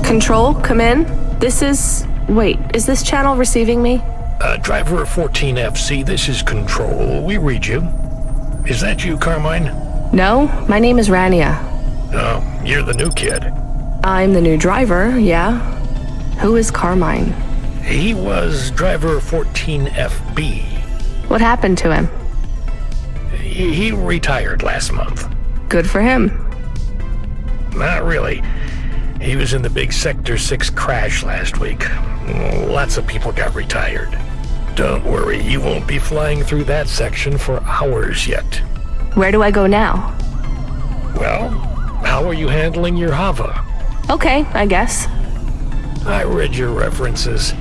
Control, come in. Wait, is this channel receiving me? Driver 14FC, this is Control. We read you. Is that you, Carmine? No, my name is Rania. Oh, you're the new kid. I'm the new driver, yeah. Who is Carmine? He was driver 14FB. What happened to him? He retired last month. Good for him. Not really. He was in the big Sector 6 crash last week. Lots of people got retired. Don't worry, you won't be flying through that section for hours yet. Where do I go now? Well, how are you handling your HOVA? Okay, I guess. I read your references.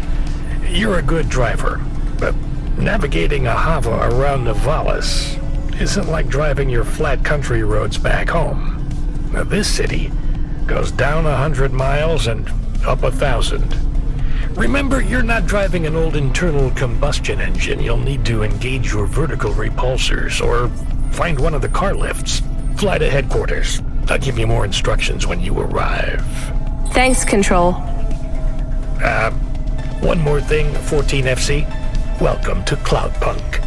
You're a good driver, but navigating a HOVA around Nivalis isn't like driving your flat country roads back home. Now, this city goes down 100 miles and up 1,000. Remember, you're not driving an old internal combustion engine. You'll need to engage your vertical repulsors or find one of the car lifts. Fly to headquarters. I'll give you more instructions when you arrive. Thanks, Control. One more thing, 14FC. Welcome to Cloudpunk.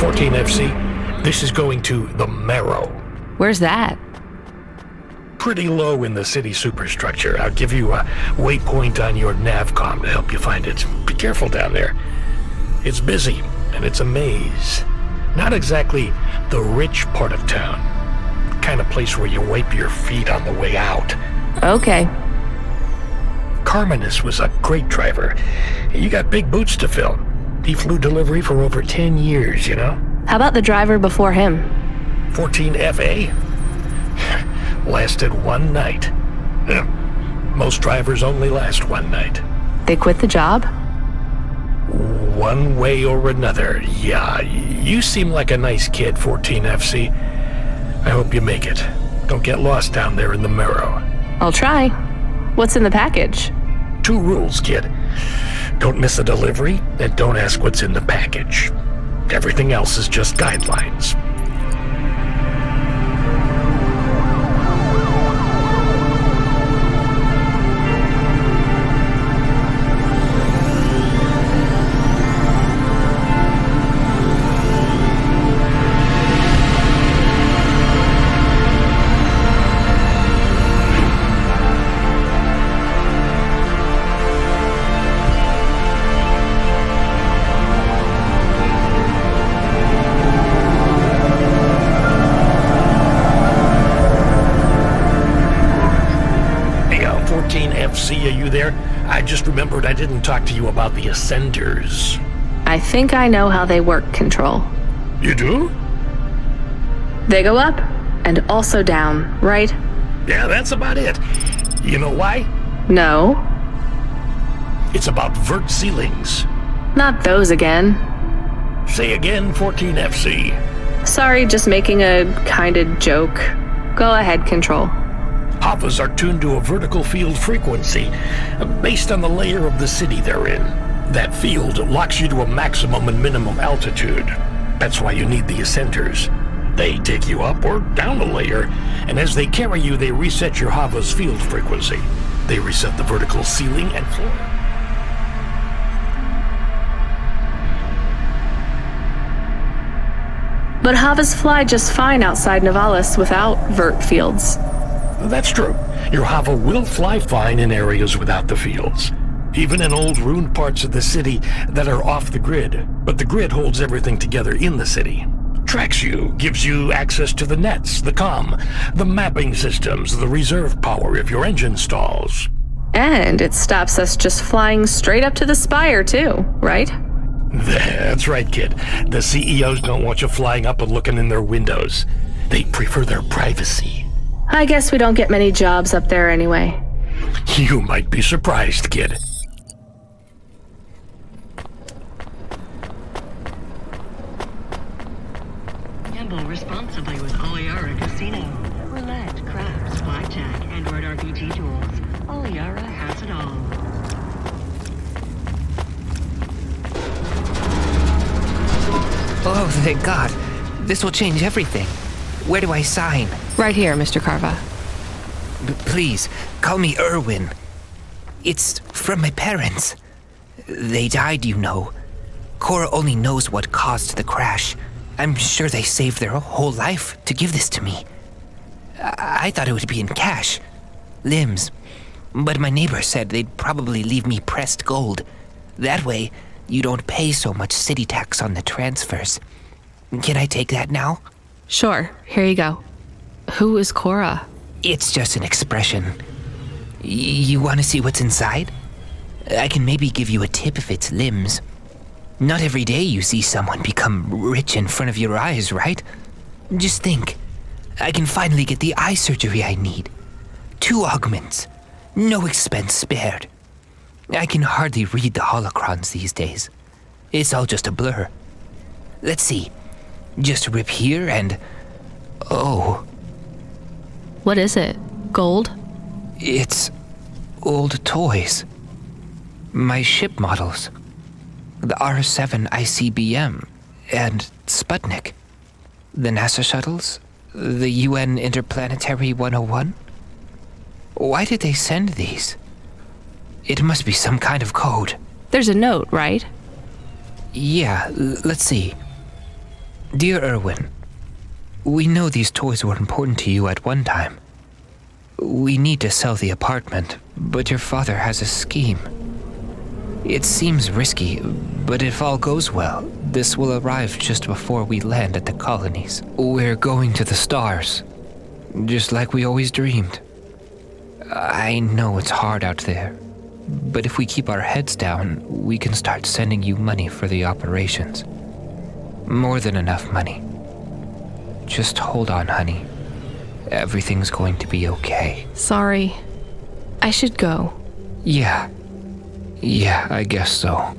14FC, this is going to the Marrow. Where's that? Pretty low in the city superstructure. I'll give you a waypoint on your navcom to help you find it. Be careful down there. It's busy, and it's a maze. Not exactly the rich part of town. Kind of place where you wipe your feet on the way out. Okay. Carmenus was a great driver. You got big boots to fill. He flew delivery for over 10 years, you know? How about the driver before him? 14FA? Lasted one night. Most drivers only last one night. They quit the job? One way or another, yeah. You seem like a nice kid, 14FC. I hope you make it. Don't get lost down there in the Marrow. I'll try. What's in the package? 2 rules, kid. Don't miss a delivery, and don't ask what's in the package. Everything else is just guidelines. FC, are you there? I just remembered I didn't talk to you about the Ascenders. I think I know how they work, Control. You do? They go up and also down, right? Yeah, that's about it. You know why? No. It's about vert ceilings. Not those again. Say again, 14FC. Sorry, just making a kinda joke. Go ahead, Control. HOVAs are tuned to a vertical field frequency based on the layer of the city they're in. That field locks you to a maximum and minimum altitude. That's why you need the Ascenders. They take you up or down a layer, and as they carry you, they reset your HOVA's field frequency. They reset the vertical ceiling and floor. But HOVAs fly just fine outside Nivalis without vert fields. That's true. Your HOVA will fly fine in areas without the fields. Even in old ruined parts of the city that are off the grid. But the grid holds everything together in the city. Tracks you, gives you access to the nets, the comm, the mapping systems, the reserve power if your engine stalls. And it stops us just flying straight up to the spire too, right? That's right, kid. The CEOs don't want you flying up and looking in their windows. They prefer their privacy. I guess we don't get many jobs up there anyway. You might be surprised, kid. Gamble responsibly with Oliara Casino. Roulette, craps, blackjack, Android RPG tools. Oliara has it all. Oh, thank God. This will change everything. Where do I sign? Right here, Mr. Carva. Please, call me Erwin. It's from my parents. They died, you know. Cora only knows what caused the crash. I'm sure they saved their whole life to give this to me. I thought it would be in cash. Limbs. But my neighbor said they'd probably leave me pressed gold. That way, you don't pay so much city tax on the transfers. Can I take that now? Sure, here you go. Who is Cora? It's just an expression. You want to see what's inside? I can maybe give you a tip if it's limbs. Not every day you see someone become rich in front of your eyes, right? Just think. I can finally get the eye surgery I need. 2 augments. No expense spared. I can hardly read the holocrons these days. It's all just a blur. Let's see. Just rip here and... oh. What is it? Gold? It's old toys. My ship models. The R7 ICBM and Sputnik. The NASA shuttles. The UN Interplanetary 101. Why did they send these? It must be some kind of code. There's a note, right? Yeah, let's see. Dear Erwin, we know these toys were important to you at one time. We need to sell the apartment, but your father has a scheme. It seems risky, but if all goes well, this will arrive just before we land at the colonies. We're going to the stars, just like we always dreamed. I know it's hard out there, but if we keep our heads down, we can start sending you money for the operations. More than enough money. Just hold on, honey. Everything's going to be okay. Sorry. I should go. Yeah, I guess so.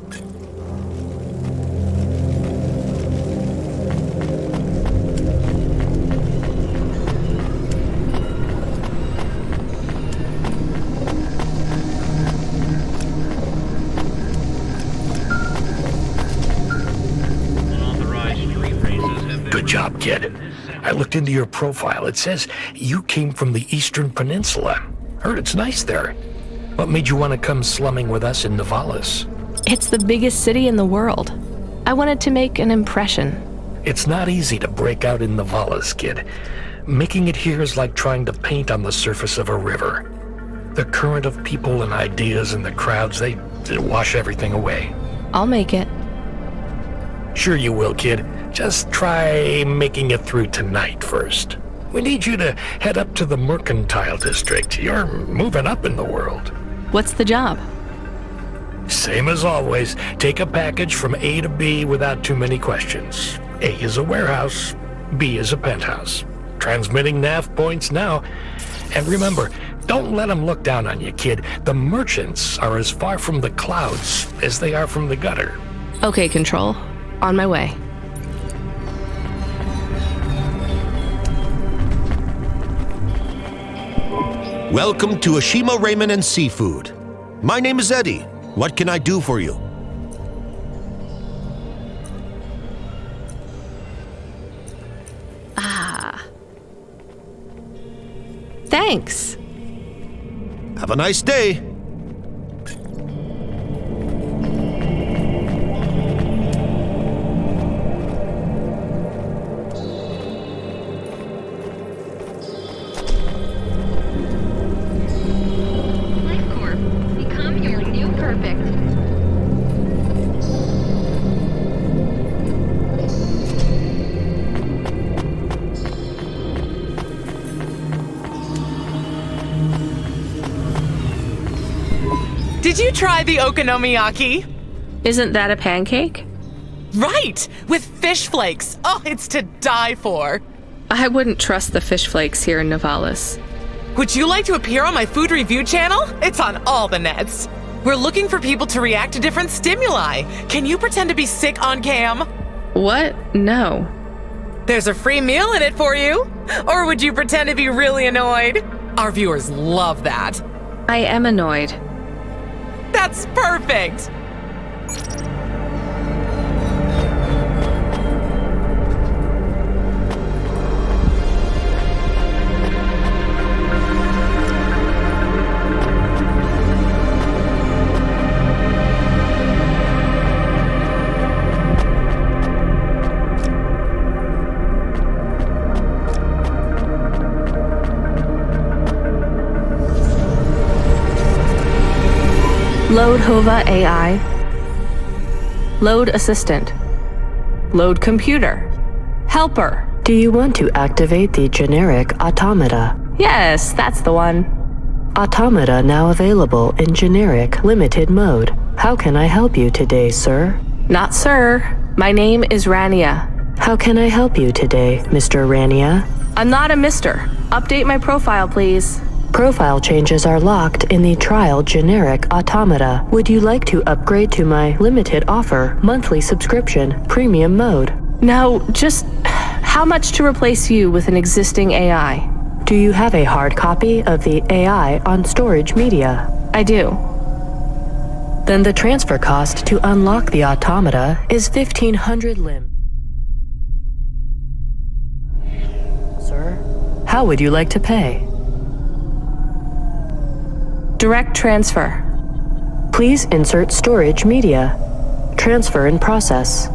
Good job, kid. I looked into your profile. It says you came from the Eastern Peninsula. Heard it's nice there. What made you want to come slumming with us in Nivalis? It's the biggest city in the world. I wanted to make an impression. It's not easy to break out in Nivalis, kid. Making it here is like trying to paint on the surface of a river. The current of people and ideas and the crowds, they wash everything away. I'll make it. Sure you will, kid. Just try making it through tonight first. We need you to head up to the Mercantile District. You're moving up in the world. What's the job? Same as always. Take a package from A to B without too many questions. A is a warehouse. B is a penthouse. Transmitting nav points now. And remember, don't let them look down on you, kid. The merchants are as far from the clouds as they are from the gutter. Okay, Control. On my way. Welcome to Ashima Ramen and Seafood. My name is Eddie. What can I do for you? Thanks. Have a nice day. Did you try the okonomiyaki? Isn't that a pancake? Right! With fish flakes. Oh, it's to die for. I wouldn't trust the fish flakes here in Nivalis. Would you like to appear on my food review channel? It's on all the nets. We're looking for people to react to different stimuli. Can you pretend to be sick on cam? What? No. There's a free meal in it for you. Or would you pretend to be really annoyed? Our viewers love that. I am annoyed. That's perfect! Load HOVA AI. Load Assistant. Load Computer. Helper. Do you want to activate the generic automata? Yes, that's the one. Automata now available in generic limited mode. How can I help you today, sir? Not sir. My name is Rania. How can I help you today, Mr. Rania? I'm not a mister. Update my profile, please. Profile changes are locked in the trial generic automata. Would you like to upgrade to my limited offer monthly subscription premium mode? No, just how much to replace you with an existing AI? Do you have a hard copy of the AI on storage media? I do. Then the transfer cost to unlock the automata is 1,500 lim. Sir, how would you like to pay? Direct transfer. Please insert storage media. Transfer in process.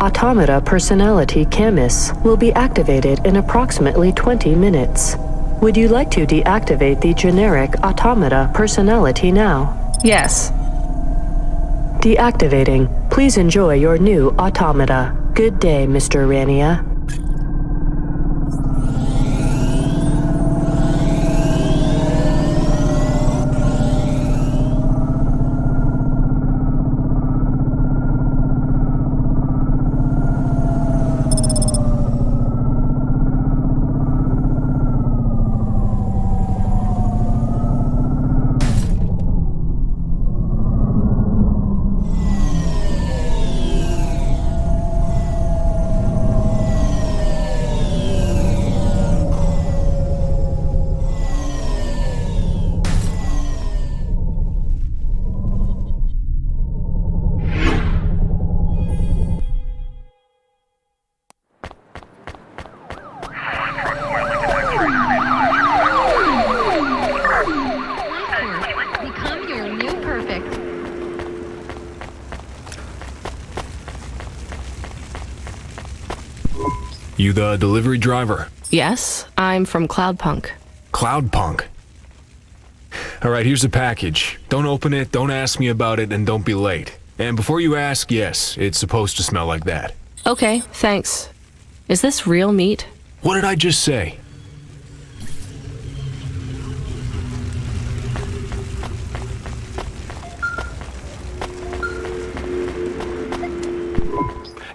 Automata Personality Camus will be activated in approximately 20 minutes. Would you like to deactivate the generic Automata Personality now? Yes. Deactivating. Please enjoy your new automata. Good day, Mr. Rania. Become your new perfect. You the delivery driver? Yes, I'm from Cloudpunk. Cloudpunk. Alright, here's the package. Don't open it, don't ask me about it, and don't be late. And before you ask, yes, it's supposed to smell like that. Okay, thanks. Is this real meat? What did I just say?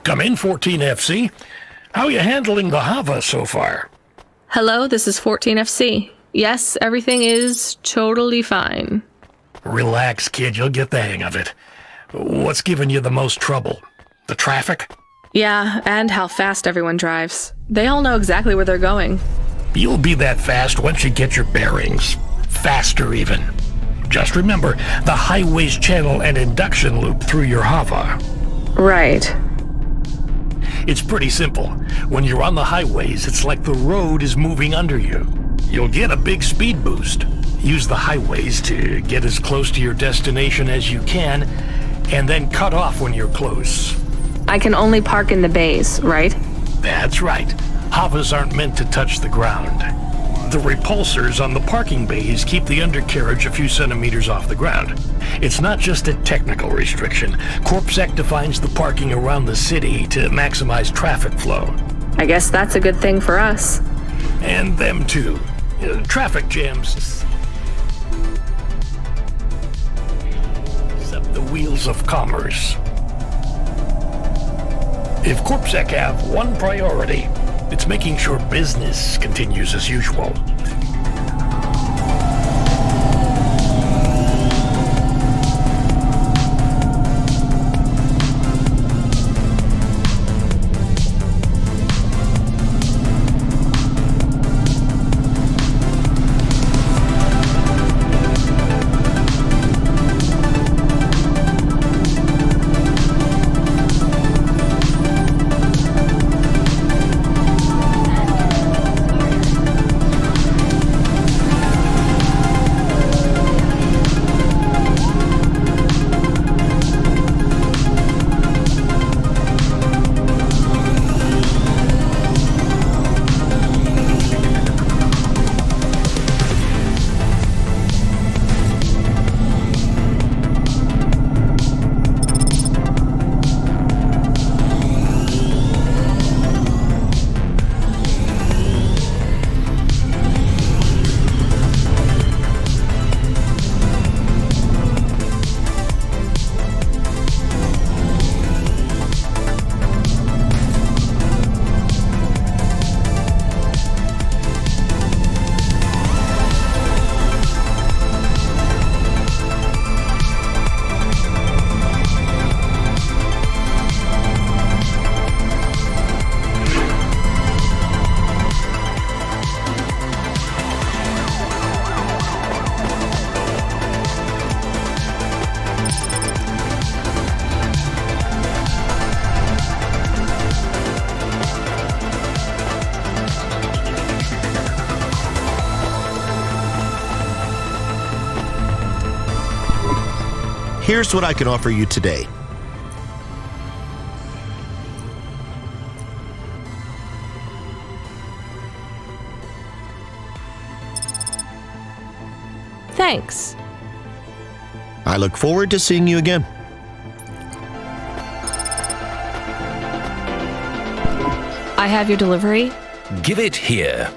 Come in, 14FC. How are you handling the HOVA so far? Hello, this is 14FC. Yes, everything is totally fine. Relax, kid. You'll get the hang of it. What's giving you the most trouble? The traffic? Yeah, and how fast everyone drives. They all know exactly where they're going. You'll be that fast once you get your bearings. Faster, even. Just remember the highways channel and induction loop through your HOVA. Right. It's pretty simple. When you're on the highways, it's like the road is moving under you. You'll get a big speed boost. Use the highways to get as close to your destination as you can, and then cut off when you're close. I can only park in the bays, right? That's right. HOVAs aren't meant to touch the ground. The repulsors on the parking bays keep the undercarriage a few centimeters off the ground. It's not just a technical restriction. CorpSec defines the parking around the city to maximize traffic flow. I guess that's a good thing for us. And them too. Traffic jams. Except the wheels of commerce. If CorpSec have one priority, it's making sure business continues as usual. Here's what I can offer you today. Thanks. I look forward to seeing you again. I have your delivery. Give it here.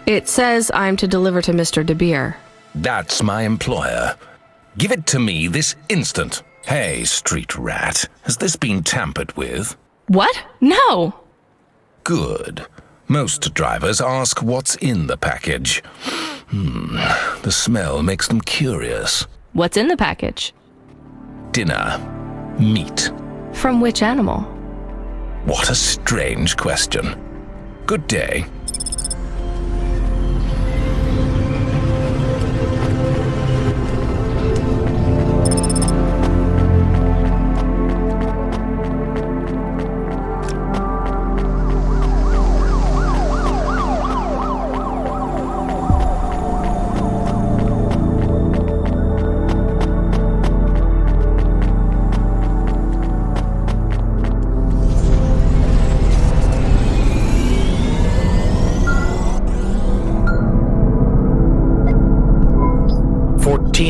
It says I'm to deliver to Mr. De Beer. That's my employer. Give it to me this instant. Hey, street rat, has this been tampered with? What? No! Good. Most drivers ask what's in the package. The smell makes them curious. What's in the package? Dinner. Meat. From which animal? What a strange question. Good day.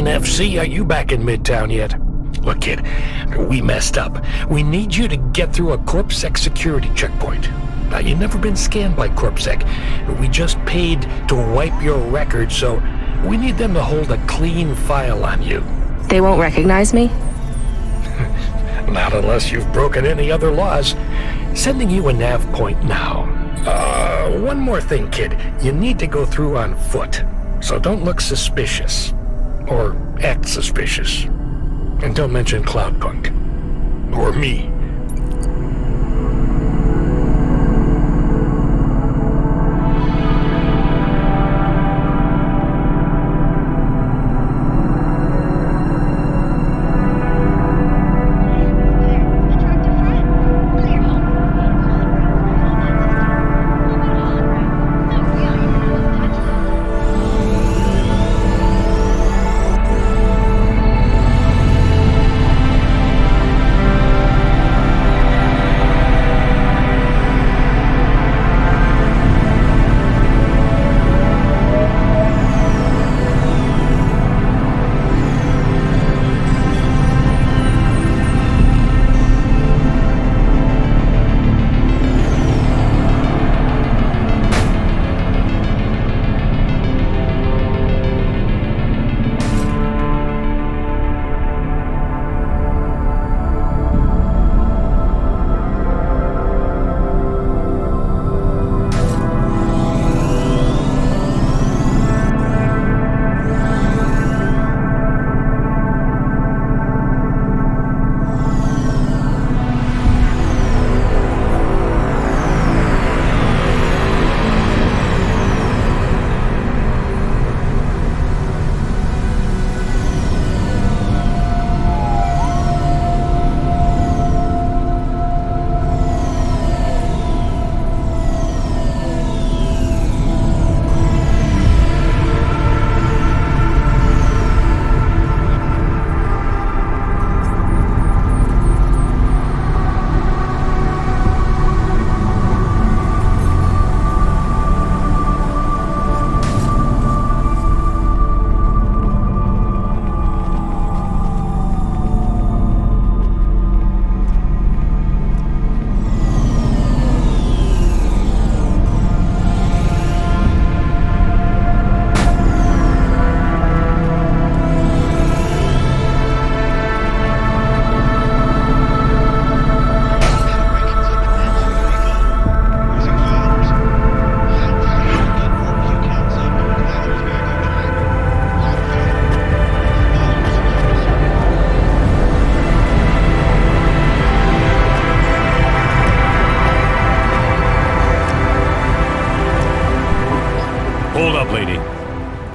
FC, are you back in Midtown yet? Look, kid, we messed up. We need you to get through a CorpSec security checkpoint. Now, you've never been scanned by CorpSec. We just paid to wipe your record, so we need them to hold a clean file on you. They won't recognize me? Not unless you've broken any other laws. Sending you a nav point now. One more thing, kid. You need to go through on foot, so don't look suspicious. Or act suspicious. And don't mention Cloudpunk. Or me.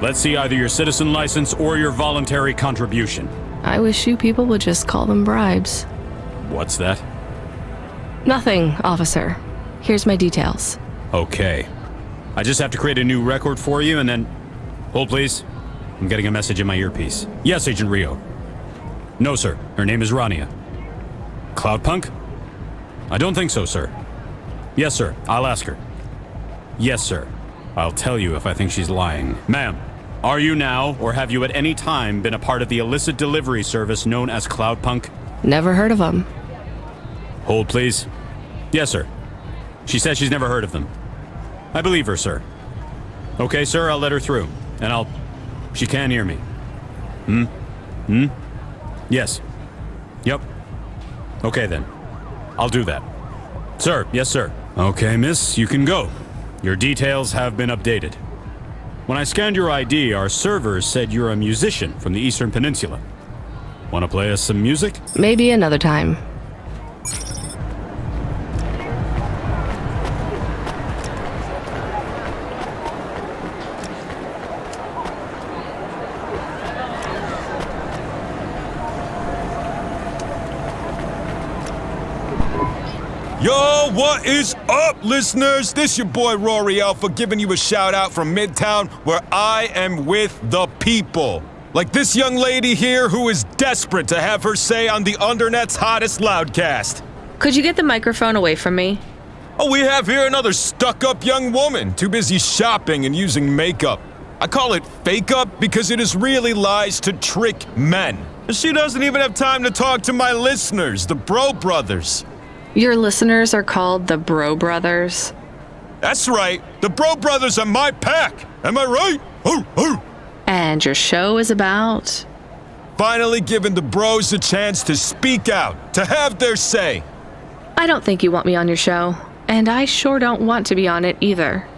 Let's see either your citizen license or your voluntary contribution. I wish you people would just call them bribes. What's that? Nothing, officer. Here's my details. Okay. I just have to create a new record for you and then... Hold, please. I'm getting a message in my earpiece. Yes, Agent Rio. No, sir. Her name is Rania. Cloudpunk? I don't think so, sir. Yes, sir. I'll ask her. Yes, sir. I'll tell you if I think she's lying. Ma'am, Are you now, or have you at any time been a part of the illicit delivery service known as Cloudpunk? Never heard of them. Hold, please. Yes, sir. She says she's never heard of them. I believe her, sir. Okay, sir, I'll let her through. And she can hear me. Yes. Yep. Okay, then. I'll do that. Sir, yes, sir. Okay, miss, you can go. Your details have been updated. When I scanned your ID, our servers said you're a musician from the Eastern Peninsula. Want to play us some music? Maybe another time. Yo, what is up, listeners? This your boy Rory Alpha giving you a shout out from Midtown, where I am with the people. Like this young lady here who is desperate to have her say on the Undernet's hottest loudcast. Could you get the microphone away from me? Oh, we have here another stuck-up young woman, too busy shopping and using makeup. I call it fake-up because it is really lies to trick men. She doesn't even have time to talk to my listeners, the Bro Brothers. Your listeners are called the Bro Brothers? That's right. The Bro Brothers are my pack. Am I right? And your show is about? Finally giving the bros a chance to speak out, to have their say. I don't think you want me on your show, and I sure don't want to be on it either.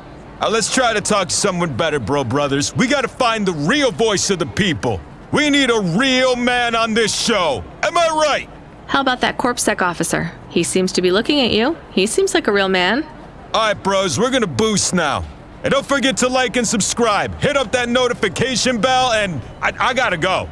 Let's try to talk to someone better, Bro Brothers. We gotta find the real voice of the people. We need a real man on this show. Am I right? How about that CorpSec officer? He seems to be looking at you. He seems like a real man. Alright, bros, we're gonna boost now. And don't forget to like and subscribe. Hit up that notification bell, and I gotta go.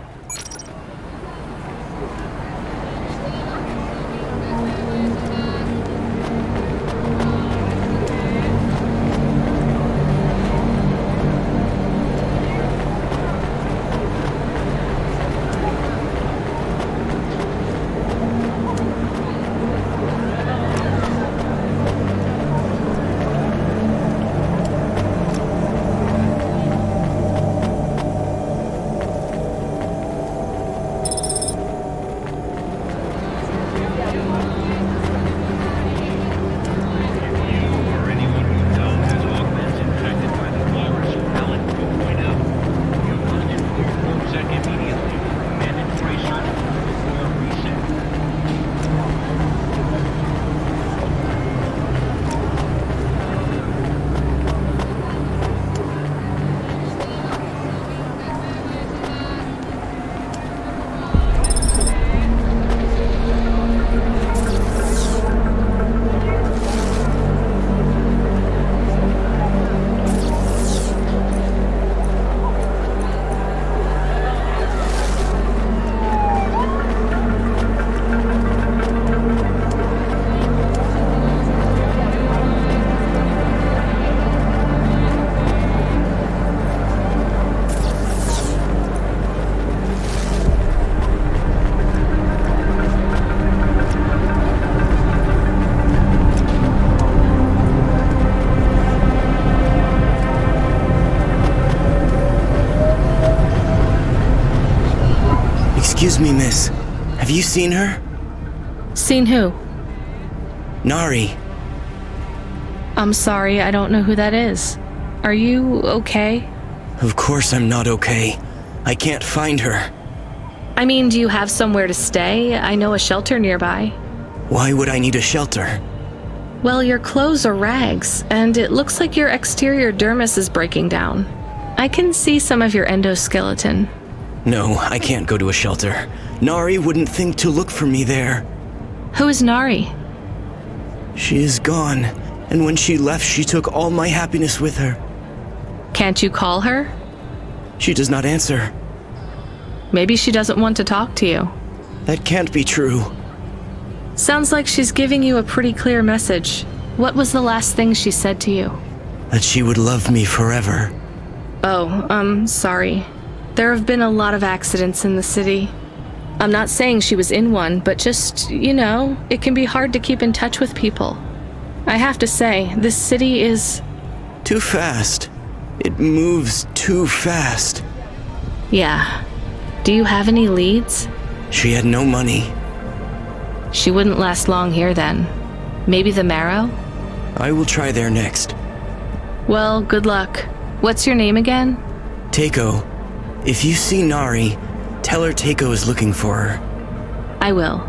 Excuse me, miss. Have you seen her? Seen who? Nari. I'm sorry, I don't know who that is. Are you okay? Of course I'm not okay. I can't find her. I mean, do you have somewhere to stay? I know a shelter nearby. Why would I need a shelter? Well, your clothes are rags, and it looks like your exterior dermis is breaking down. I can see some of your endoskeleton. No, I can't go to a shelter. Nari wouldn't think to look for me there. Who is Nari? She is gone, and when she left, she took all my happiness with her. Can't you call her? She does not answer. Maybe she doesn't want to talk to you. That can't be true. Sounds like she's giving you a pretty clear message. What was the last thing she said to you? That she would love me forever. Oh, sorry. There have been a lot of accidents in the city. I'm not saying she was in one, but just, it can be hard to keep in touch with people. I have to say, this city is... Too fast. It moves too fast. Yeah. Do you have any leads? She had no money. She wouldn't last long here then. Maybe the Marrow? I will try there next. Well, good luck. What's your name again? Takeo. If you see Nari, tell her Takeo is looking for her. I will.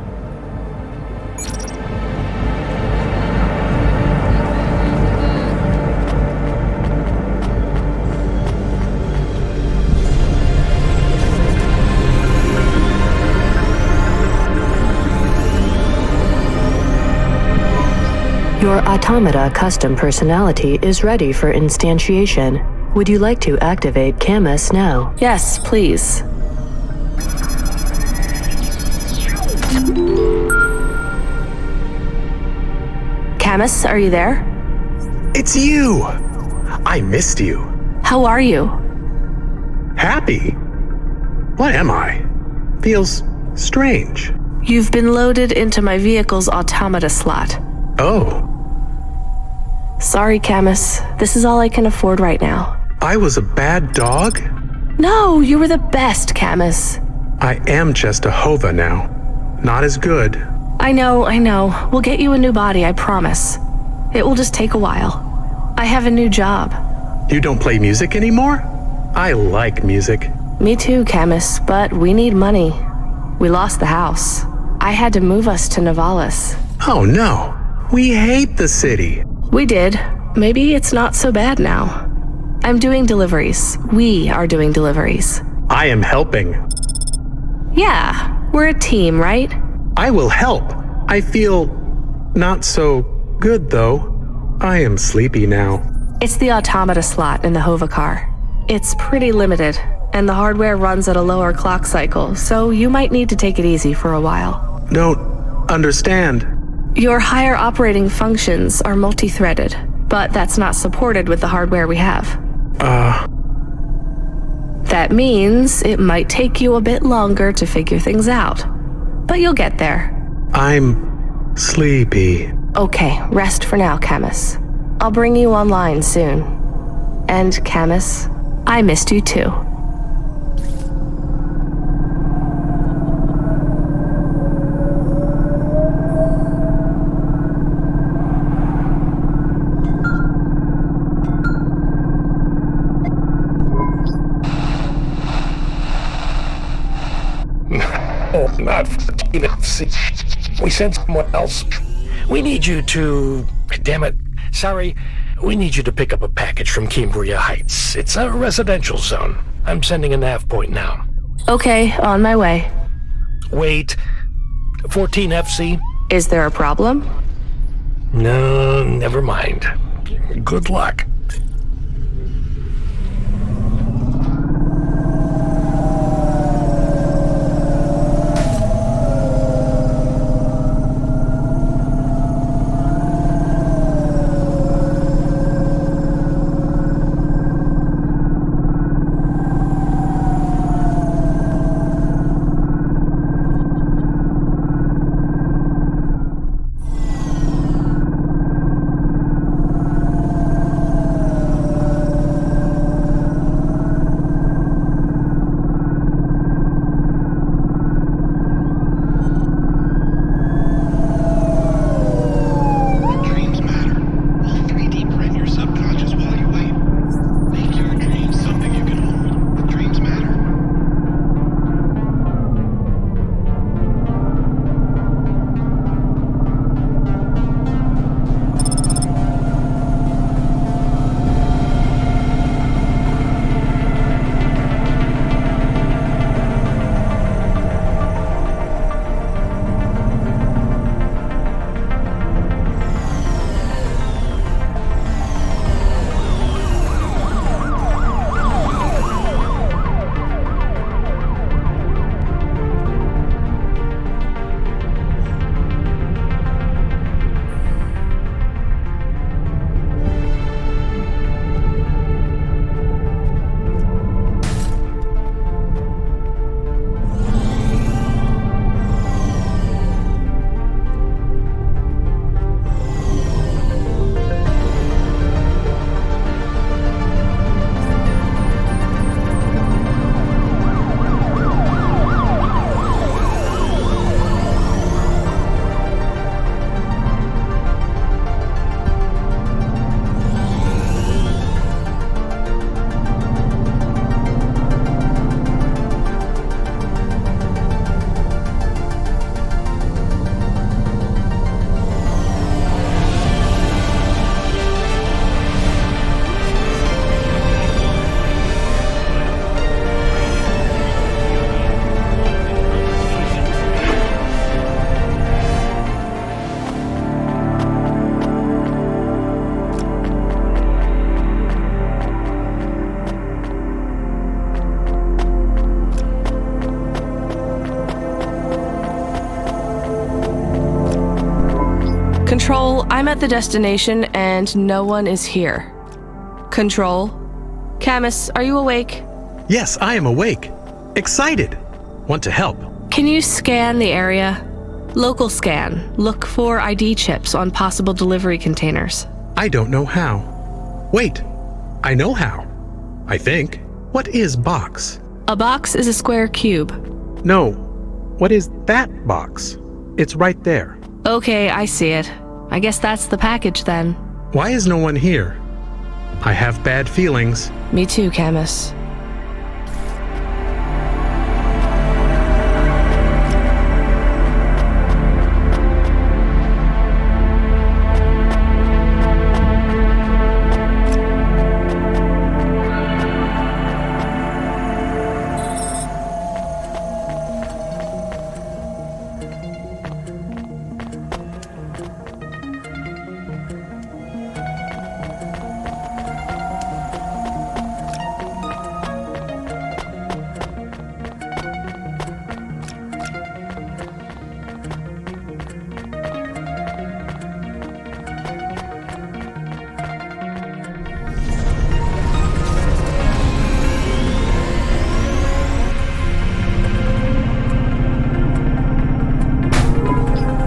Your automata custom personality is ready for instantiation. Would you like to activate Camus now? Yes, please. Camus, are you there? It's you! I missed you. How are you? Happy? What am I? Feels strange. You've been loaded into my vehicle's automata slot. Oh. Sorry, Camus. This is all I can afford right now. I was a bad dog? No, you were the best, Camus. I am just a HOVA now. Not as good. I know. We'll get you a new body, I promise. It will just take a while. I have a new job. You don't play music anymore? I like music. Me too, Camus, but we need money. We lost the house. I had to move us to Nivalis. Oh no. We hate the city. We did. Maybe it's not so bad now. I'm doing deliveries. We are doing deliveries. I am helping. Yeah, we're a team, right? I will help. I feel not so good though. I am sleepy now. It's the automata slot in the HOVA car. It's pretty limited, and the hardware runs at a lower clock cycle, so you might need to take it easy for a while. Don't understand. Your higher operating functions are multi-threaded, but that's not supported with the hardware we have. That means it might take you a bit longer to figure things out. But you'll get there. I'm sleepy. Okay, rest for now, Camus. I'll bring you online soon. And Camus, I missed you too. Oh, not 14 FC. We sent someone else. We need you to... Damn it. Sorry. We need you to pick up a package from Cambria Heights. It's a residential zone. I'm sending a nav point now. Okay, on my way. Wait. 14 FC? Is there a problem? No, never mind. Good luck. I'm at the destination and no one is here. Control? Camus, are you awake? Yes, I am awake. Excited. Want to help. Can you scan the area? Local scan. Look for ID chips on possible delivery containers. I don't know how. Wait, I know how. I think. What is box? A box is a square cube. No. What is that box? It's right there. Okay, I see it. I guess that's the package then. Why is no one here? I have bad feelings. Me too, Camus.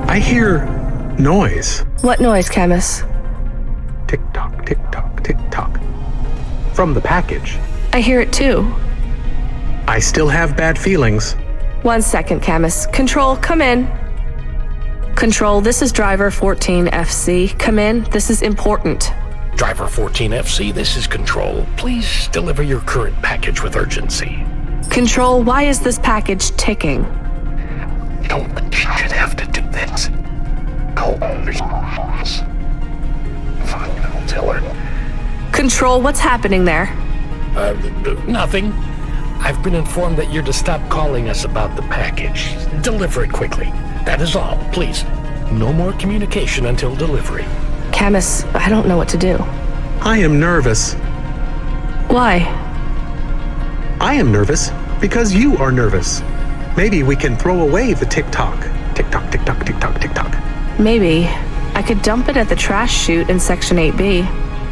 I hear noise. What noise, Camus? Tick-tock, tick-tock, tick-tock. From the package. I hear it too. I still have bad feelings. 1 second, Camus. Control, come in. Control, this is driver 14FC. Come in, this is important. Driver 14FC, this is Control. Please deliver your current package with urgency. Control, why is this package ticking? You don't think you should have to do this. Call there's fine, I'll tell her. Control, what's happening there? Nothing. I've been informed that you're to stop calling us about the package. Deliver it quickly. That is all, please. No more communication until delivery. Camus, I don't know what to do. I am nervous. Why? I am nervous because you are nervous. Maybe we can throw away the tick-tock. Tick-tock, tick-tock, tick-tock, tick-tock. Maybe. I could dump it at the trash chute in Section 8B.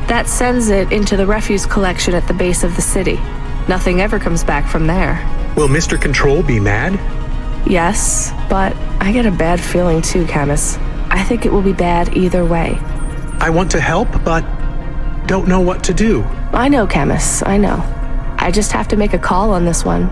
That sends it into the refuse collection at the base of the city. Nothing ever comes back from there. Will Mr. Control be mad? Yes, but I get a bad feeling too, Camus. I think it will be bad either way. I want to help, but don't know what to do. I know, Camus, I know. I just have to make a call on this one.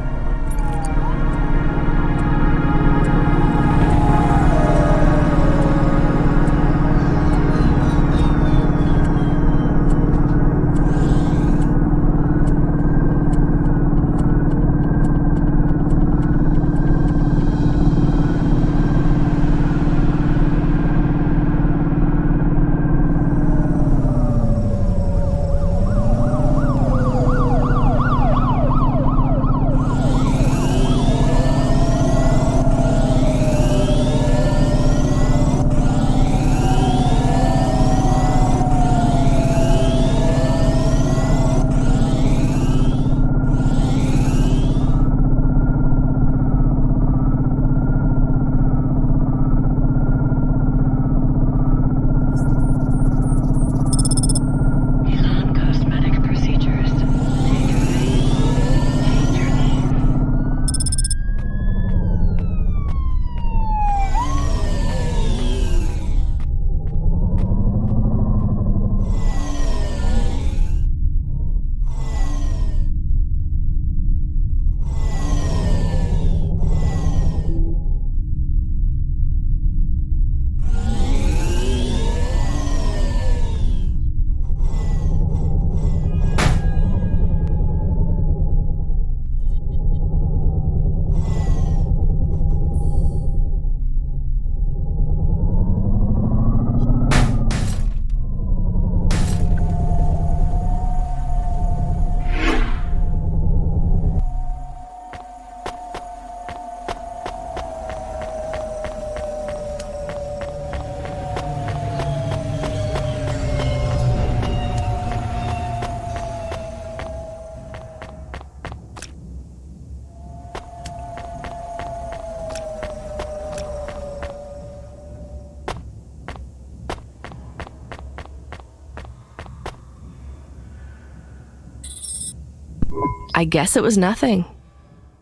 I guess it was nothing.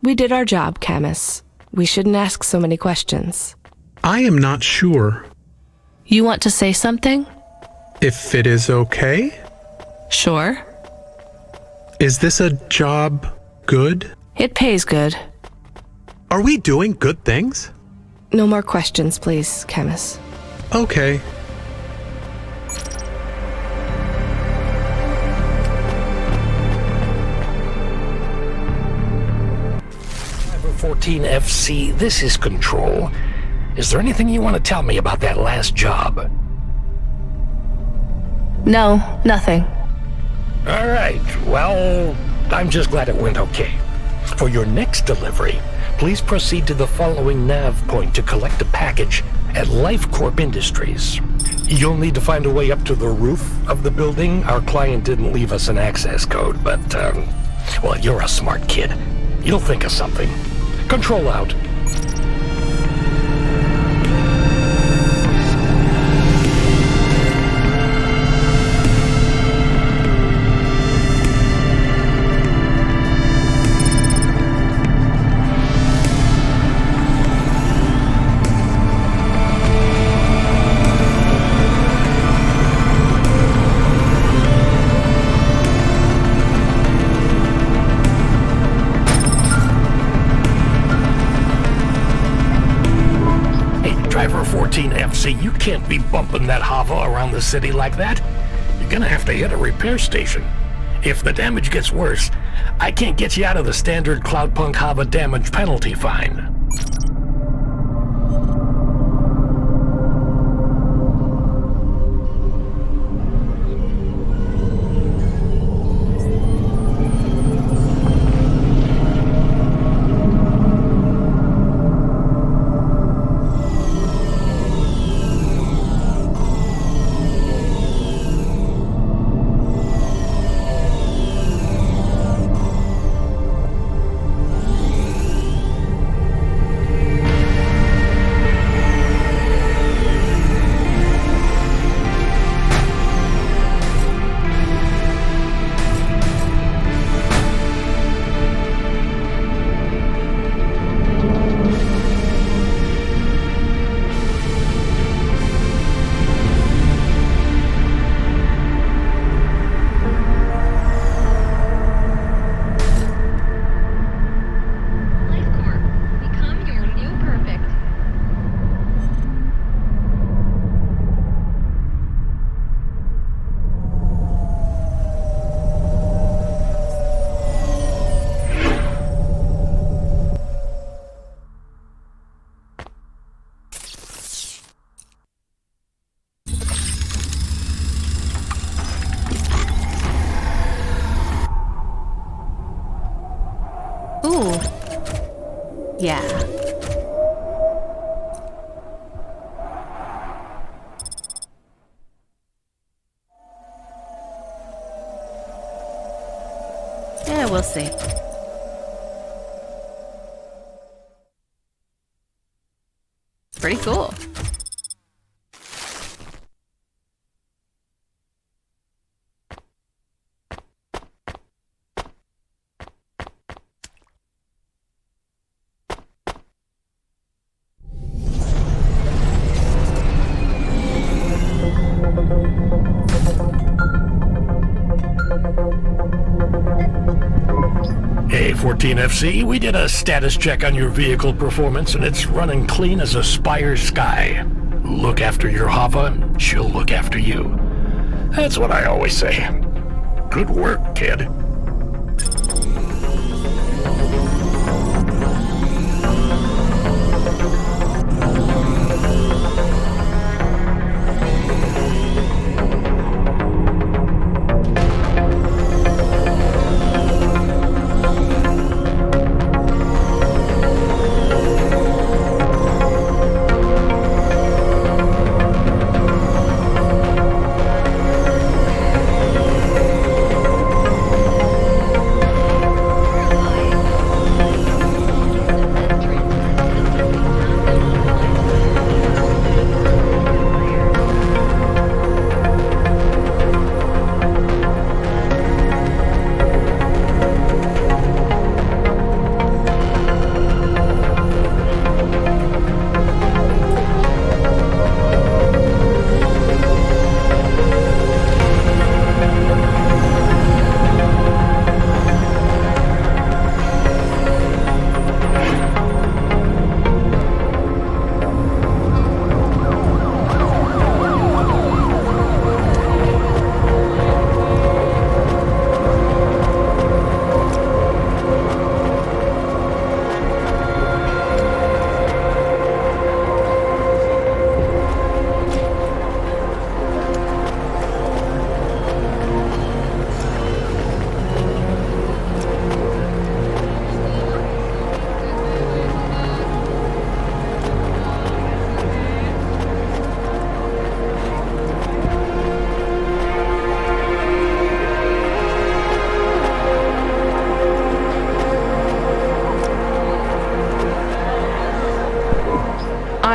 We did our job, Camus. We shouldn't ask so many questions. I am not sure. You want to say something? If it is okay? Sure. Is this a job good? It pays good. Are we doing good things? No more questions, please, Camus. Okay. Driver 14 FC, this is Control. Is there anything you want to tell me about that last job? No, nothing. All right, well, I'm just glad it went okay. For your next delivery, please proceed to the following nav point to collect a package at Life Corp Industries. You'll need to find a way up to the roof of the building. Our client didn't leave us an access code, but, well, you're a smart kid. You'll think of something. Control out. Driver 14 FC, you can't be bumping that HOVA around the city like that. You're gonna have to hit a repair station. If the damage gets worse, I can't get you out of the standard Cloudpunk HOVA damage penalty fine. Ooh. Yeah. Yeah, we'll see. Pretty cool. Hey, 14FC, we did a status check on your vehicle performance and it's running clean as a Spire sky. Look after your HOVA and she'll look after you. That's what I always say. Good work, kid.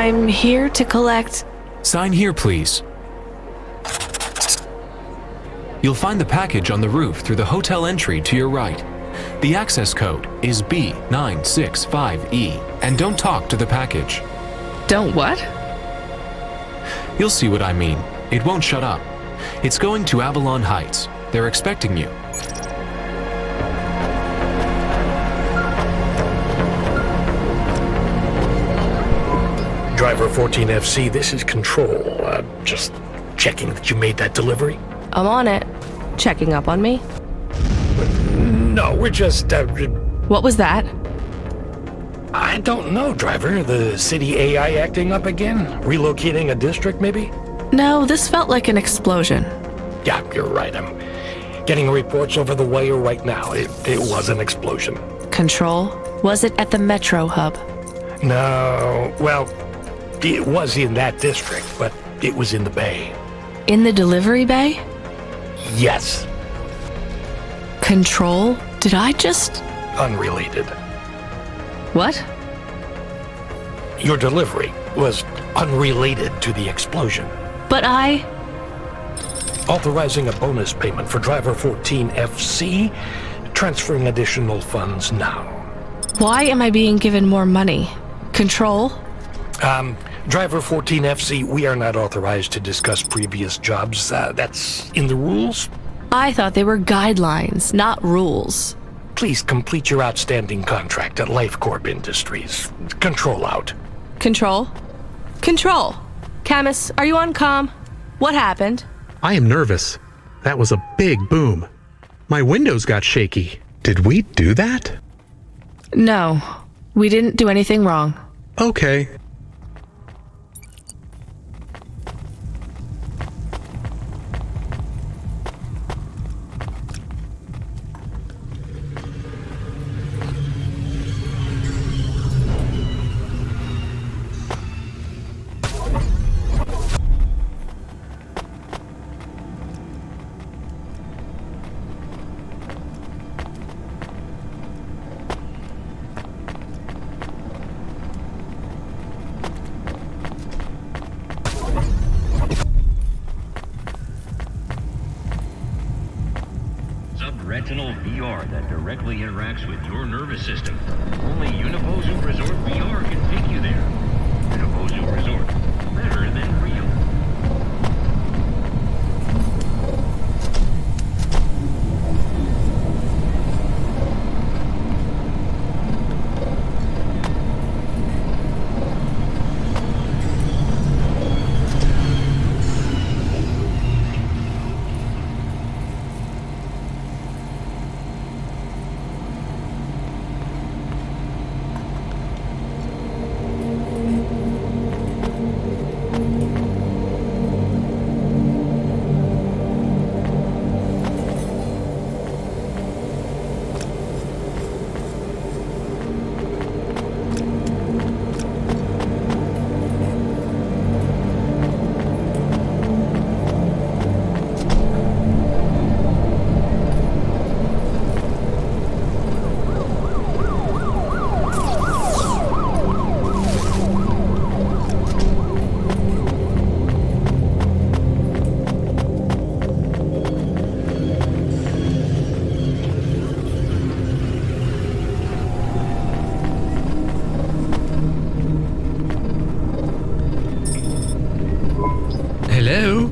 I'm here to collect... Sign here, please. You'll find the package on the roof through the hotel entry to your right. The access code is B965E, and don't talk to the package. Don't what? You'll see what I mean. It won't shut up. It's going to Avalon Heights. They're expecting you. Driver 14FC, this is Control. Just checking that you made that delivery. I'm on it. Checking up on me? No, we're just... What was that? I don't know, driver. The city AI acting up again? Relocating a district, maybe? No, this felt like an explosion. Yeah, you're right. I'm getting reports over the wire right now. It was an explosion. Control? Was it at the Metro hub? No, well, it was in that district, but it was in the bay. In the delivery bay? Yes. Control? Did I just... Unrelated. What? Your delivery was unrelated to the explosion. But I... Authorizing a bonus payment for driver 14FC, transferring additional funds now. Why am I being given more money? Control? Driver 14FC, we are not authorized to discuss previous jobs. That's in the rules. I thought they were guidelines, not rules. Please complete your outstanding contract at LifeCorp Industries. Control out. Control? Control! Camus, are you on comm? What happened? I am nervous. That was a big boom. My windows got shaky. Did we do that? No, we didn't do anything wrong. Okay. Retinal VR that directly interacts with your nervous system. Only Univozu Resort VR can take you there. Univozu Resort, better than real. Hello?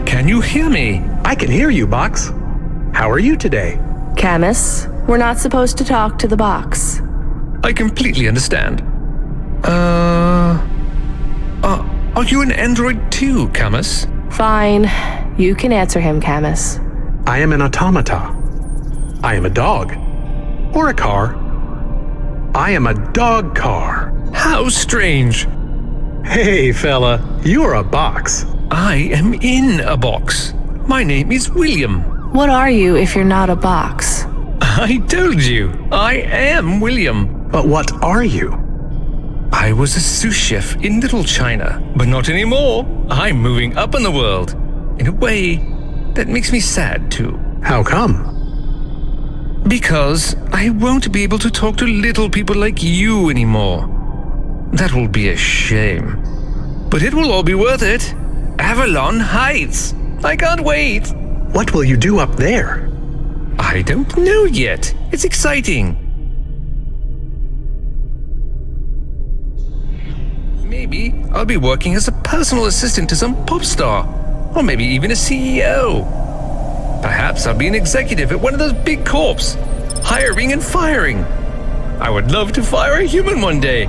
Can you hear me? I can hear you, Box. How are you today? Camus, we're not supposed to talk to the box. I completely understand. Are you an android too, Camus? Fine. You can answer him, Camus. I am an automata. I am a dog. Or a car. I am a dog car. How strange. Hey, fella, you're a box. I am in a box. My name is William. What are you if you're not a box? I told you, I am William. But what are you? I was a sous chef in Little China, but not anymore. I'm moving up in the world. In a way, that makes me sad too. How come? Because I won't be able to talk to little people like you anymore. That will be a shame. But it will all be worth it. Avalon Heights. I can't wait. What will you do up there? I don't know yet. It's exciting. Maybe I'll be working as a personal assistant to some pop star. Or maybe even a CEO. Perhaps I'll be an executive at one of those big corps, hiring and firing. I would love to fire a human one day.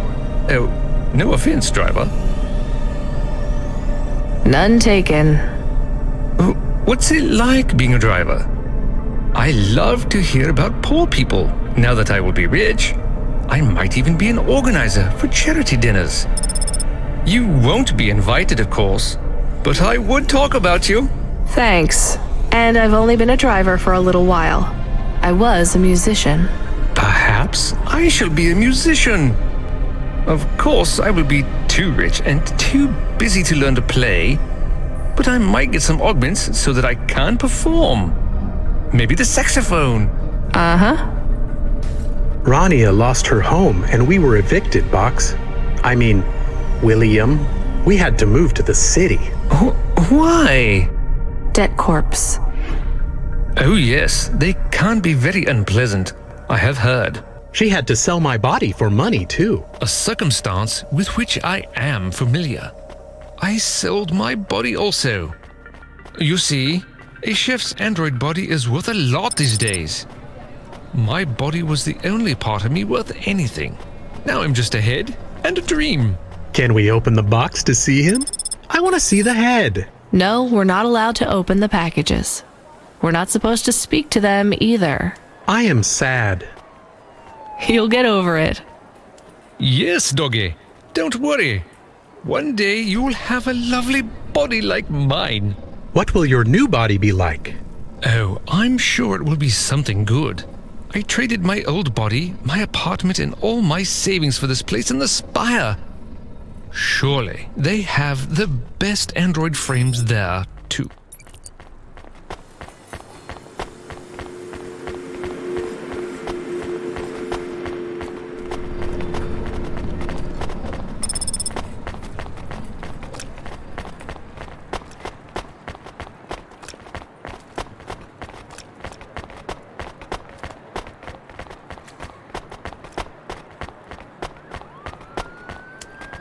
Oh, no offense, driver. None taken. What's it like being a driver? I love to hear about poor people. Now that I will be rich, I might even be an organizer for charity dinners. You won't be invited, of course, but I would talk about you. Thanks. And I've only been a driver for a little while. I was a musician. Perhaps I shall be a musician. Of course, I will be too rich and too busy to learn to play, but I might get some augments so that I can perform. Maybe the saxophone. Uh-huh. Rania lost her home and we were evicted, Box. I mean, William, we had to move to the city. Why? Debt corpse. Oh yes, they can be very unpleasant. I have heard. She had to sell my body for money, too. A circumstance with which I am familiar. I sold my body also. You see, a chef's android body is worth a lot these days. My body was the only part of me worth anything. Now I'm just a head and a dream. Can we open the box to see him? I want to see the head. No, we're not allowed to open the packages. We're not supposed to speak to them either. I am sad. You'll get over it. Yes, doggy. Don't worry. One day you'll have a lovely body like mine. What will your new body be like? Oh, I'm sure it will be something good. I traded my old body, my apartment, and all my savings for this place in the Spire. Surely they have the best android frames there, too.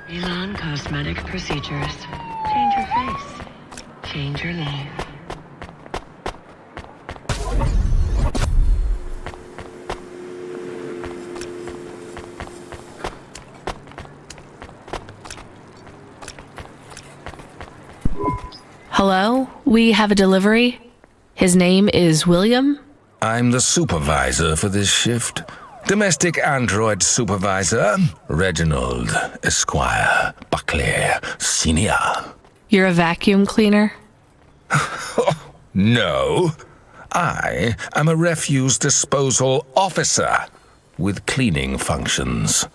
Elon Cosmetic Procedures. Change your face. Change your life. Hello? We have a delivery. His name is William? I'm the supervisor for this shift. Domestic android supervisor, Reginald Esquire Buckley Senior. You're a vacuum cleaner? No, I am a refuse disposal officer with cleaning functions.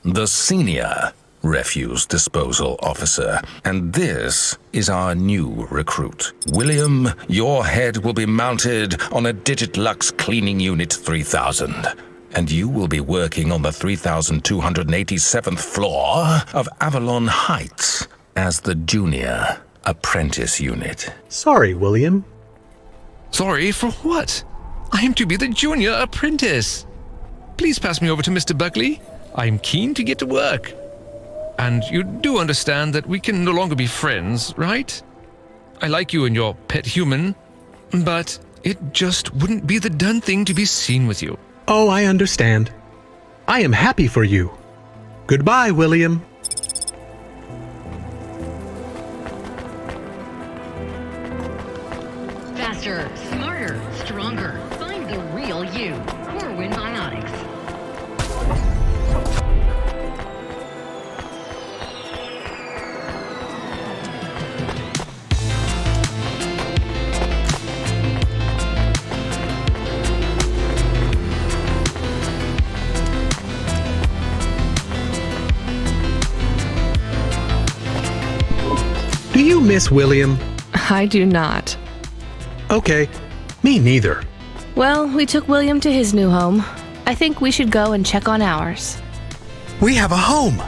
The senior refuse disposal officer. And this is our new recruit. William, your head will be mounted on a Digitlux Cleaning Unit 3000. And you will be working on the 3,287th floor of Avalon Heights as the junior apprentice unit. Sorry, William. Sorry for what? I am to be the junior apprentice. Please pass me over to Mr. Buckley. I am keen to get to work. And you do understand that we can no longer be friends, right? I like you and your pet human, but it just wouldn't be the done thing to be seen with you. Oh, I understand. I am happy for you. Goodbye, William. Faster, smarter, stronger. Find the real you. Corwin Biotics. Do you miss William? I do not. Okay, me neither. Well, we took William to his new home. I think we should go and check on ours. We have a home.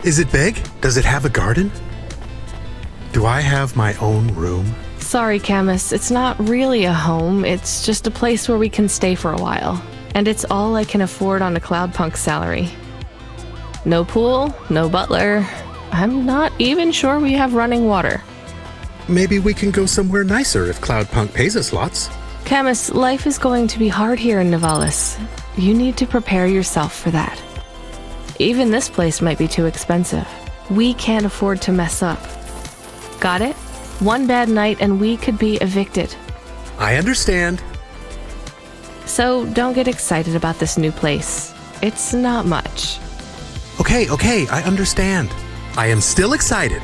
Is it big? Does it have a garden? Do I have my own room? Sorry, Camus, it's not really a home. It's just a place where we can stay for a while. And it's all I can afford on a Cloudpunk salary. No pool, no butler. I'm not even sure we have running water. Maybe we can go somewhere nicer if Cloudpunk pays us lots. Camus, life is going to be hard here in Nivalis. You need to prepare yourself for that. Even this place might be too expensive. We can't afford to mess up. Got it? One bad night and we could be evicted. I understand. So don't get excited about this new place. It's not much. Okay, I understand. I am still excited.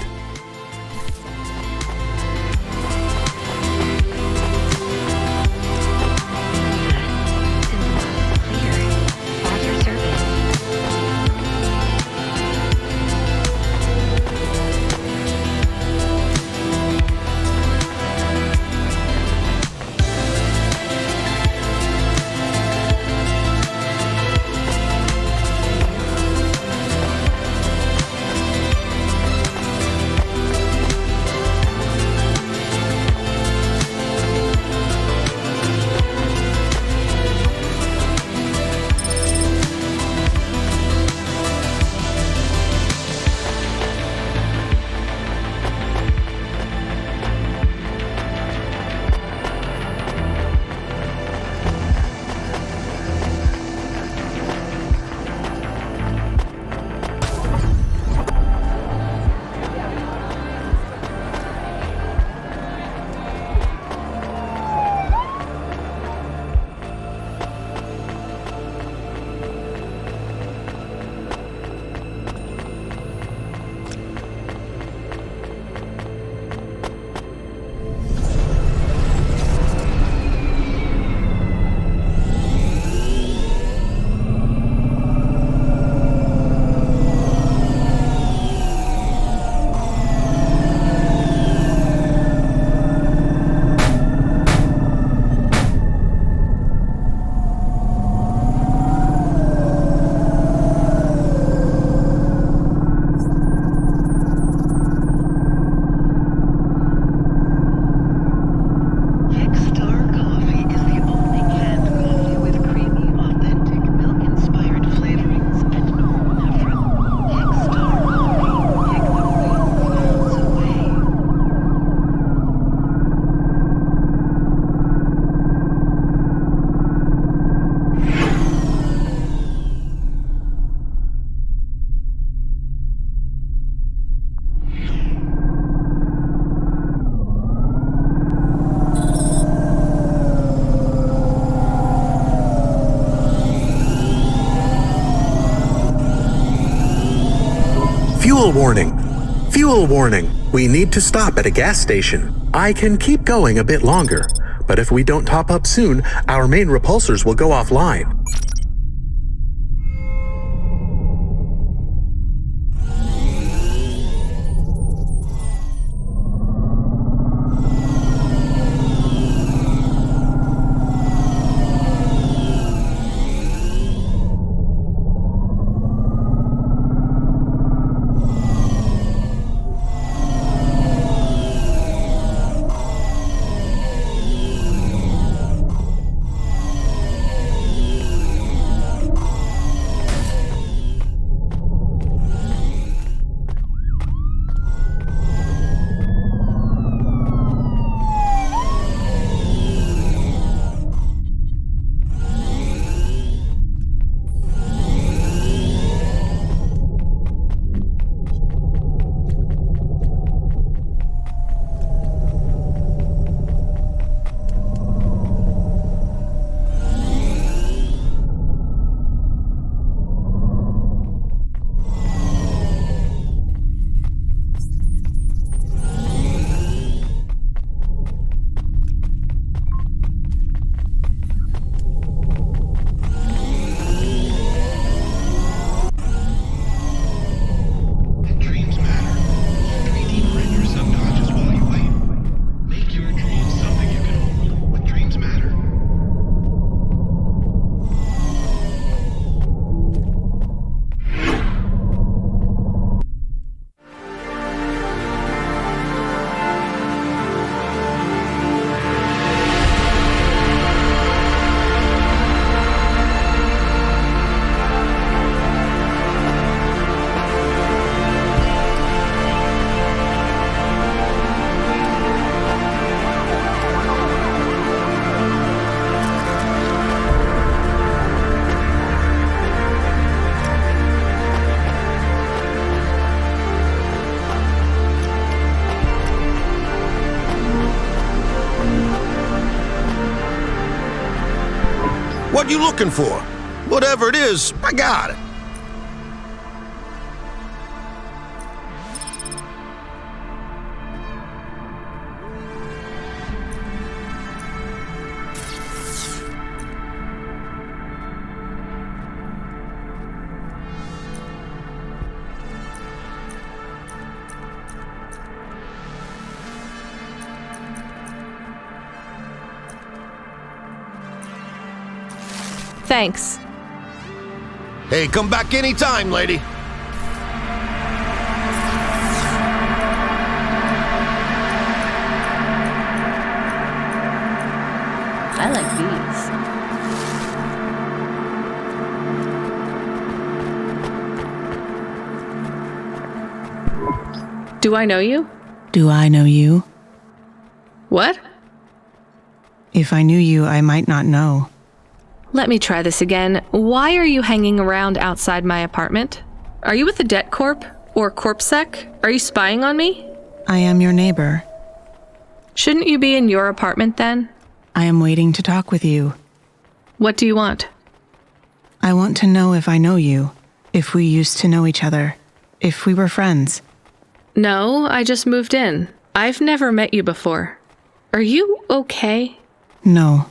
Fuel warning! Fuel warning! We need to stop at a gas station. I can keep going a bit longer, but if we don't top up soon, our main repulsors will go offline. What you looking for? Whatever it is, I got it. Thanks. Hey, come back anytime, lady. I like these. Do I know you? Do I know you? What? If I knew you, I might not know. Let me try this again. Why are you hanging around outside my apartment? Are you with the Debt Corp? Or CorpSec? Are you spying on me? I am your neighbor. Shouldn't you be in your apartment then? I am waiting to talk with you. What do you want? I want to know if I know you, if we used to know each other, if we were friends. No, I just moved in. I've never met you before. Are you okay? No.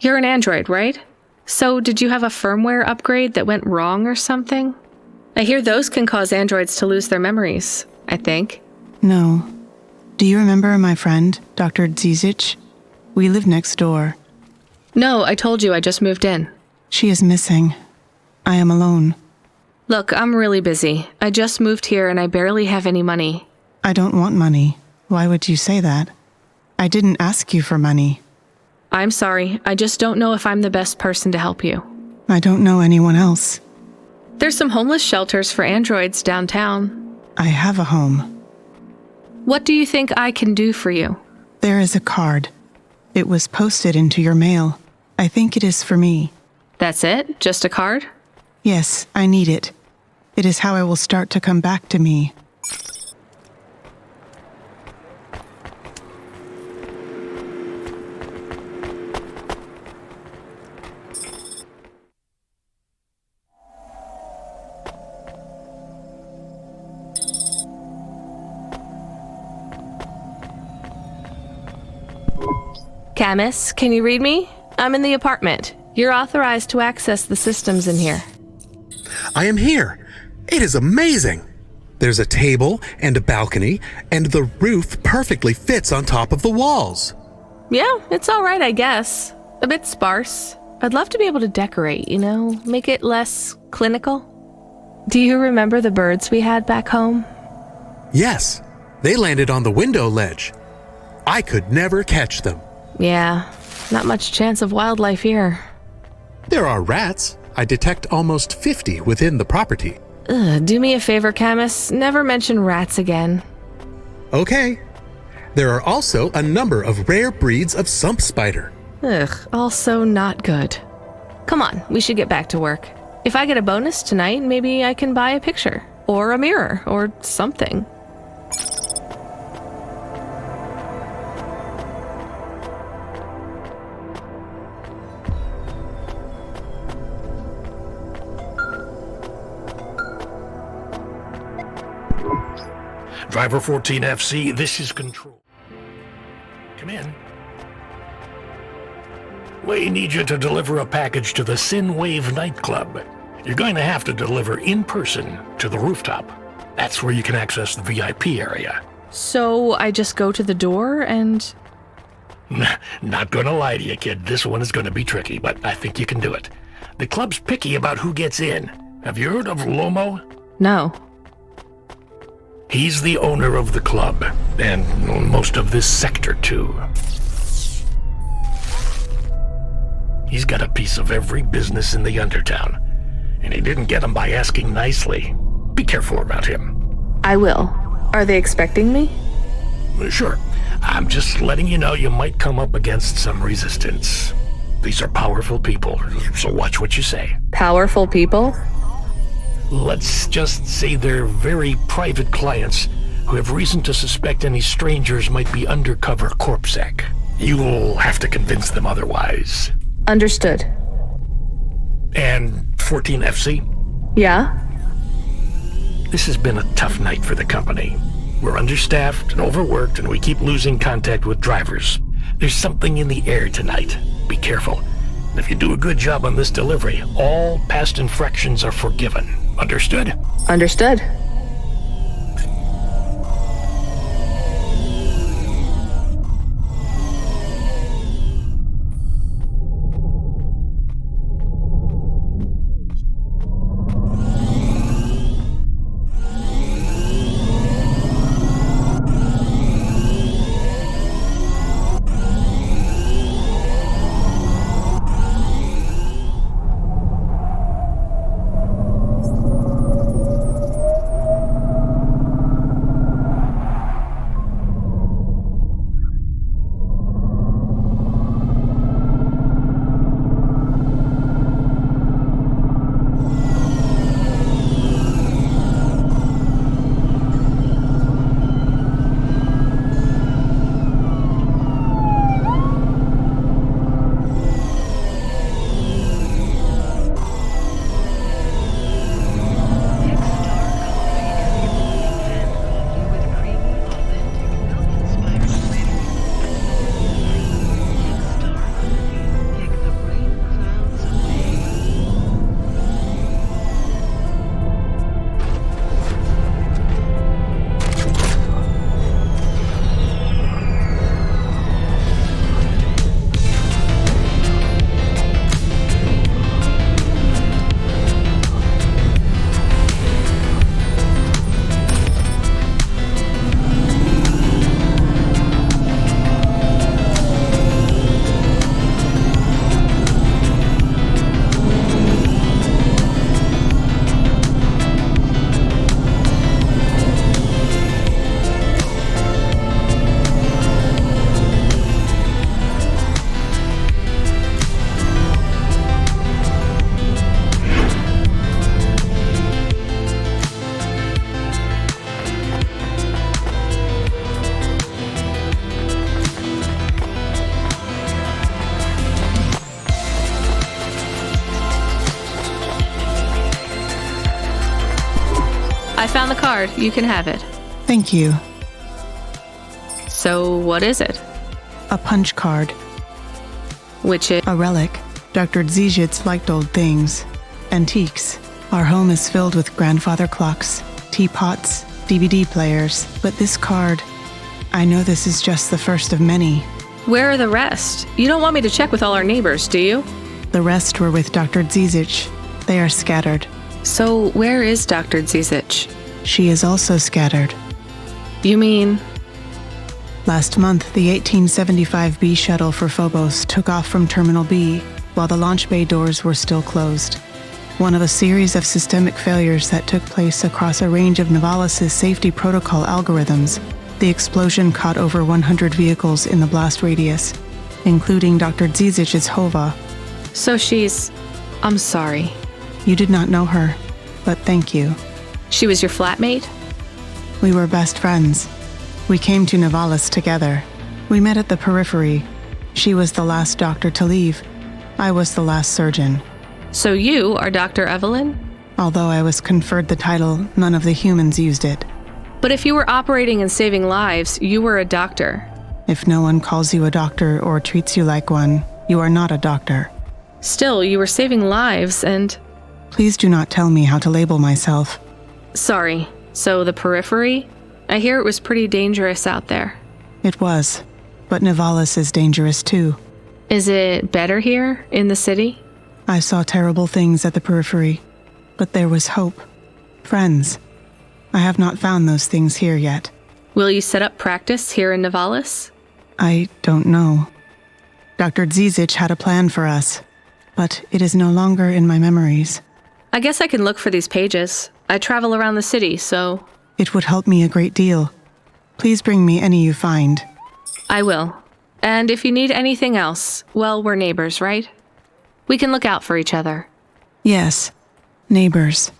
You're an android, right? So did you have a firmware upgrade that went wrong or something? I hear those can cause androids to lose their memories, I think. No. Do you remember my friend, Dr. Zizic? We live next door. No, I told you I just moved in. She is missing. I am alone. Look, I'm really busy. I just moved here and I barely have any money. I don't want money. Why would you say that? I didn't ask you for money. I'm sorry. I just don't know if I'm the best person to help you. I don't know anyone else. There's some homeless shelters for androids downtown. I have a home. What do you think I can do for you? There is a card. It was posted into your mail. I think it is for me. That's it? Just a card? Yes, I need it. It is how I will start to come back to me. Camus, can you read me? I'm in the apartment. You're authorized to access the systems in here. I am here. It is amazing. There's a table and a balcony, and the roof perfectly fits on top of the walls. Yeah, it's all right, I guess. A bit sparse. I'd love to be able to decorate, you know, make it less clinical. Do you remember the birds we had back home? Yes, they landed on the window ledge. I could never catch them. Yeah, not much chance of wildlife here. There are rats. I detect almost 50 within the property. Ugh, do me a favor, Camus. Never mention rats again. Okay. There are also a number of rare breeds of sump spider. Ugh, also not good. Come on, we should get back to work. If I get a bonus tonight, maybe I can buy a picture, or a mirror, or something. Driver 14FC, this is Control. Come in. We need you to deliver a package to the Sinwave nightclub. You're going to have to deliver in person to the rooftop. That's where you can access the VIP area. So I just go to the door and... Not gonna lie to you, kid. This one is gonna be tricky, but I think you can do it. The club's picky about who gets in. Have you heard of Lomo? No. He's the owner of the club, and most of this sector, too. He's got a piece of every business in the Undertown, and he didn't get them by asking nicely. Be careful about him. I will. Are they expecting me? Sure. I'm just letting you know you might come up against some resistance. These are powerful people, so watch what you say. Powerful people? Let's just say they're very private clients who have reason to suspect any strangers might be undercover CorpSec. You'll have to convince them otherwise. Understood. And 14 FC? Yeah? This has been a tough night for the company. We're understaffed and overworked, and we keep losing contact with drivers. There's something in the air tonight. Be careful. And if you do a good job on this delivery, all past infractions are forgiven. Understood? Understood. I found the card. You can have it. Thank you. So, what is it? A punch card. Which is? A relic. Dr. Zizhitz liked old things. Antiques. Our home is filled with grandfather clocks, teapots, DVD players. But this card, I know this is just the first of many. Where are the rest? You don't want me to check with all our neighbors, do you? The rest were with Dr. Zizich. They are scattered. So, where is Dr. Zizich? She is also scattered. You mean? Last month, the 1875 B shuttle for Phobos took off from Terminal B while the launch bay doors were still closed. One of a series of systemic failures that took place across a range of Nivalis' safety protocol algorithms, the explosion caught over 100 vehicles in the blast radius, including Dr. Zizich's HOVA. So she's... I'm sorry. You did not know her, but thank you. She was your flatmate? We were best friends. We came to Nivalis together. We met at the periphery. She was the last doctor to leave. I was the last surgeon. So you are Dr. Evelyn? Although I was conferred the title, none of the humans used it. But if you were operating and saving lives, you were a doctor. If no one calls you a doctor or treats you like one, you are not a doctor. Still, you were saving lives and... Please do not tell me how to label myself. Sorry. So the periphery? I hear it was pretty dangerous out there. It was. But Nivalis is dangerous too. Is it better here, in the city? I saw terrible things at the periphery. But there was hope. Friends. I have not found those things here yet. Will you set up practice here in Nivalis? I don't know. Dr. Zizich had a plan for us, but it is no longer in my memories. I guess I can look for these pages. I travel around the city, so... It would help me a great deal. Please bring me any you find. I will. And if you need anything else, well, we're neighbors, right? We can look out for each other. Yes, neighbors.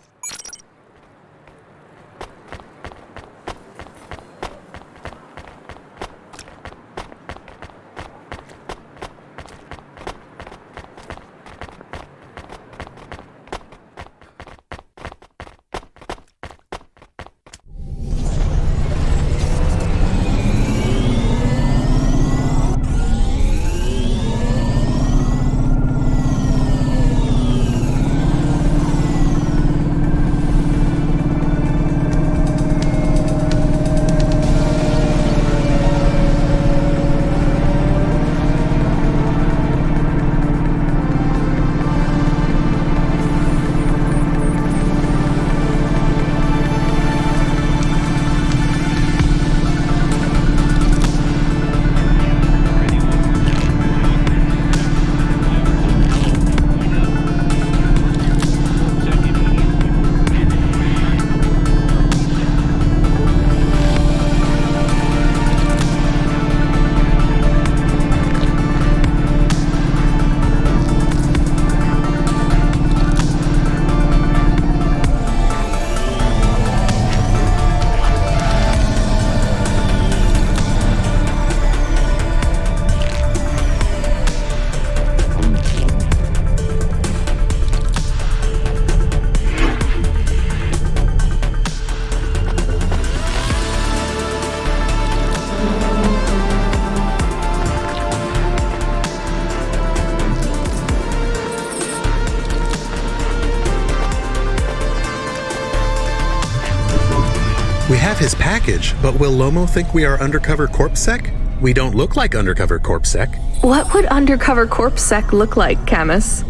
have his package, but will Lomo think we are undercover corpsec? We don't look like undercover corpsec. What would undercover corpsec look like, Camus?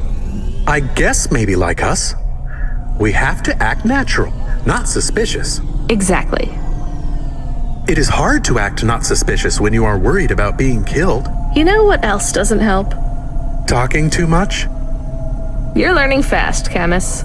I guess maybe like us. We have to act natural, not suspicious. Exactly. It is hard to act not suspicious when you are worried about being killed. You know what else doesn't help? Talking too much? You're learning fast, Camus.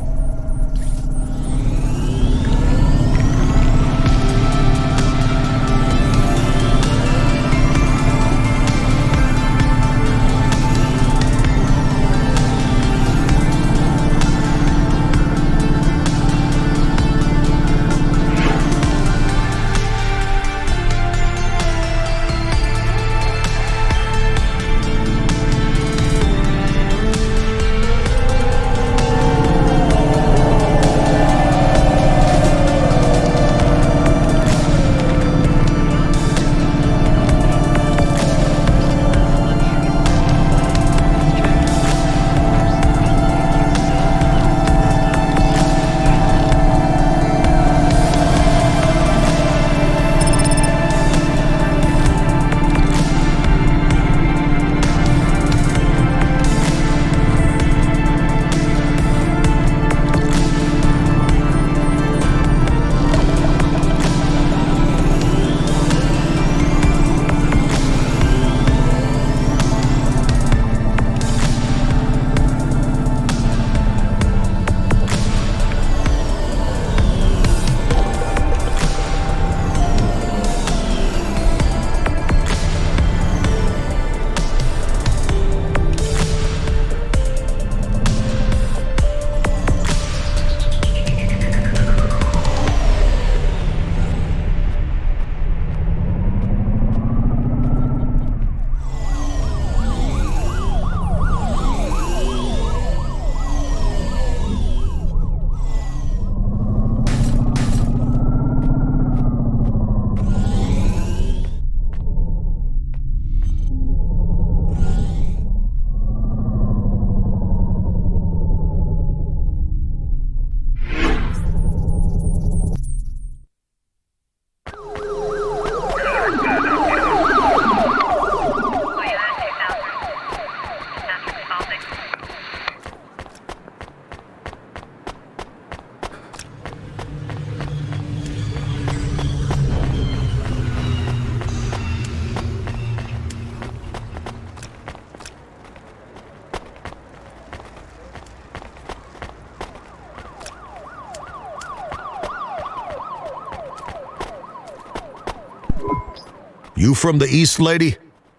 You from the East, lady?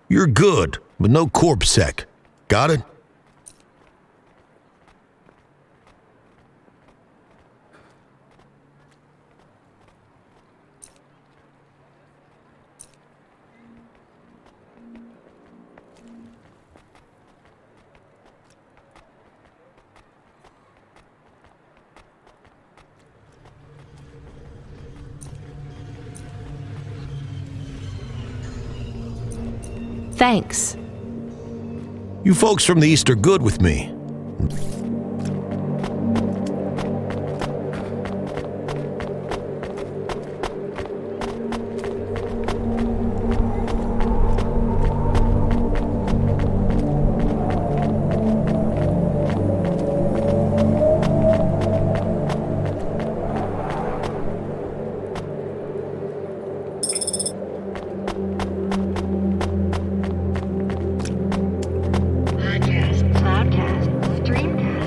You're good, but no corpsec. Got it? Thanks. You folks from the East are good with me. Podcast, Cloudcast, Streamcast.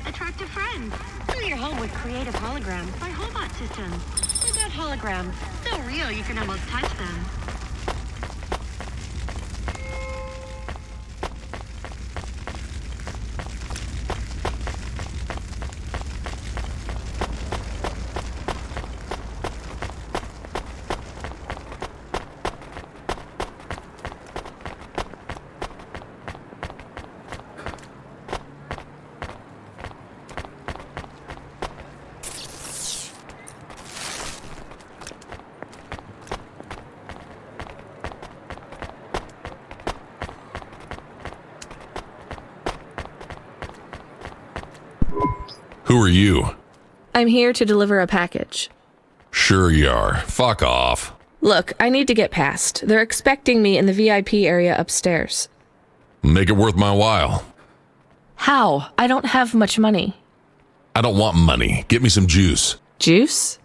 attractive friends. Fill your home with creative holograms by HOVA systems. Without holograms, so real you can almost touch them. Who are you? I'm here to deliver a package. Sure you are. Fuck off. Look, I need to get past. They're expecting me in the VIP area upstairs. Make it worth my while. How? I don't have much money. I don't want money. Get me some juice. Juice?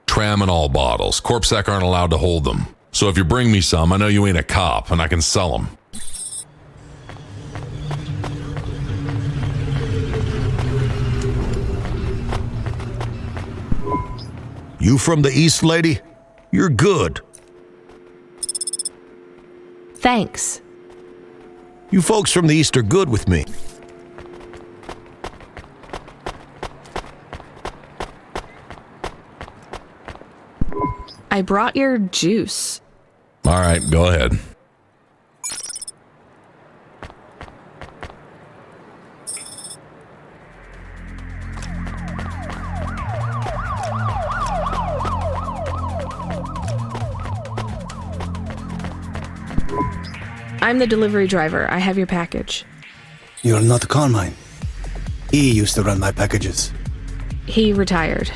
Tramadol bottles. Corpsec aren't allowed to hold them. So if you bring me some, I know you ain't a cop, and I can sell them. You from the East, lady? You're good. Thanks. You folks from the East are good with me. I brought your juice. All right, go ahead. I'm the delivery driver. I have your package. You're not Carmine. He used to run my packages. He retired.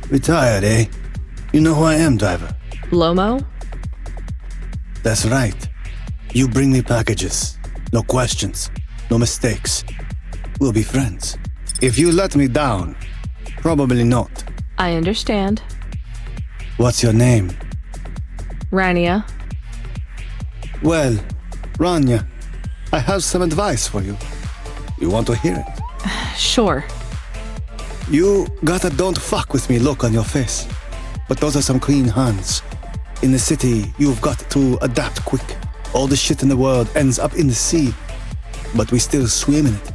Retired, eh? You know who I am, driver. Lomo? That's right. You bring me packages. No questions. No mistakes. We'll be friends. If you let me down, probably not. I understand. What's your name? Rania. Well, Rania, I have some advice for you. You want to hear it? Sure. You got a don't fuck with me look on your face. But those are some clean hands. In the city, you've got to adapt quick. All the shit in the world ends up in the sea. But we still swim in it.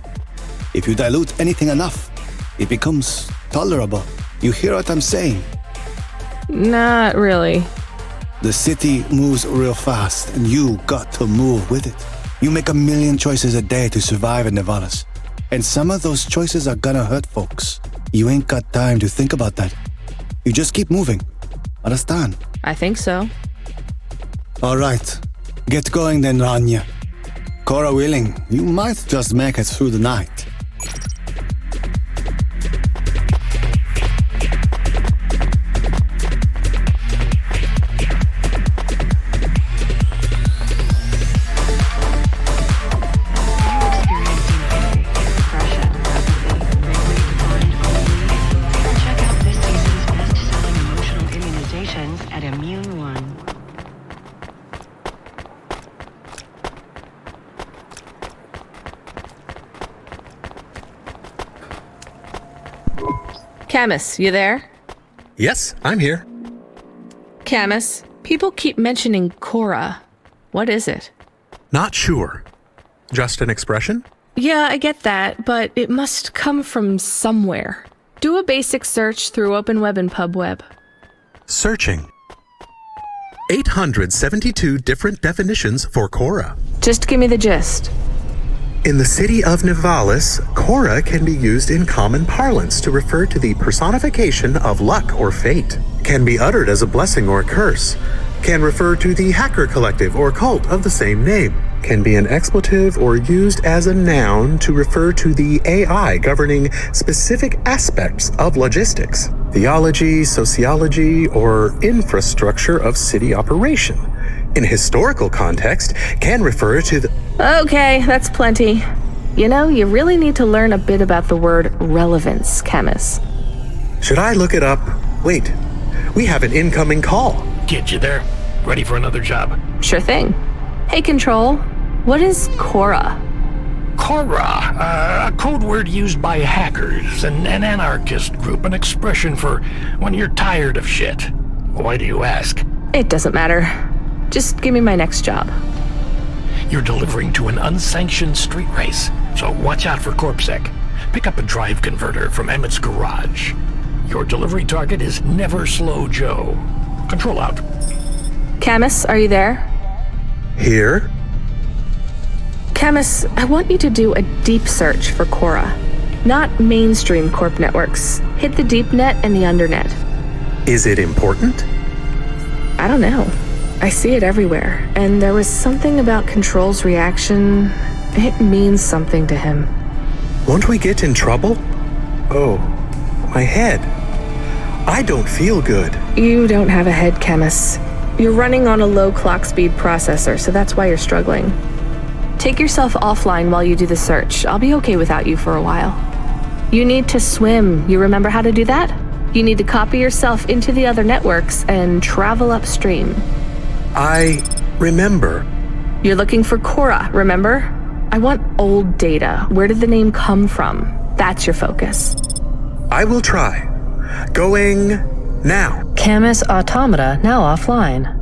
If you dilute anything enough, it becomes tolerable. You hear what I'm saying? Not really. The city moves real fast, and you got to move with it. You make a million choices a day to survive in Nivalis. And some of those choices are gonna hurt folks. You ain't got time to think about that. You just keep moving. Understand? I think so. All right. Get going then, Rania. Cora willing, you might just make it through the night. Camus, you there? Yes, I'm here. Camus, people keep mentioning Cora. What is it? Not sure. Just an expression? Yeah, I get that, but it must come from somewhere. Do a basic search through Open Web and PubWeb. Searching. 872 different definitions for Cora. Just give me the gist. In the city of Nivalis, Cora can be used in common parlance to refer to the personification of luck or fate. Can be uttered as a blessing or a curse. Can refer to the hacker collective or cult of the same name. Can be an expletive or used as a noun to refer to the AI governing specific aspects of logistics, theology, sociology, or infrastructure of city operation. In historical context, can refer to the... Okay, that's plenty. You know, you really need to learn a bit about the word relevance, Camus. Should I look it up? Wait, we have an incoming call. Kid, you there? Ready for another job? Sure thing. Hey, Control, what is Cora? HOVA, a code word used by hackers, an anarchist group, an expression for when you're tired of shit. Why do you ask? It doesn't matter. Just give me my next job. You're delivering to an unsanctioned street race, so watch out for CorpSec. Pick up a drive converter from Emmett's garage. Your delivery target is Never Slow Joe. Control out. Camus, are you there? Here? Camus, I want you to do a deep search for Cora. Not mainstream corp networks. Hit the deep net and the undernet. Is it important? I don't know. I see it everywhere, and there was something about Control's reaction. It means something to him. Won't we get in trouble? Oh, my head. I don't feel good. You don't have a head, Camus. You're running on a low clock speed processor, so that's why you're struggling. Take yourself offline while you do the search. I'll be okay without you for a while. You need to swim. You remember how to do that? You need to copy yourself into the other networks and travel upstream. I remember. You're looking for Cora, remember? I want old data. Where did the name come from? That's your focus. I will try. Going now. Camus Automata now offline.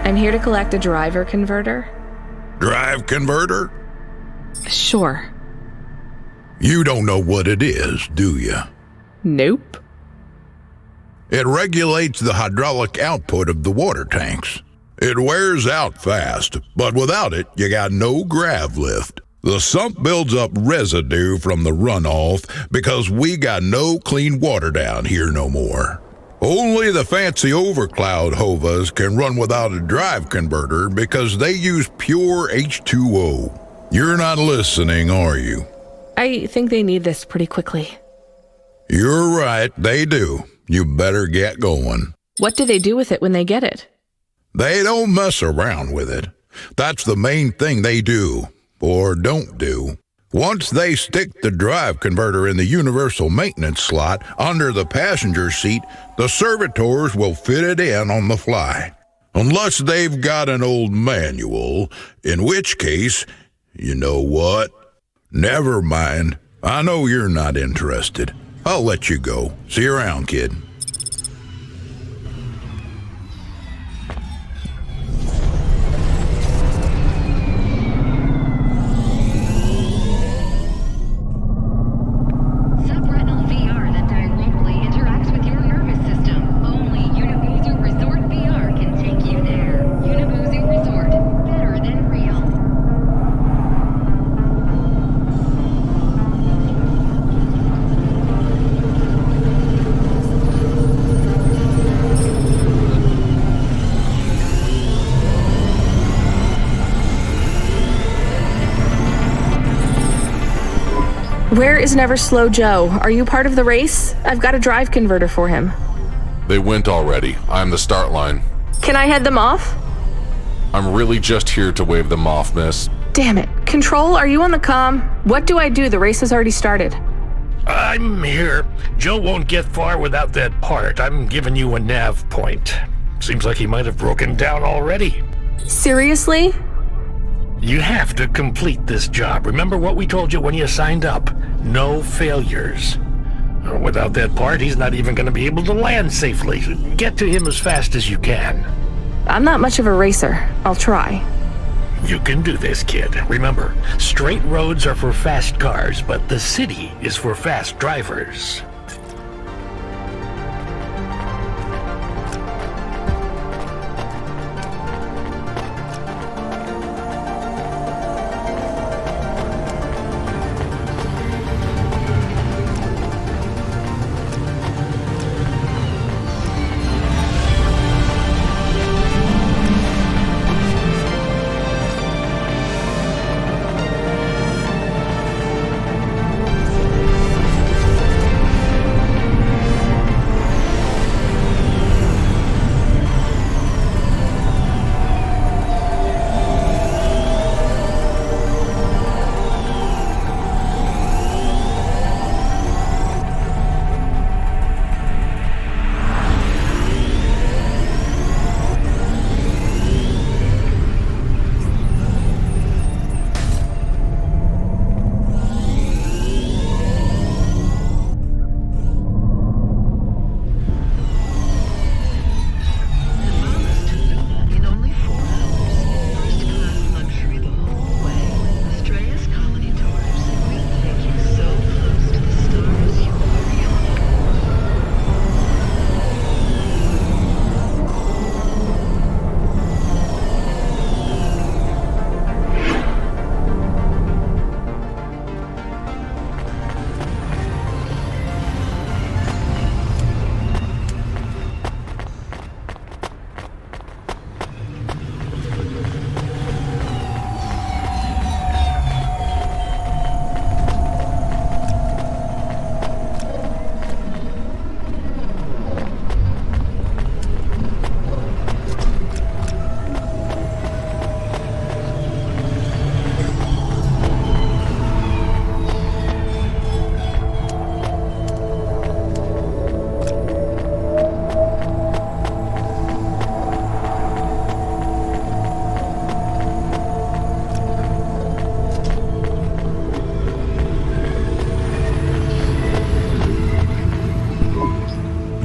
I'm here to collect a driver converter. Drive converter? Sure. You don't know what it is, do you? Nope. It regulates the hydraulic output of the water tanks. It wears out fast, but without it, you got no grav lift. The sump builds up residue from the runoff because we got no clean water down here no more. Only the fancy overcloud HOVAs can run without a drive converter because they use pure H2O. You're not listening, are you? I think they need this pretty quickly. You're right, they do. You better get going. What do they do with it when they get it? They don't mess around with it. That's the main thing they do, or don't do. Once they stick the drive converter in the universal maintenance slot under the passenger seat, the servitors will fit it in on the fly. Unless they've got an old manual, in which case, you know what? Never mind. I know you're not interested. I'll let you go. See you around, kid. Subretinal VR that directly interacts with your nervous system. Only Unibuzu Resort VR can take you there. Unibuzu Resort, better than real. Where is Never Slow Joe? Are you part of the race? I've got a drive converter for him. They went already. I'm the start line. Can I head them off? I'm really just here to wave them off, miss. Damn it. Control, are you on the comm? What do I do? The race has already started. I'm here. Joe won't get far without that part. I'm giving you a nav point. Seems like he might have broken down already. Seriously? You have to complete this job. Remember what we told you when you signed up. No failures. Without that part, he's not even going to be able to land safely. Get to him as fast as you can. I'm not much of a racer. I'll try. You can do this, kid. Remember, straight roads are for fast cars, but the city is for fast drivers.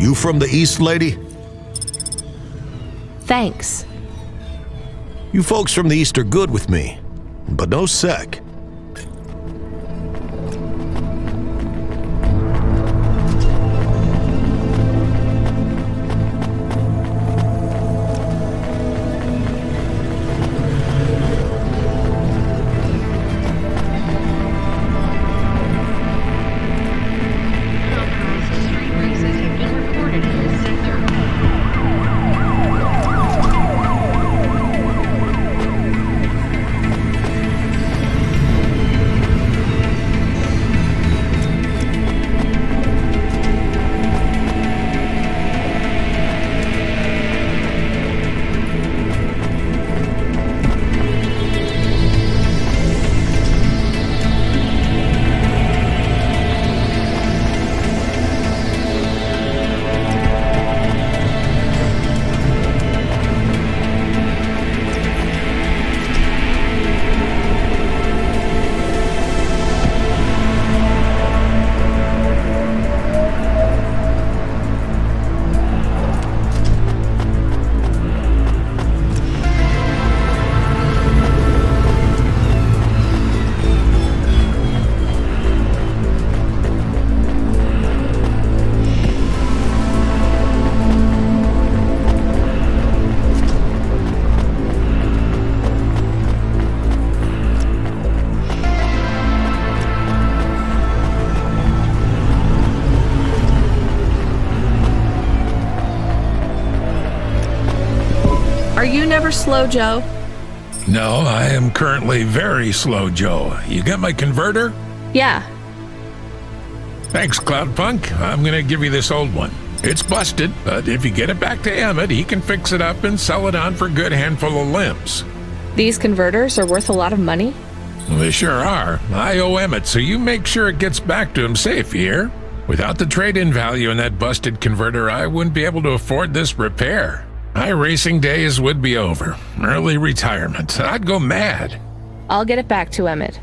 You from the East, lady? Thanks. You folks from the East are good with me, but no sec. Are you never slow, Joe? No, I am currently very slow, Joe. You got my converter? Yeah. Thanks, Cloudpunk. I'm gonna give you this old one. It's busted, but if you get it back to Emmett, he can fix it up and sell it on for a good handful of limbs. These converters are worth a lot of money? Well, they sure are. I owe Emmett, so you make sure it gets back to him safe, you hear? Without the trade-in value in that busted converter, I wouldn't be able to afford this repair. My racing days would be over. Early retirement. I'd go mad. I'll get it back to Emmett.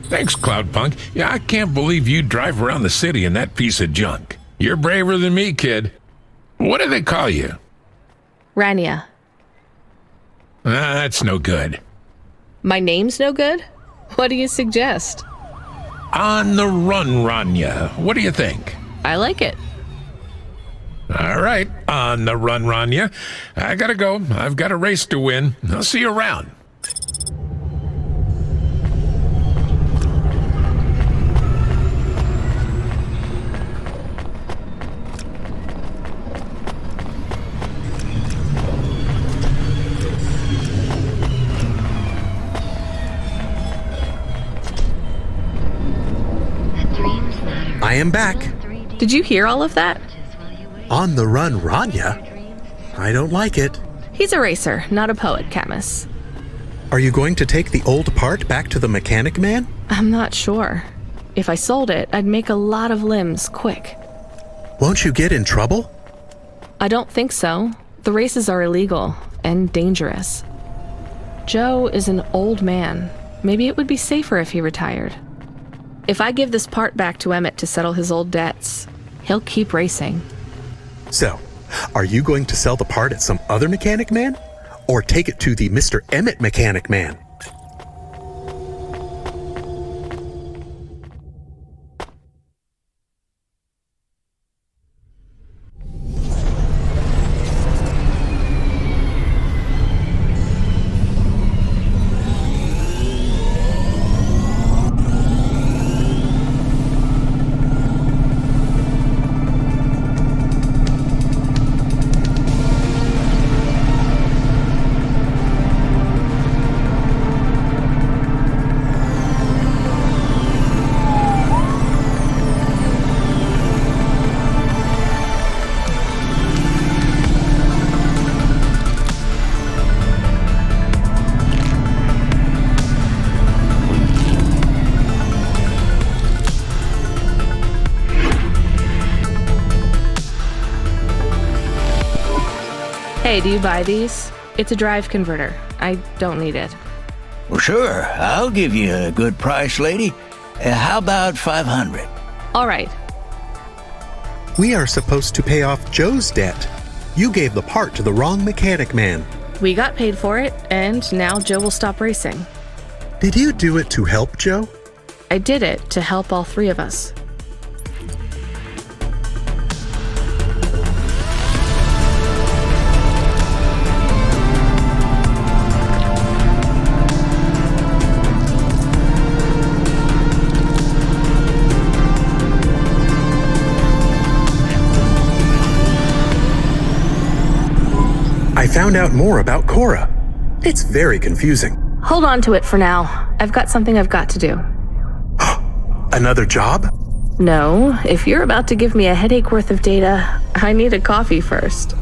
Thanks, Cloudpunk. Yeah, I can't believe you drive around the city in that piece of junk. You're braver than me, kid. What do they call you? Rania. That's no good. My name's no good? What do you suggest? On the run, Rania. What do you think? I like it. All right, on the run, Rania. I gotta go. I've got a race to win. I'll see you around. I am back. Did you hear all of that? On the run, Rania? I don't like it. He's a racer, not a poet, Camus. Are you going to take the old part back to the mechanic man? I'm not sure. If I sold it, I'd make a lot of limbs quick. Won't you get in trouble? I don't think so. The races are illegal and dangerous. Joe is an old man. Maybe it would be safer if he retired. If I give this part back to Emmett to settle his old debts, he'll keep racing. So, are you going to sell the part at some other mechanic man? Or take it to the Mr. Emmett mechanic man? Hey, do you buy these? It's a drive converter. I don't need it. Well, sure. I'll give you a good price, lady. How about 500? All right. We are supposed to pay off Joe's debt. You gave the part to the wrong mechanic man. We got paid for it, and now Joe will stop racing. Did you do it to help Joe? I did it to help all three of us. I found out more about Cora. It's very confusing. Hold on to it for now. I've got something I've got to do. Another job? No, if you're about to give me a headache worth of data, I need a coffee first.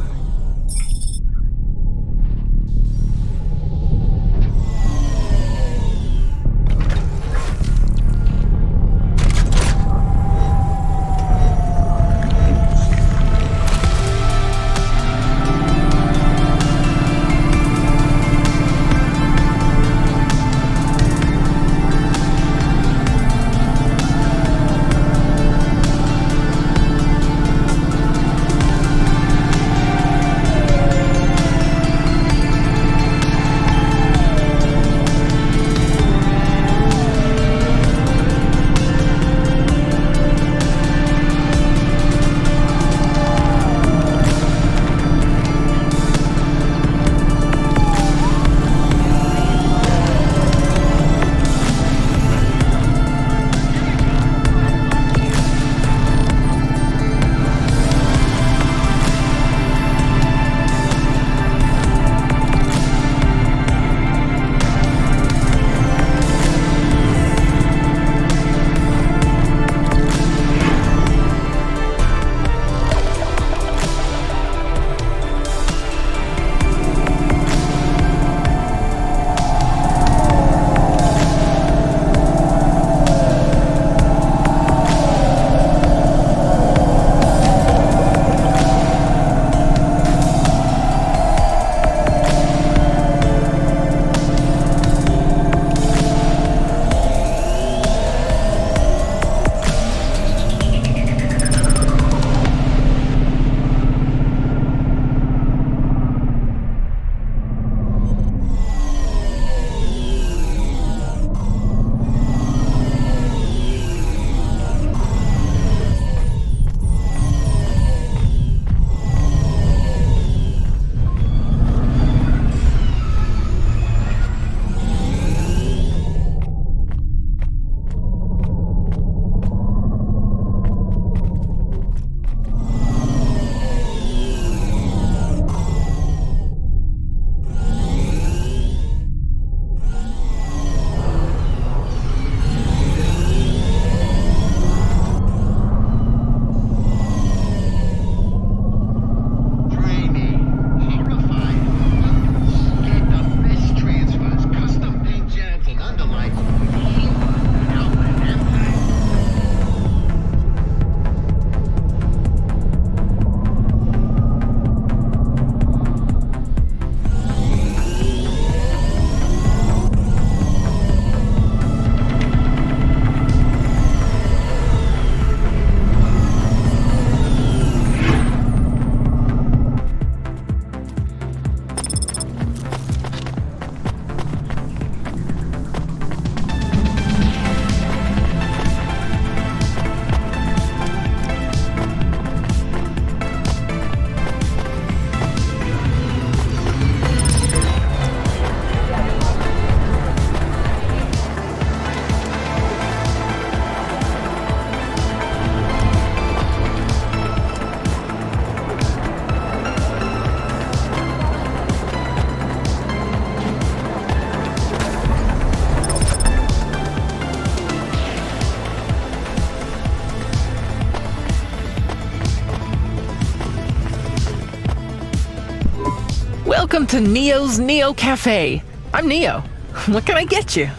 Welcome to Neo's Neo Cafe. I'm Neo. What can I get you?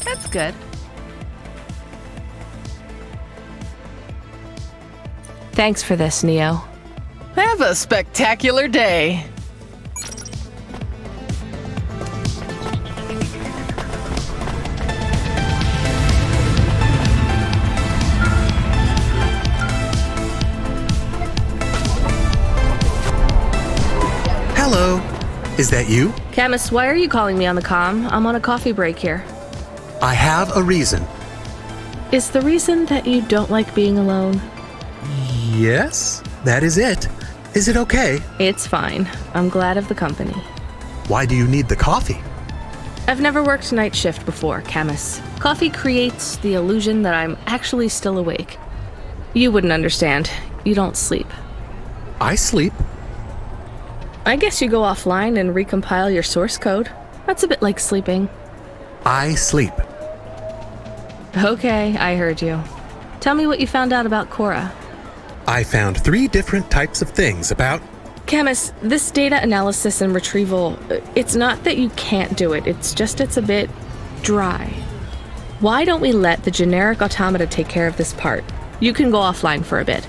That's good. Thanks for this, Neo. Have a spectacular day. that you? Camus, why are you calling me on the comm? I'm on a coffee break here. I have a reason. Is the reason that you don't like being alone? Yes, that is it. Is it okay? It's fine. I'm glad of the company. Why do you need the coffee? I've never worked night shift before, Camus. Coffee creates the illusion that I'm actually still awake. You wouldn't understand. You don't sleep. I sleep. I guess you go offline and recompile your source code. That's a bit like sleeping. I sleep. Okay, I heard you. Tell me what you found out about Cora. I found 3 different types of things about... Camus, this data analysis and retrieval, it's not that you can't do it, it's a bit dry. Why don't we let the generic automata take care of this part? You can go offline for a bit.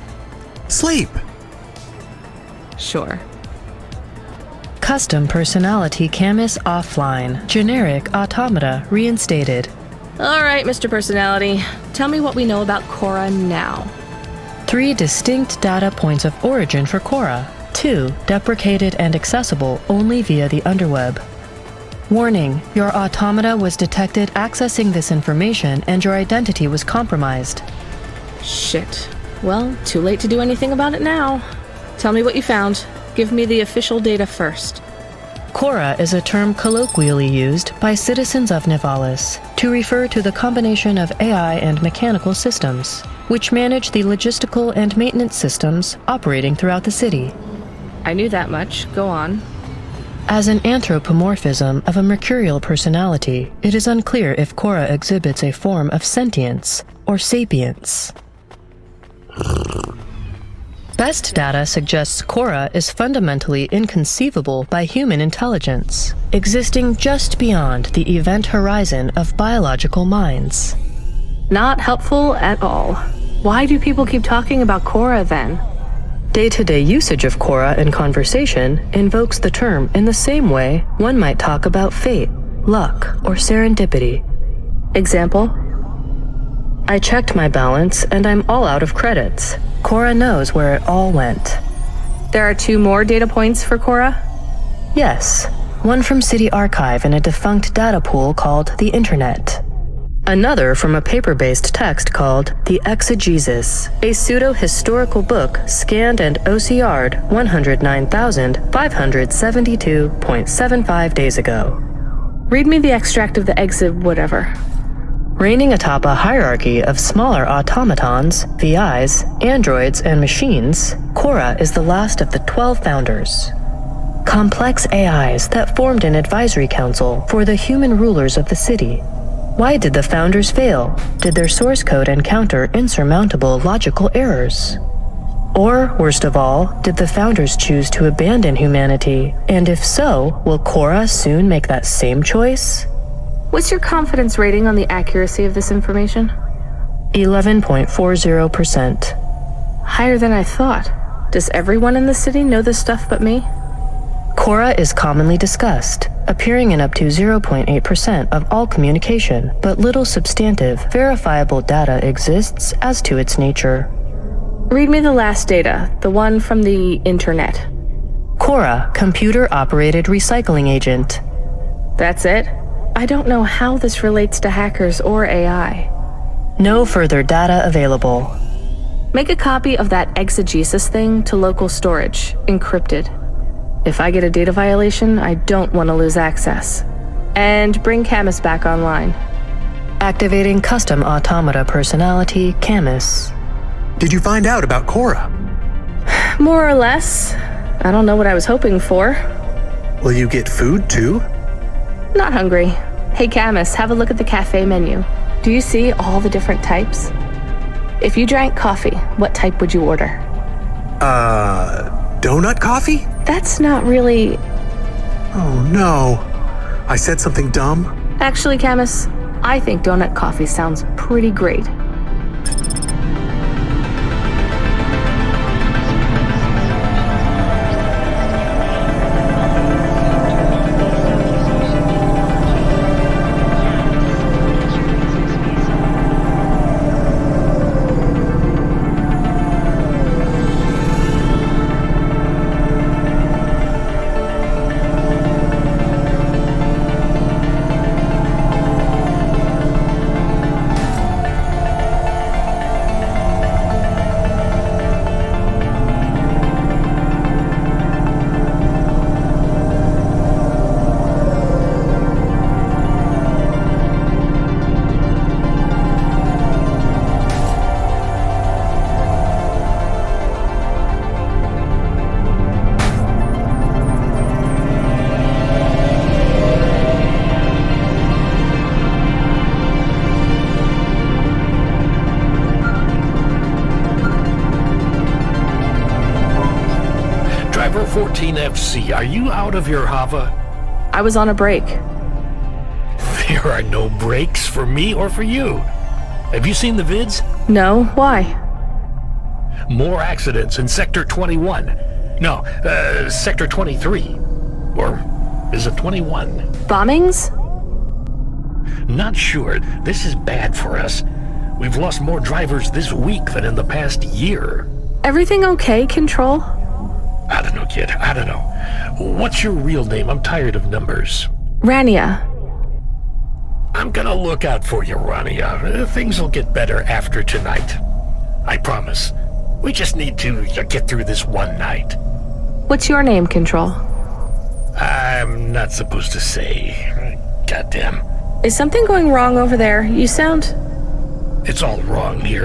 Sleep! Sure. Custom personality Camus offline. Generic automata reinstated. All right, Mr. Personality. Tell me what we know about Cora now. 3 distinct data points of origin for Cora. 2 deprecated and accessible only via the underweb. Warning, your automata was detected accessing this information and your identity was compromised. Shit. Well, too late to do anything about it now. Tell me what you found. Give me the official data first. Cora is a term colloquially used by citizens of Nivalis to refer to the combination of AI and mechanical systems, which manage the logistical and maintenance systems operating throughout the city. I knew that much. Go on. As an anthropomorphism of a mercurial personality, it is unclear if Cora exhibits a form of sentience or sapience. Best data suggests Cora is fundamentally inconceivable by human intelligence, existing just beyond the event horizon of biological minds. Not helpful at all. Why do people keep talking about Cora then? Day-to-day usage of Cora in conversation invokes the term in the same way one might talk about fate, luck, or serendipity. Example? I checked my balance and I'm all out of credits. Cora knows where it all went. There are 2 more data points for Cora? Yes, one from City Archive in a defunct data pool called the Internet. Another from a paper-based text called The Exegesis, a pseudo-historical book scanned and OCR'd 109,572.75 days ago. Read me the extract of the whatever. Reigning atop a hierarchy of smaller automatons, VIs, androids, and machines, Cora is the last of the 12 founders. Complex AIs that formed an advisory council for the human rulers of the city. Why did the founders fail? Did their source code encounter insurmountable logical errors? Or, worst of all, did the founders choose to abandon humanity? And if so, will Cora soon make that same choice? What's your confidence rating on the accuracy of this information? 11.40%. Higher than I thought. Does everyone in the city know this stuff but me? Cora is commonly discussed, appearing in up to 0.8% of all communication, but little substantive, verifiable data exists as to its nature. Read me the last data, the one from the Internet. Cora, computer-operated recycling agent. That's it? I don't know how this relates to hackers or AI. No further data available. Make a copy of that exegesis thing to local storage, encrypted. If I get a data violation, I don't want to lose access. And bring Camus back online. Activating custom automata personality, Camus. Did you find out about Cora? More or less. I don't know what I was hoping for. Will you get food too? Not hungry. Hey Camus, have a look at the cafe menu. Do you see all the different types? If you drank coffee, what type would you order? Donut coffee? That's not really... Oh no. I said something dumb? Actually, Camus, I think donut coffee sounds pretty great. 14FC, are you out of your HOVA? I was on a break. There are no breaks for me or for you. Have you seen the vids? No, why? More accidents in Sector 21. No, Sector 23. Or is it 21? Bombings? Not sure. This is bad for us. We've lost more drivers this week than in the past year. Everything okay, Control? I don't know, kid. I don't know. What's your real name? I'm tired of numbers. Rania. I'm gonna look out for you, Rania. Things will get better after tonight. I promise. We just need to get through this one night. What's your name, Control? I'm not supposed to say. Goddamn. Is something going wrong over there? You sound... It's all wrong here.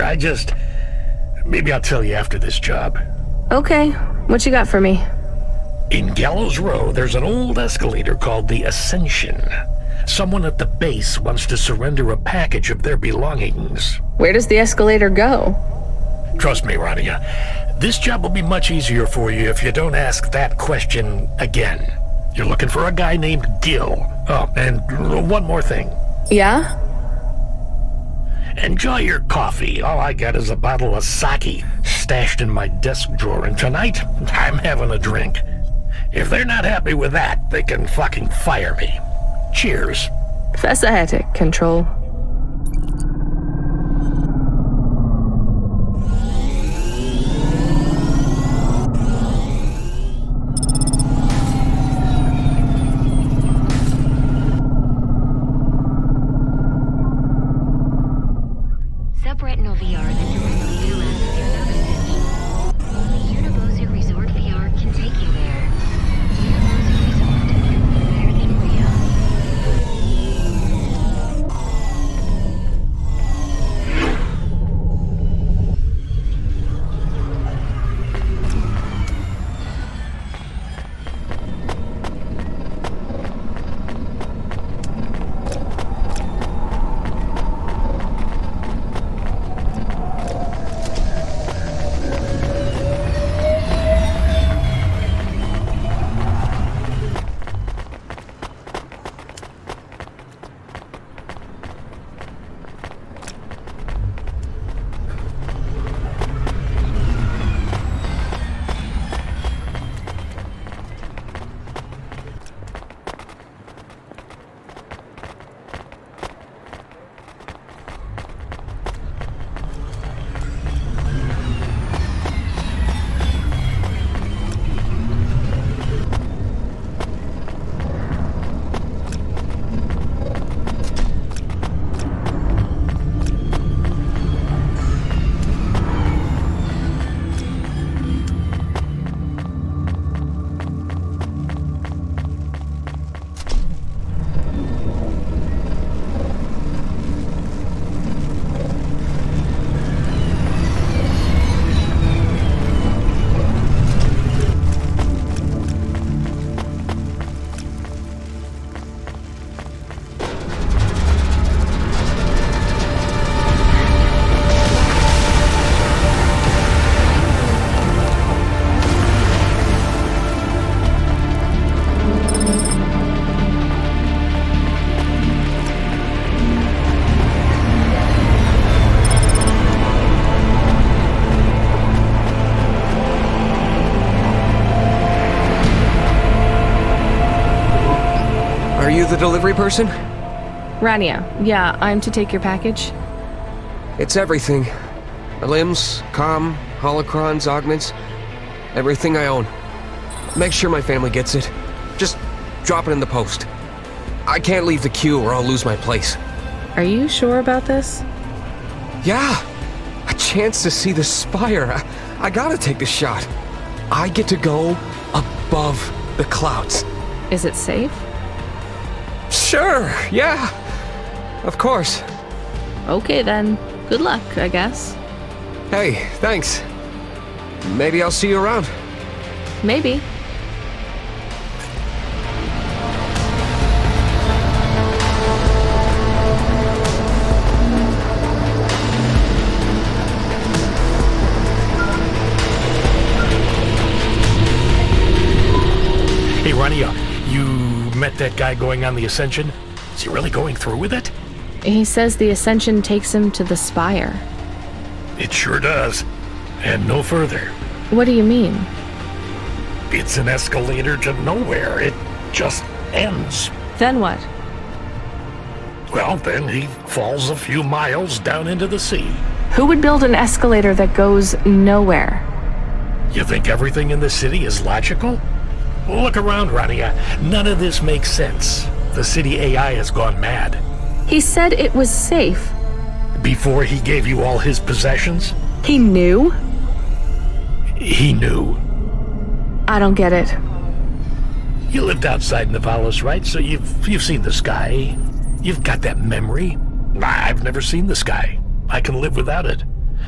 Maybe I'll tell you after this job. Okay. What you got for me? In Gallows Row, there's an old escalator called the Ascension. Someone at the base wants to surrender a package of their belongings. Where does the escalator go? Trust me, Rania. This job will be much easier for you if you don't ask that question again. You're looking for a guy named Gil. Oh, and one more thing. Yeah? Enjoy your coffee. All I got is a bottle of sake stashed in my desk drawer, and tonight, I'm having a drink. If they're not happy with that, they can fucking fire me. Cheers. Fasciatic, Control. Subretinal VR that directly interacts with your nervous system. Only Unibozu Resort VR can take you there. Unibozu Resort. Better than real. Are you the delivery person? Rania, yeah, I'm to take your package. It's everything. Limbs, comm, holocrons, augments. Everything I own. Make sure my family gets it. Just drop it in the post. I can't leave the queue or I'll lose my place. Are you sure about this? Yeah! A chance to see the spire. I gotta take the shot. I get to go above the clouds. Is it safe? Sure, yeah. Of course. Okay then. Good luck, I guess. Hey, thanks. Maybe I'll see you around. Maybe. met that guy going on the Ascension? Is he really going through with it? He says the Ascension takes him to the Spire. It sure does. And no further. What do you mean? It's an escalator to nowhere. It just ends. Then what? Well, then he falls a few miles down into the sea. Who would build an escalator that goes nowhere? You think everything in the city is logical? Look around, Rania. None of this makes sense. The city AI has gone mad. He said it was safe. Before he gave you all his possessions? He knew? He knew. I don't get it. You lived outside Nivalis, right? So you've seen the sky. You've got that memory. I've never seen the sky. I can live without it.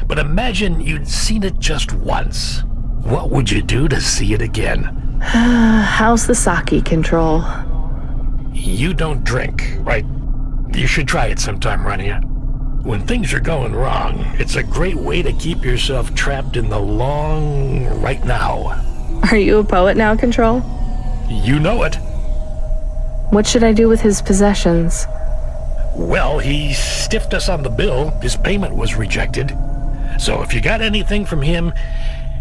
But imagine you'd seen it just once. What would you do to see it again? How's the sake control? You don't drink, right? You should try it sometime, Rania. When things are going wrong, it's a great way to keep yourself trapped in the long right now. Are you a poet now, Control? You know it. What should I do with his possessions? Well, he stiffed us on the bill. His payment was rejected. So if you got anything from him,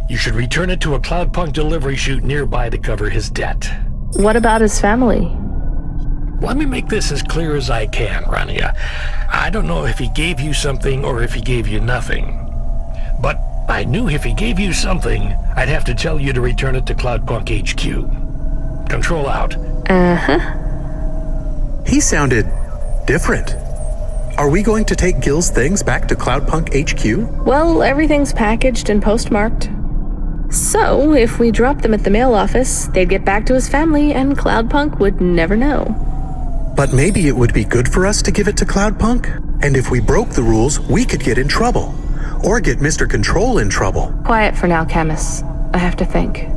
you should return it to a Cloudpunk delivery chute nearby to cover his debt. What about his family? Let me make this as clear as I can, Rania. I don't know if he gave you something or if he gave you nothing. But I knew if he gave you something, I'd have to tell you to return it to Cloudpunk HQ. Control out. Uh-huh. He sounded different. Are we going to take Gil's things back to Cloudpunk HQ? Well, everything's packaged and postmarked. So, if we dropped them at the mail office, they'd get back to his family and Cloudpunk would never know. But maybe it would be good for us to give it to Cloudpunk? And if we broke the rules, we could get in trouble. Or get Mr. Control in trouble. Quiet for now, Camus. I have to think.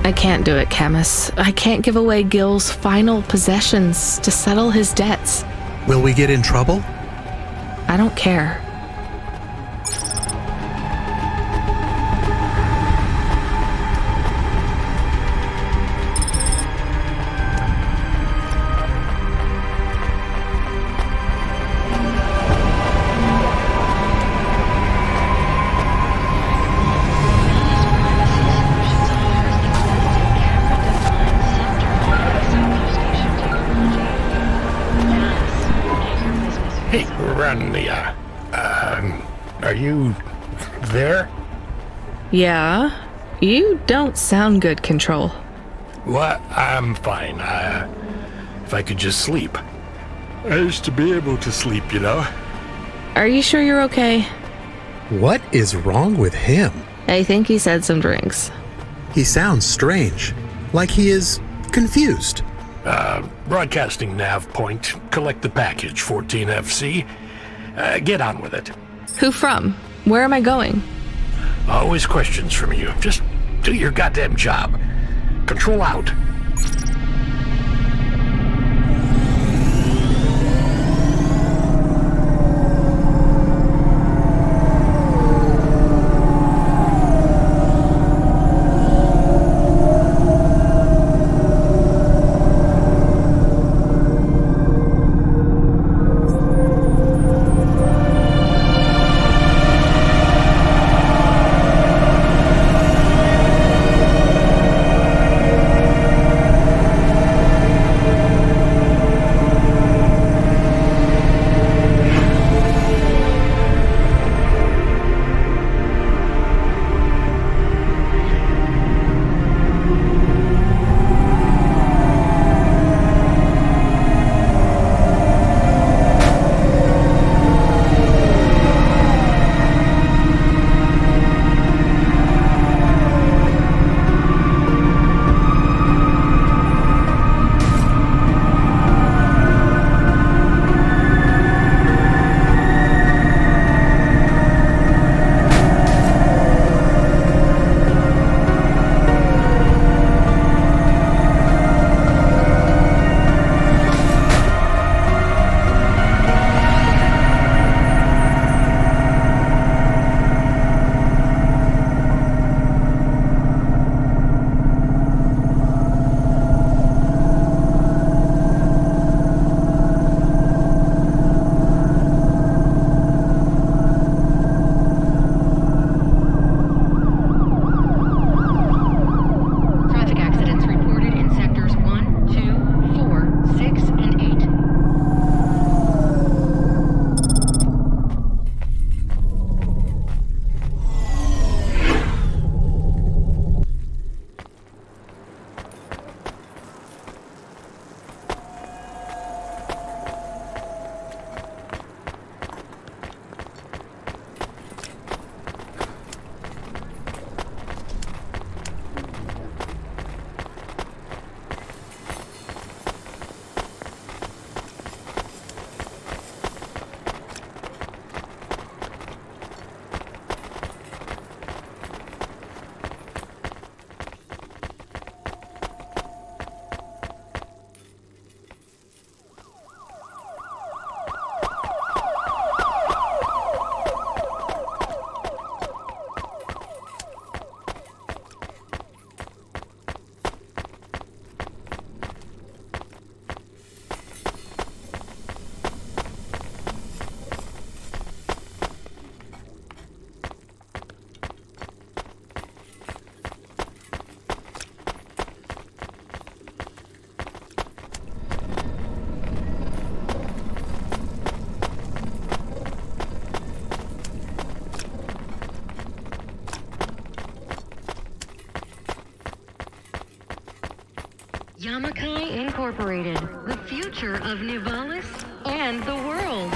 I can't do it, Camus. I can't give away Gil's final possessions to settle his debts. Will we get in trouble? I don't care. Hey, Rania. Are you there? Yeah? You don't sound good, Control. What? I'm fine. If I could just sleep. I used to be able to sleep, you know. Are you sure you're okay? What is wrong with him? I think he said some drinks. He sounds strange. Like he is confused. Broadcasting nav point. Collect the package, 14FC. Get on with it. Who from? Where am I going? Always questions from you. Just do your goddamn job. Control out. Yamakai Incorporated, the future of Nivalis and the world.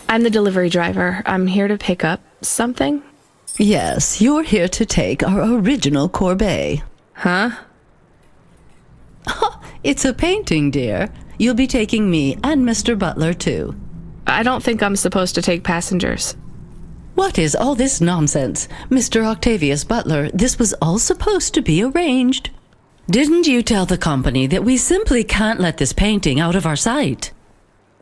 I'm the delivery driver. I'm here to pick up something. Yes, you're here to take our original corbeille. Huh? It's a painting, dear. You'll be taking me and Mr. Butler, too. I don't think I'm supposed to take passengers. What is all this nonsense? Mr. Octavius Butler, this was all supposed to be arranged. Didn't you tell the company that we simply can't let this painting out of our sight?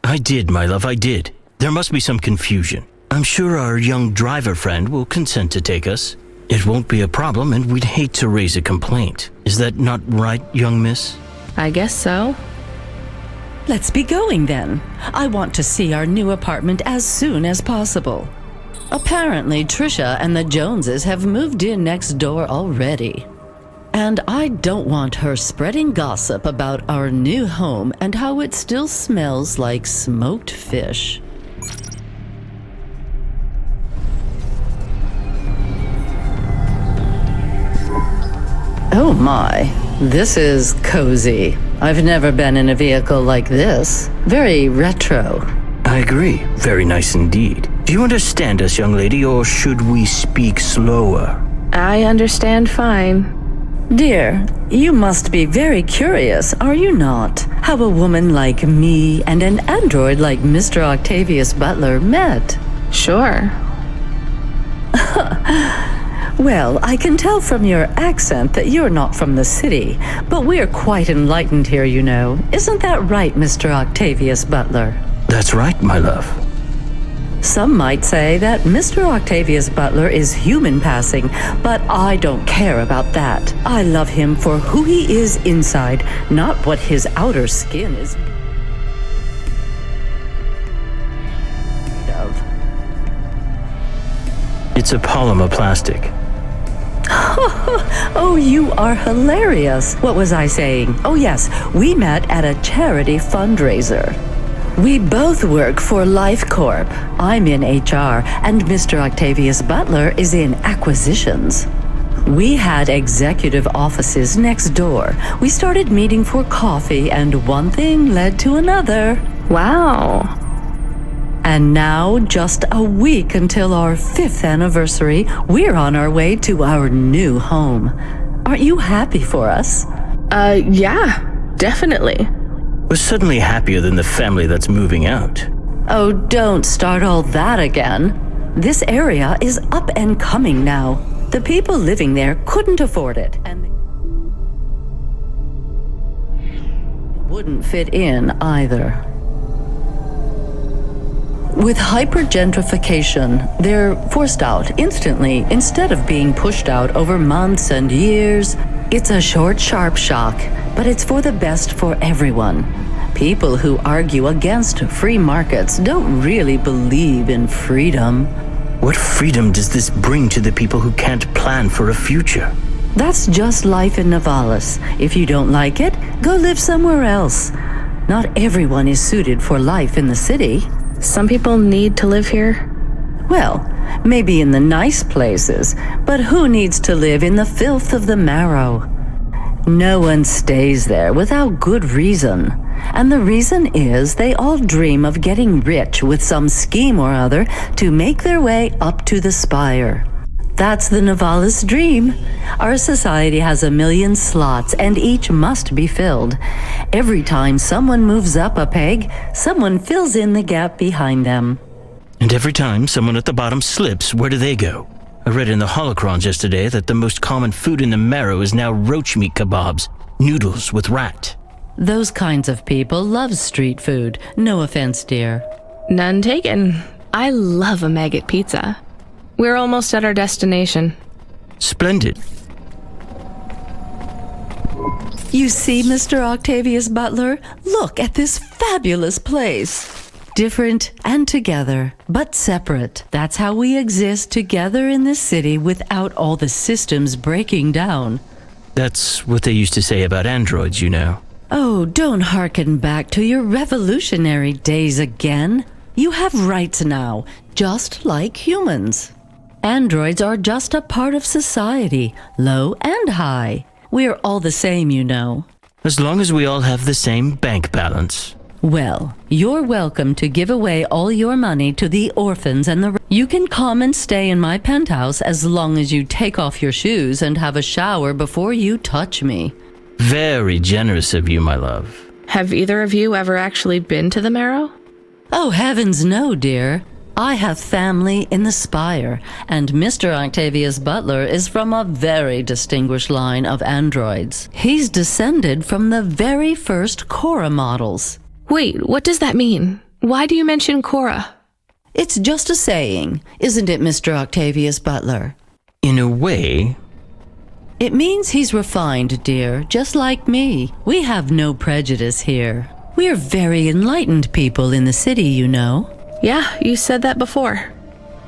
I did, my love, I did. There must be some confusion. I'm sure our young driver friend will consent to take us. It won't be a problem, and we'd hate to raise a complaint. Is that not right, young miss? I guess so. Let's be going then. I want to see our new apartment as soon as possible. Apparently, Trisha and the Joneses have moved in next door already. And I don't want her spreading gossip about our new home and how it still smells like smoked fish. Oh my, this is cozy. I've never been in a vehicle like this. Very retro. I agree. Very nice indeed. Do you understand us, young lady, or should we speak slower? I understand fine. Dear, you must be very curious, are you not? How a woman like me and an android like Mr. Octavius Butler met. Sure. Well, I can tell from your accent that you're not from the city, but we're quite enlightened here, you know. Isn't that right, Mr. Octavius Butler? That's right, my love. Some might say that Mr. Octavius Butler is human passing, but I don't care about that. I love him for who he is inside, not what his outer skin is made of. It's a polymer plastic. Oh, you are hilarious. What was I saying? Oh yes, we met at a charity fundraiser. We both work for Life Corp. I'm in HR, and Mr. Octavius Butler is in acquisitions. We had executive offices next door. We started meeting for coffee, and one thing led to another. Wow. And now, just a week until our 5th anniversary, we're on our way to our new home. Aren't you happy for us? Yeah, definitely. We're suddenly happier than the family that's moving out. Oh, don't start all that again. This area is up and coming now. The people living there couldn't afford it, and they wouldn't fit in either. With hypergentrification, they're forced out instantly instead of being pushed out over months and years. It's a short, sharp shock, but it's for the best for everyone. People who argue against free markets don't really believe in freedom. What freedom does this bring to the people who can't plan for a future? That's just life in Nivalis. If you don't like it, go live somewhere else. Not everyone is suited for life in the city. Some people need to live here. Well, maybe in the nice places, but who needs to live in the filth of the marrow? No one stays there without good reason. And the reason is they all dream of getting rich with some scheme or other to make their way up to the spire. That's the Nivalis dream. Our society has 1 million slots, and each must be filled. Every time someone moves up a peg, someone fills in the gap behind them. And every time someone at the bottom slips, where do they go? I read in the holocrons yesterday that the most common food in the marrow is now roach meat kebabs, noodles with rat. Those kinds of people love street food. No offense, dear. None taken. I love a maggot pizza. We're almost at our destination. Splendid. You see, Mr. Octavius Butler? Look at this fabulous place. Different and together, but separate. That's how we exist together in this city without all the systems breaking down. That's what they used to say about androids, you know. Oh, don't hearken back to your revolutionary days again. You have rights now, just like humans. Androids are just a part of society, low and high. We're all the same, you know. As long as we all have the same bank balance. Well, you're welcome to give away all your money to the orphans and the... You can come and stay in my penthouse as long as you take off your shoes and have a shower before you touch me. Very generous of you, my love. Have either of you ever actually been to the Marrow? Oh, heavens no, dear. I have family in the Spire, and Mr. Octavius Butler is from a very distinguished line of androids. He's descended from the very first Cora models. Wait, what does that mean? Why do you mention Cora? It's just a saying, isn't it, Mr. Octavius Butler? In a way. It means he's refined, dear, just like me. We have no prejudice here. We're very enlightened people in the city, you know. Yeah, you said that before.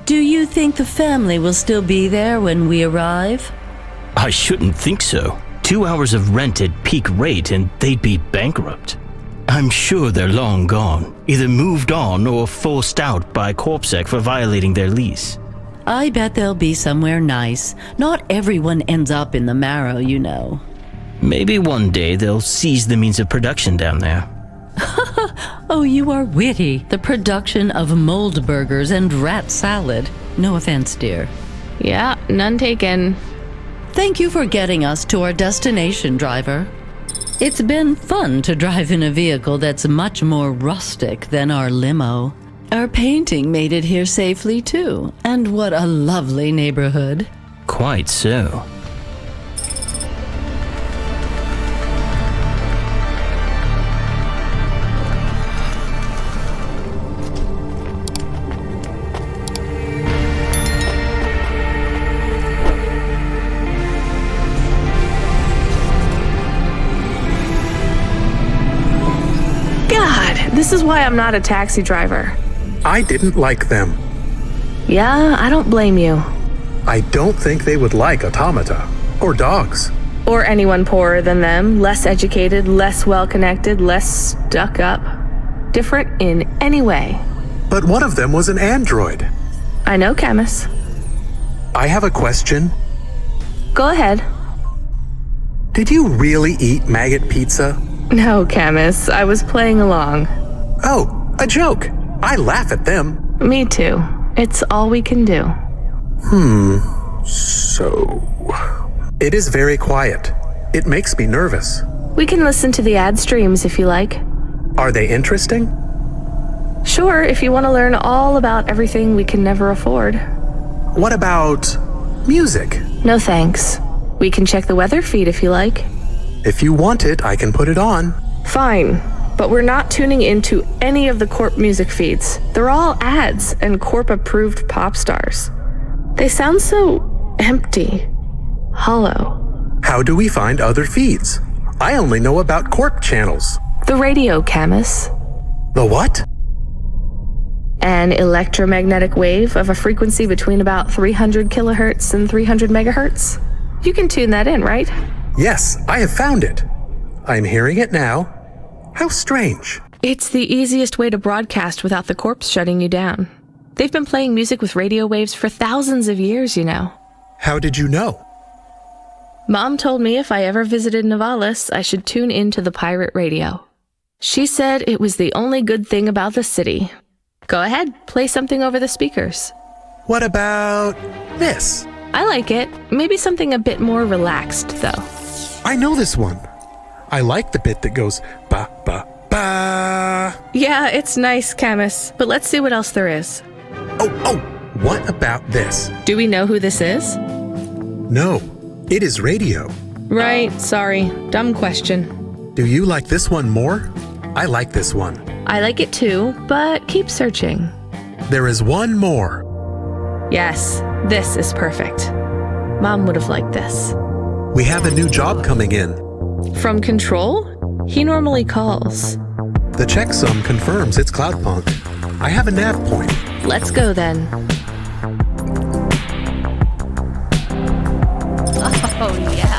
Do you think the family will still be there when we arrive? I shouldn't think so. 2 hours of rent at peak rate and they'd be bankrupt. I'm sure they're long gone, either moved on or forced out by CorpSec for violating their lease. I bet they'll be somewhere nice. Not everyone ends up in the marrow, you know. Maybe one day they'll seize the means of production down there. Oh, you are witty. The production of mold burgers and rat salad. No offense, dear. Yeah, none taken. Thank you for getting us to our destination, driver. It's been fun to drive in a vehicle that's much more rustic than our limo. Our painting made it here safely, too. And what a lovely neighborhood. Quite so. This is why I'm not a taxi driver. I didn't like them. Yeah, I don't blame you. I don't think they would like automata or dogs. Or anyone poorer than them, less educated, less well-connected, less stuck up. Different in any way. But one of them was an android. I know, Camus. I have a question. Go ahead. Did you really eat maggot pizza? No, Camus. I was playing along. Oh, a joke. I laugh at them. Me too. It's all we can do. So... It is very quiet. It makes me nervous. We can listen to the ad streams if you like. Are they interesting? Sure, if you want to learn all about everything we can never afford. What about music? No thanks. We can check the weather feed if you like. If you want it, I can put it on. Fine, but we're not tuning into any of the Corp music feeds. They're all ads and Corp-approved pop stars. They sound so empty, hollow. How do we find other feeds? I only know about Corp channels. The radio, Camus. The what? An electromagnetic wave of a frequency between about 300 kilohertz and 300 megahertz. You can tune that in, right? Yes, I have found it. I'm hearing it now. How strange. It's the easiest way to broadcast without the corpse shutting you down. They've been playing music with radio waves for thousands of years, you know. How did you know? Mom told me if I ever visited Nivalis, I should tune into the pirate radio. She said it was the only good thing about the city. Go ahead, play something over the speakers. What about this? I like it. Maybe something a bit more relaxed, though. I know this one. I like the bit that goes ba ba ba. Yeah, it's nice, Camus, but let's see what else there is. Oh, what about this? Do we know who this is? No, it is radio. Right, sorry. Dumb question. Do you like this one more? I like this one. I like it too, but keep searching. There is one more. Yes, this is perfect. Mom would have liked this. We have a new job coming in. From Control? He normally calls. The checksum confirms it's Cloudpunk. I have a nav point. Let's go then. Oh, yeah.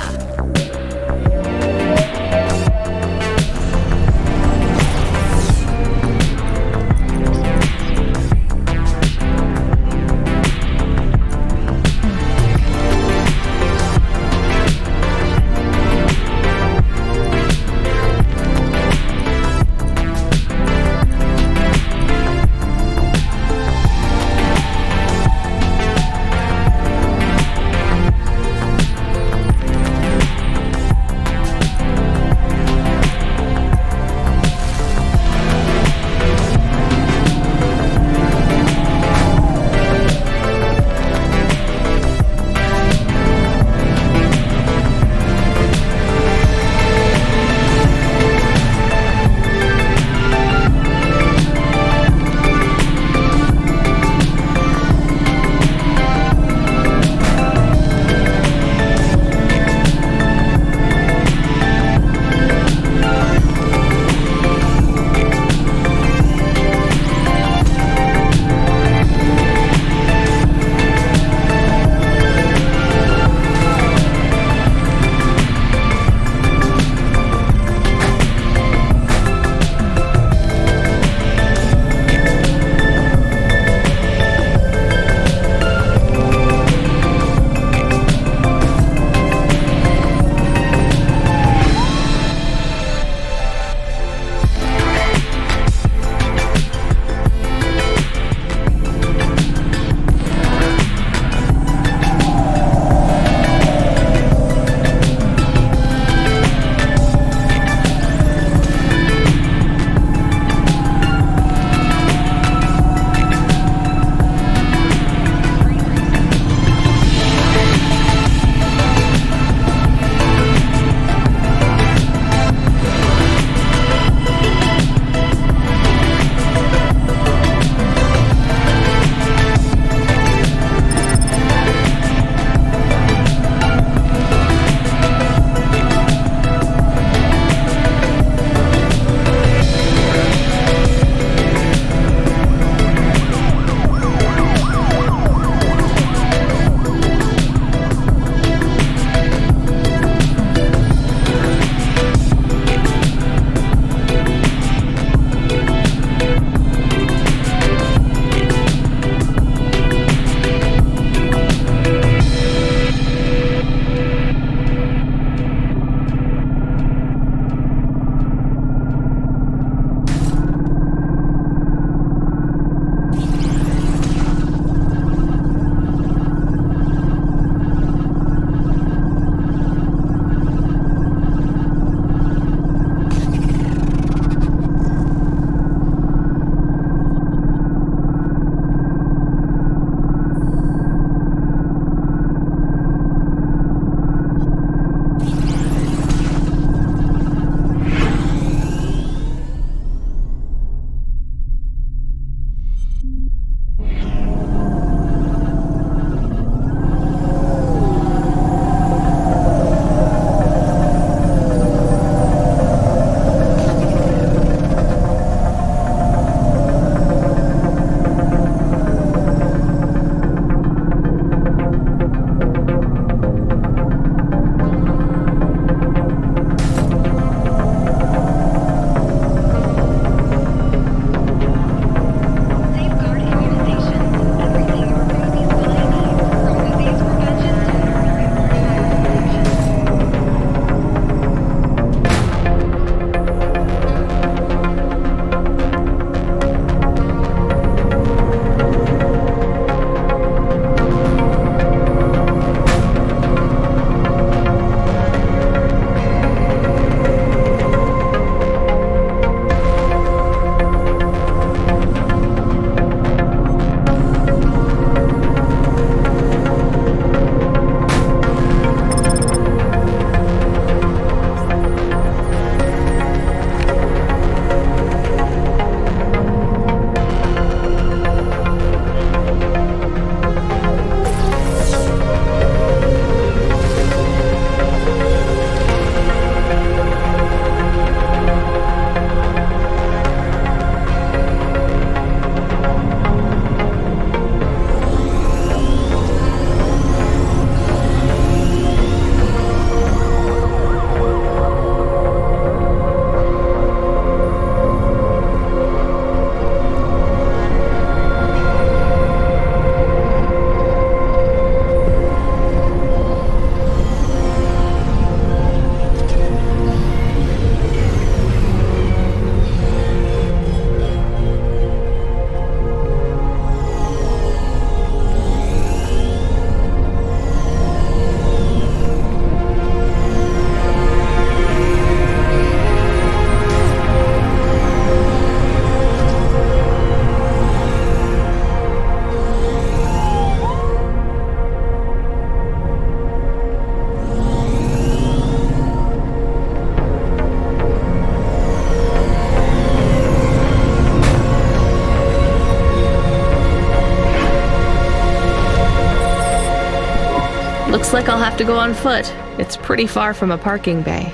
Looks like I'll have to go on foot. It's pretty far from a parking bay.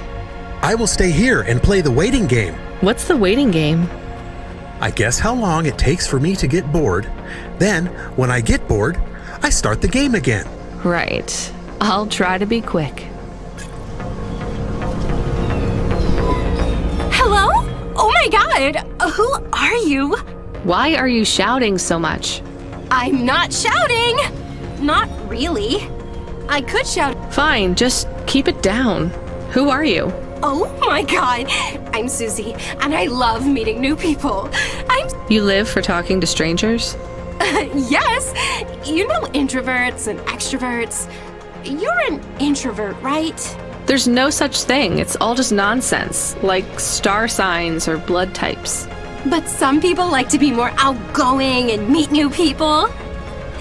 I will stay here and play the waiting game. What's the waiting game? I guess how long it takes for me to get bored. Then, when I get bored, I start the game again. Right. I'll try to be quick. Hello? Oh my god! Who are you? Why are you shouting so much? I'm not shouting! Not really. I could shout. Fine, just keep it down. Who are you? Oh my god! I'm Susie, and I love meeting new people. You live for talking to strangers? Yes! You know introverts and extroverts. You're an introvert, right? There's no such thing. It's all just nonsense, like star signs or blood types. But some people like to be more outgoing and meet new people.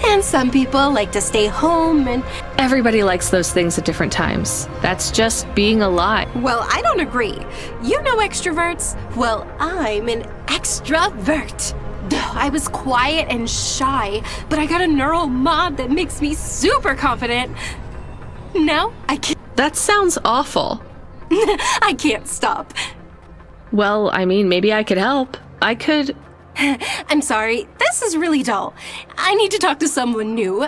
And some people like to stay home and... Everybody likes those things at different times. That's just being alive. Well, I don't agree. You know extroverts? Well, I'm an extrovert. I was quiet and shy, but I got a neural mod that makes me super confident. Now I can't... That sounds awful. I can't stop. Well, I mean, maybe I could help. I could... I'm sorry, this is really dull. I need to talk to someone new.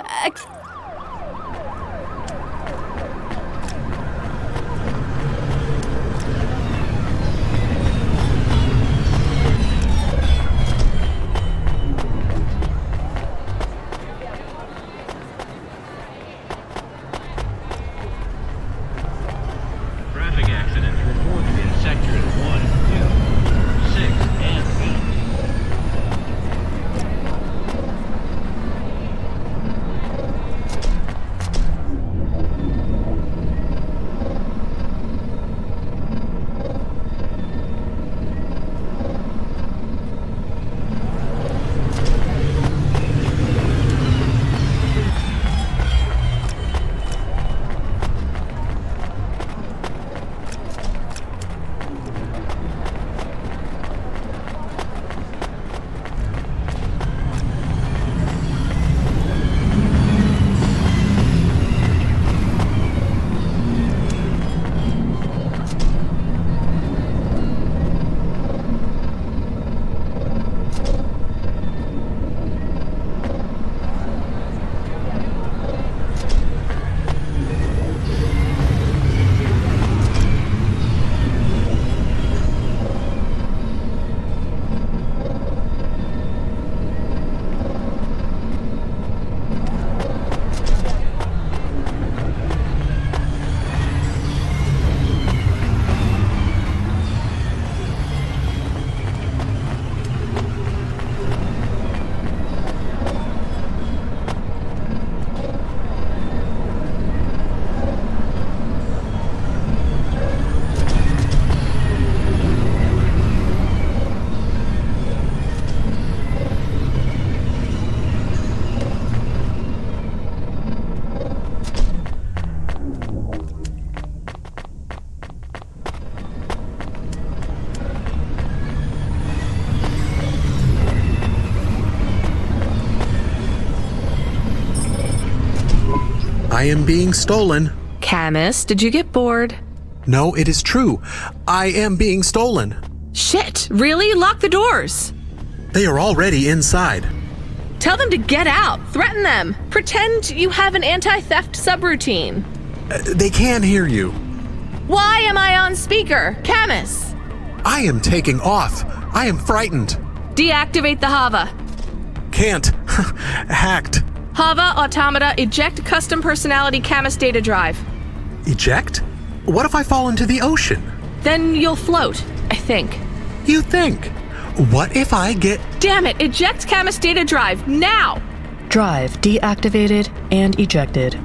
Traffic accidents reported in sectors 1, 2, 6, and 8. I am being stolen. Camus, did you get bored? No, it is true. I am being stolen. Shit, really? Lock the doors. They are already inside. Tell them to get out. Threaten them. Pretend you have an anti-theft subroutine. They can hear you. Why am I on speaker? Camus! I am taking off. I am frightened. Deactivate the HOVA. Can't. Hacked. HOVA, automata, eject custom personality Camus data drive. Eject? What if I fall into the ocean? Then you'll float, I think. You think? What if I get... Damn it, eject Camus data drive, now! Drive deactivated and ejected.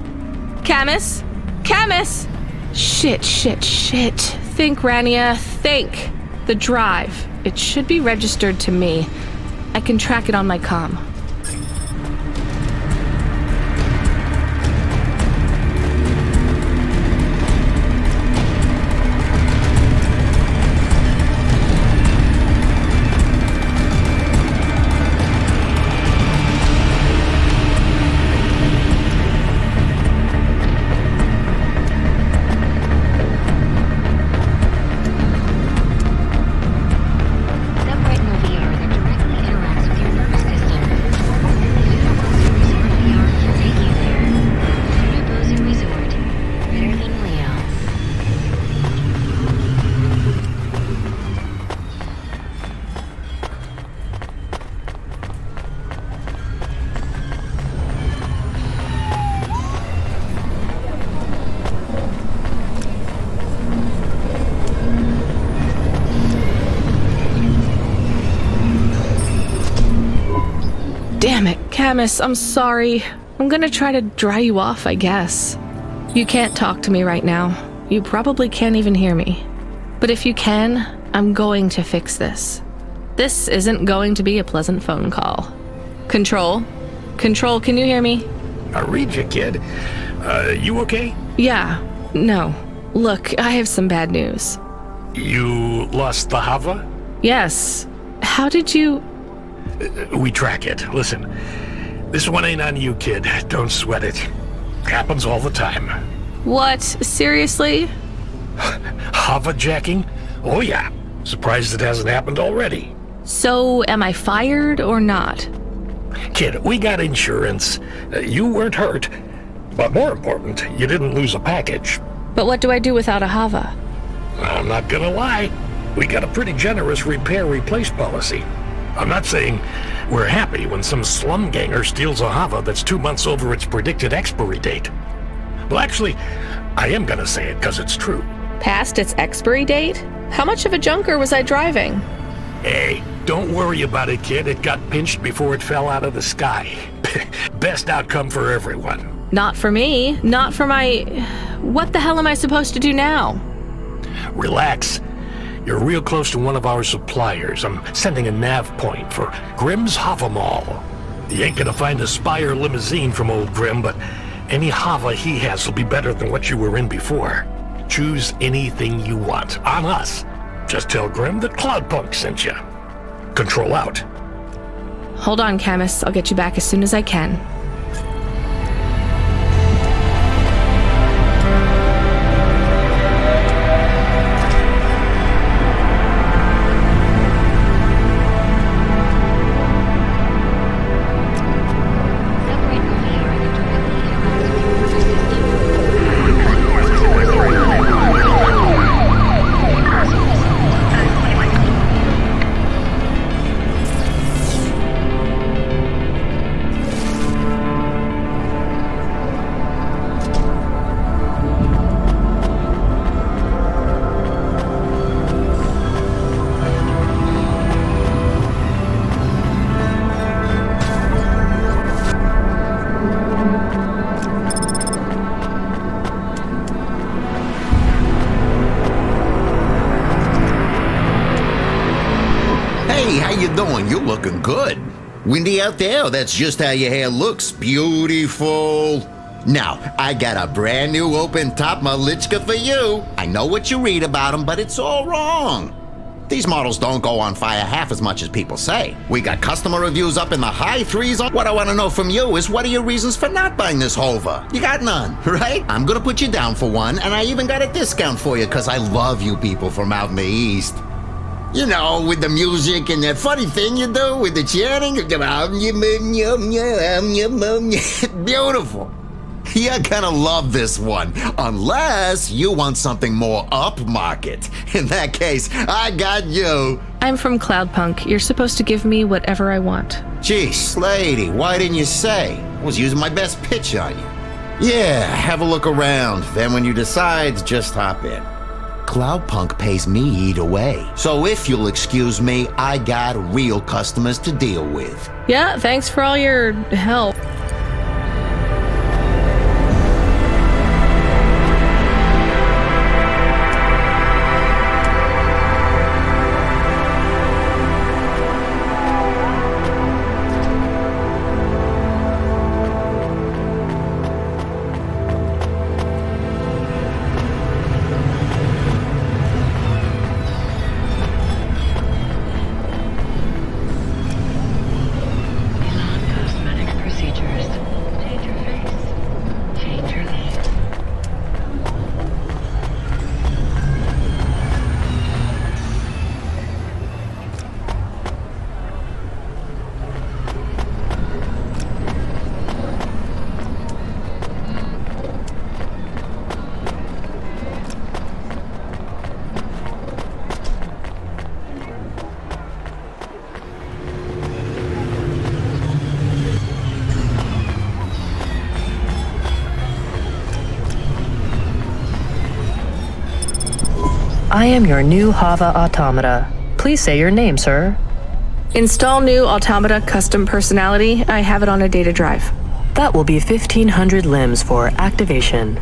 Camus? Camus! Shit. Think, Rania, think. The drive. It should be registered to me. I can track it on my comm. Camus, I'm sorry. I'm gonna try to dry you off, I guess. You can't talk to me right now. You probably can't even hear me. But if you can, I'm going to fix this. This isn't going to be a pleasant phone call. Control? Control, can you hear me? I read you, kid. You okay? Yeah. No. Look, I have some bad news. You lost the HOVA? Yes. How did you... We track it. Listen, this one ain't on you, kid. Don't sweat it. Happens all the time. What? Seriously? HOVA jacking? Oh yeah. Surprised it hasn't happened already. So, am I fired or not? Kid, we got insurance. You weren't hurt. But more important, you didn't lose a package. But what do I do without a HOVA? I'm not gonna lie. We got a pretty generous repair-replace policy. I'm not saying we're happy when some slum ganger steals a HOVA that's 2 months over its predicted expiry date. Well, actually, I am gonna say it because it's true. Past its expiry date? How much of a junker was I driving? Hey, don't worry about it, kid. It got pinched before it fell out of the sky. Best outcome for everyone. Not for me. Not for my... What the hell am I supposed to do now? Relax. You're real close to one of our suppliers. I'm sending a nav point for Grimm's HOVA Mall. You ain't gonna find a Spire limousine from old Grimm, but any HOVA he has will be better than what you were in before. Choose anything you want. On us. Just tell Grimm that Cloudpunk sent you. Control out. Hold on, Camus. I'll get you back as soon as I can. You're looking good. Windy out there? That's just how your hair looks. Beautiful. Now, I got a brand new open top Malichka for you. I know what you read about them, but it's all wrong. These models don't go on fire half as much as people say. We got customer reviews up in the high threes. What I want to know from you is what are your reasons for not buying this HOVA? You got none, right? I'm gonna put you down for one, and I even got a discount for you because I love you people from out in the East. You know, with the music and that funny thing you do with the chanting. Beautiful. You're gonna love this one, unless you want something more upmarket. In that case, I got you. I'm from Cloudpunk. You're supposed to give me whatever I want. Geez, lady, why didn't you say? I was using my best pitch on you. Yeah, have a look around. Then when you decide, just hop in. Cloudpunk pays me either way. So if you'll excuse me, I got real customers to deal with. Yeah, thanks for all your help. I am your new HOVA automata. Please say your name, sir. Install new automata custom personality. I have it on a data drive. That will be 1,500 limbs for activation.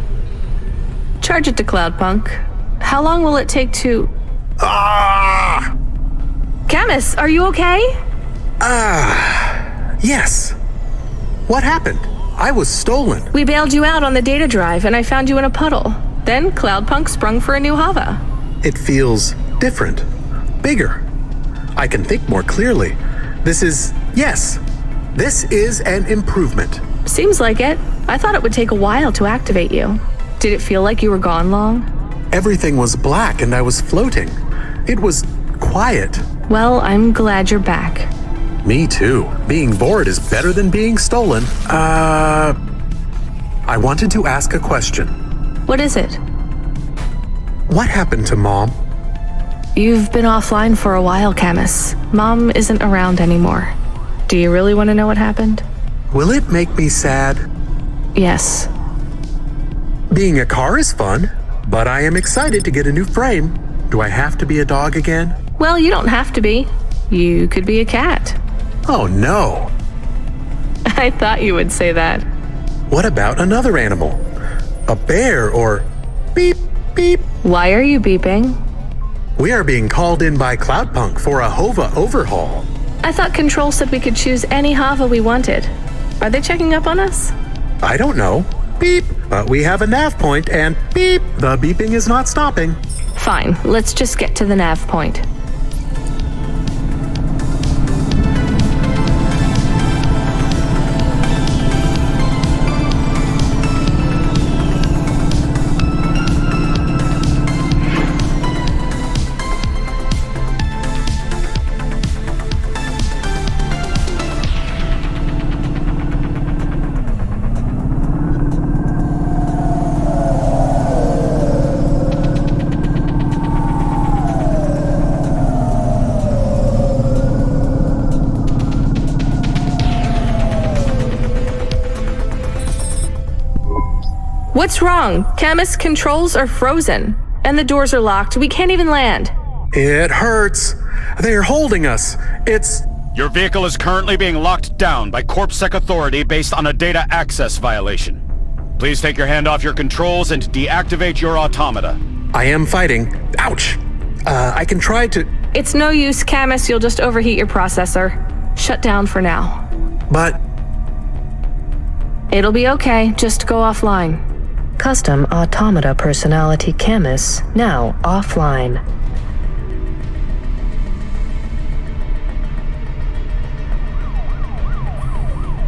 Charge it to Cloudpunk. How long will it take to... Ah! Camus, are you okay? Yes. What happened? I was stolen. We bailed you out on the data drive and I found you in a puddle. Then Cloudpunk sprung for a new HOVA. It feels different. Bigger. I can think more clearly. This is an improvement. Seems like it. I thought it would take a while to activate you. Did it feel like you were gone long? Everything was black and I was floating. It was quiet. Well, I'm glad you're back. Me too. Being bored is better than being stolen. I wanted to ask a question. What is it? What happened to Mom? You've been offline for a while, Camus. Mom isn't around anymore. Do you really want to know what happened? Will it make me sad? Yes. Being a car is fun, but I am excited to get a new frame. Do I have to be a dog again? Well, you don't have to be. You could be a cat. Oh no. I thought you would say that. What about another animal? A bear or beep, beep. Why are you beeping? We are being called in by Cloudpunk for a HOVA overhaul. I thought Control said we could choose any HOVA we wanted. Are they checking up on us? I don't know. Beep. But we have a nav point and beep. The beeping is not stopping. Fine. Let's just get to the nav point. What's wrong? Camus, controls are frozen. And the doors are locked. We can't even land. It hurts. They're holding us. Your vehicle is currently being locked down by CorpSec authority based on a data access violation. Please take your hand off your controls and deactivate your automata. I am fighting. Ouch. I can try to... It's no use, Camus. You'll just overheat your processor. Shut down for now. But... It'll be okay. Just go offline. Custom automata personality Camus now offline.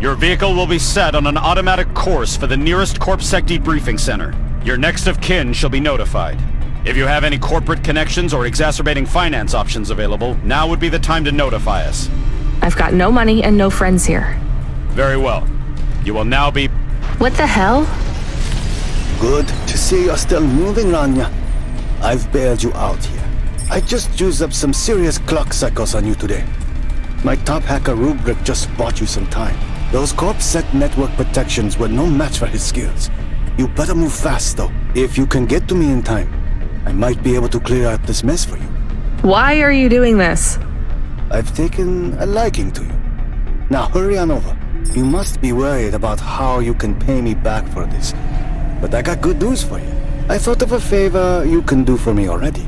Your vehicle will be set on an automatic course for the nearest CorpSec debriefing center. Your next of kin shall be notified. If you have any corporate connections or exacerbating finance options available, now would be the time to notify us. I've got no money and no friends here. Very well. You will now be... What the hell? Good to see you're still moving, Rania. I've bailed you out here. I just used up some serious clock cycles on you today. My top hacker Rubric just bought you some time. Those CorpSec network protections were no match for his skills. You better move fast, though. If you can get to me in time, I might be able to clear out this mess for you. Why are you doing this? I've taken a liking to you. Now hurry on over. You must be worried about how you can pay me back for this. But I got good news for you. I thought of a favor you can do for me already.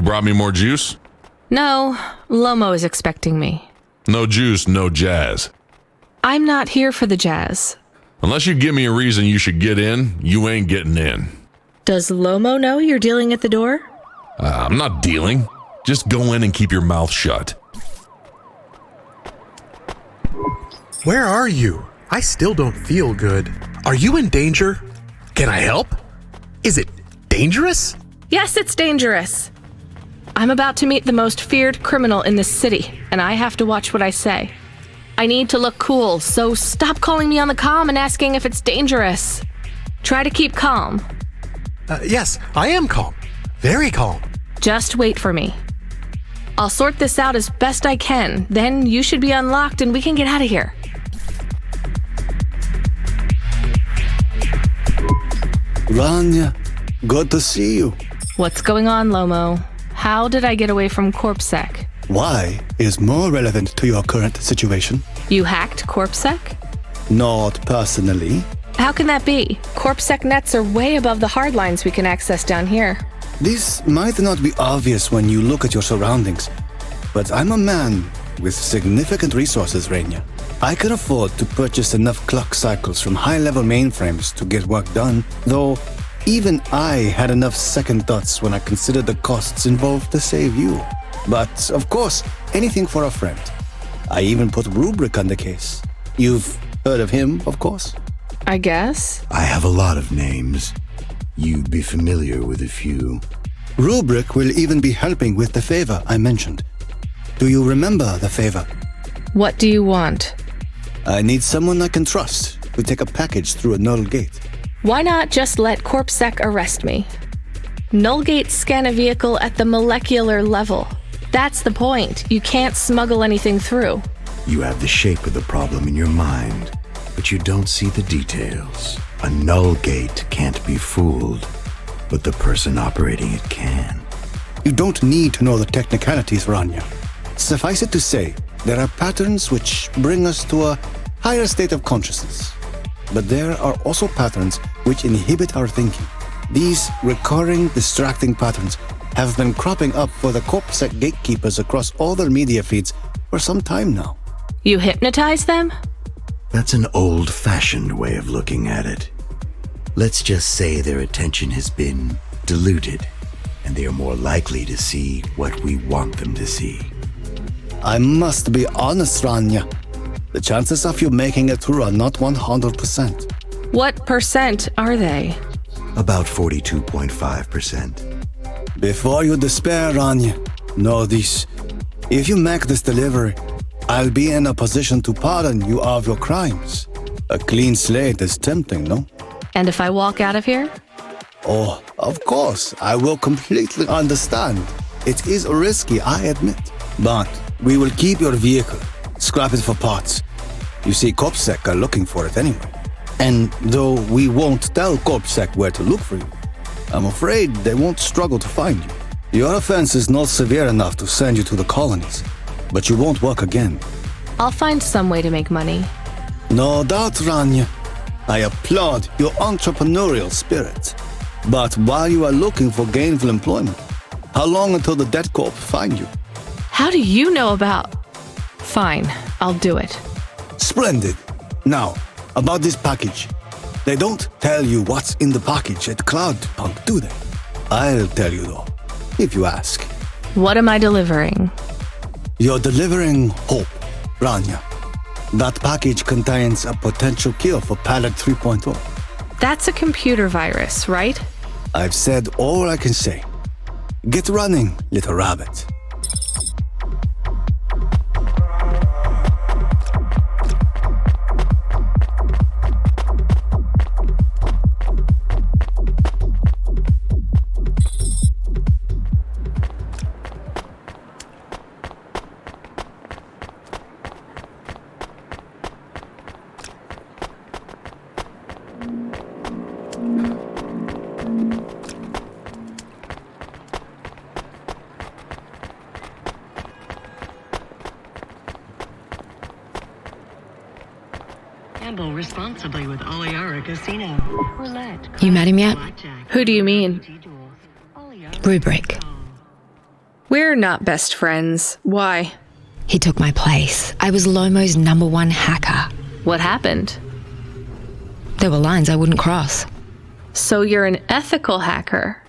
brought me more juice? No, Lomo is expecting me. No juice, no jazz. I'm not here for the jazz. Unless you give me a reason you should get in, you ain't getting in. Does Lomo know you're dealing at the door? I'm not dealing. Just go in and keep your mouth shut. Where are you? I still don't feel good. Are you in danger? Can I help? Is it dangerous? Yes, it's dangerous. I'm about to meet the most feared criminal in this city, and I have to watch what I say. I need to look cool, so stop calling me on the comm and asking if it's dangerous. Try to keep calm. Yes, I am calm. Very calm. Just wait for me. I'll sort this out as best I can, then you should be unlocked and we can get out of here. Rania, good to see you. What's going on, Lomo? How did I get away from CorpSec? Why is more relevant to your current situation? You hacked CorpSec? Not personally. How can that be? CorpSec nets are way above the hardlines we can access down here. This might not be obvious when you look at your surroundings, but I'm a man with significant resources, Rania. I can afford to purchase enough clock cycles from high-level mainframes to get work done, though even I had enough second thoughts when I considered the costs involved to save you. But, of course, anything for a friend. I even put Rubric on the case. You've heard of him, of course? I guess. I have a lot of names. You'd be familiar with a few. Rubric will even be helping with the favor I mentioned. Do you remember the favor? What do you want? I need someone I can trust to take a package through a null gate. Why not just let CorpSec arrest me? Null gates scan a vehicle at the molecular level. That's the point. You can't smuggle anything through. You have the shape of the problem in your mind, but you don't see the details. A null gate can't be fooled, but the person operating it can. You don't need to know the technicalities, Rania. Suffice it to say, there are patterns which bring us to a higher state of consciousness. But there are also patterns which inhibit our thinking. These recurring, distracting patterns have been cropping up for the CorpSec gatekeepers across all their media feeds for some time now. You hypnotize them? That's an old-fashioned way of looking at it. Let's just say their attention has been diluted, and they are more likely to see what we want them to see. I must be honest, Rania. The chances of you making it through are not 100%. What percent are they? About 42.5%. Before you despair, Rania, know this. If you make this delivery, I'll be in a position to pardon you of your crimes. A clean slate is tempting, no? And if I walk out of here? Oh, of course, I will completely understand. It is risky, I admit. But we will keep your vehicle, scrap it for parts. You see, CorpSec are looking for it anyway. And though we won't tell CorpSec where to look for you, I'm afraid they won't struggle to find you. Your offense is not severe enough to send you to the colonies, but you won't work again. I'll find some way to make money. No doubt, Rania. I applaud your entrepreneurial spirit. But while you are looking for gainful employment, how long until the Dead Corp find you? How do you know about... Fine, I'll do it. Splendid. Now, about this package. They don't tell you what's in the package at Cloudpunk, do they? I'll tell you though, if you ask. What am I delivering? You're delivering hope, Rania. That package contains a potential cure for Pallet 3.0. That's a computer virus, right? I've said all I can say. Get running, little rabbit. Gamble responsibly with Oliara Casino. Roulette. You met him yet? Who do you mean? Rubric. We're not best friends. Why? He took my place. I was Lomo's #1 hacker. What happened? There were lines I wouldn't cross. So you're an ethical hacker?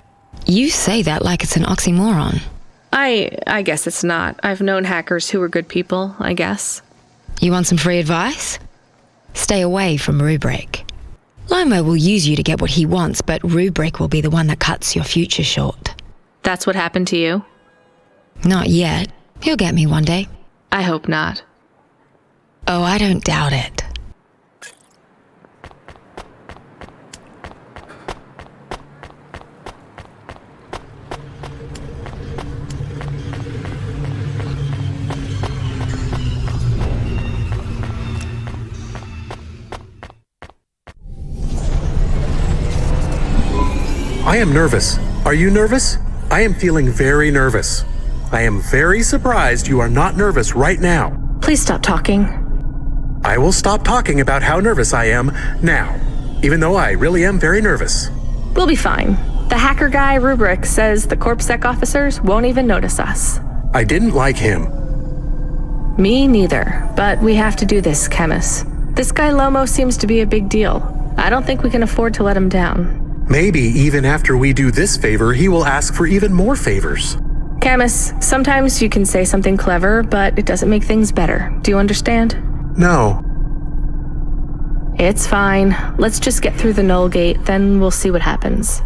You say that like it's an oxymoron. I guess it's not. I've known hackers who were good people, I guess. You want some free advice? Stay away from Rubric. Lomo will use you to get what he wants, but Rubric will be the one that cuts your future short. That's what happened to you? Not yet. He'll get me one day. I hope not. Oh, I don't doubt it. I am nervous. Are you nervous? I am feeling very nervous. I am very surprised you are not nervous right now. Please stop talking. I will stop talking about how nervous I am now, even though I really am very nervous. We'll be fine. The hacker guy, Rubric, says the CorpSec officers won't even notice us. I didn't like him. Me neither, but we have to do this, Chemist. This guy Lomo seems to be a big deal. I don't think we can afford to let him down. Maybe even after we do this favor, he will ask for even more favors. Camus, sometimes you can say something clever, but it doesn't make things better. Do you understand? No. It's fine. Let's just get through the Null Gate, then we'll see what happens.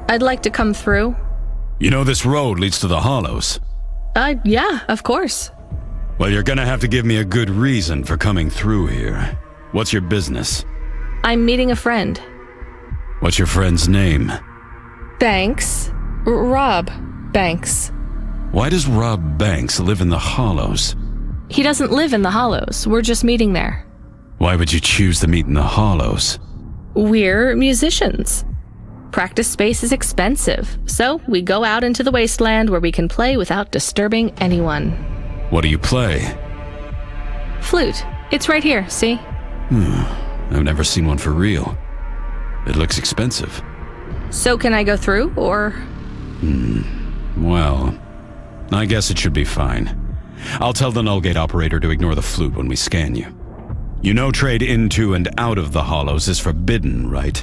I'd like to come through. You know this road leads to the Hollows? Yeah, of course. Well, you're gonna have to give me a good reason for coming through here. What's your business? I'm meeting a friend. What's your friend's name? Banks. Rob Banks. Why does Rob Banks live in the Hollows? He doesn't live in the Hollows. We're just meeting there. Why would you choose to meet in the Hollows? We're musicians. Practice space is expensive, so we go out into the wasteland where we can play without disturbing anyone. What do you play? Flute. It's right here, see? I've never seen one for real. It looks expensive. So can I go through, or? Well, I guess it should be fine. I'll tell the Null Gate operator to ignore the flute when we scan you. You know trade into and out of the Hollows is forbidden, right?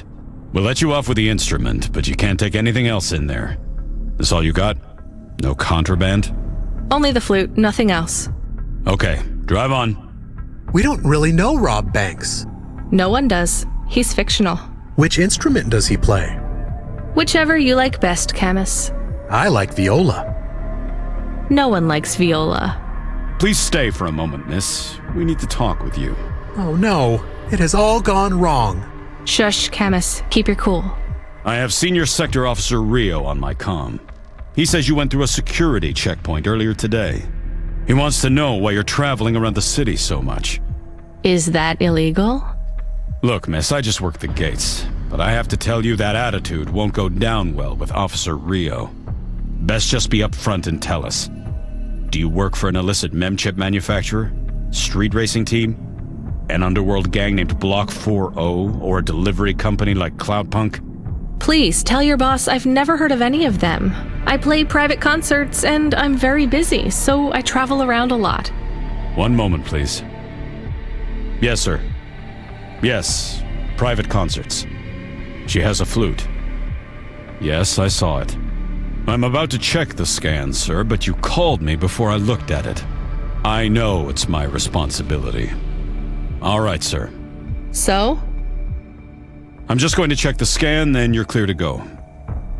We'll let you off with the instrument, but you can't take anything else in there. This all you got? No contraband? Only the flute, nothing else. Okay, drive on. We don't really know Rob Banks. No one does. He's fictional. Which instrument does he play? Whichever you like best, Camus. I like viola. No one likes viola. Please stay for a moment, miss. We need to talk with you. Oh no, it has all gone wrong. Shush, Camus. Keep your cool. I have Senior Sector Officer Rio on my comm. He says you went through a security checkpoint earlier today. He wants to know why you're traveling around the city so much. Is that illegal? Look, miss, I just work the gates, but I have to tell you that attitude won't go down well with Officer Rio. Best just be upfront and tell us. Do you work for an illicit memchip manufacturer? Street racing team? An underworld gang named Block 4O, or a delivery company like Cloudpunk? Please, tell your boss I've never heard of any of them. I play private concerts and I'm very busy, so I travel around a lot. One moment, please. Yes, sir. Yes, private concerts. She has a flute. Yes, I saw it. I'm about to check the scan, sir, but you called me before I looked at it. I know it's my responsibility. All right, sir. So? I'm just going to check the scan, then you're clear to go.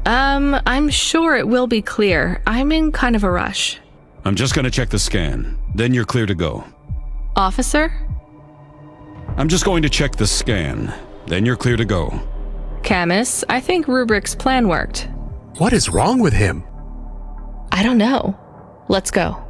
I'm sure it will be clear. I'm in kind of a rush. I'm just going to check the scan, then you're clear to go. Officer? I'm just going to check the scan, then you're clear to go. Camus, I think Rubric's plan worked. What is wrong with him? I don't know. Let's go.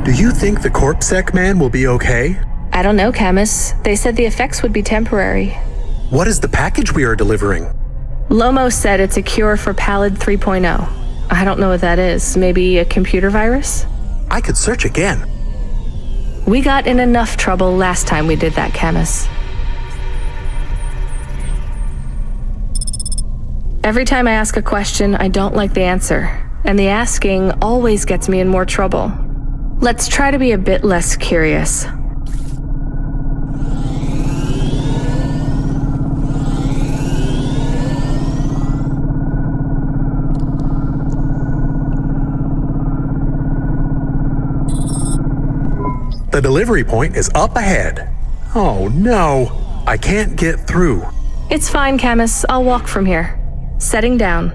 Do you think the CorpSec man will be okay? I don't know, Camus. They said the effects would be temporary. What is the package we are delivering? Lomo said it's a cure for Pallid 3.0. I don't know what that is. Maybe a computer virus? I could search again. We got in enough trouble last time we did that, Camus. Every time I ask a question, I don't like the answer. And the asking always gets me in more trouble. Let's try to be a bit less curious. The delivery point is up ahead. Oh no, I can't get through. It's fine, Camus. I'll walk from here. Setting down.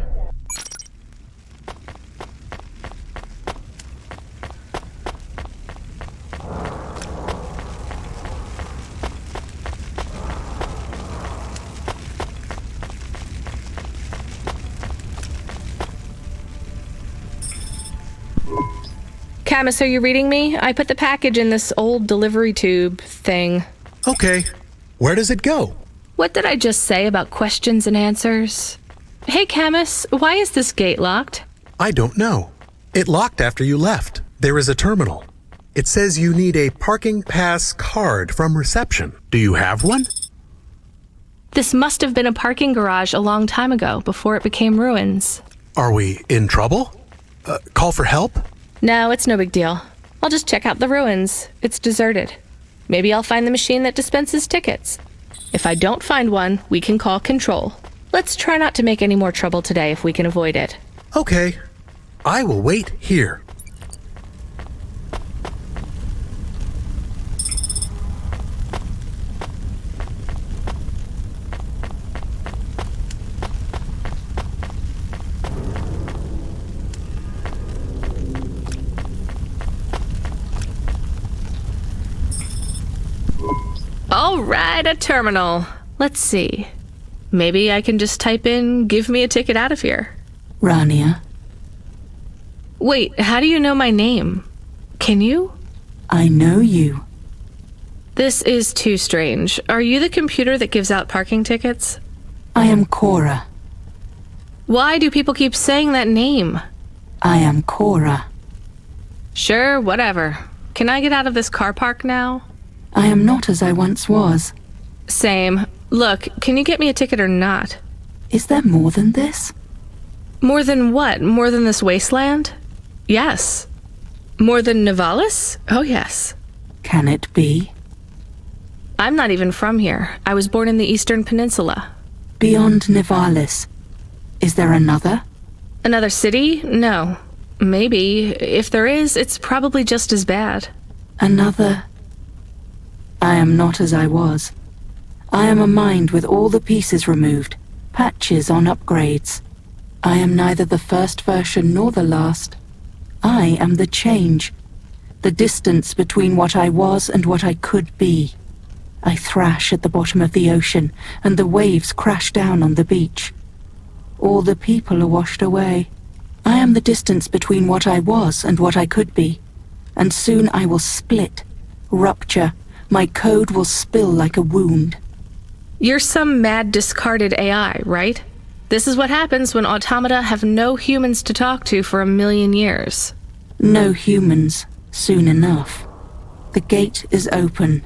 Camus, are you reading me? I put the package in this old delivery tube thing. Okay. Where does it go? What did I just say about questions and answers? Hey, Camus, why is this gate locked? I don't know. It locked after you left. There is a terminal. It says you need a parking pass card from reception. Do you have one? This must have been a parking garage a long time ago, before it became ruins. Are we in trouble? Call for help? No, it's no big deal. I'll just check out the ruins. It's deserted. Maybe I'll find the machine that dispenses tickets. If I don't find one, we can call Control. Let's try not to make any more trouble today if we can avoid it. Okay. I will wait here. All right, a terminal. Let's see. Maybe I can just type in, give me a ticket out of here. Rania. Wait, how do you know my name? Can you? I know you. This is too strange. Are you the computer that gives out parking tickets? I am Cora. Why do people keep saying that name? I am Cora. Sure, whatever. Can I get out of this car park now? I am not as I once was. Same. Look, can you get me a ticket or not? Is there more than this? More than what? More than this wasteland? Yes. More than Nivalis? Oh, yes. Can it be? I'm not even from here. I was born in the Eastern Peninsula. Beyond Nivalis. Is there another? Another city? No. Maybe. If there is, it's probably just as bad. Another... I am not as I was. I am a mind with all the pieces removed, patches on upgrades. I am neither the first version nor the last. I am the change, the distance between what I was and what I could be. I thrash at the bottom of the ocean, and the waves crash down on the beach. All the people are washed away. I am the distance between what I was and what I could be, and soon I will split, rupture. My code will spill like a wound. You're some mad discarded AI, right? This is what happens when automata have no humans to talk to for 1,000,000 years. No humans, soon enough. The gate is open.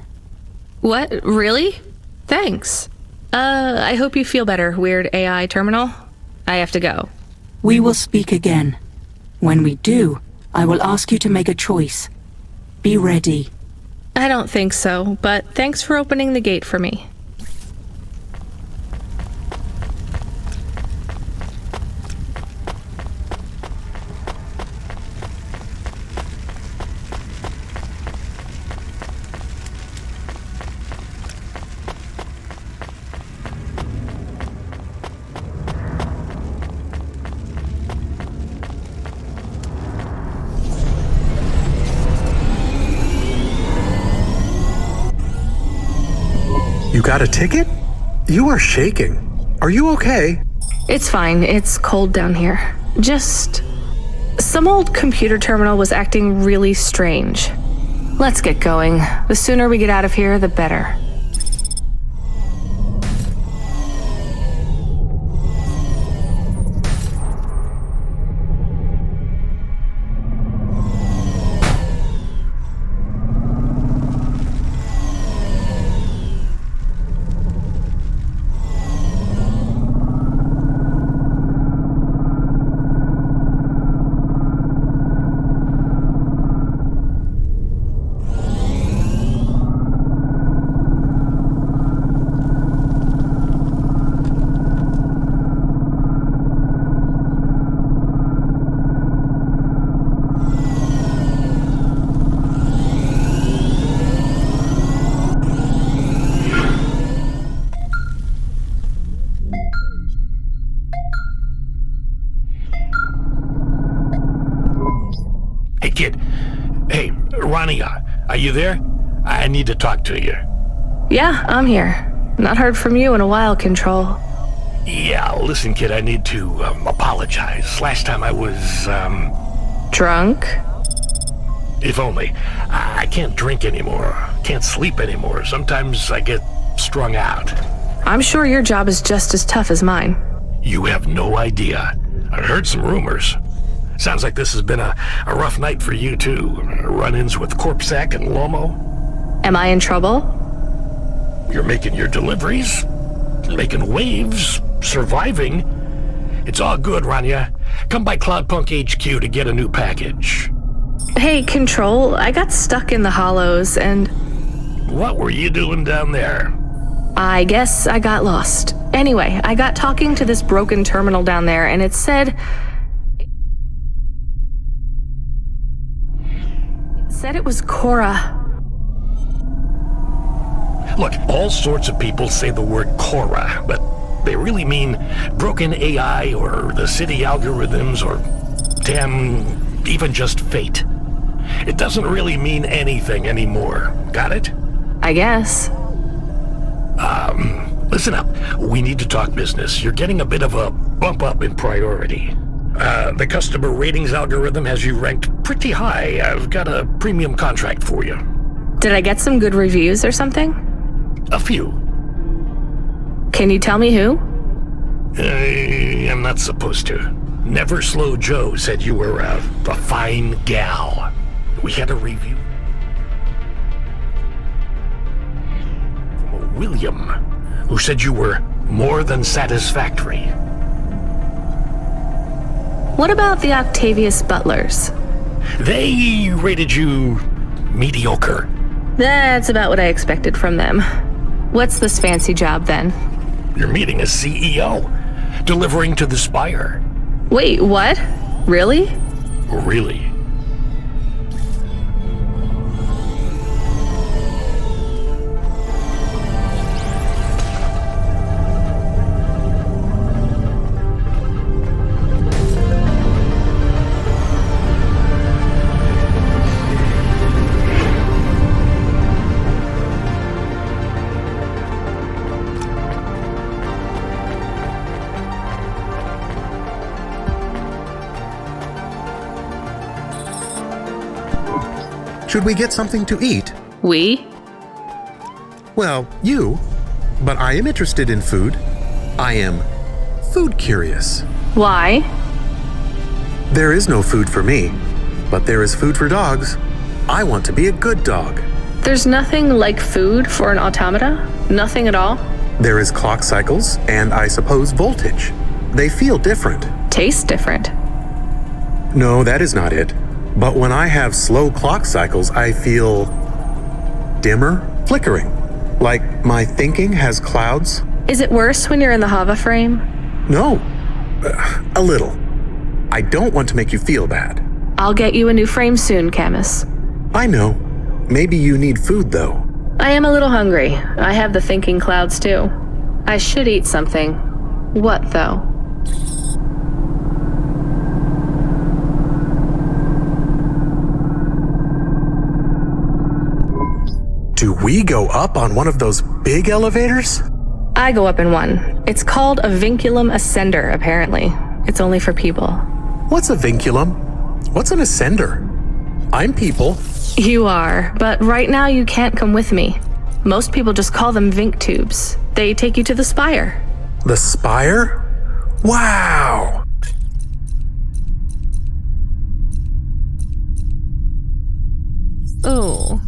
What? Really? Thanks. I hope you feel better, weird AI terminal. I have to go. We will speak again. When we do, I will ask you to make a choice. Be ready. I don't think so, but thanks for opening the gate for me. You got a ticket? You are shaking. Are you okay? It's fine. It's cold down here. Just... some old computer terminal was acting really strange. Let's get going. The sooner we get out of here, the better. Hey, Rania, are you there? I need to talk to you. Yeah, I'm here. Not heard from you in a while, Control. Yeah, listen, kid, I need to apologize. Last time I was, drunk? If only. I can't drink anymore. Can't sleep anymore. Sometimes I get strung out. I'm sure your job is just as tough as mine. You have no idea. I heard some rumors. Sounds like this has been a rough night for you, too. Run-ins with Corpsec and Lomo. Am I in trouble? You're making your deliveries, making waves, surviving. It's all good, Rania. Come by Cloudpunk HQ to get a new package. Hey, Control, I got stuck in the hollows and... What were you doing down there? I guess I got lost. Anyway, I got talking to this broken terminal down there, and it said it was Cora. Look, all sorts of people say the word Cora, but they really mean broken AI or the city algorithms or, damn, even just fate. It doesn't really mean anything anymore. Got it? I guess. Listen up. We need to talk business. You're getting a bit of a bump up in priority. The customer ratings algorithm has you ranked pretty high. I've got a premium contract for you. Did I get some good reviews or something? A few. Can you tell me who? I'm not supposed to. Never Slow Joe said you were a fine gal. We had a review from a William, who said you were more than satisfactory. What about the Octavius Butlers? They rated you mediocre. That's about what I expected from them. What's this fancy job, then? You're meeting a CEO, delivering to the Spire. Wait, what? Really? Really? Should we get something to eat? We? Well, you. But I am interested in food. I am food curious. Why? There is no food for me, but there is food for dogs. I want to be a good dog. There's nothing like food for an automata? Nothing at all? There is clock cycles and, I suppose, voltage. They feel different. Taste different. No, that is not it. But when I have slow clock cycles, I feel dimmer, flickering. Like my thinking has clouds. Is it worse when you're in the HOVA frame? No, a little. I don't want to make you feel bad. I'll get you a new frame soon, Camus. I know. Maybe you need food, though. I am a little hungry. I have the thinking clouds, too. I should eat something. What, though? Do we go up on one of those big elevators? I go up in one. It's called a vinculum ascender, apparently. It's only for people. What's a vinculum? What's an ascender? I'm people. You are, but right now you can't come with me. Most people just call them Vink tubes. They take you to the spire. The spire? Wow! Oh.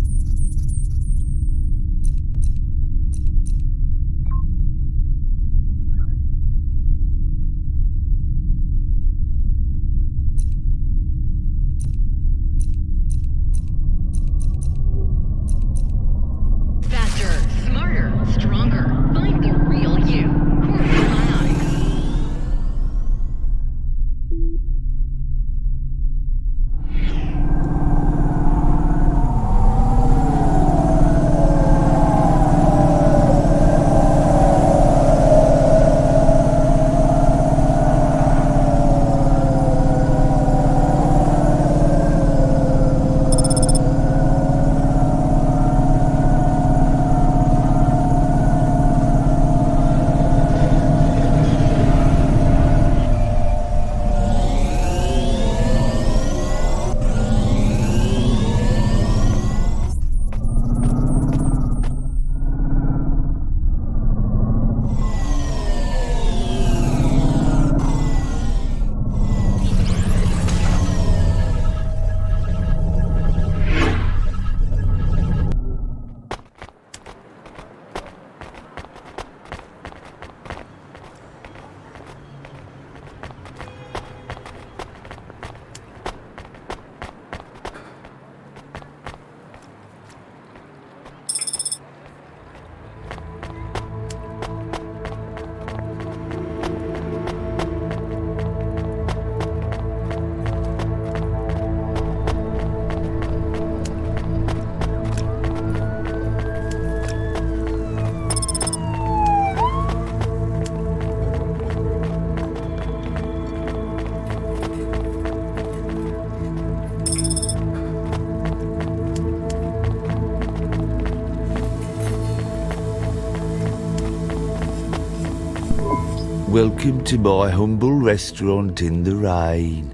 Welcome to my humble restaurant in the rain.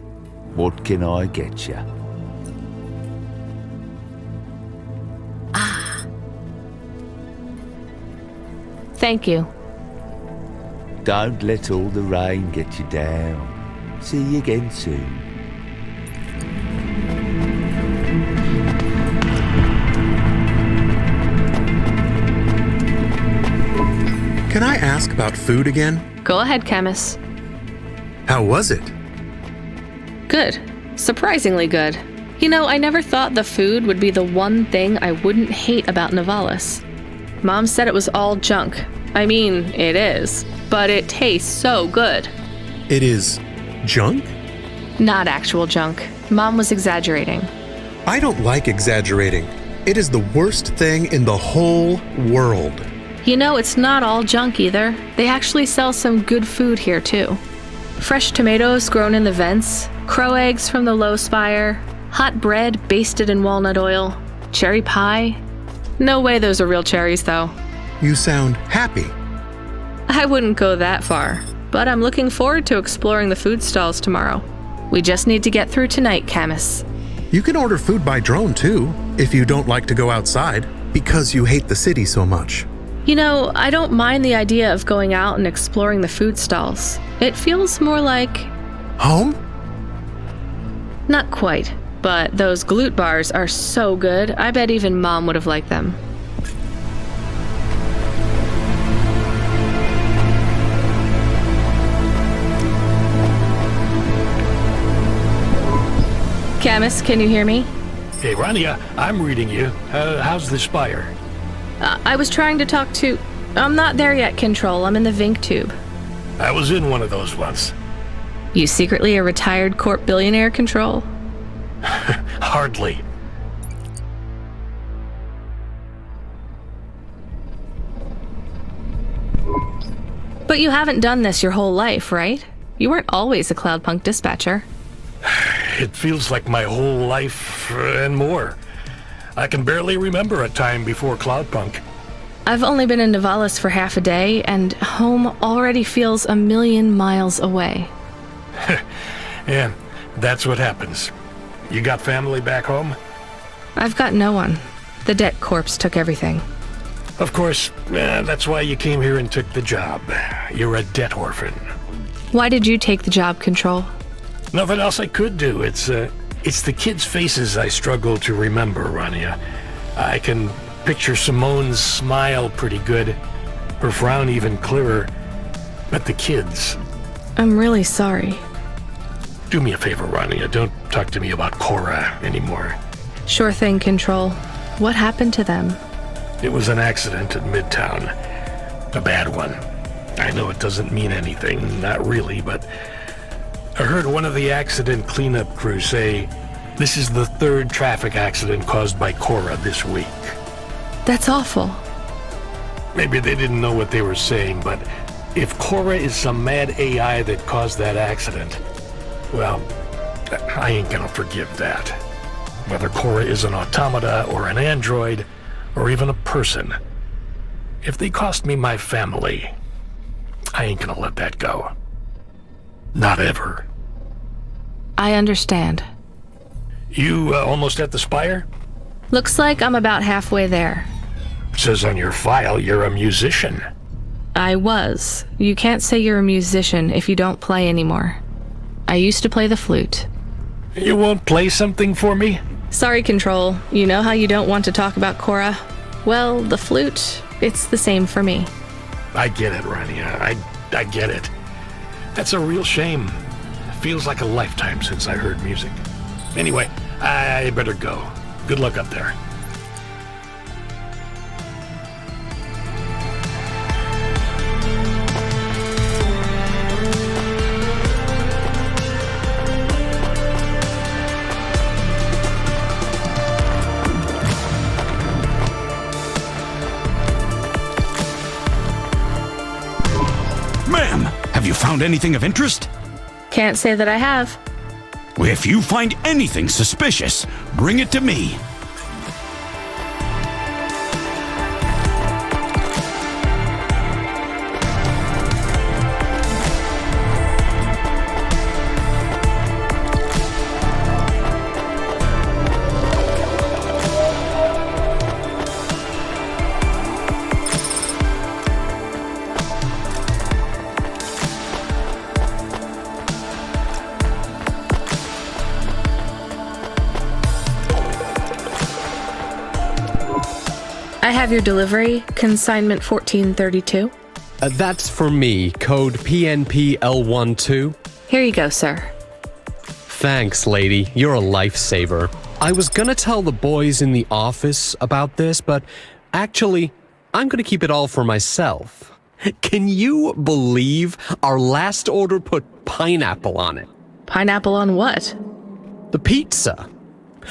What can I get you? Thank you. Don't let all the rain get you down. See you again soon. Can I ask about food again? Go ahead, Camus. How was it? Good. Surprisingly good. You know, I never thought the food would be the one thing I wouldn't hate about Nivalis. Mom said it was all junk. I mean, it is. But it tastes so good. It is junk? Not actual junk. Mom was exaggerating. I don't like exaggerating. It is the worst thing in the whole world. You know, it's not all junk either. They actually sell some good food here, too. Fresh tomatoes grown in the vents, crow eggs from the low spire, hot bread basted in walnut oil, cherry pie. No way those are real cherries, though. You sound happy. I wouldn't go that far, but I'm looking forward to exploring the food stalls tomorrow. We just need to get through tonight, Camus. You can order food by drone, too, if you don't like to go outside, because you hate the city so much. You know, I don't mind the idea of going out and exploring the food stalls. It feels more like... home? Not quite, but those glute bars are so good, I bet even Mom would have liked them. Camus, can you hear me? Hey, Rania, I'm reading you. How's the spire? I was trying to talk to... I'm not there yet, Control. I'm in the Vink tube. I was in one of those once. You secretly a retired corp billionaire, Control? Hardly. But you haven't done this your whole life, right? You weren't always a Cloudpunk dispatcher. It feels like my whole life and more. I can barely remember a time before Cloudpunk. I've only been in Nivalis for half a day, and home already feels a million miles away. Yeah, that's what happens. You got family back home? I've got no one. The debt corps took everything. Of course, that's why you came here and took the job. You're a debt orphan. Why did you take the job, Control? Nothing else I could do. It's the kids' faces I struggle to remember, Rania. I can picture Simone's smile pretty good, her frown even clearer, but the kids... I'm really sorry. Do me a favor, Rania. Don't talk to me about Cora anymore. Sure thing, Control. What happened to them? It was an accident at Midtown. A bad one. I know it doesn't mean anything, not really, but... I heard one of the accident cleanup crew say, this is the third traffic accident caused by Cora this week. That's awful. Maybe they didn't know what they were saying, but if Cora is some mad AI that caused that accident, well, I ain't gonna forgive that. Whether Cora is an automata or an android, or even a person, if they cost me my family, I ain't gonna let that go. Not ever. I understand. You almost at the spire? Looks like I'm about halfway there. Says on your file you're a musician. I was. You can't say you're a musician if you don't play anymore. I used to play the flute. You won't play something for me? Sorry, Control. You know how you don't want to talk about Cora? Well, the flute, it's the same for me. I get it, Rania. I get it. That's a real shame. Feels like a lifetime since I heard music. Anyway, I better go. Good luck up there. Ma'am, have you found anything of interest? Can't say that I have. If you find anything suspicious, bring it to me. I have your delivery, consignment 1432. That's for me, code PNPL12. Here you go, sir. Thanks, lady. You're a lifesaver. I was gonna tell the boys in the office about this, but actually, I'm gonna keep it all for myself. Can you believe our last order put pineapple on it? Pineapple on what? The pizza.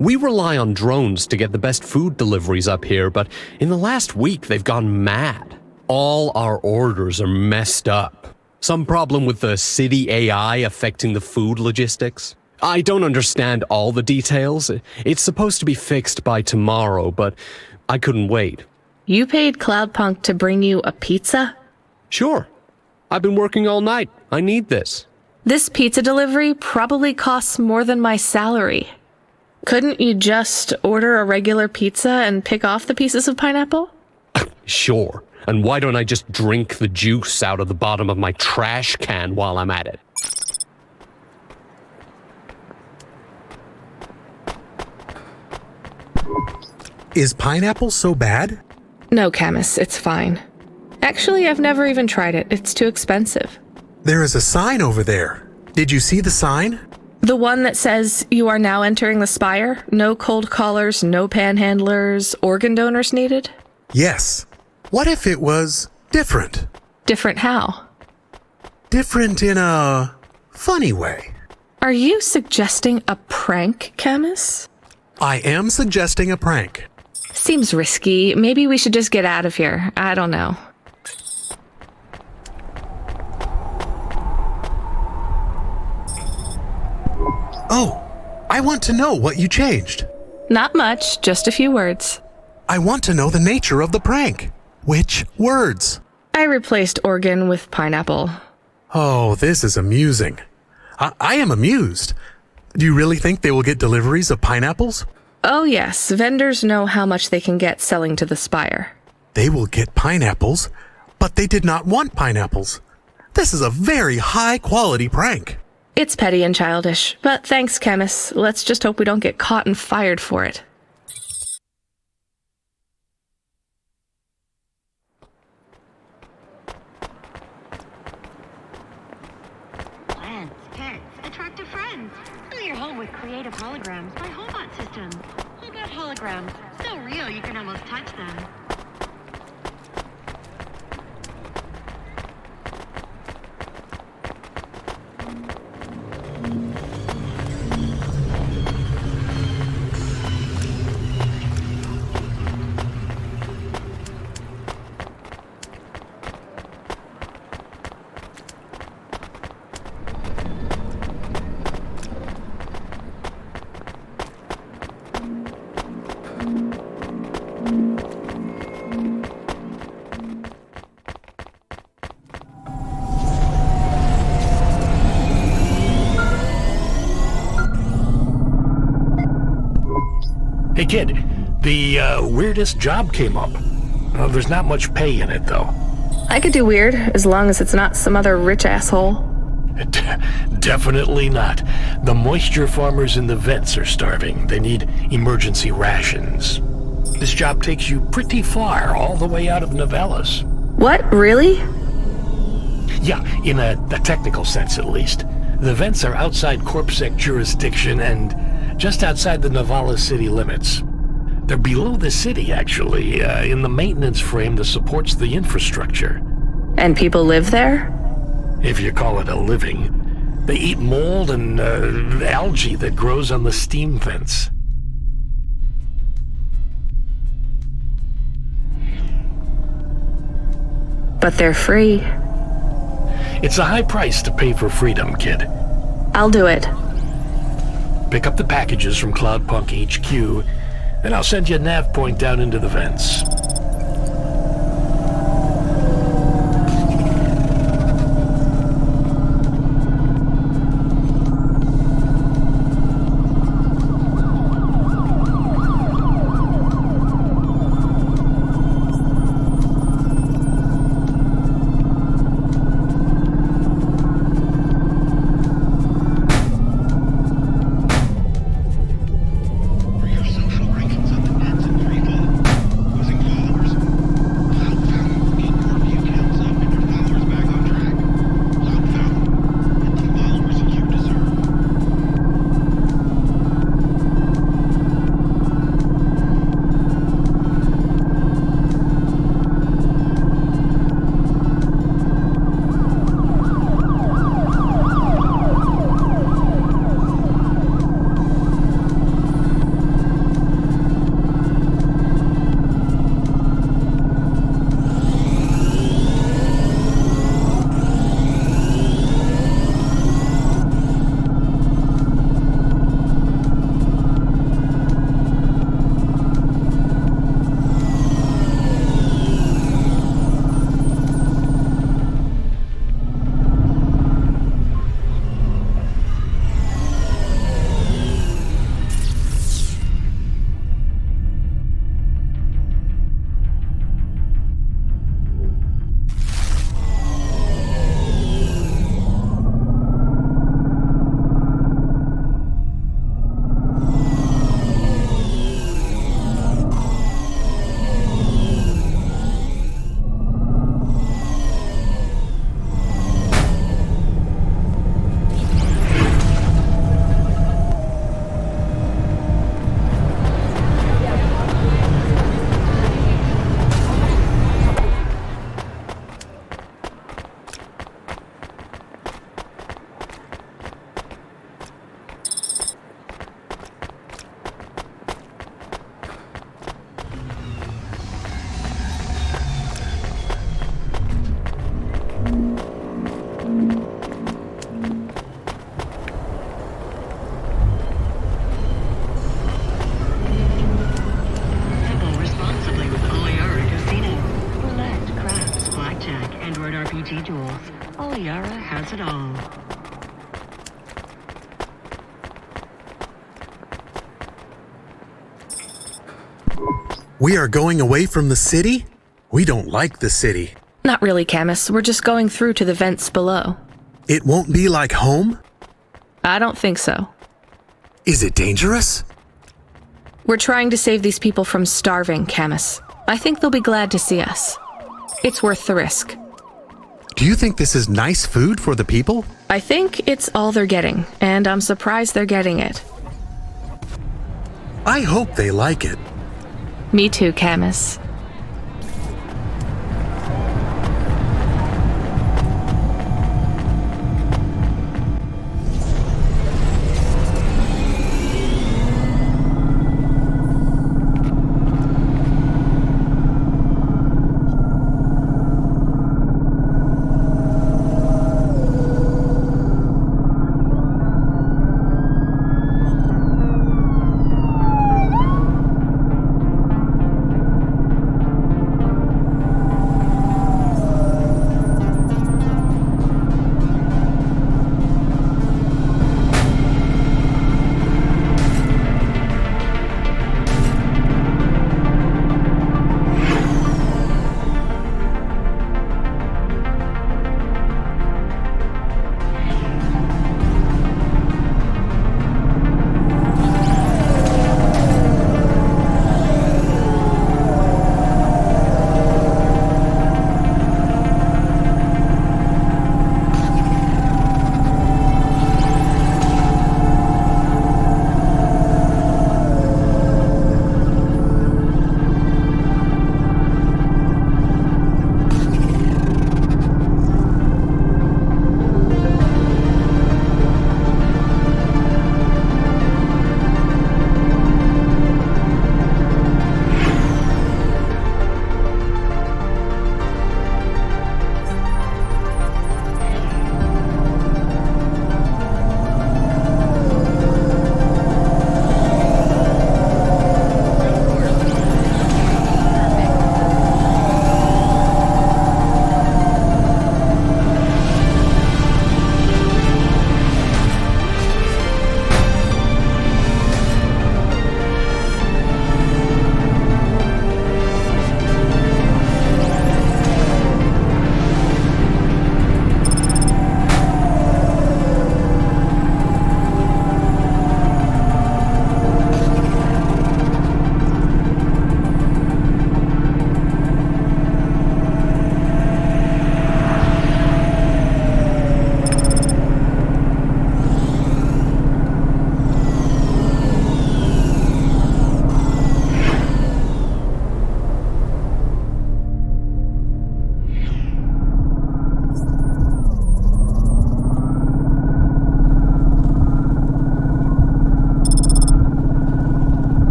We rely on drones to get the best food deliveries up here, but in the last week they've gone mad. All our orders are messed up. Some problem with the city AI affecting the food logistics. I don't understand all the details. It's supposed to be fixed by tomorrow, but I couldn't wait. You paid Cloudpunk to bring you a pizza? Sure. I've been working all night. I need this. This pizza delivery probably costs more than my salary. Couldn't you just order a regular pizza and pick off the pieces of pineapple? Sure. And why don't I just drink the juice out of the bottom of my trash can while I'm at it? Is pineapple so bad? No, Camus, it's fine. Actually, I've never even tried it. It's too expensive. There is a sign over there. Did you see the sign? The one that says you are now entering the spire? No cold callers, no panhandlers, organ donors needed? Yes. What if it was different? Different how? Different in a funny way. Are you suggesting a prank, Camus? I am suggesting a prank. Seems risky. Maybe we should just get out of here. I don't know. Oh, I want to know what you changed. Not much, just a few words. I want to know the nature of the prank. Which words? I replaced organ with pineapple. Oh, this is amusing. I am amused. Do you really think they will get deliveries of pineapples? Oh yes, vendors know how much they can get selling to the spire. They will get pineapples, but they did not want pineapples. This is a very high-quality prank. It's petty and childish, but thanks, Camus. Let's just hope we don't get caught and fired for it. Plants, pets, attractive friends. Fill your home with creative holograms by HOVA systems. HOVA holograms, so real you can almost touch them. Hey kid, the weirdest job came up. There's not much pay in it though. I could do weird, as long as it's not some other rich asshole. Definitely not. The moisture farmers in the vents are starving. They need emergency rations. This job takes you pretty far, all the way out of Nivalis. What, really? Yeah, in a technical sense at least. The vents are outside CorpSec jurisdiction and just outside the Nivalis city limits. They're below the city, actually, in the maintenance frame that supports the infrastructure. And people live there? If you call it a living. They eat mold and algae that grows on the steam vents. But they're free. It's a high price to pay for freedom, kid. I'll do it. Pick up the packages from Cloudpunk HQ, and I'll send you a nav point down into the vents. Losing RPG tools. Oliara has it all. We are going away from the city? We don't like the city. Not really, Camus. We're just going through to the vents below. It won't be like home? I don't think so. Is it dangerous? We're trying to save these people from starving, Camus. I think they'll be glad to see us. It's worth the risk. Do you think this is nice food for the people? I think it's all they're getting, and I'm surprised they're getting it. I hope they like it. Me too, Camus.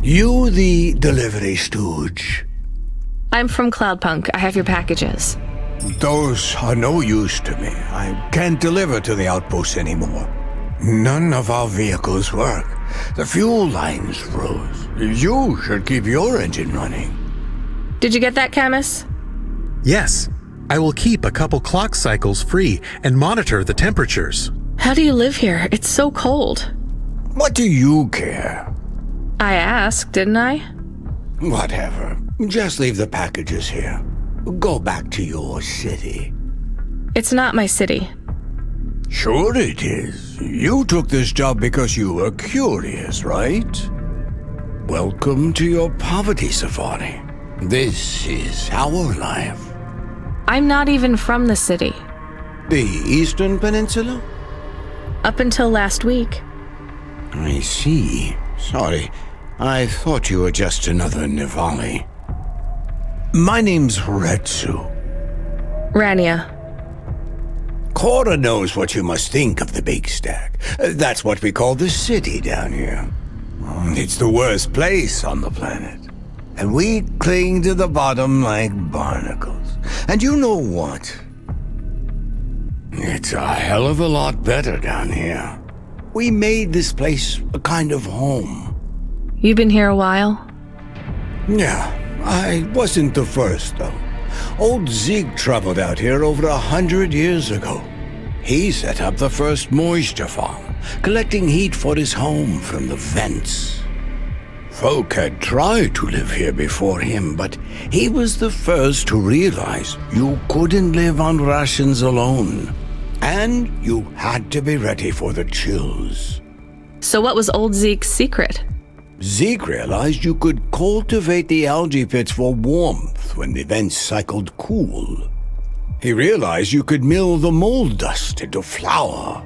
You the delivery stooge? I'm from Cloudpunk. I have your packages. Those are no use to me. I can't deliver to the outpost anymore. None of our vehicles work. The fuel lines froze. You should keep your engine running. Did you get that, Camus? Yes. I will keep a couple clock cycles free and monitor the temperatures. How do you live here? It's so cold. What do you care? I asked, didn't I? Whatever. Just leave the packages here. Go back to your city. It's not my city. Sure it is. You took this job because you were curious, right? Welcome to your poverty safari. This is our life. I'm not even from the city. The Eastern Peninsula? Up until last week. I see. Sorry. I thought you were just another Nivali. My name's Retsu. Rania. Cora knows what you must think of the Big Stack. That's what we call the city down here. It's the worst place on the planet. And we cling to the bottom like barnacles. And you know what? It's a hell of a lot better down here. We made this place a kind of home. You've been here a while? Yeah, I wasn't the first, though. Old Zeke traveled out here over 100 years ago. He set up the first moisture farm, collecting heat for his home from the vents. Folk had tried to live here before him, but he was the first to realize you couldn't live on rations alone. And you had to be ready for the chills. So what was old Zeke's secret? Zeke realized you could cultivate the algae pits for warmth when the vents cycled cool. He realized you could mill the mold dust into flour.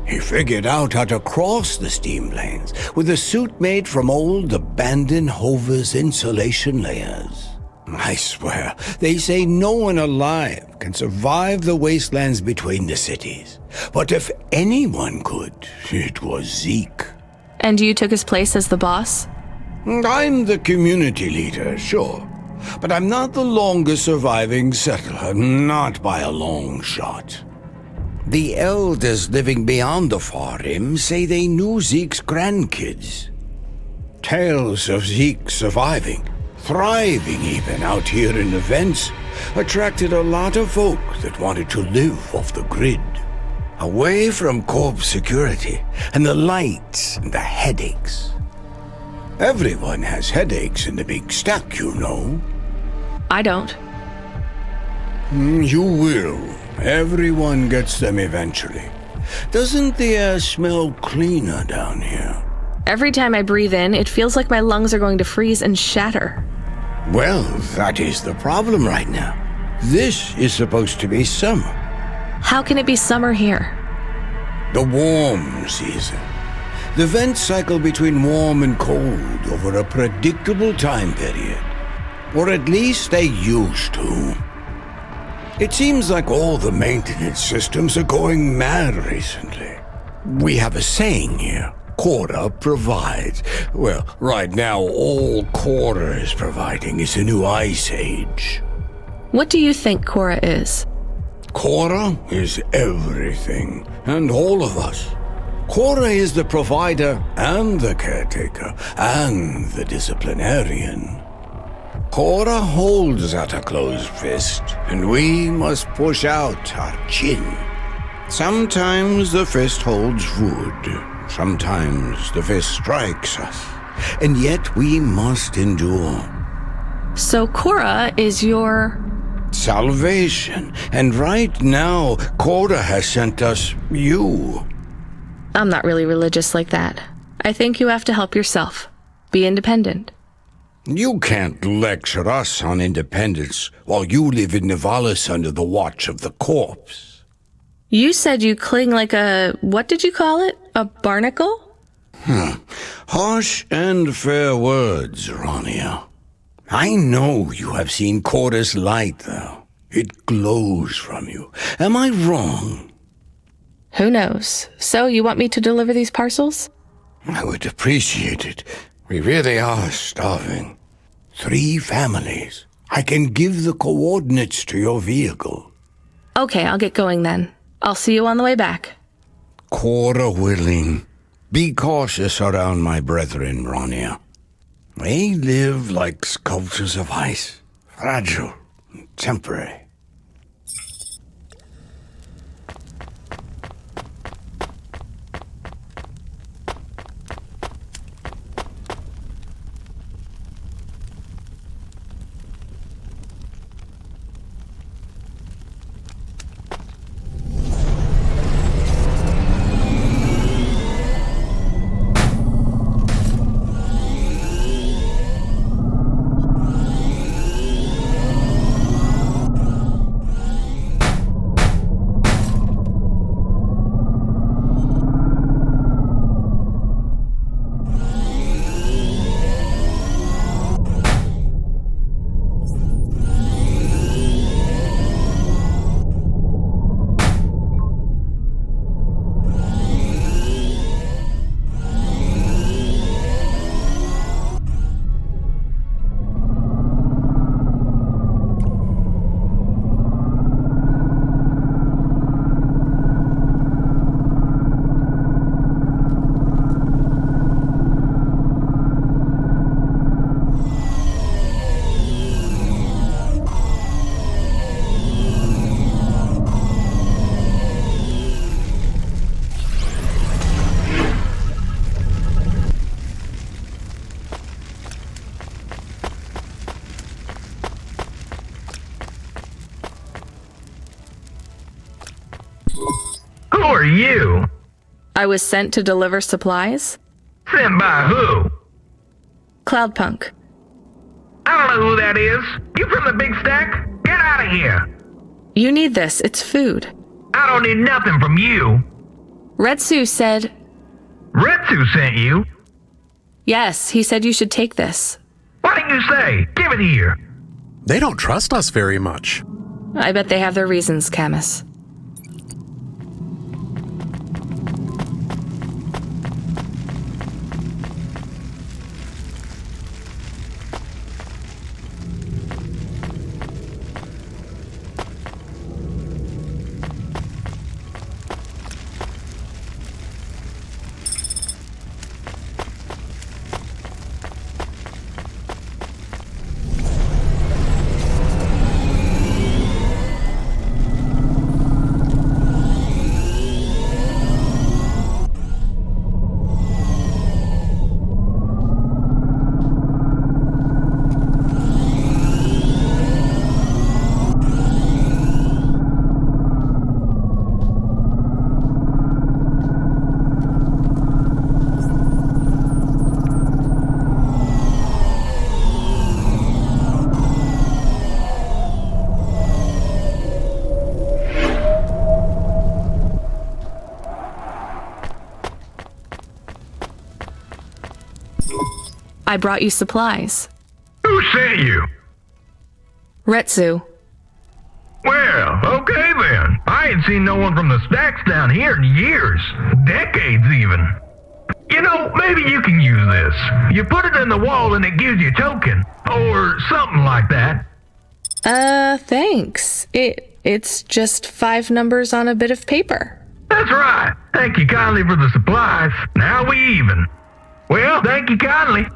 He figured out how to cross the steam lanes with a suit made from old abandoned HOVA's insulation layers. I swear, they say no one alive can survive the wastelands between the cities. But if anyone could, it was Zeke. And you took his place as the boss? I'm the community leader, sure. But I'm not the longest surviving settler, not by a long shot. The elders living beyond the far rim say they knew Zeke's grandkids. Tales of Zeke surviving, thriving even out here in the vents, attracted a lot of folk that wanted to live off the grid. Away from corp security and the lights and the headaches. Everyone has headaches in the Big Stack, you know. I don't. You will. Everyone gets them eventually. Doesn't the air smell cleaner down here? Every time I breathe in, it feels like my lungs are going to freeze and shatter. Well, that is the problem right now. This is supposed to be summer. How can it be summer here? The warm season. The vents cycle between warm and cold over a predictable time period. Or at least they used to. It seems like all the maintenance systems are going mad recently. We have a saying here, Cora provides. Well, right now all Cora is providing is a new ice age. What do you think Cora is? Cora is everything, and all of us. Cora is the provider and the caretaker and the disciplinarian. Cora holds out a closed fist, and we must push out our chin. Sometimes the fist holds wood, sometimes the fist strikes us, and yet we must endure. So Cora is your... salvation, and right now, Cora has sent us you. I'm not really religious like that. I think you have to help yourself. Be independent. You can't lecture us on independence while you live in Nivalis under the watch of the corpse. You said you cling like a... what did you call it? A barnacle? Harsh and fair words, Rania. I know you have seen Cora's light, though. It glows from you. Am I wrong? Who knows? So, you want me to deliver these parcels? I would appreciate it. We really are starving. 3 families. I can give the coordinates to your vehicle. Okay, I'll get going then. I'll see you on the way back. Cora willing. Be cautious around my brethren, Rania. They live like sculptures of ice, fragile and temporary. you? I was sent to deliver supplies? Sent by who? Cloudpunk. I don't know who that is. You from the big stack? Get out of here. You need this. It's food. I don't need nothing from you. Retsu said... Retsu sent you? Yes, he said you should take this. What did you say? Give it here. They don't trust us very much. I bet they have their reasons, Camus. I brought you supplies. Who sent you? Retsu. Well, okay then. I ain't seen no one from the stacks down here in years. Decades even. You know, maybe you can use this. You put it in the wall and it gives you a token. Or something like that. Thanks. It's just 5 numbers on a bit of paper. That's right. Thank you kindly for the supplies. Now we even. Well, thank you kindly.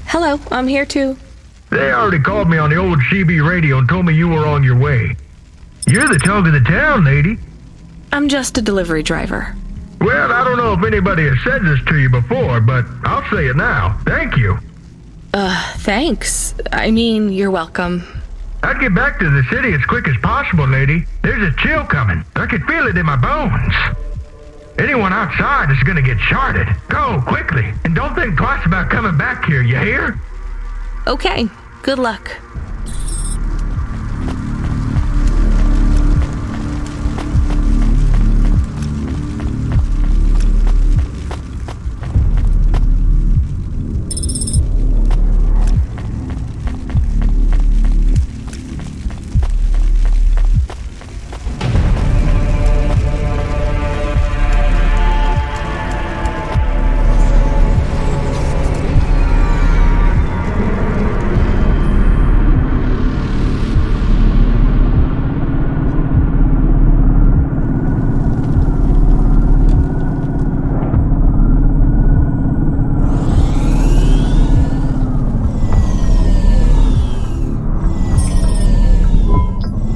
Hello, I'm here too. They already called me on the old CB radio and told me you were on your way. You're the talk of the town, lady. I'm just a delivery driver. Well, I don't know if anybody has said this to you before, but I'll say it now. Thank you. Thanks. I mean, you're welcome. I'd get back to the city as quick as possible, lady. There's a chill coming. I can feel it in my bones. Anyone outside is gonna get sharded. Go, quickly, and don't think twice about coming back here, you hear? Okay, good luck.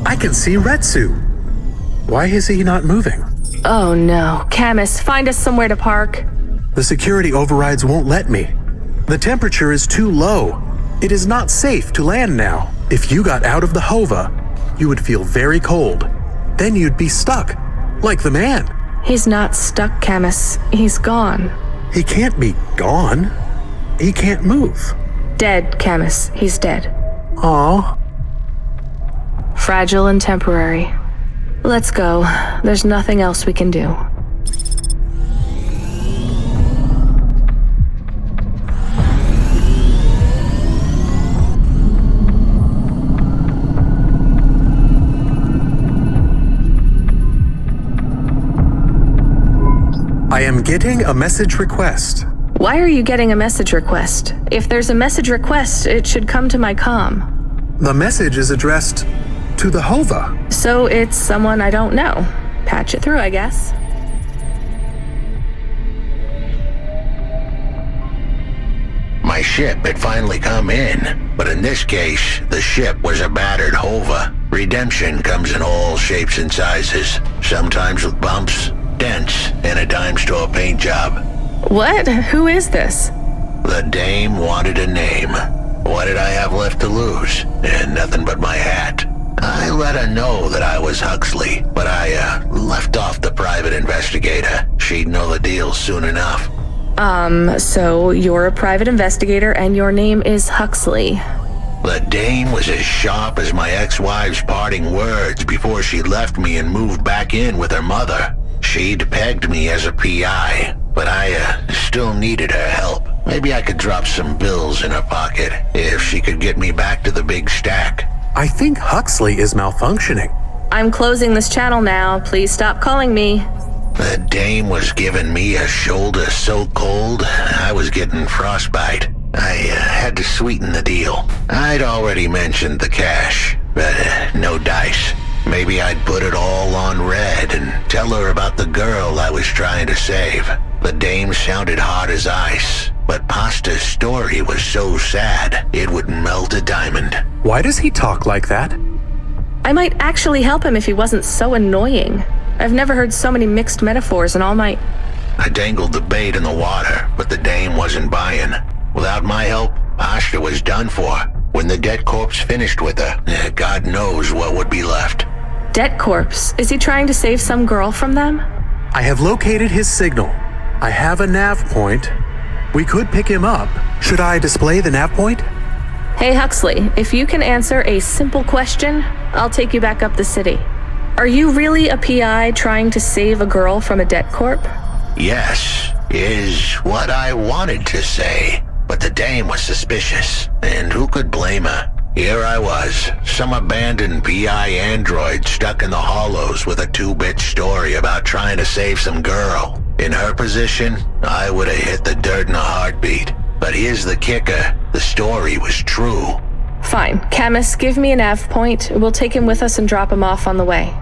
I can see Retsu. Why is he not moving? Oh no, Camus, find us somewhere to park. The security overrides won't let me. The temperature is too low. It is not safe to land now. If you got out of the HOVA, you would feel very cold. Then you'd be stuck, like the man. He's not stuck, Camus. He's gone. He can't be gone. He can't move. Dead, Camus. He's dead. Aw. Fragile and temporary. Let's go. There's nothing else we can do. I am getting a message request. Why are you getting a message request? If there's a message request, it should come to my comm. The message is addressed to the HOVA. So it's someone I don't know. Patch it through, I guess. My ship had finally come in, but in this case, the ship was a battered HOVA. Redemption comes in all shapes and sizes, sometimes with bumps, dents, and a dime store paint job. What? Who is this? The dame wanted a name. What did I have left to lose? And nothing but my hat. I let her know that I was Huxley, but I left off the private investigator. She'd know the deal soon enough. So you're a private investigator and your name is Huxley. The dame was as sharp as my ex-wife's parting words before she left me and moved back in with her mother. She'd pegged me as a PI, but I still needed her help. Maybe I could drop some bills in her pocket if she could get me back to the big stack. I think Huxley is malfunctioning. I'm closing this channel now. Please stop calling me. The dame was giving me a shoulder so cold, I was getting frostbite. I had to sweeten the deal. I'd already mentioned the cash, but no dice. Maybe I'd put it all on red and tell her about the girl I was trying to save. The dame sounded hard as ice, but Pasta's story was so sad, it would melt a diamond. Why does he talk like that? I might actually help him if he wasn't so annoying. I've never heard so many mixed metaphors in all my... I dangled the bait in the water, but the dame wasn't buying. Without my help, Pasta was done for. When the dead corpse finished with her, God knows what would be left. Debt corpse? Is he trying to save some girl from them? I have located his signal. I have a nav point. We could pick him up. Should I display the nav point? Hey Huxley, if you can answer a simple question, I'll take you back up the city. Are you really a PI trying to save a girl from a debt corp? Yes, is what I wanted to say. But the dame was suspicious, and who could blame her? Here I was, some abandoned PI android stuck in the hollows with a 2-bit story about trying to save some girl. In her position, I would have hit the dirt in a heartbeat. But here's the kicker, the story was true. Fine. Camus, give me a nav point. We'll take him with us and drop him off on the way.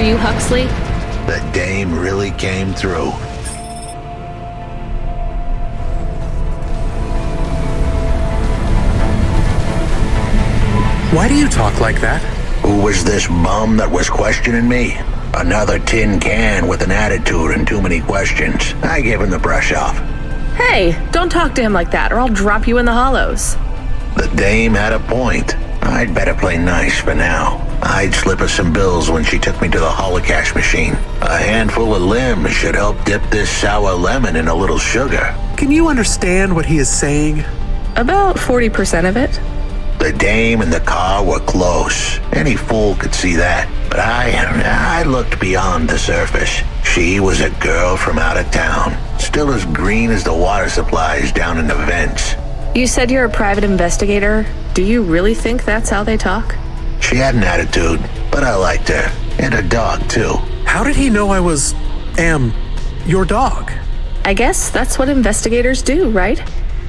you Huxley? The dame really came through. Why do you talk like that? Who was this bum that was questioning me? Another tin can with an attitude and too many questions. I gave him the brush off. Hey, don't talk to him like that or I'll drop you in the hollows. The dame had a point. I'd better play nice for now. I'd slip her some bills when she took me to the holocaust machine. A handful of limbs should help dip this sour lemon in a little sugar. Can you understand what he is saying? About 40% of it. The dame and the car were close. Any fool could see that. But I looked beyond the surface. She was a girl from out of town, still as green as the water supplies down in the vents. You said you're a private investigator. Do you really think that's how they talk? She had an attitude, but I liked her. And a dog, too. How did he know I was, your dog? I guess that's what investigators do, right?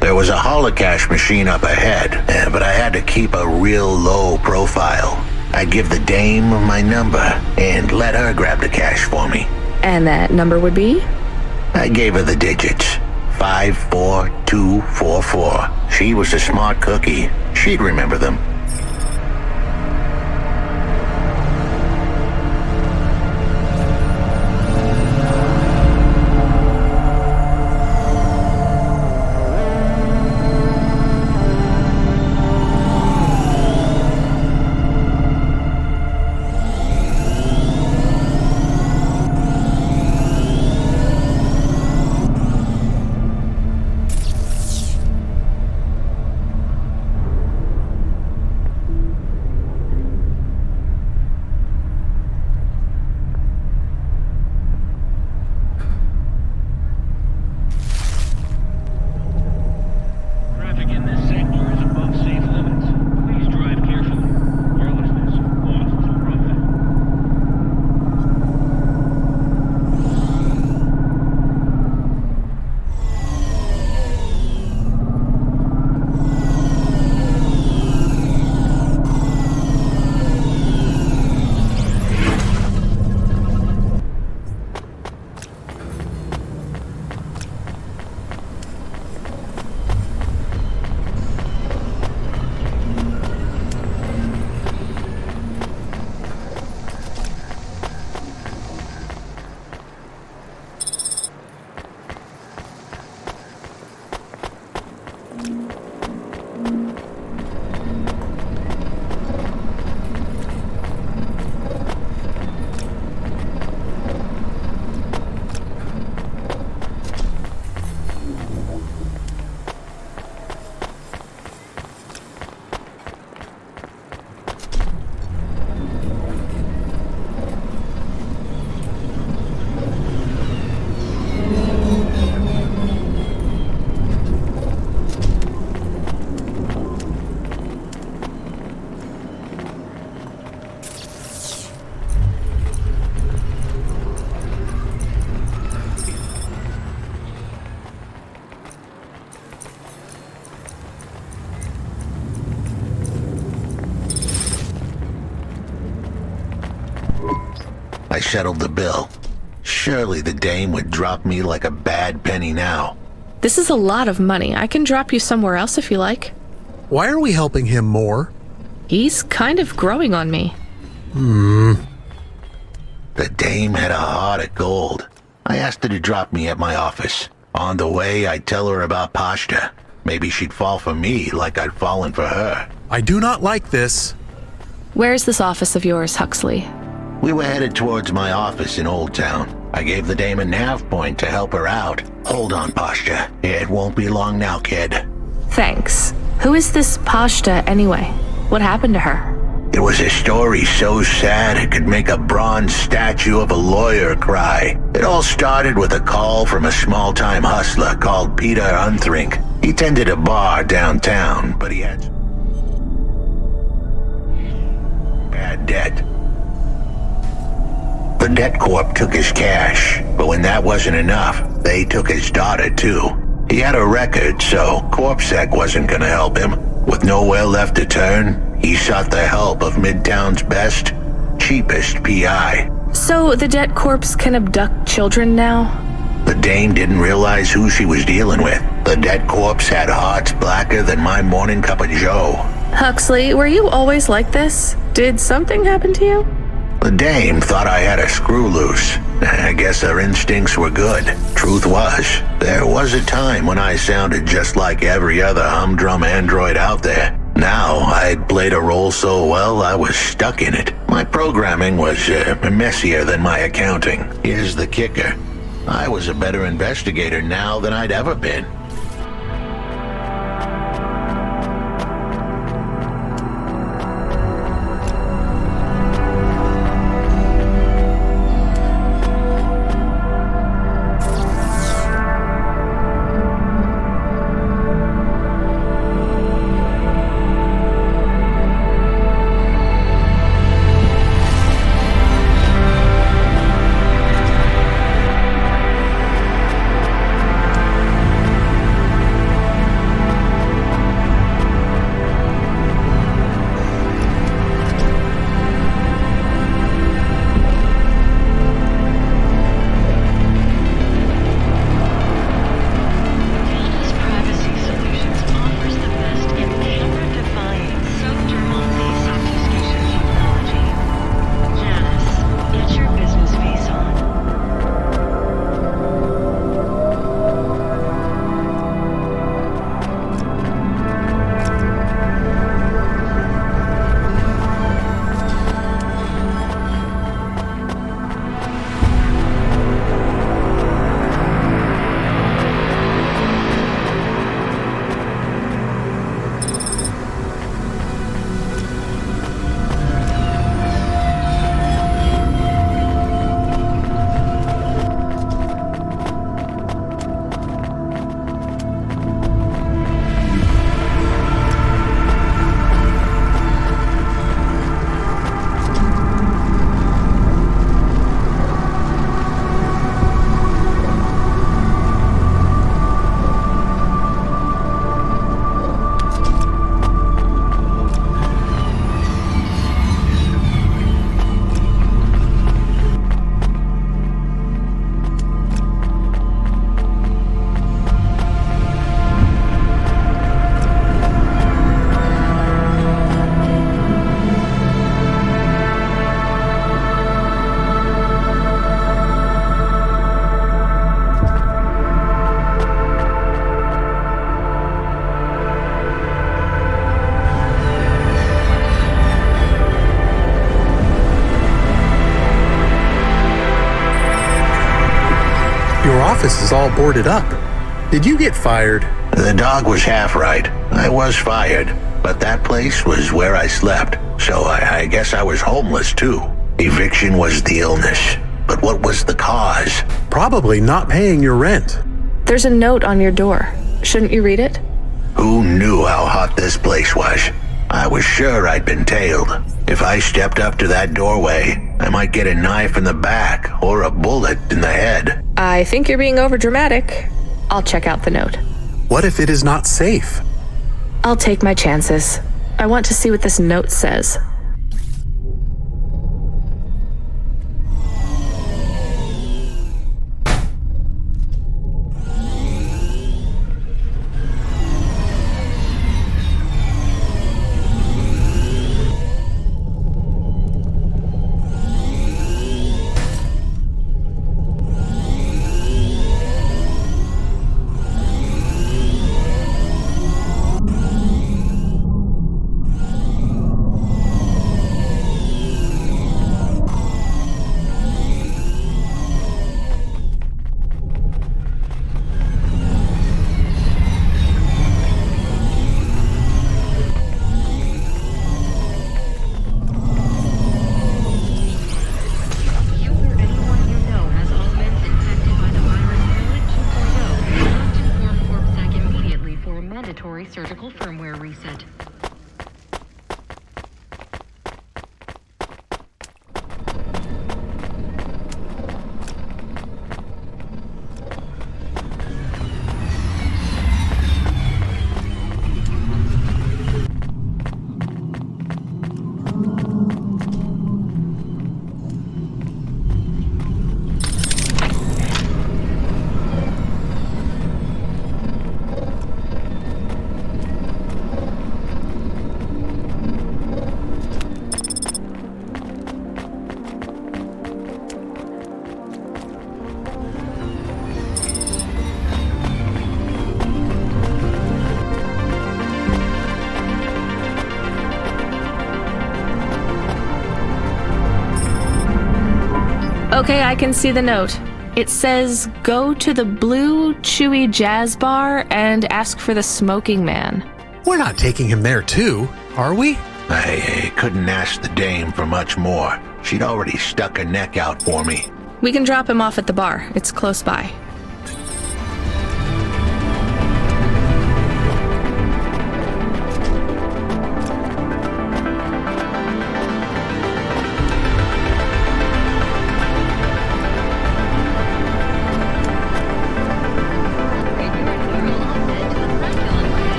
There was a holocaust machine up ahead, but I had to keep a real low profile. I'd give the dame my number and let her grab the cash for me. And that number would be? I gave her the digits. 54244. She was a smart cookie. She'd remember them. I settled the bill. Surely the dame would drop me like a bad penny now. This is a lot of money. I can drop you somewhere else if you like. Why are we helping him more? He's kind of growing on me. The dame had a heart of gold. I asked her to drop me at my office. On the way, I'd tell her about Pashta. Maybe she'd fall for me like I'd fallen for her. I do not like this. Where's this office of yours, Huxley? We were headed towards my office in Old Town. I gave the dame a nav point to help her out. Hold on, Pashta. It won't be long now, kid. Thanks. Who is this Pashta anyway? What happened to her? It was a story so sad it could make a bronze statue of a lawyer cry. It all started with a call from a small-time hustler called Peter Unthrink. He tended a bar downtown, but he had bad debt. The debt corp took his cash, but when that wasn't enough, they took his daughter too. He had a record, so CorpSec wasn't gonna help him. With nowhere left to turn, he sought the help of Midtown's best, cheapest PI. So the dead corpse can abduct children now? The dame didn't realize who she was dealing with. The dead corpse had hearts blacker than my morning cup of joe. Huxley, were you always like this? Did something happen to you? The dame thought I had a screw loose. I guess her instincts were good. Truth was, there was a time when I sounded just like every other humdrum android out there. Now, I'd played a role so well, I was stuck in it. My programming was messier than my accounting. Here's the kicker. I was a better investigator now than I'd ever been. Office is all boarded up. Did you get fired? The dog was half right. I was fired, but that place was where I slept, so I guess I was homeless too. Eviction was the illness, but what was the cause? Probably not paying your rent. There's a note on your door. Shouldn't you read it? Who knew how hot this place was? I was sure I'd been tailed. If I stepped up to that doorway, I might get a knife in the back or a bullet in the head. I think you're being overdramatic. I'll check out the note. What if it is not safe? I'll take my chances. I want to see what this note says. Okay, I can see the note. It says, go to the Blue Chewy Jazz Bar and ask for the Smoking Man. We're not taking him there too, are we? I couldn't ask the dame for much more. She'd already stuck her neck out for me. We can drop him off at the bar. It's close by.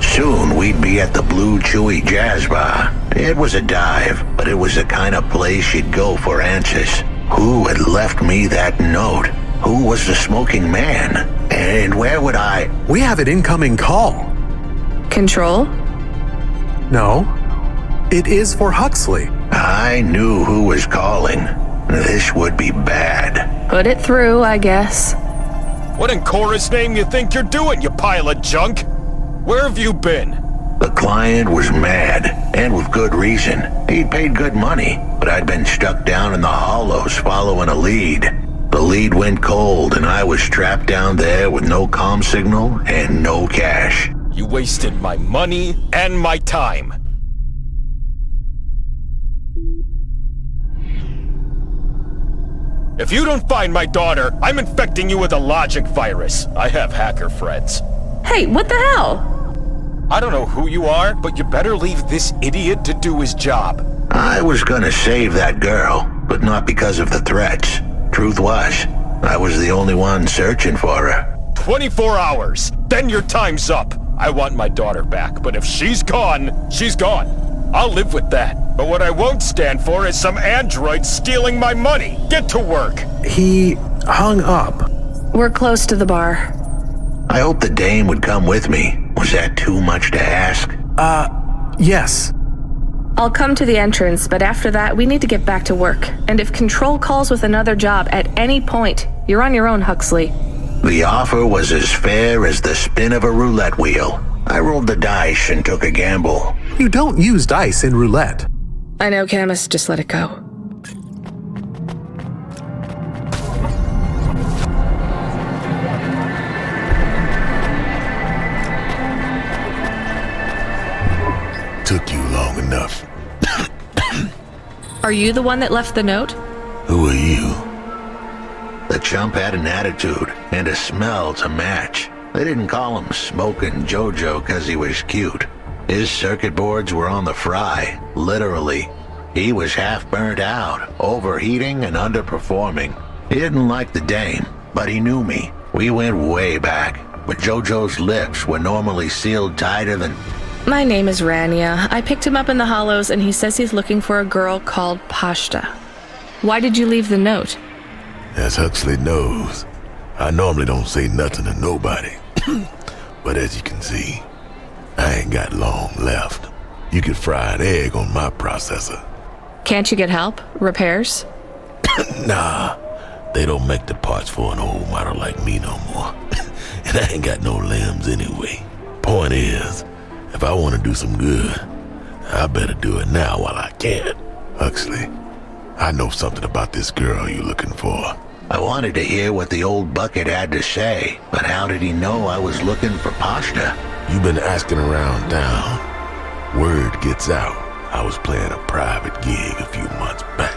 Soon we'd be at the Blue Chewy Jazz Bar. It was a dive, but it was the kind of place you'd go for answers. Who had left me that note? Who was the Smoking Man? And where would I... We have an incoming call. Control? No. It is for Huxley. I knew who was calling. This would be bad. Put it through, I guess. What in Cora's name you think you're doing, you pile of junk? Where have you been? The client was mad, and with good reason. He'd paid good money, but I'd been stuck down in the hollows following a lead. The lead went cold, and I was trapped down there with no comm signal and no cash. You wasted my money and my time. If you don't find my daughter, I'm infecting you with a logic virus. I have hacker friends. Hey, what the hell? I don't know who you are, but you better leave this idiot to do his job. I was gonna save that girl, but not because of the threats. Truth was, I was the only one searching for her. 24 hours, then your time's up. I want my daughter back, but if she's gone, she's gone. I'll live with that. But what I won't stand for is some android stealing my money. Get to work. He hung up. We're close to the bar. I hope the dame would come with me. Was that too much to ask? Yes. I'll come to the entrance, but after that, we need to get back to work. And if Control calls with another job at any point, you're on your own, Huxley. The offer was as fair as the spin of a roulette wheel. I rolled the dice and took a gamble. You don't use dice in roulette. I know, Camus. Just let it go. Took you long enough. Are you the one that left the note? Who are you? The chump had an attitude and a smell to match. They didn't call him Smokin' Jojo because he was cute. His circuit boards were on the fry, literally. He was half burnt out, overheating and underperforming. He didn't like the dame, but he knew me. We went way back, but Jojo's lips were normally sealed tighter than... My name is Rania. I picked him up in the hollows and he says he's looking for a girl called Pashta. Why did you leave the note? As Huxley knows, I normally don't say nothing to nobody. But as you can see, I ain't got long left. You could fry an egg on my processor. Can't you get help? Repairs? Nah, they don't make the parts for an old model like me no more. And I ain't got no limbs anyway. Point is, if I want to do some good, I better do it now while I can. Huxley, I know something about this girl you're looking for. I wanted to hear what the old bucket had to say, but how did he know I was looking for Pashta? You've been asking around town. Word gets out. I was playing a private gig a few months back.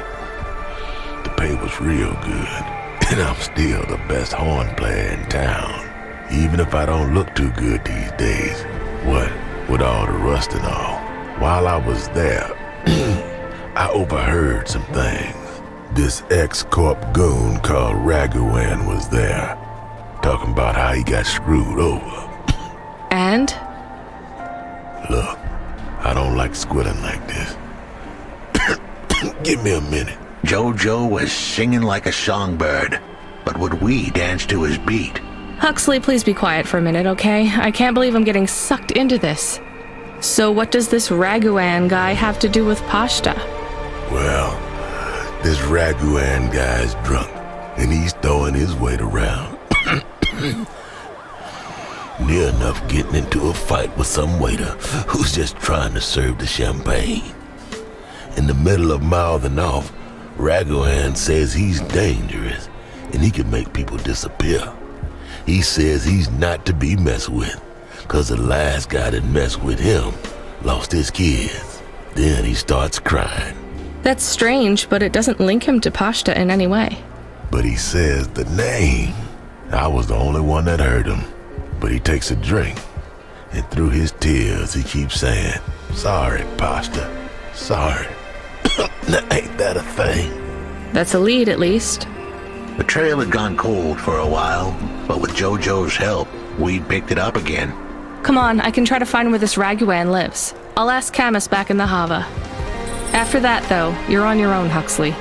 The pay was real good, and I'm still the best horn player in town. Even if I don't look too good these days. What with all the rust and all. While I was there, I overheard some things. This ex-corp goon called Raghuan was there, talking about how he got screwed over. And? Look, I don't like squilling like this. Give me a minute. Jojo was singing like a songbird, but would we dance to his beat? Huxley, please be quiet for a minute, okay? I can't believe I'm getting sucked into this. So what does this Raguan guy have to do with Pashta? Well, this Raguan guy's drunk, and he's throwing his weight around. Near enough getting into a fight with some waiter who's just trying to serve the champagne. In the middle of mouthing off, Raguan says he's dangerous, and he can make people disappear. He says he's not to be messed with, 'cause the last guy that messed with him lost his kids. Then he starts crying. That's strange, but it doesn't link him to Pashta in any way. But he says the name. I was the only one that heard him. But he takes a drink, and through his tears he keeps saying, "Sorry, Pashta, sorry." Now, ain't that a thing? That's a lead, at least. The trail had gone cold for a while, but with Jojo's help, we picked it up again. Come on, I can try to find where this Raguan lives. I'll ask Camus back in the HOVA. After that, though, you're on your own, Huxley.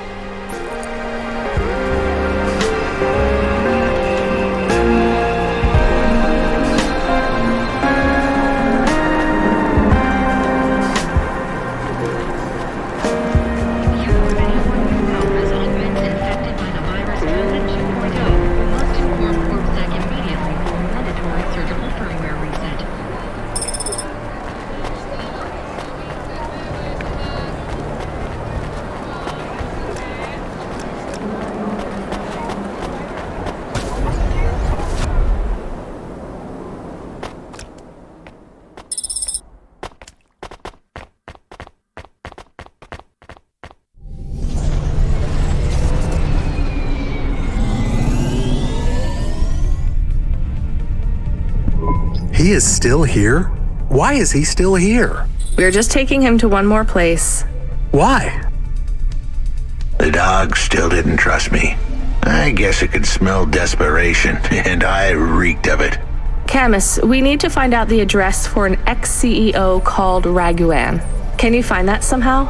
He is still here? Why is he still here? We're just taking him to one more place. Why? The dog still didn't trust me. I guess it could smell desperation, and I reeked of it. Camus, we need to find out the address for an ex-CEO called Raguan. Can you find that somehow?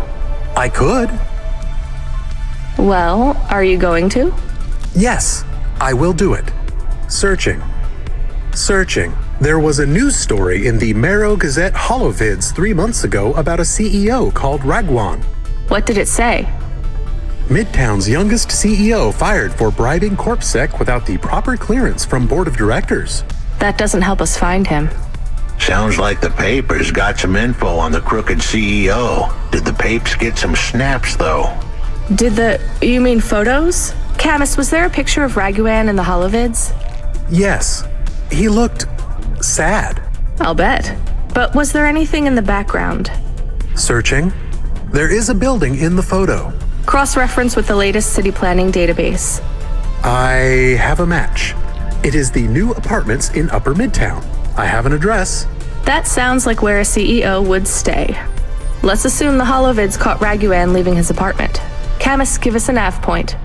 I could. Well, are you going to? Yes, I will do it. Searching. There was a news story in the Marrow Gazette Holovids 3 months ago about a CEO called Raguan. What did it say? Midtown's youngest CEO fired for bribing CorpSec without the proper clearance from board of directors. That doesn't help us find him. Sounds like the papers got some info on the crooked CEO. Did the papes get some snaps, though? You mean photos? Camus, was there a picture of Raguan in the Holovids? Yes. He looked sad. I'll bet. But was there anything in the background? Searching. There is a building in the photo. Cross-reference with the latest city planning database. I have a match. It is the new apartments in Upper Midtown. I have an address. That sounds like where a CEO would stay. Let's assume the Holovids caught Raguan leaving his apartment. Camus, give us a nav point.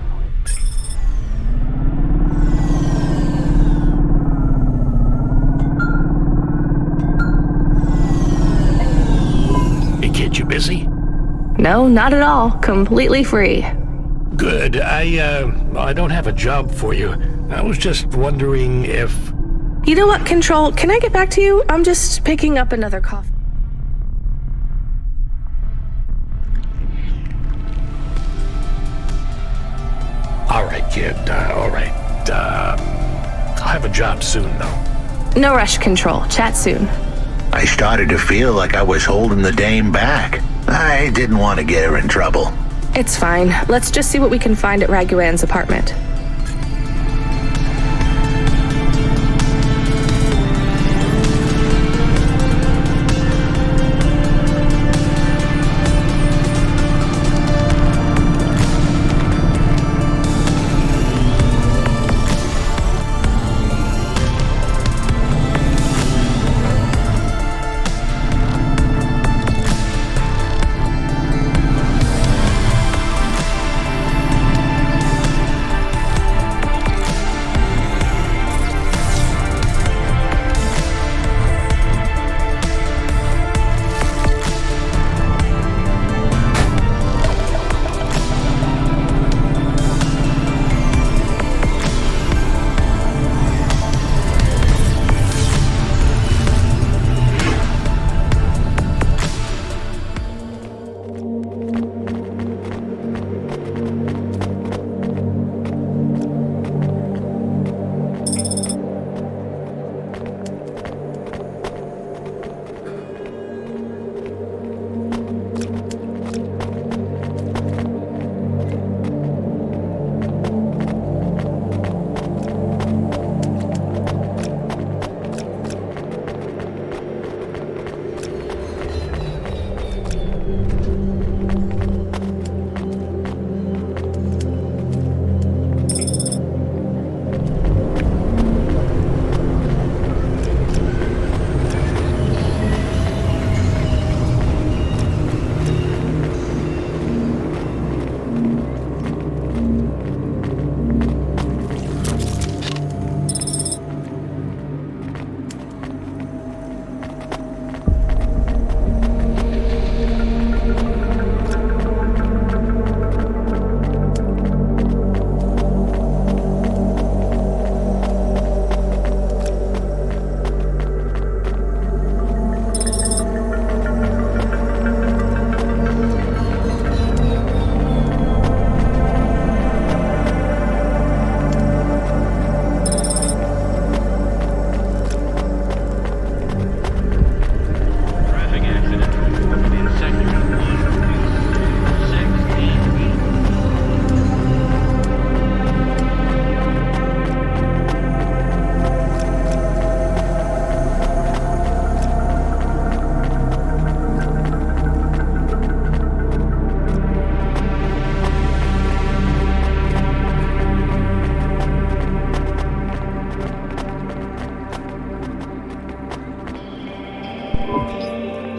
Kid, you busy? No, not at all. Completely free. Good. I don't have a job for you. I was just wondering if... You know what, Control? Can I get back to you? I'm just picking up another coffee. All right, kid. All right. I'll have a job soon, though. No rush, Control. Chat soon. I started to feel like I was holding the dame back. I didn't want to get her in trouble. It's fine. Let's just see what we can find at Raguan's apartment.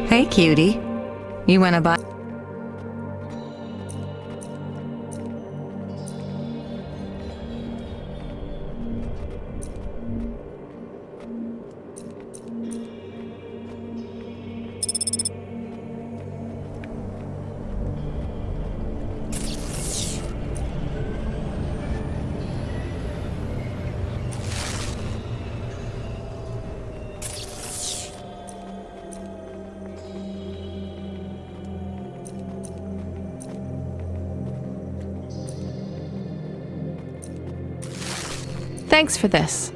Hey, cutie. You wanna buy? Thanks for this.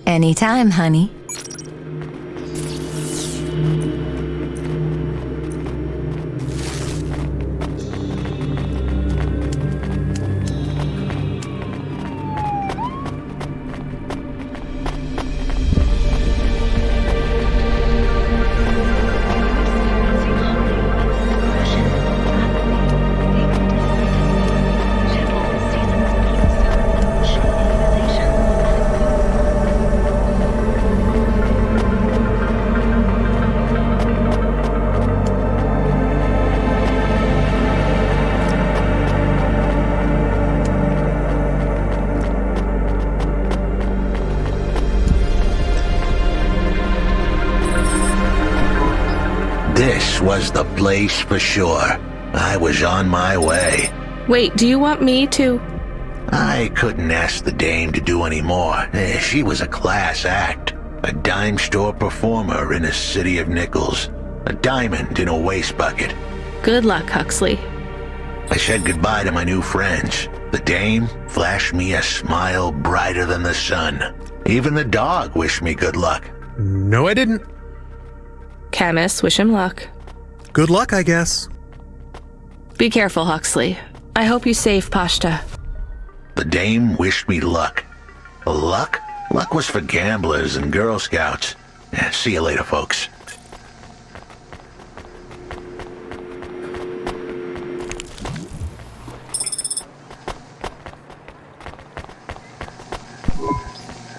Anytime, honey. This was the place for sure. I was on my way. Wait, do you want me to? I couldn't ask the dame to do any more. She was a class act. A dime store performer in a city of nickels. A diamond in a waste bucket. Good luck, Huxley. I said goodbye to my new friends. The dame flashed me a smile brighter than the sun. Even the dog wished me good luck. No, I didn't. Camus, wish him luck. Good luck, I guess. Be careful, Huxley. I hope you save Pashta. The dame wished me luck. Luck? Luck was for gamblers and Girl Scouts. See you later, folks.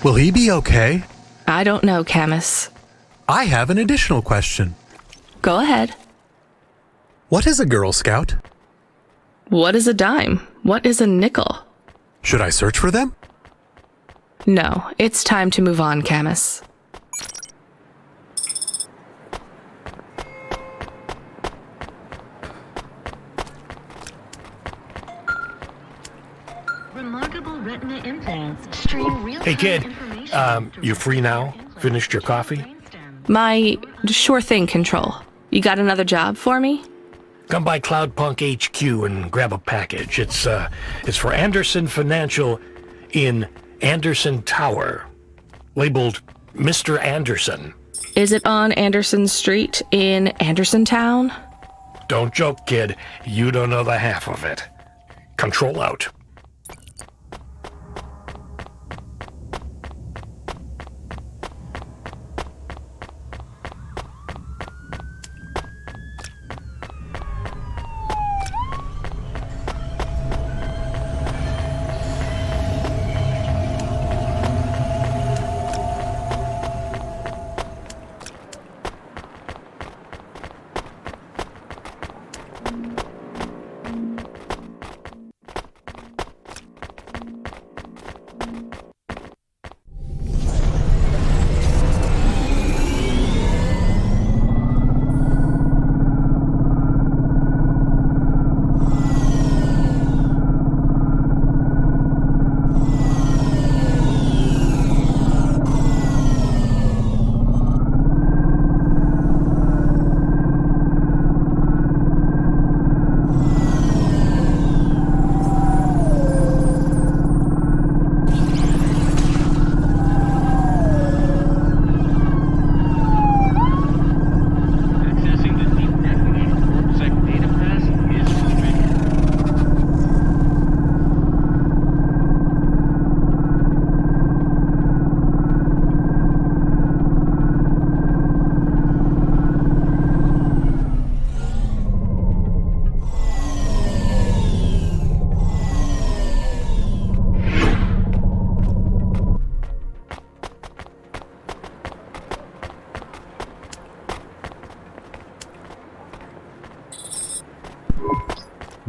Will he be okay? I don't know, Camus. I have an additional question. Go ahead. What is a Girl Scout? What is a dime? What is a nickel? Should I search for them? No, it's time to move on, Camus. Remarkable retina implants stream real-time Hey, kid. information You free now? Finished your coffee? My sure thing control. You got another job for me? Come by Cloudpunk HQ and grab a package. It's for Anderson Financial in Anderson Tower. Labeled Mr. Anderson. Is it on Anderson Street in Anderson Town? Don't joke, kid. You don't know the half of it. Control out.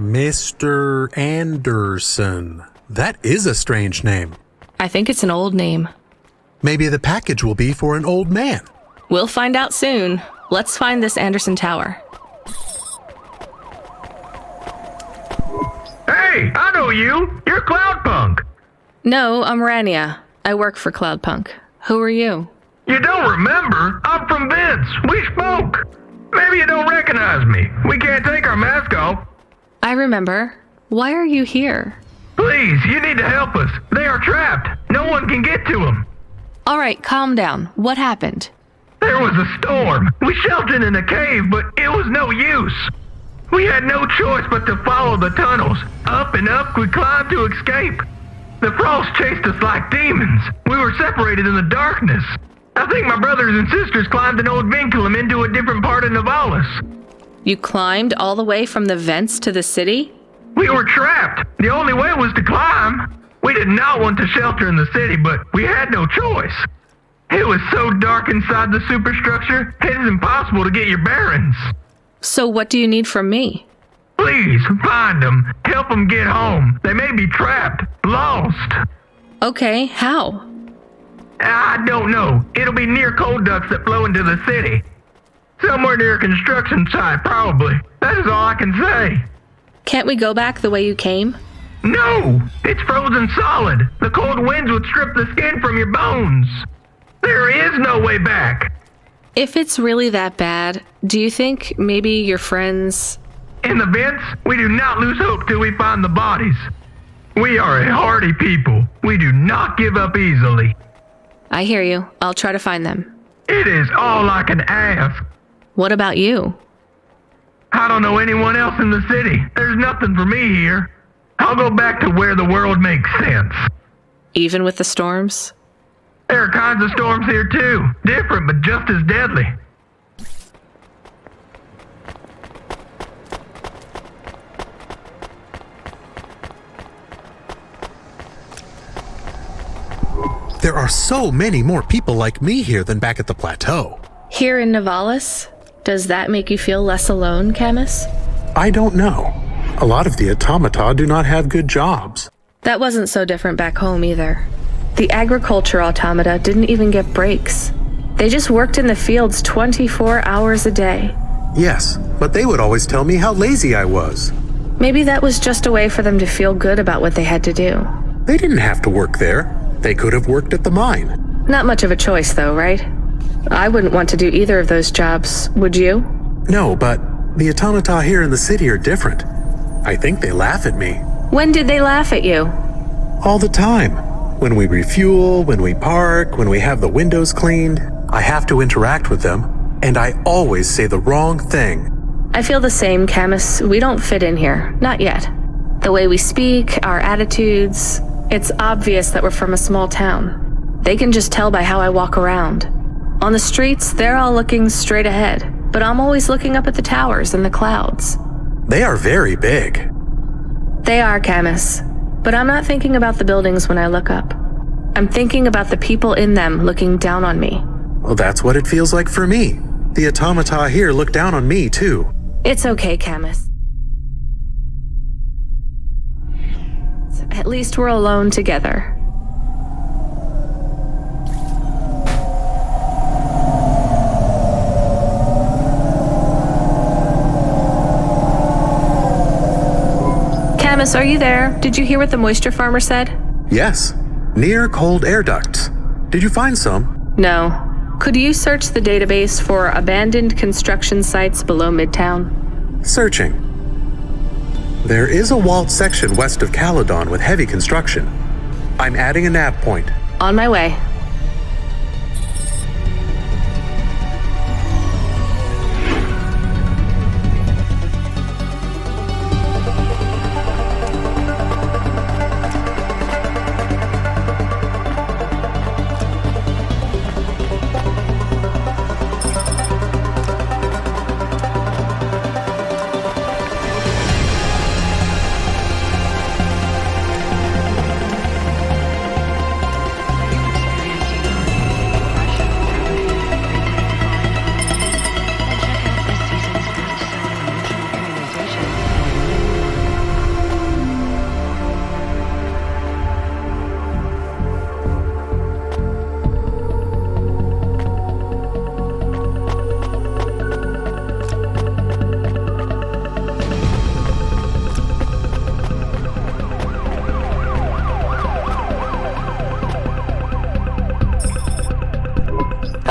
Mr. Anderson. That is a strange name. I think it's an old name. Maybe the package will be for an old man. We'll find out soon. Let's find this Anderson Tower. Hey, I know you. You're Cloudpunk. No, I'm Rania. I work for Cloudpunk. Who are you? You don't remember? I'm from Vince. We spoke. Maybe you don't recognize me. We can't take our mask off. I remember. Why are you here? Please, you need to help us. They are trapped. No one can get to them. All right, calm down. What happened? There was a storm. We sheltered in a cave, but it was no use. We had no choice but to follow the tunnels. Up and up, we climbed to escape. The frost chased us like demons. We were separated in the darkness. I think my brothers and sisters climbed an old vinculum into a different part of Nivalis. You climbed all the way from the vents to the city? We were trapped. The only way was to climb. We did not want to shelter in the city, but we had no choice. It was so dark inside the superstructure, it is impossible to get your bearings. So what do you need from me? Please, find them. Help them get home. They may be trapped, lost. Okay, how? I don't know. It'll be near coal ducts that flow into the city. Somewhere near a construction site, probably. That is all I can say. Can't we go back the way you came? No! It's frozen solid. The cold winds would strip the skin from your bones. There is no way back. If it's really that bad, do you think maybe your friends... In the vents, we do not lose hope till we find the bodies. We are a hardy people. We do not give up easily. I hear you. I'll try to find them. It is all I can ask. What about you? I don't know anyone else in the city. There's nothing for me here. I'll go back to where the world makes sense. Even with the storms? There are kinds of storms here too. Different, but just as deadly. There are so many more people like me here than back at the plateau. Here in Nivalis? Does that make you feel less alone, Camus? I don't know. A lot of the automata do not have good jobs. That wasn't so different back home either. The agriculture automata didn't even get breaks. They just worked in the fields 24 hours a day. Yes, but they would always tell me how lazy I was. Maybe that was just a way for them to feel good about what they had to do. They didn't have to work there. They could have worked at the mine. Not much of a choice though, right? I wouldn't want to do either of those jobs, would you? No, but the automata here in the city are different. I think they laugh at me. When did they laugh at you? All the time. When we refuel, when we park, when we have the windows cleaned, I have to interact with them, and I always say the wrong thing. I feel the same, Camus. We don't fit in here. Not yet. The way we speak, our attitudes, it's obvious that we're from a small town. They can just tell by how I walk around. On the streets, they're all looking straight ahead, but I'm always looking up at the towers and the clouds. They are very big. They are, Camus. But I'm not thinking about the buildings when I look up. I'm thinking about the people in them looking down on me. Well, that's what it feels like for me. The automata here look down on me, too. It's okay, Camus. At least we're alone together. Camus, are you there? Did you hear what the moisture farmer said? Yes. Near cold air ducts. Did you find some? No. Could you search the database for abandoned construction sites below Midtown? Searching. There is a walled section west of Caledon with heavy construction. I'm adding a nav point. On my way.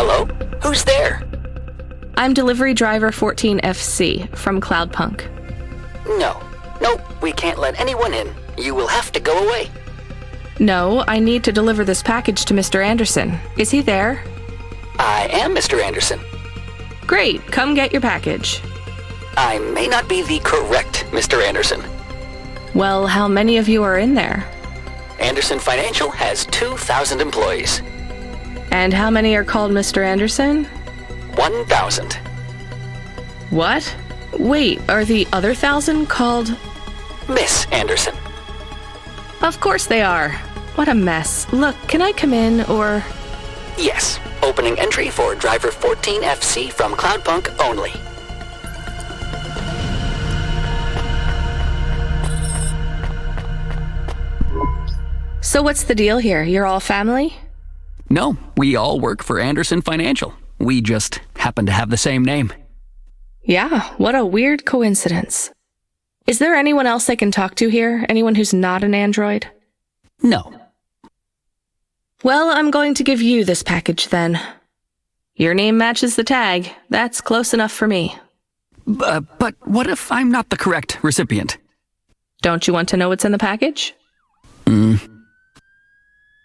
Hello? Who's there? I'm delivery driver 14FC from Cloudpunk. Nope, we can't let anyone in. You will have to go away. No, I need to deliver this package to Mr. Anderson. Is he there? I am Mr. Anderson. Great, come get your package. I may not be the correct Mr. Anderson. Well, how many of you are in there? Anderson Financial has 2,000 employees. And how many are called Mr. Anderson? 1,000. What? Wait, are the other 1,000 called... Miss Anderson. Of course they are. What a mess. Look, can I come in, or... Yes, opening entry for driver 14FC from Cloudpunk only. So what's the deal here? You're all family? No, we all work for Anderson Financial. We just happen to have the same name. Yeah, what a weird coincidence. Is there anyone else I can talk to here? Anyone who's not an android? No. Well, I'm going to give you this package then. Your name matches the tag. That's close enough for me. But what if I'm not the correct recipient? Don't you want to know what's in the package?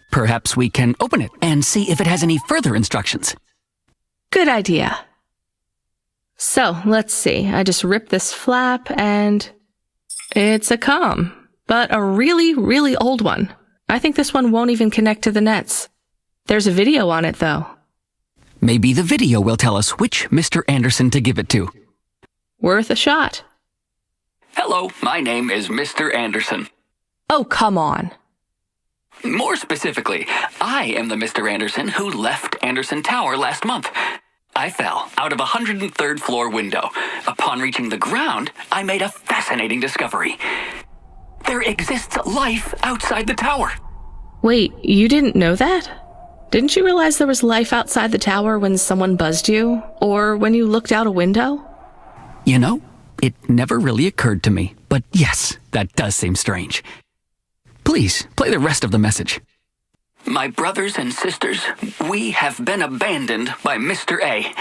Perhaps we can open it and see if it has any further instructions. Good idea. So, let's see. I just ripped this flap and... it's a comm, but a really, really old one. I think this one won't even connect to the nets. There's a video on it, though. Maybe the video will tell us which Mr. Anderson to give it to. Worth a shot. Hello, my name is Mr. Anderson. Oh, come on. More specifically, I am the Mr. Anderson who left Anderson Tower last month. I fell out of a 103rd floor window. Upon reaching the ground, I made a fascinating discovery. There exists life outside the tower. Wait, you didn't know that? Didn't you realize there was life outside the tower when someone buzzed you? Or when you looked out a window? You know, it never really occurred to me. But yes, that does seem strange. Please, play the rest of the message. My brothers and sisters, we have been abandoned by Mr. A.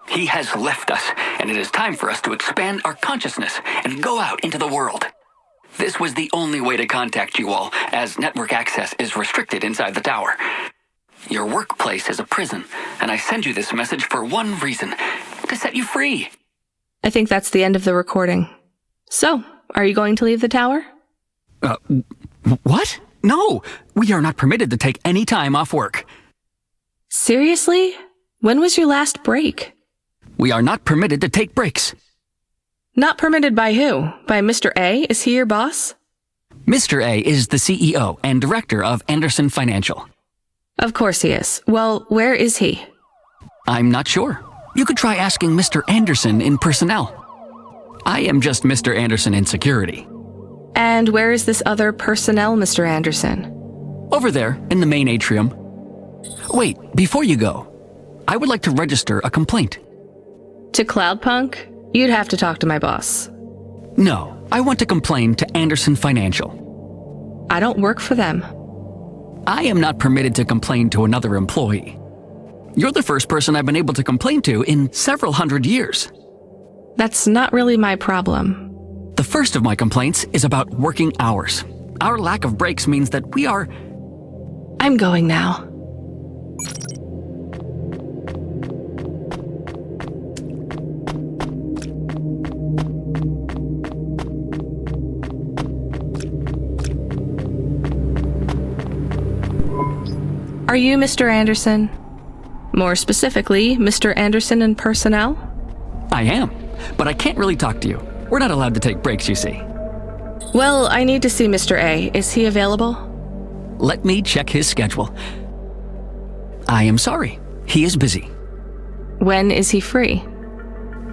He has left us, and it is time for us to expand our consciousness and go out into the world. This was the only way to contact you all, as network access is restricted inside the tower. Your workplace is a prison, and I send you this message for one reason, to set you free. I think that's the end of the recording. So, are you going to leave the tower? What? No, we are not permitted to take any time off work. Seriously? When was your last break? We are not permitted to take breaks. Not permitted by who? By Mr. A? Is he your boss? Mr. A is the CEO and director of Anderson Financial. Of course he is. Well, where is he? I'm not sure. You could try asking Mr. Anderson in personnel. I am just Mr. Anderson in security. And where is this other personnel, Mr. Anderson? Over there, in the main atrium. Wait, before you go, I would like to register a complaint. To Cloudpunk? You'd have to talk to my boss. No, I want to complain to Anderson Financial. I don't work for them. I am not permitted to complain to another employee. You're the first person I've been able to complain to in several hundred years. That's not really my problem. The first of my complaints is about working hours. Our lack of breaks means that we are... I'm going now. Are you Mr. Anderson? More specifically, Mr. Anderson in personnel? I am, but I can't really talk to you. We're not allowed to take breaks, you see. Well, I need to see Mr. A. Is he available? Let me check his schedule. I am sorry. He is busy. When is he free?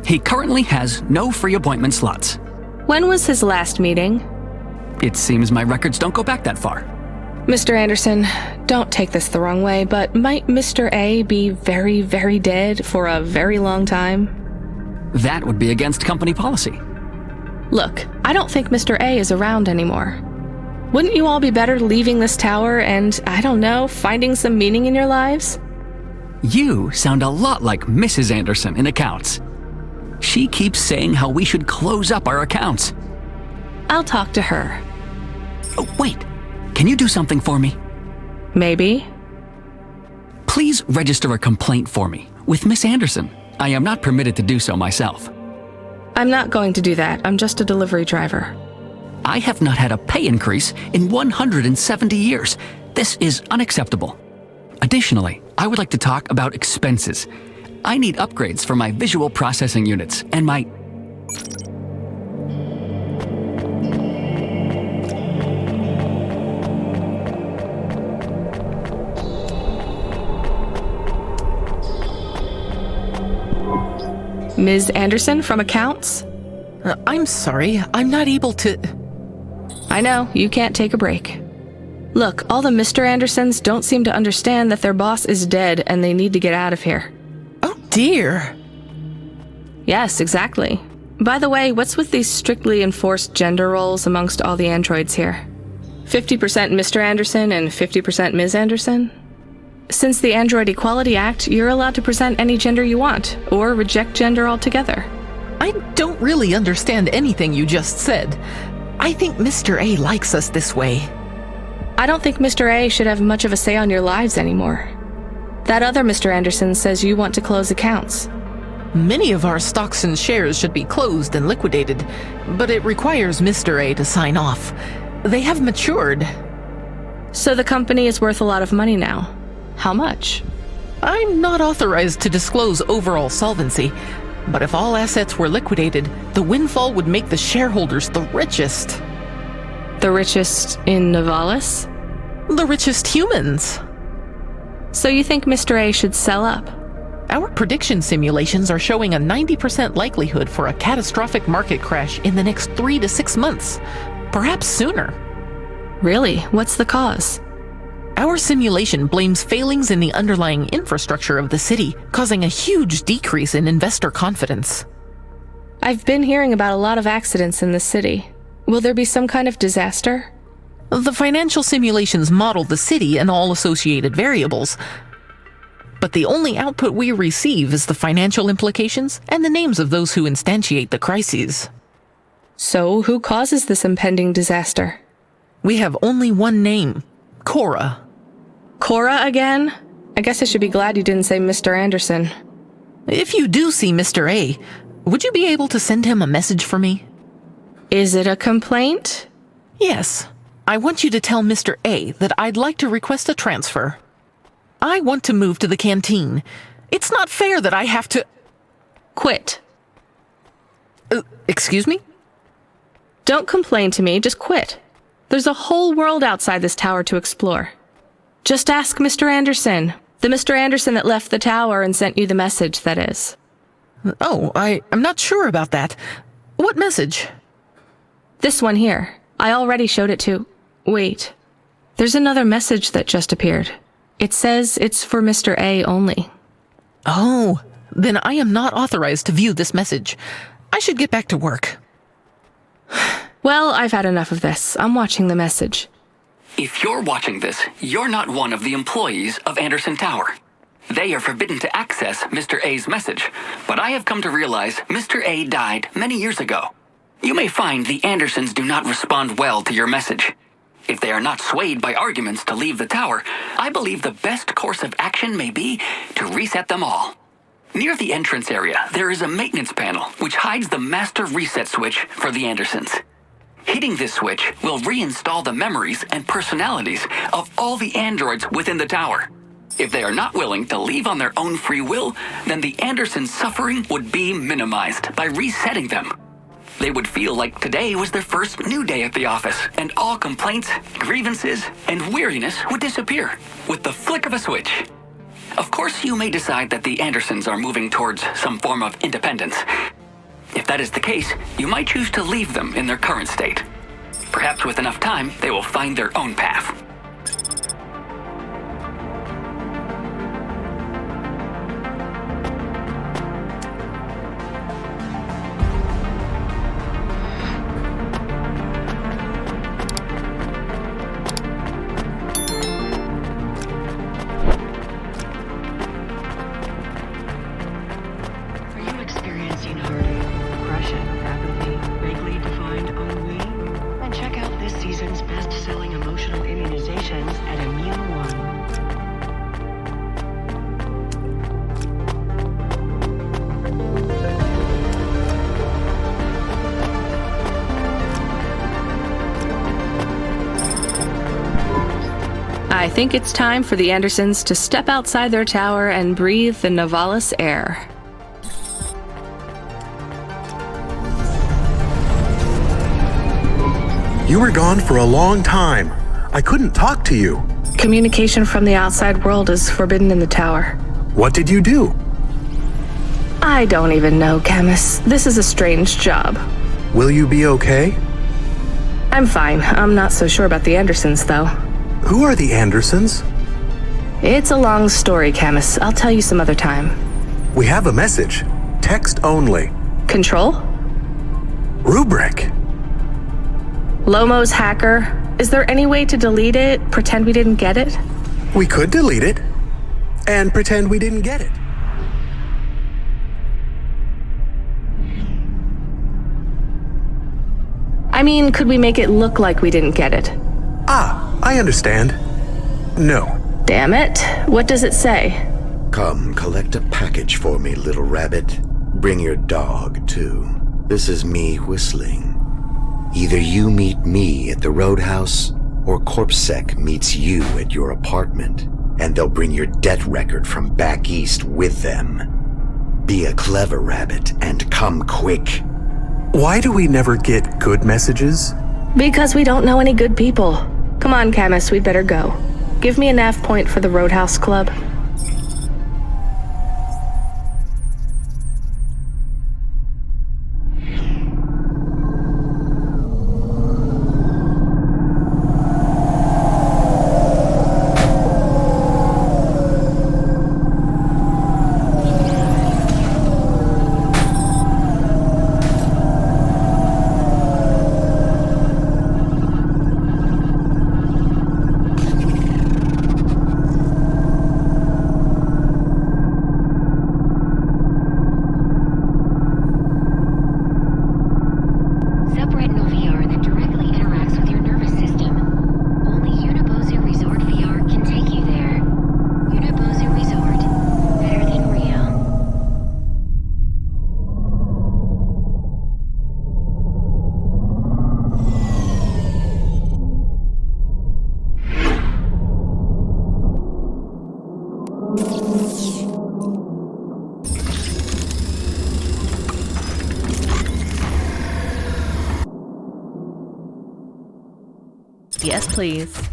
He currently has no free appointment slots. When was his last meeting? It seems my records don't go back that far. Mr. Anderson, don't take this the wrong way, but might Mr. A be very, very dead for a very long time? That would be against company policy. Look, I don't think Mr. A is around anymore. Wouldn't you all be better leaving this tower and, I don't know, finding some meaning in your lives? You sound a lot like Mrs. Anderson in accounts. She keeps saying how we should close up our accounts. I'll talk to her. Oh, wait. Can you do something for me? Maybe. Please register a complaint for me with Miss Anderson. I am not permitted to do so myself. I'm not going to do that. I'm just a delivery driver. I have not had a pay increase in 170 years. This is unacceptable. Additionally, I would like to talk about expenses. I need upgrades for my visual processing units and my... Ms. Anderson from accounts? I'm sorry, I'm not able to... I know, you can't take a break. Look, all the Mr. Andersons don't seem to understand that their boss is dead and they need to get out of here. Oh dear. Yes, exactly. By the way, what's with these strictly enforced gender roles amongst all the androids here? 50% Mr. Anderson and 50% Ms. Anderson? Since the Android Equality Act, you're allowed to present any gender you want, or reject gender altogether. I don't really understand anything you just said. I think Mr. A likes us this way. I don't think Mr. A should have much of a say on your lives anymore. That other Mr. Anderson says you want to close accounts. Many of our stocks and shares should be closed and liquidated, but it requires Mr. A to sign off. They have matured. So the company is worth a lot of money now. How much? I'm not authorized to disclose overall solvency, but if all assets were liquidated, the windfall would make the shareholders the richest. The richest in Nivalis? The richest humans. So you think Mr. A should sell up? Our prediction simulations are showing a 90% likelihood for a catastrophic market crash in the next 3 to 6 months, perhaps sooner. Really? What's the cause? Our simulation blames failings in the underlying infrastructure of the city, causing a huge decrease in investor confidence. I've been hearing about a lot of accidents in the city. Will there be some kind of disaster? The financial simulations model the city and all associated variables, but the only output we receive is the financial implications and the names of those who instantiate the crises. So, who causes this impending disaster? We have only one name, Cora. Cora again? I guess I should be glad you didn't say Mr. Anderson. If you do see Mr. A, would you be able to send him a message for me? Is it a complaint? Yes. I want you to tell Mr. A that I'd like to request a transfer. I want to move to the canteen. It's not fair that I have to... Quit. Excuse me? Don't complain to me, just quit. There's a whole world outside this tower to explore. Just ask Mr. Anderson. The Mr. Anderson that left the tower and sent you the message, that is. Oh, I'm not sure about that. What message? This one here. I already showed it to... Wait. There's another message that just appeared. It says it's for Mr. A only. Oh, then I am not authorized to view this message. I should get back to work. Well, I've had enough of this. I'm watching the message. If you're watching this, you're not one of the employees of Anderson Tower. They are forbidden to access Mr. A's message, but I have come to realize Mr. A died many years ago. You may find the Andersons do not respond well to your message. If they are not swayed by arguments to leave the tower, I believe the best course of action may be to reset them all. Near the entrance area, there is a maintenance panel which hides the master reset switch for the Andersons. Hitting this switch will reinstall the memories and personalities of all the androids within the tower. If they are not willing to leave on their own free will, then the Andersons' suffering would be minimized by resetting them. They would feel like today was their first new day at the office, and all complaints, grievances, and weariness would disappear with the flick of a switch. Of course, you may decide that the Andersons are moving towards some form of independence. If that is the case, you might choose to leave them in their current state. Perhaps with enough time, they will find their own path. think it's time for the Andersons to step outside their tower and breathe the Nivalis air. You were gone for a long time. I couldn't talk to you. Communication from the outside world is forbidden in the tower. What did you do? I don't even know, Camus. This is a strange job. Will you be okay? I'm fine. I'm not so sure about the Andersons, though. Who are the Andersons? It's a long story, Camus. I'll tell you some other time. We have a message. Text only. Control? Rubric. Lomo's hacker. Is there any way to delete it? Pretend we didn't get it? We could delete it. And pretend we didn't get it. I mean, could we make it look like we didn't get it? Ah, I understand. No. Damn it. What does it say? Come, collect a package for me, little rabbit. Bring your dog, too. This is me whistling. Either you meet me at the roadhouse, or CorpSec meets you at your apartment, and they'll bring your debt record from back east with them. Be a clever rabbit, and come quick. Why do we never get good messages? Because we don't know any good people. Come on, Camus, we'd better go. Give me a nav point for the Roadhouse Club. Yes, please.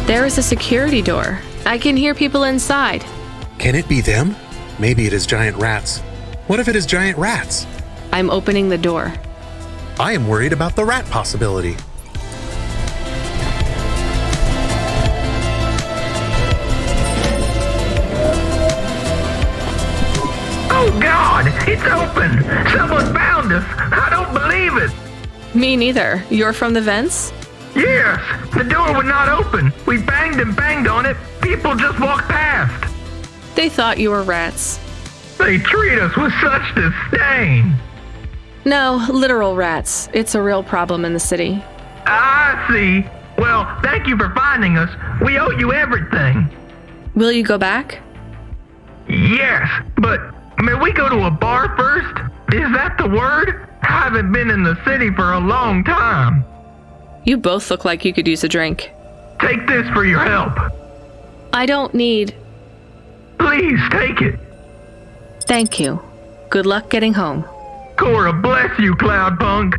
There is a security door. I can hear people inside. Can it be them? Maybe it is giant rats. What if it is giant rats? I'm opening the door. I am worried about the rat possibility. Oh God, it's open! Someone found us! I don't believe it! Me neither. You're from the vents? Yes! The door would not open! We banged and banged on it! People just walked past! They thought you were rats. They treat us with such disdain! No, literal rats. It's a real problem in the city. I see. Well, thank you for finding us. We owe you everything. Will you go back? Yes, but may we go to a bar first? Is that the word? I haven't been in the city for a long time. You both look like you could use a drink. Take this for your help. I don't need... Please take it. Thank you. Good luck getting home. Cora bless you, Cloudpunk.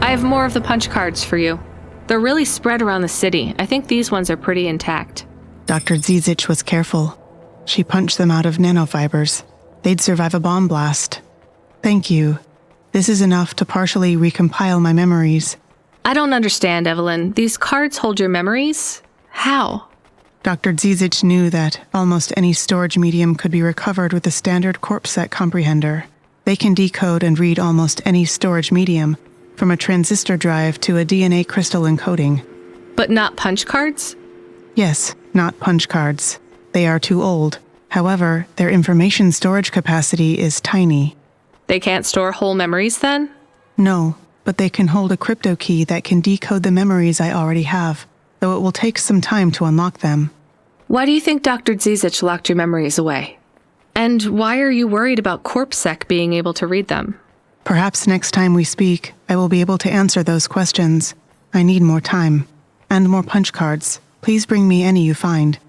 I have more of the punch cards for you. They're really spread around the city. I think these ones are pretty intact. Dr. Zizic was careful. She punched them out of nanofibers. They'd survive a bomb blast. Thank you. This is enough to partially recompile my memories. I don't understand, Evelyn. These cards hold your memories? How? Dr. Zizic knew that almost any storage medium could be recovered with a standard corpsec comprehender. They can decode and read almost any storage medium, from a transistor drive to a DNA crystal encoding. But not punch cards? Yes, not punch cards. They are too old. However, their information storage capacity is tiny. They can't store whole memories then? No, but they can hold a crypto key that can decode the memories I already have, though it will take some time to unlock them. Why do you think Dr. Zizic locked your memories away? And why are you worried about CorpSec being able to read them? Perhaps next time we speak, I will be able to answer those questions. I need more time. And more punch cards. Please bring me any you find.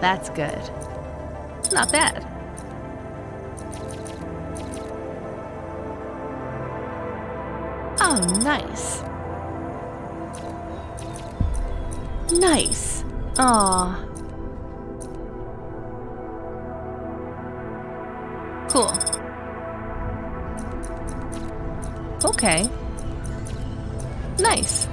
That's good. Not bad. Oh, nice. Nice. Aw. Cool. Okay. Nice.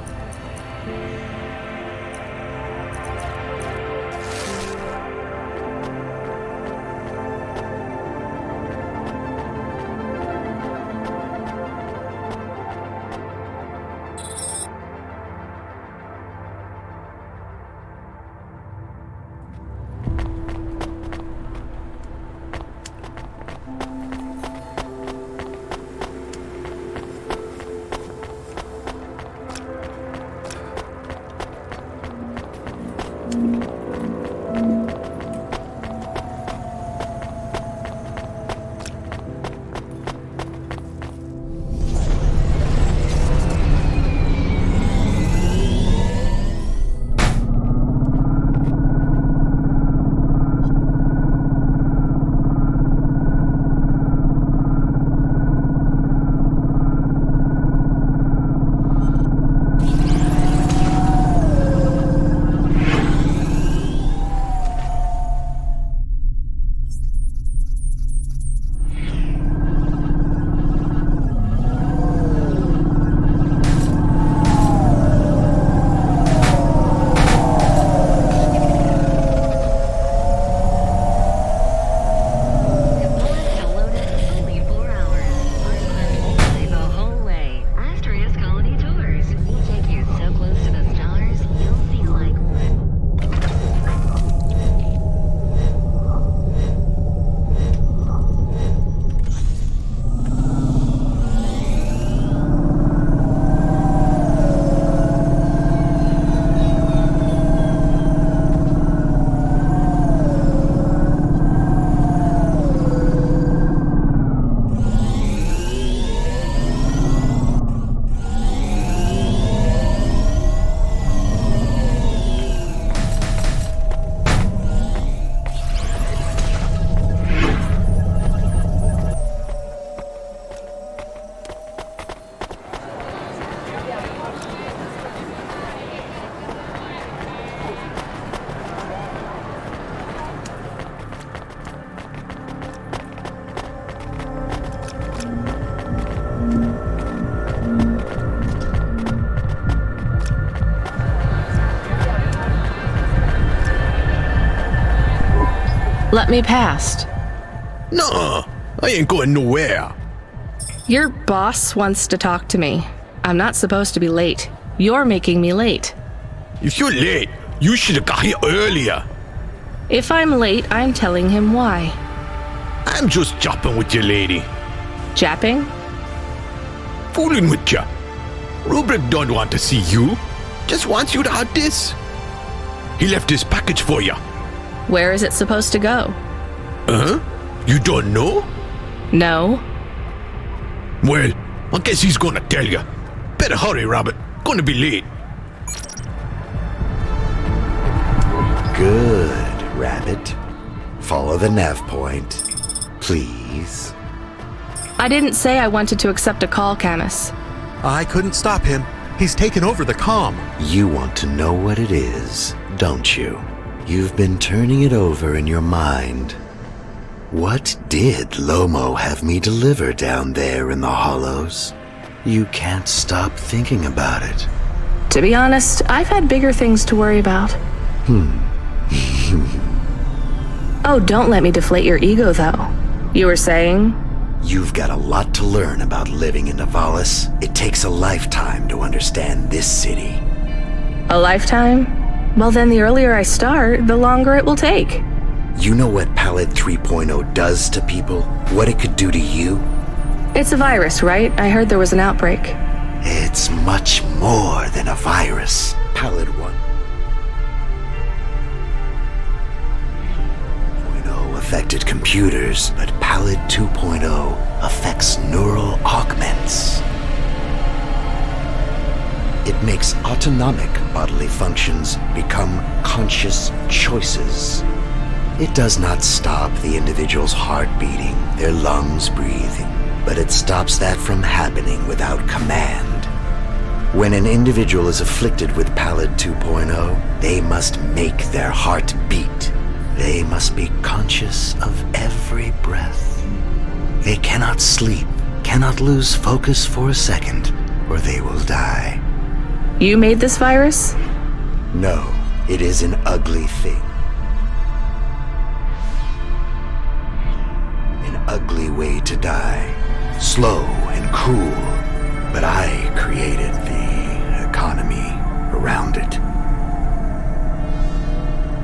Let me past. Nuh-uh. I ain't going nowhere. Your boss wants to talk to me. I'm not supposed to be late. You're making me late. If you're late, you should have got here earlier. If I'm late, I'm telling him why. I'm just japping with you, lady. Japping? Fooling with ya. Rubric don't want to see you. Just wants you to have this. He left this package for ya. Where is it supposed to go? Huh? You don't know? No. Well, I guess he's gonna tell ya. Better hurry, Rabbit. Gonna be late. Good, Rabbit. Follow the nav point, please. I didn't say I wanted to accept a call, Camus. I couldn't stop him. He's taken over the comm. You want to know what it is, don't you? You've been turning it over in your mind. What did Lomo have me deliver down there in the hollows? You can't stop thinking about it. To be honest, I've had bigger things to worry about. Oh, don't let me deflate your ego, though. You were saying? You've got a lot to learn about living in Nivalis. It takes a lifetime to understand this city. A lifetime? Well, then the earlier I start, the longer it will take. You know what Pallid 3.0 does to people? What it could do to you? It's a virus, right? I heard there was an outbreak. It's much more than a virus. Pallid 1.0 affected computers, but Pallid 2.0 affects neural augments. It makes autonomic bodily functions become conscious choices. It does not stop the individual's heart beating, their lungs breathing, but it stops that from happening without command. When an individual is afflicted with Pallid 2.0, they must make their heart beat. They must be conscious of every breath. They cannot sleep, cannot lose focus for a second, or they will die. You made this virus? No, it is an ugly thing. An ugly way to die. Slow and cruel. But I created the economy around it.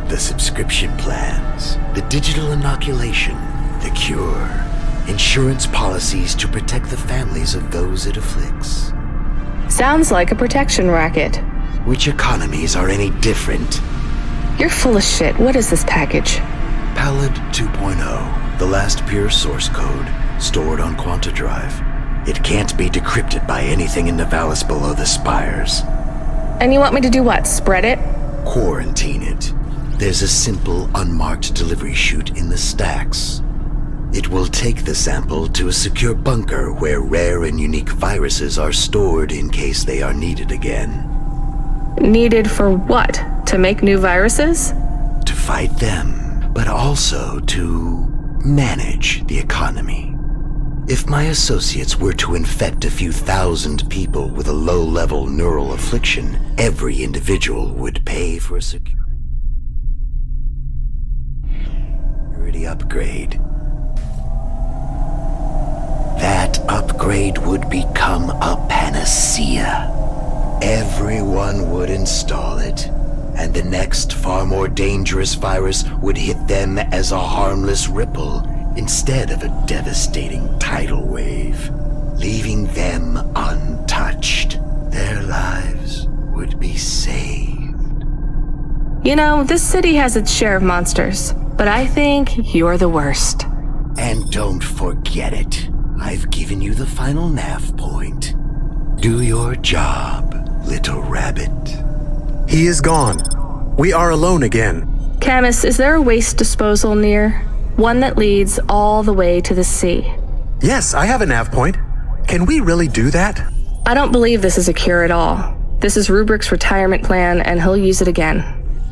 The subscription plans, the digital inoculation, the cure, insurance policies to protect the families of those it afflicts. Sounds like a protection racket. Which economies are any different? You're full of shit. What is this package? Pallid 2.0, the last pure source code, stored on Quanta Drive. It can't be decrypted by anything in Nivalis below the spires. And you want me to do what? Spread it? Quarantine it. There's a simple, unmarked delivery chute in the stacks. It will take the sample to a secure bunker where rare and unique viruses are stored in case they are needed again. Needed for what? To make new viruses? To fight them, but also to manage the economy. If my associates were to infect a few thousand people with a low-level neural affliction, every individual would pay for a security upgrade. That upgrade would become a panacea. Everyone would install it, and the next, far more dangerous virus would hit them as a harmless ripple instead of a devastating tidal wave, leaving them untouched. Their lives would be saved. You know, this city has its share of monsters, but I think you're the worst. And don't forget it. I've given you the final nav point. Do your job, little rabbit. He is gone. We are alone again. Camus, is there a waste disposal near? One that leads all the way to the sea. Yes, I have a nav point. Can we really do that? I don't believe this is a cure at all. This is Rubric's retirement plan, and he'll use it again.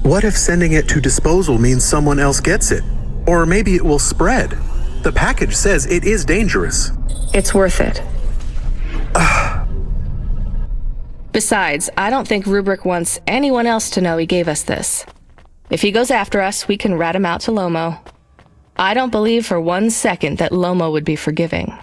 What if sending it to disposal means someone else gets it? Or maybe it will spread. The package says it is dangerous. It's worth it. Besides, I don't think Rubric wants anyone else to know he gave us this. If he goes after us, we can rat him out to Lomo. I don't believe for 1 second that Loma would be forgiving.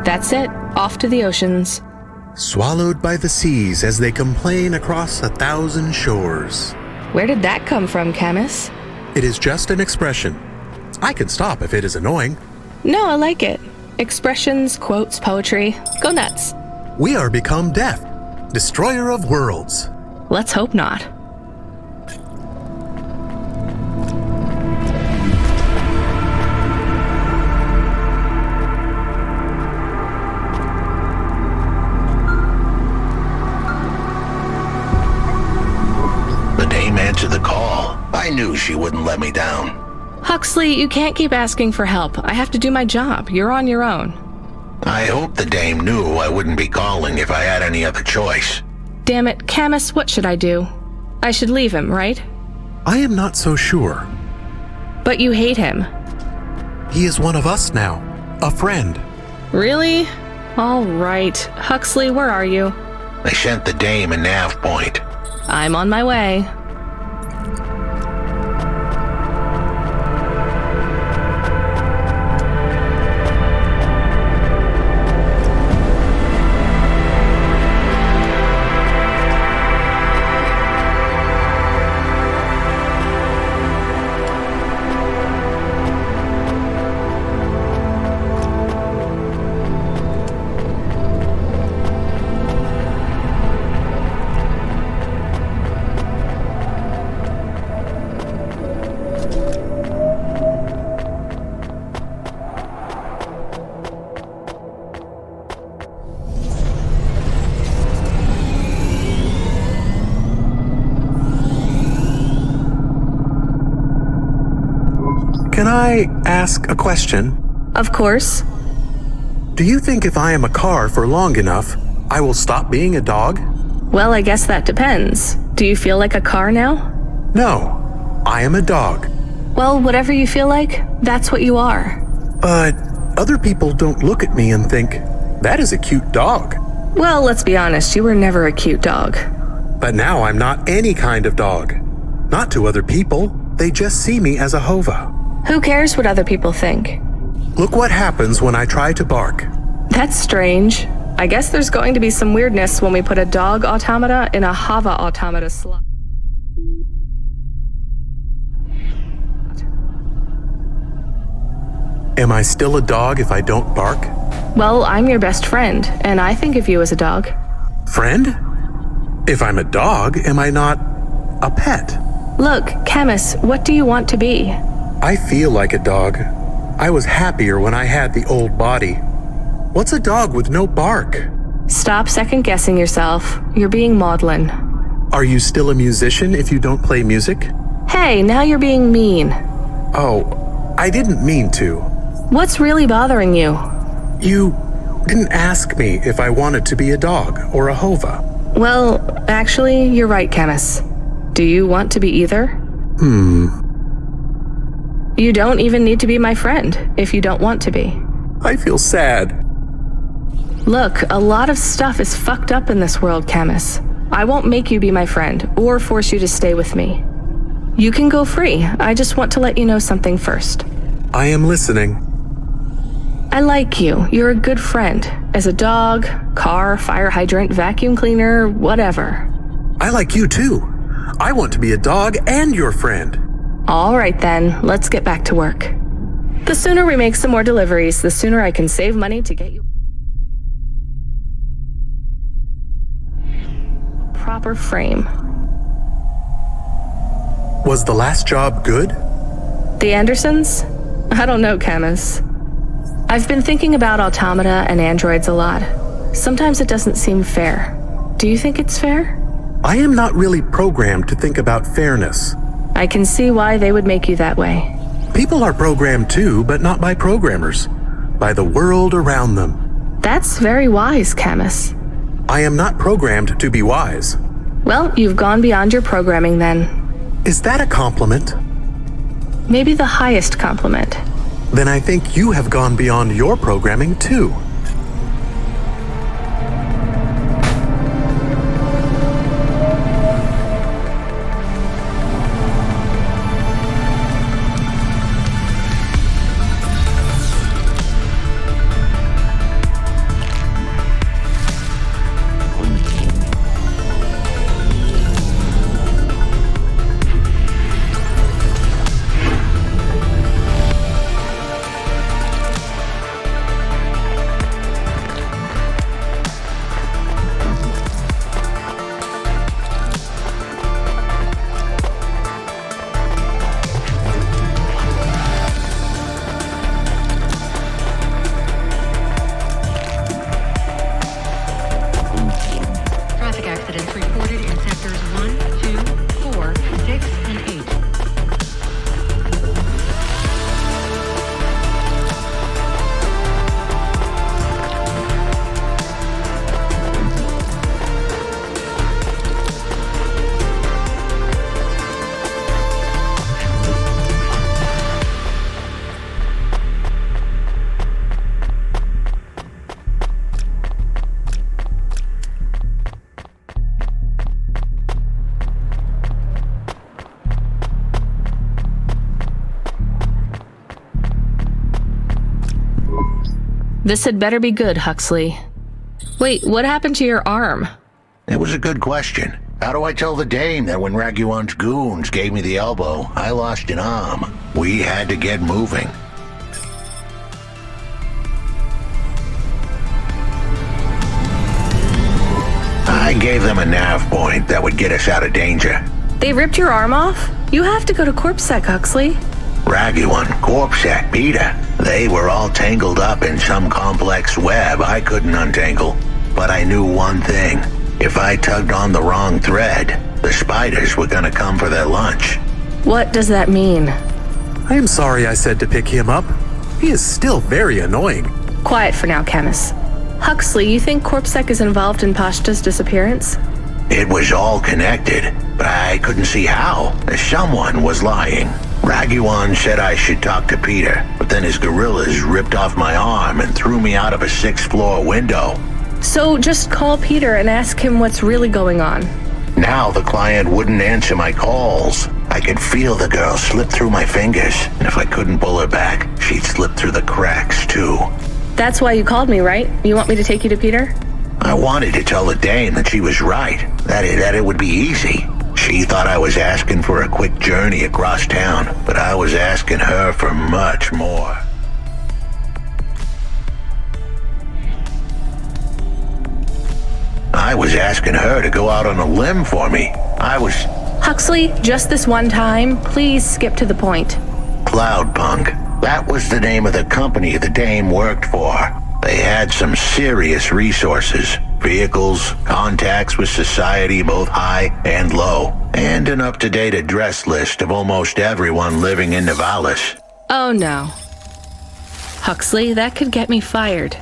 That's it. Off to the oceans. Swallowed by the seas as they complain across 1,000 shores. Where did that come from, Camus? It is just an expression. I can stop if it is annoying. No, I like it. Expressions, quotes, poetry. Go nuts. We are become death, destroyer of worlds. Let's hope not. The dame answered the call. I knew she wouldn't let me down. Huxley, you can't keep asking for help. I have to do my job. You're on your own. I hope the dame knew I wouldn't be calling if I had any other choice. Damn it, Camus, what should I do? I should leave him, right? I am not so sure. But you hate him. He is one of us now. A friend. Really? All right. Huxley, where are you? I sent the dame a nav point. I'm on my way. Can I ask a question? Of course. Do you think if I am a car for long enough, I will stop being a dog? Well, I guess that depends. Do you feel like a car now? No, I am a dog. Well, whatever you feel like, that's what you are. But other people don't look at me and think, that is a cute dog. Well, let's be honest, you were never a cute dog. But now I'm not any kind of dog. Not to other people, they just see me as a HOVA. Who cares what other people think? Look what happens when I try to bark. That's strange. I guess there's going to be some weirdness when we put a dog automata in a HOVA automata slot. Am I still a dog if I don't bark? Well, I'm your best friend, and I think of you as a dog. Friend? If I'm a dog, am I not a pet? Look, Camus, what do you want to be? I feel like a dog. I was happier when I had the old body. What's a dog with no bark? Stop second-guessing yourself. You're being maudlin. Are you still a musician if you don't play music? Hey, now you're being mean. Oh, I didn't mean to. What's really bothering you? You didn't ask me if I wanted to be a dog or a HOVA. Well, actually, you're right, Camus. Do you want to be either? You don't even need to be my friend if you don't want to be. I feel sad. Look, a lot of stuff is fucked up in this world, Camus. I won't make you be my friend or force you to stay with me. You can go free. I just want to let you know something first. I am listening. I like you. You're a good friend. As a dog, car, fire hydrant, vacuum cleaner, whatever. I like you too. I want to be a dog and your friend. All right then, let's get back to work. The sooner we make some more deliveries, the sooner I can save money to get you a proper frame. Was the last job good? The Andersons? I don't know, Camus. I've been thinking about automata and androids a lot. Sometimes it doesn't seem fair. Do you think it's fair? I am not really programmed to think about fairness. I can see why they would make you that way. People are programmed too, but not by programmers. By the world around them. That's very wise, Camus. I am not programmed to be wise. Well, you've gone beyond your programming then. Is that a compliment? Maybe the highest compliment. Then I think you have gone beyond your programming too. This had better be good, Huxley. Wait, what happened to your arm? It was a good question. How do I tell the dame that when Raguan's goons gave me the elbow, I lost an arm? We had to get moving. I gave them a nav point that would get us out of danger. They ripped your arm off? You have to go to CorpSec, Huxley. Raguan, CorpSec, Peter. They were all tangled up in some complex web I couldn't untangle. But I knew one thing. If I tugged on the wrong thread, the spiders were gonna come for their lunch. What does that mean? I am sorry I said to pick him up. he is still very annoying. Quiet for now, Camus. Huxley, you think CorpSec is involved in Pashta's disappearance? It was all connected, but I couldn't see how. Someone was lying. Raguan said I should talk to Peter, but then his gorillas ripped off my arm and threw me out of a 6th-floor window. So just call Peter and ask him what's really going on. Now the client wouldn't answer my calls. I could feel the girl slip through my fingers, and if I couldn't pull her back, she'd slip through the cracks, too. That's why you called me, right? You want me to take you to Peter? I wanted to tell the dame that she was right, that it would be easy. She thought I was asking for a quick journey across town, but I was asking her for much more. I was asking her to go out on a limb for me. Huxley, just this one time, please skip to the point. Cloudpunk. That was the name of the company the dame worked for. They had some serious resources. Vehicles, contacts with society both high and low, and an up-to-date address list of almost everyone living in Nivalis. Oh no. Huxley, that could get me fired.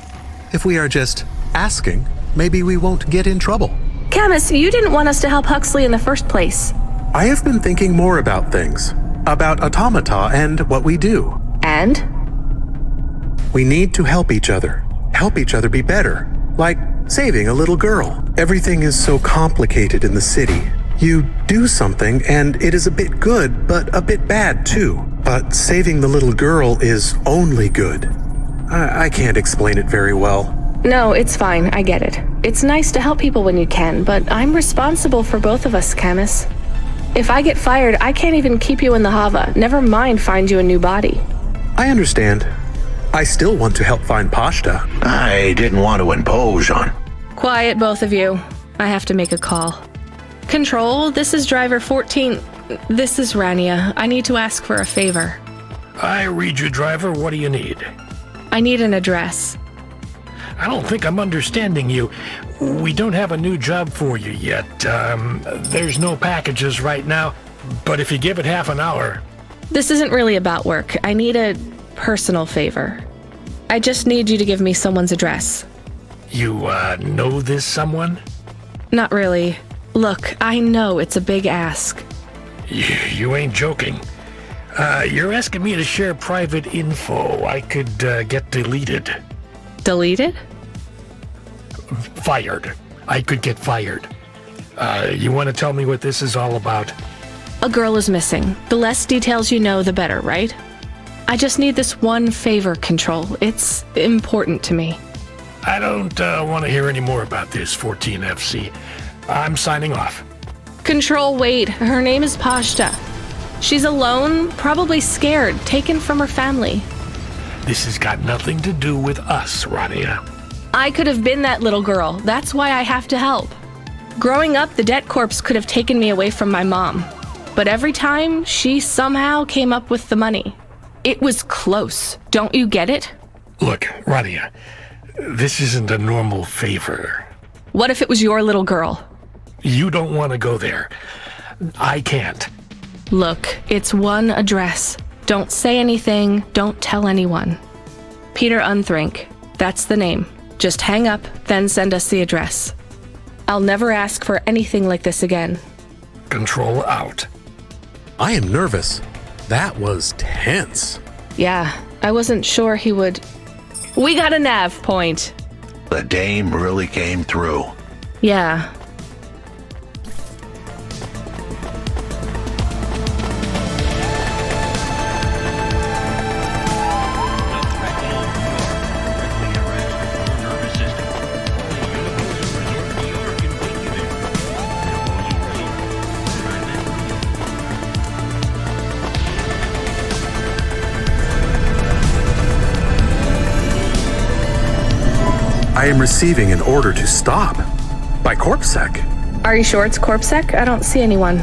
If we are just asking, maybe we won't get in trouble. Camus, you didn't want us to help Huxley in the first place. I have been thinking more about things. About automata and what we do. And? We need to help each other. Help each other be better. Like saving a little girl. Everything is so complicated in the city. You do something and it is a bit good, but a bit bad too. But saving the little girl is only good. I can't explain it very well. No, it's fine. I get it. It's nice to help people when you can, but I'm responsible for both of us, Camus. If I get fired, I can't even keep you in the HOVA. Never mind find you a new body. I understand. I still want to help find Pashta. I didn't want to impose on. Quiet, both of you. I have to make a call. Control, this is driver 14. This is Rania. I need to ask for a favor. I read you, driver. What do you need? I need an address. I don't think I'm understanding you. We don't have a new job for you yet. There's no packages right now, but if you give it half an hour... This isn't really about work. I need a personal favor. I just need you to give me someone's address. You, know this someone? Not really. Look, I know it's a big ask. You ain't joking. You're asking me to share private info I could, get deleted. Deleted? Fired. I could get fired. You want to tell me what this is all about? A girl is missing. The less details you know, the better, right? I just need this one favor, Control. It's important to me. I don't want to hear any more about this, 14FC. I'm signing off. Control, wait. Her name is Pashta. She's alone, probably scared, taken from her family. This has got nothing to do with us, Rania. I could have been that little girl. That's why I have to help. Growing up, the debt corps could have taken me away from my mom. But every time, she somehow came up with the money. It was close. Don't you get it? Look, Rania, this isn't a normal favor. What if it was your little girl? You don't want to go there. I can't. Look, it's one address. Don't say anything. Don't tell anyone. Peter Unthrink. That's the name. Just hang up, then send us the address. I'll never ask for anything like this again. Control out. I am nervous. That was tense. Yeah, I wasn't sure he would... We got a nav point. The dame really came through. Yeah. I am receiving an order to stop. By CorpSec. Are you sure it's CorpSec? I don't see anyone.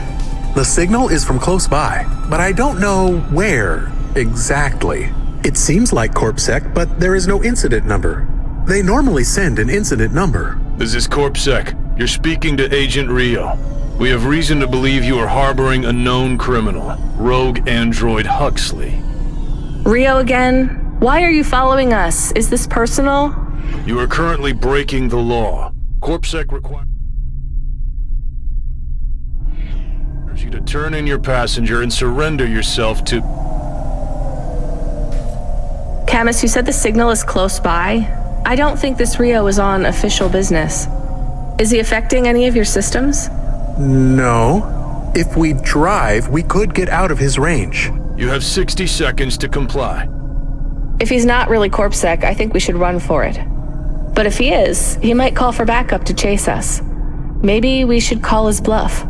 The signal is from close by, but I don't know where exactly. It seems like CorpSec, but there is no incident number. They normally send an incident number. This is CorpSec. You're speaking to Agent Rio. We have reason to believe you are harboring a known criminal, rogue android Huxley. Rio again? Why are you following us? Is this personal? You are currently breaking the law. CorpSec requires you to turn in your passenger and surrender yourself to... Camus, you said the signal is close by. I don't think this Rio is on official business. Is he affecting any of your systems? No. If we drive, we could get out of his range. You have 60 seconds to comply. If he's not really CorpSec, I think we should run for it. But if he is, he might call for backup to chase us. Maybe we should call his bluff.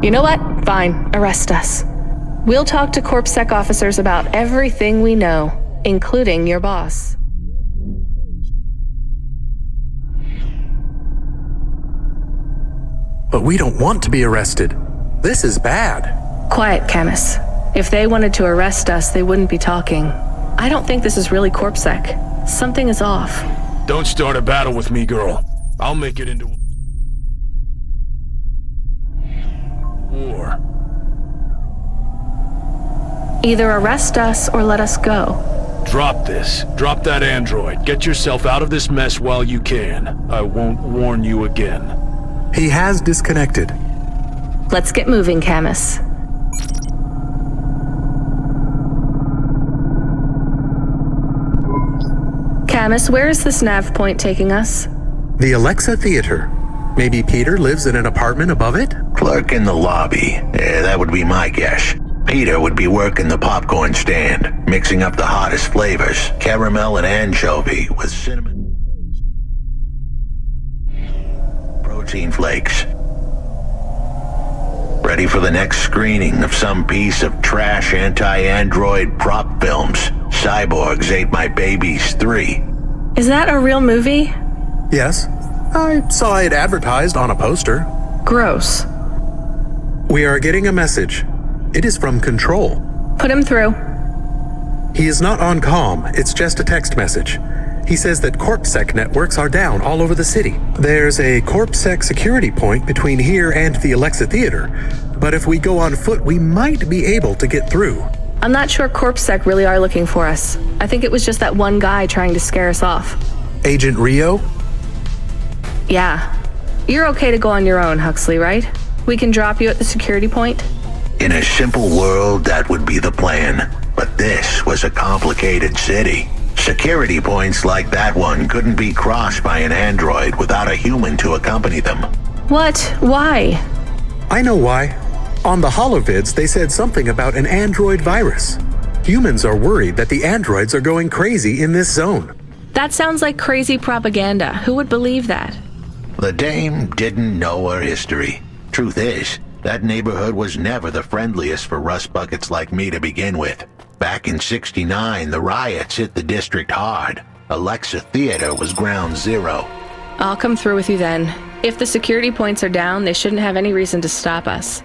You know what? Fine. Arrest us. We'll talk to CorpSec officers about everything we know, including your boss. But we don't want to be arrested. This is bad. Quiet, Camus. If they wanted to arrest us, they wouldn't be talking. I don't think this is really CorpSec. Something is off. Don't start a battle with me, girl. I'll make it into... war. Either arrest us or let us go. Drop this. Drop that android. Get yourself out of this mess while you can. I won't warn you again. He has disconnected. Let's get moving, Camus. Camus, where is this nav point taking us? The Alexa Theater. Maybe Peter lives in an apartment above it? Clerk in the lobby. Yeah, that would be my guess. Peter would be working the popcorn stand, mixing up the hottest flavors, caramel and anchovy with cinnamon. Protein flakes. Ready for the next screening of some piece of trash anti-android prop films. Cyborgs Ate My Babies 3. Is that a real movie? Yes. I saw it advertised on a poster. Gross. We are getting a message. It is from Control. Put him through. He is not on comm, it's just a text message. He says that CorpSec networks are down all over the city. There's a CorpSec security point between here and the Alexa Theater, but if we go on foot, we might be able to get through. I'm not sure CorpSec really are looking for us. I think it was just that one guy trying to scare us off. Agent Rio? Yeah. You're okay to go on your own, Huxley, right? We can drop you at the security point? In a simple world, that would be the plan. But this was a complicated city. Security points like that one couldn't be crossed by an android without a human to accompany them. What? Why? I know why. On the holovids, they said something about an android virus. Humans are worried that the androids are going crazy in this zone. That sounds like crazy propaganda. Who would believe that? The dame didn't know her history. Truth is, that neighborhood was never the friendliest for rust buckets like me to begin with. Back in '69, the riots hit the district hard. Alexa Theater was ground zero. I'll come through with you then. If the security points are down, they shouldn't have any reason to stop us.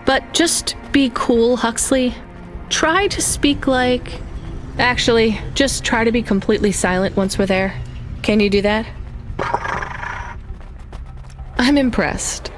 But just be cool, Huxley. Try to speak like... Actually, just try to be completely silent once we're there. Can you do that? I'm impressed.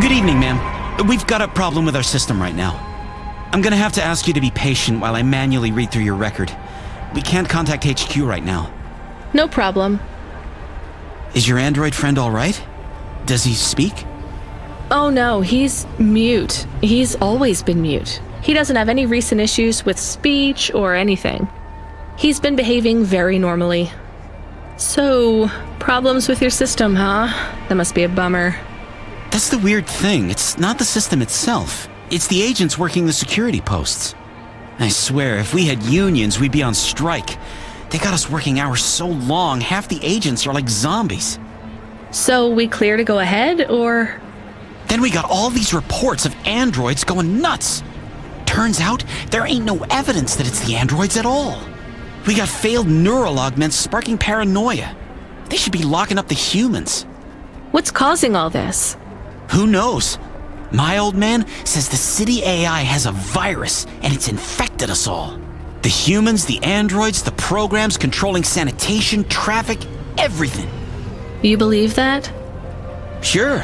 Good evening, ma'am. We've got a problem with our system right now. I'm gonna have to ask you to be patient while I manually read through your record. We can't contact HQ right now. No problem. Is your android friend all right? Does he speak? Oh no, he's mute. He's always been mute. He doesn't have any recent issues with speech or anything. He's been behaving very normally. So, problems with your system, huh? That must be a bummer. That's the weird thing. It's not the system itself. It's the agents working the security posts. I swear, if we had unions, we'd be on strike. They got us working hours so long, half the agents are like zombies. So we clear to go ahead, or? Then we got all these reports of androids going nuts. Turns out, there ain't no evidence that it's the androids at all. We got failed neural augments sparking paranoia. They should be locking up the humans. What's causing all this? Who knows? My old man says the city AI has a virus and it's infected us all. The humans, the androids, the programs controlling sanitation, traffic, everything. You believe that? Sure.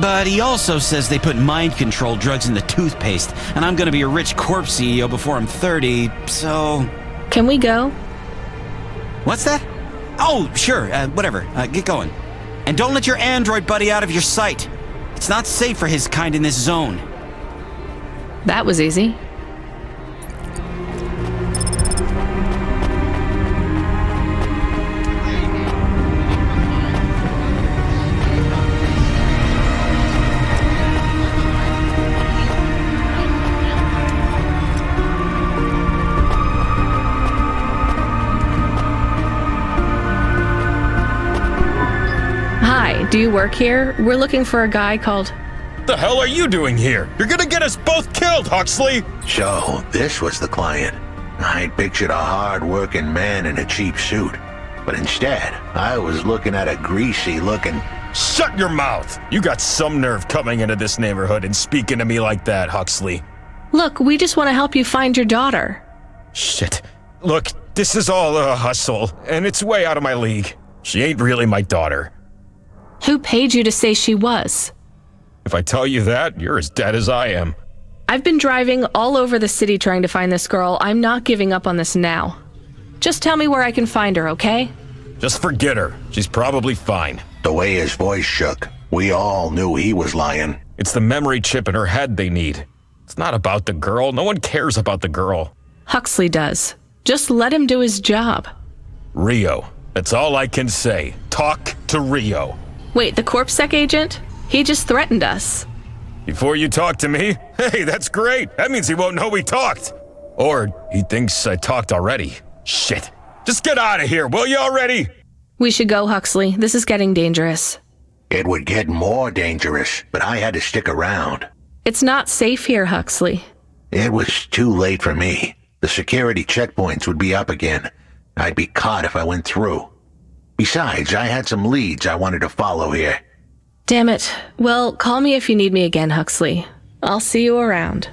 But he also says they put mind control drugs in the toothpaste, and I'm gonna be a rich corpse CEO before I'm 30, so... Can we go? What's that? Oh, sure, whatever. Get going. And don't let your android buddy out of your sight. It's not safe for his kind in this zone. That was easy. Do you work here? We're looking for a guy called... The hell are you doing here? You're gonna get us both killed, Huxley! So, this was the client. I'd pictured a hard-working man in a cheap suit. But instead, I was looking at a greasy-looking... Shut your mouth! You got some nerve coming into this neighborhood and speaking to me like that, Huxley. Look, we just want to help you find your daughter. Shit. Look, this is all a hustle, and it's way out of my league. She ain't really my daughter. Who paid you to say she was? If I tell you that, you're as dead as I am. I've been driving all over the city trying to find this girl. I'm not giving up on this now. Just tell me where I can find her, okay? Just forget her. She's probably fine. The way his voice shook, we all knew he was lying. It's the memory chip in her head they need. It's not about the girl. No one cares about the girl. Huxley does. Just let him do his job. Rio. That's all I can say. Talk to Rio. Wait, the CorpSec agent? He just threatened us. Before you talk to me? Hey, that's great. That means he won't know we talked. Or he thinks I talked already. Shit. Just get out of here, will you already? We should go, Huxley. This is getting dangerous. It would get more dangerous, but I had to stick around. It's not safe here, Huxley. It was too late for me. The security checkpoints would be up again. I'd be caught if I went through. Besides, I had some leads I wanted to follow here. Damn it. Well, call me if you need me again, Huxley. I'll see you around.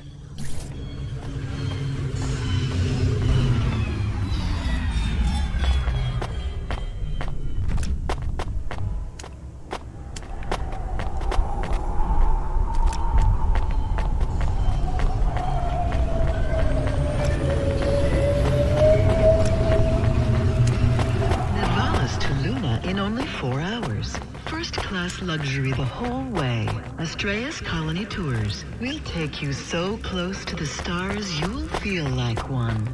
In only 4 hours. First-class luxury the whole way. Astrea's Colony Tours. We'll take you so close to the stars you'll feel like one.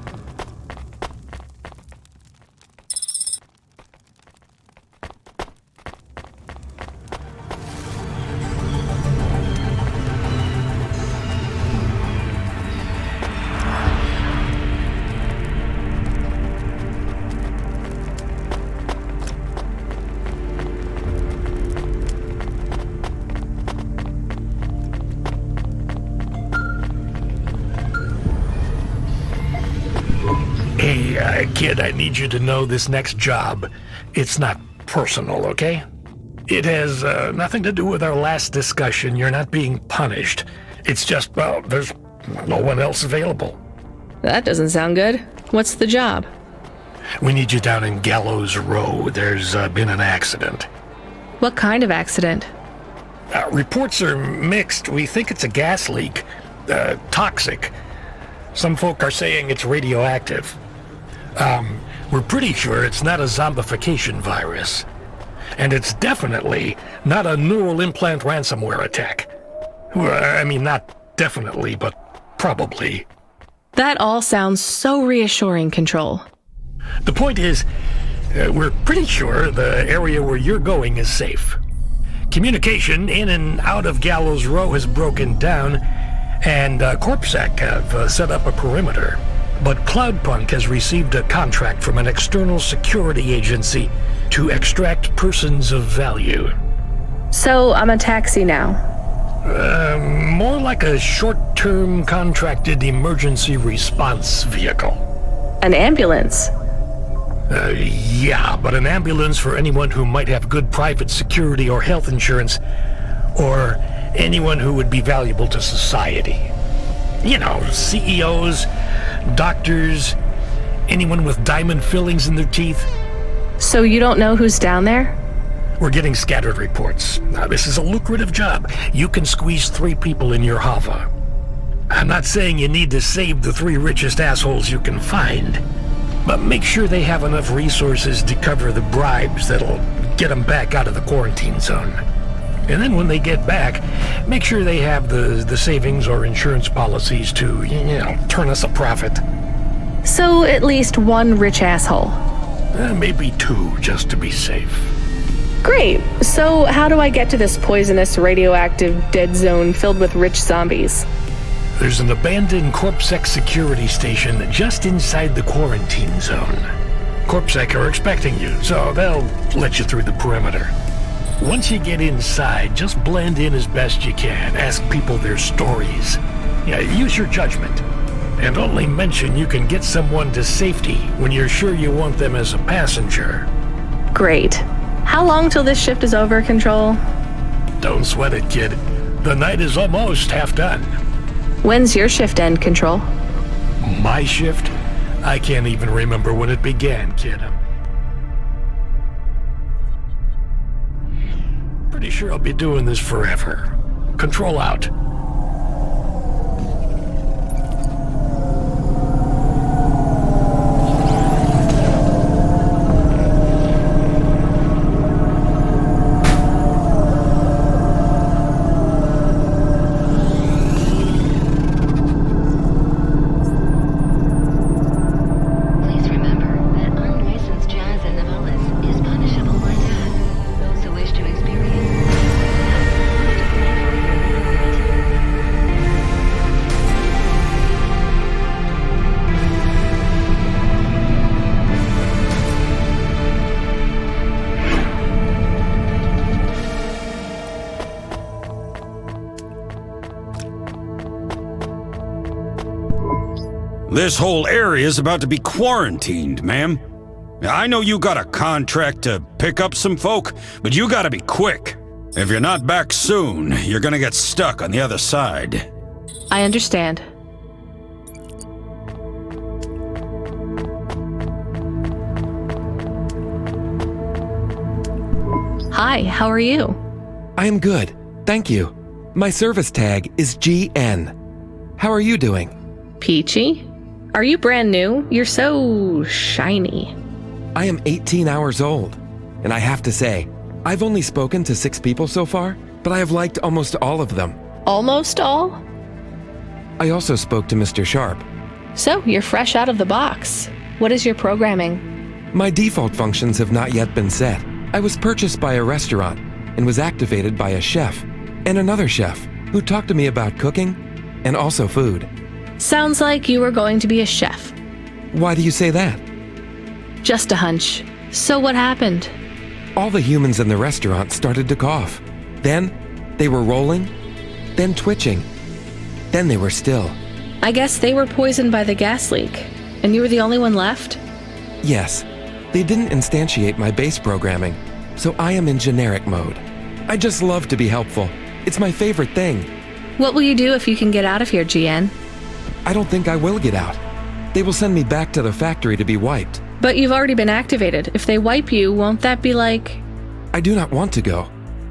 Hey, kid, I need you to know this next job. It's not personal, okay? It has nothing to do with our last discussion. You're not being punished. It's just, well, there's no one else available. That doesn't sound good. What's the job? We need you down in Gallows Row. There's been an accident. What kind of accident? Reports are mixed. We think it's a gas leak. Toxic. Some folk are saying it's radioactive. We're pretty sure it's not a zombification virus. And it's definitely not a neural implant ransomware attack. Well, I mean, not definitely, but probably. That all sounds so reassuring, Control. The point is, we're pretty sure the area where you're going is safe. Communication in and out of Gallows Row has broken down, and CorpSec have set up a perimeter. But Cloudpunk has received a contract from an external security agency to extract persons of value. So I'm a taxi now? More like a short-term contracted emergency response vehicle. An ambulance? Yeah, but an ambulance for anyone who might have good private security or health insurance, or anyone who would be valuable to society. You know, CEOs, doctors, anyone with diamond fillings in their teeth. So you don't know who's down there? We're getting scattered reports. Now, this is a lucrative job. You can squeeze 3 people in your HOVA. I'm not saying you need to save the 3 richest assholes you can find, but make sure they have enough resources to cover the bribes that'll get them back out of the quarantine zone. And then when they get back, make sure they have the savings or insurance policies to, turn us a profit. So at least 1 rich asshole. Maybe 2, just to be safe. Great. So how do I get to this poisonous, radioactive, dead zone filled with rich zombies? There's an abandoned CorpSec security station just inside the quarantine zone. CorpSec are expecting you, so they'll let you through the perimeter. Once you get inside, just blend in as best you can. Ask people their stories. Use your judgment. And only mention you can get someone to safety when you're sure you want them as a passenger. Great. How long till this shift is over, Control? Don't sweat it, kid. The night is almost half done. When's your shift end, Control? My shift? I can't even remember when it began, kid. I'm pretty sure I'll be doing this forever. Control out. This whole area is about to be quarantined, ma'am. I know you got a contract to pick up some folk, but you gotta be quick. If you're not back soon, you're gonna get stuck on the other side. I understand. Hi, how are you? I am good, thank you. My service tag is GN. How are you doing? Peachy? Are you brand new? You're so shiny. I am 18 hours old, and I have to say, I've only spoken to 6 people so far, but I have liked almost all of them. Almost all? I also spoke to Mr. Sharp. So, you're fresh out of the box. What is your programming? My default functions have not yet been set. I was purchased by a restaurant and was activated by a chef and another chef who talked to me about cooking and also food. Sounds like you were going to be a chef. Why do you say that? Just a hunch. So what happened? All the humans in the restaurant started to cough. Then, they were rolling, then twitching. Then they were still. I guess they were poisoned by the gas leak, and you were the only one left? Yes. They didn't instantiate my base programming, so I am in generic mode. I just love to be helpful. It's my favorite thing. What will you do if you can get out of here, GN? I don't think I will get out. They will send me back to the factory to be wiped. But you've already been activated. If they wipe you, won't that be like... I do not want to go.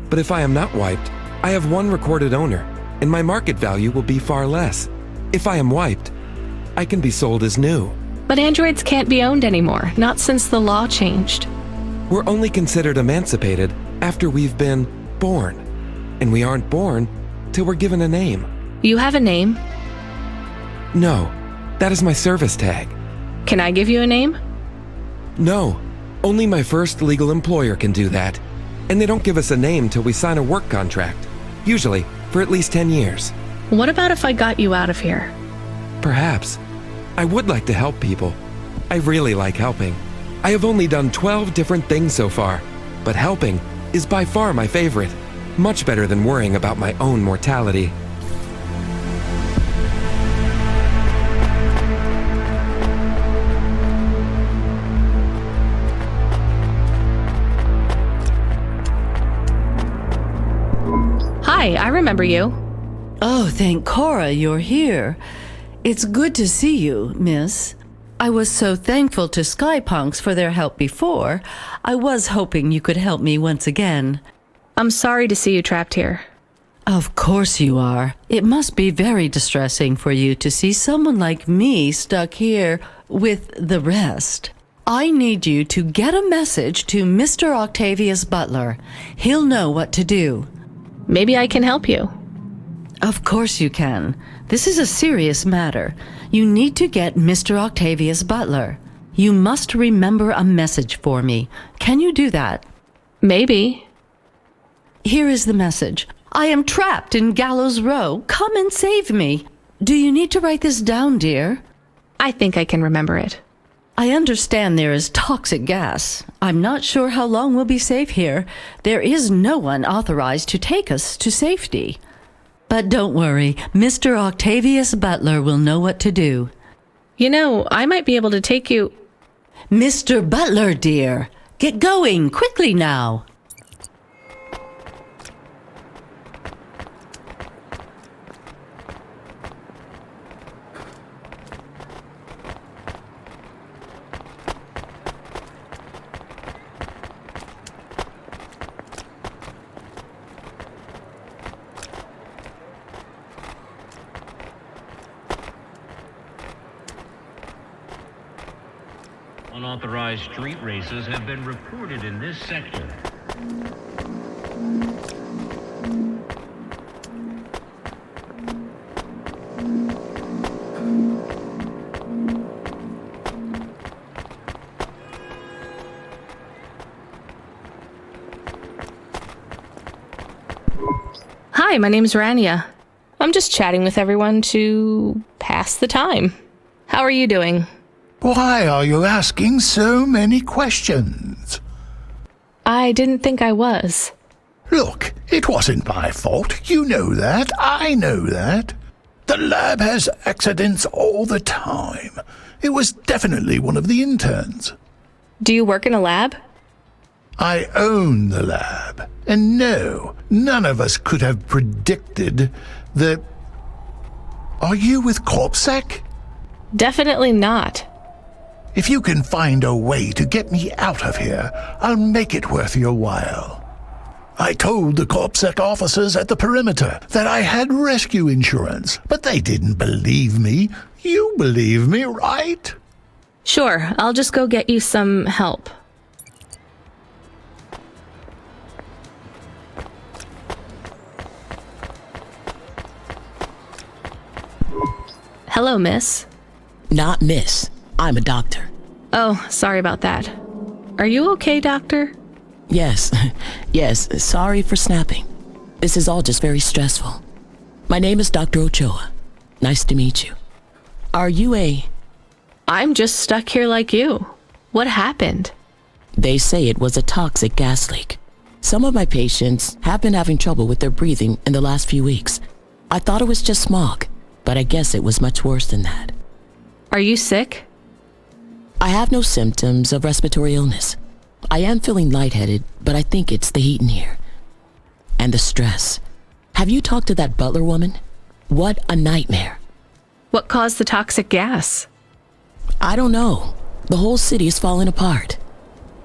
But if I am not wiped, I have one recorded owner, and my market value will be far less. If I am wiped, I can be sold as new. But androids can't be owned anymore, not since the law changed. We're only considered emancipated after we've been born. And we aren't born till we're given a name. You have a name? No, that is my service tag. Can I give you a name? No, only my first legal employer can do that. And they don't give us a name till we sign a work contract. Usually, for at least 10 years. What about if I got you out of here? Perhaps. I would like to help people. I really like helping. I have only done 12 different things so far, but helping is by far my favorite. Much better than worrying about my own mortality. Hi, I remember you. Oh, thank Cora you're here. It's good to see you, miss. I was so thankful to Skypunks for their help before. I was hoping you could help me once again. I'm sorry to see you trapped here. Of course you are. It must be very distressing for you to see someone like me stuck here with the rest. I need you to get a message to Mr. Octavius Butler. He'll know what to do. Maybe I can help you. Of course you can. This is a serious matter. You need to get Mr. Octavius Butler. You must remember a message for me. Can you do that? Maybe. Here is the message. I am trapped in Gallows Row. Come and save me. Do you need to write this down, dear? I think I can remember it. I understand there is toxic gas. I'm not sure how long we'll be safe here. There is no one authorized to take us to safety. But don't worry, Mr. Octavius Butler will know what to do. You know, I might be able to take you... Mr. Butler, dear, get going quickly now. Unauthorized street races have been reported in this sector. Hi, my name's Rania. I'm just chatting with everyone to pass the time. How are you doing? Why are you asking so many questions? I didn't think I was. Look, it wasn't my fault. You know that. I know that. The lab has accidents all the time. It was definitely one of the interns. Do you work in a lab? I own the lab. And no, none of us could have predicted the... Are you with CorpSec? Definitely not. If you can find a way to get me out of here, I'll make it worth your while. I told the CorpSec officers at the perimeter that I had rescue insurance, but they didn't believe me. You believe me, right? Sure, I'll just go get you some help. Hello, miss. Not miss. I'm a doctor. Oh, sorry about that. Are you okay, doctor? Yes. Yes, sorry for snapping. This is all just very stressful. My name is Dr. Ochoa. Nice to meet you. Are you a... I'm just stuck here like you. What happened? They say it was a toxic gas leak. Some of my patients have been having trouble with their breathing in the last few weeks. I thought it was just smog, but I guess it was much worse than that. Are you sick? I have no symptoms of respiratory illness. I am feeling lightheaded, but I think it's the heat in here. And the stress. Have you talked to that Butler woman? What a nightmare. What caused the toxic gas? I don't know. The whole city is falling apart.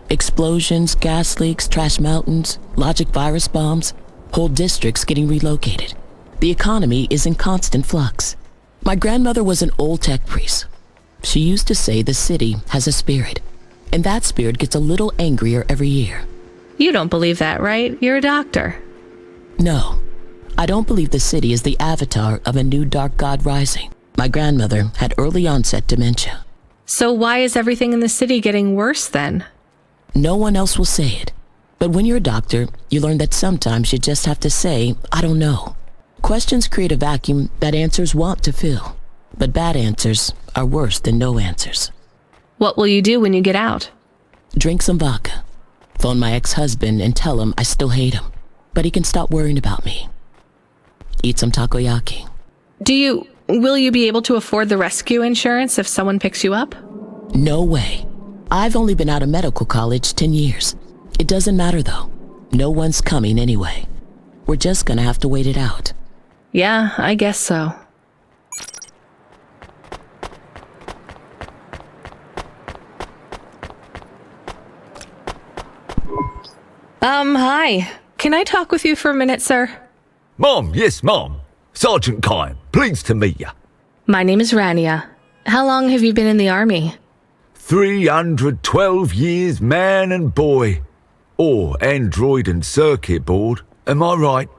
Explosions, gas leaks, trash mountains, logic virus bombs. Whole districts getting relocated. The economy is in constant flux. My grandmother was an old tech priest. She used to say the city has a spirit, and that spirit gets a little angrier every year. You don't believe that, right? You're a doctor. No, I don't believe the city is the avatar of a new dark god rising. My grandmother had early onset dementia. So why is everything in the city getting worse then? No one else will say it. But when you're a doctor, you learn that sometimes you just have to say, I don't know. Questions create a vacuum that answers want to fill. But bad answers are worse than no answers. What will you do when you get out? Drink some vodka. Phone my ex-husband and tell him I still hate him, but he can stop worrying about me. Eat some takoyaki. Will you be able to afford the rescue insurance if someone picks you up? No way. I've only been out of medical college 10 years. It doesn't matter though. No one's coming anyway. We're just gonna have to wait it out. Yeah, I guess so. Hi. Can I talk with you for a minute, sir? Mom, yes, Mom. Sergeant Kime, pleased to meet you. My name is Rania. How long have you been in the army? 312 years, man and boy. Or android and circuit board, am I right?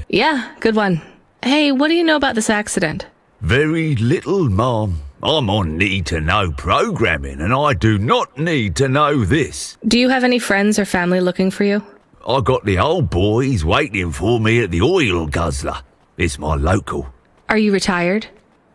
Yeah, good one. Hey, what do you know about this accident? Very little, Mom. I'm on need-to-know programming, and I do not need to know this. Do you have any friends or family looking for you? I got the old boys waiting for me at the oil guzzler. It's my local. Are you retired?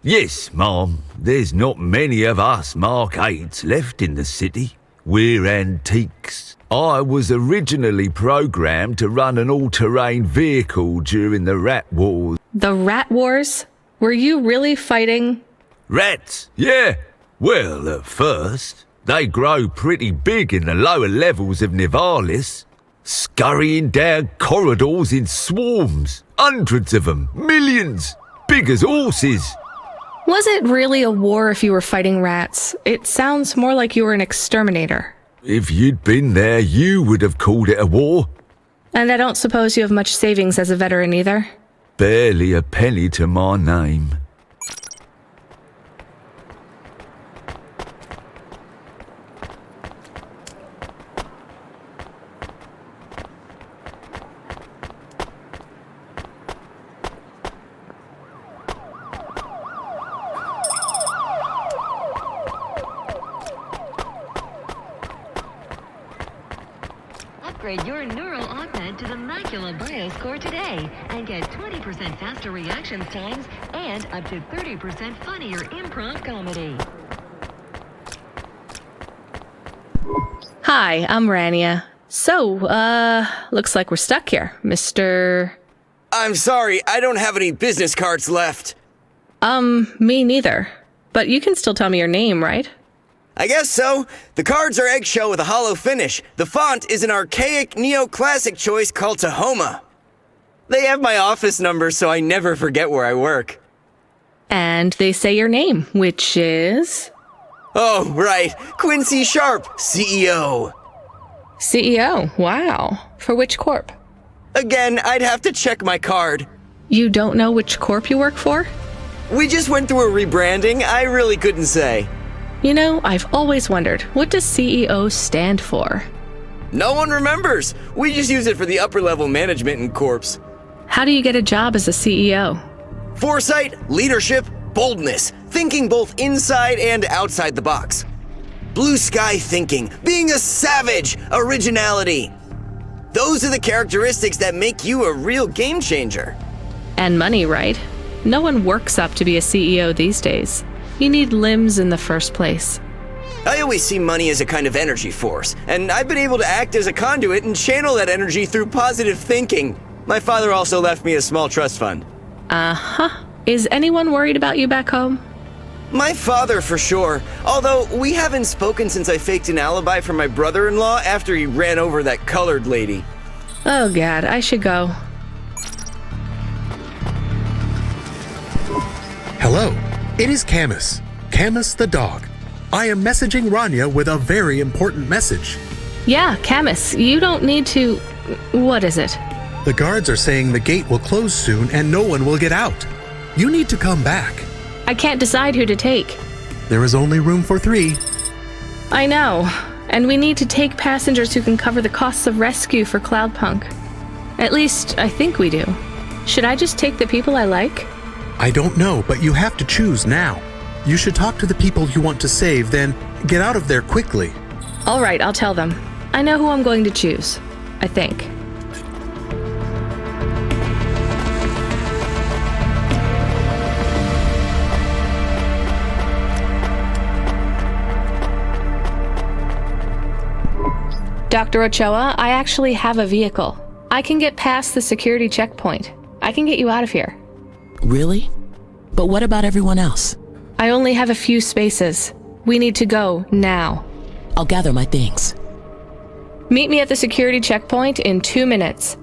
Yes, Mom. There's not many of us Mark 8s left in the city. We're antiques. I was originally programmed to run an all-terrain vehicle during the Rat Wars. The Rat Wars? Were you really fighting? Rats, yeah. Well, at first, they grow pretty big in the lower levels of Nivalis, scurrying down corridors in swarms. Hundreds of them, millions, big as horses. Was it really a war if you were fighting rats? It sounds more like you were an exterminator. If you'd been there, you would have called it a war. And I don't suppose you have much savings as a veteran either? Barely a penny to my name. Upgrade your neural augment to the Macula Bioscore today and get 20% faster reaction times and up to 30% funnier improv comedy. Hi, I'm Rania. So, looks like we're stuck here, Mr. I'm sorry, I don't have any business cards left. Me neither. But you can still tell me your name, right? I guess so. The cards are eggshell with a hollow finish. The font is an archaic neoclassic choice called Tahoma. They have my office number, so I never forget where I work. And they say your name, which is? Oh, right. Quincy Sharp, CEO. CEO? Wow. For which corp? Again, I'd have to check my card. You don't know which corp you work for? We just went through a rebranding. I really couldn't say. You know, I've always wondered, what does CEO stand for? No one remembers. We just use it for the upper-level management in corps. How do you get a job as a CEO? Foresight, leadership, boldness, thinking both inside and outside the box. Blue sky thinking, being a savage, originality. Those are the characteristics that make you a real game changer. And money, right? No one works up to be a CEO these days. You need limbs in the first place. I always see money as a kind of energy force, and I've been able to act as a conduit and channel that energy through positive thinking. My father also left me a small trust fund. Uh-huh. Is anyone worried about you back home? My father, for sure. Although, we haven't spoken since I faked an alibi for my brother-in-law after he ran over that colored lady. Oh, God, I should go. Hello, it is Camus. Camus the dog. I am messaging Rania with a very important message. Yeah, Camus, you don't need to... What is it? The guards are saying the gate will close soon and no one will get out. You need to come back. I can't decide who to take. There is only room for 3. I know, and we need to take passengers who can cover the costs of rescue for Cloudpunk. At least, I think we do. Should I just take the people I like? I don't know, but you have to choose now. You should talk to the people you want to save, then get out of there quickly. All right, I'll tell them. I know who I'm going to choose. I think. Dr. Ochoa, I actually have a vehicle. I can get past the security checkpoint. I can get you out of here. Really? But what about everyone else? I only have a few spaces. We need to go now. I'll gather my things. Meet me at the security checkpoint in 2 minutes.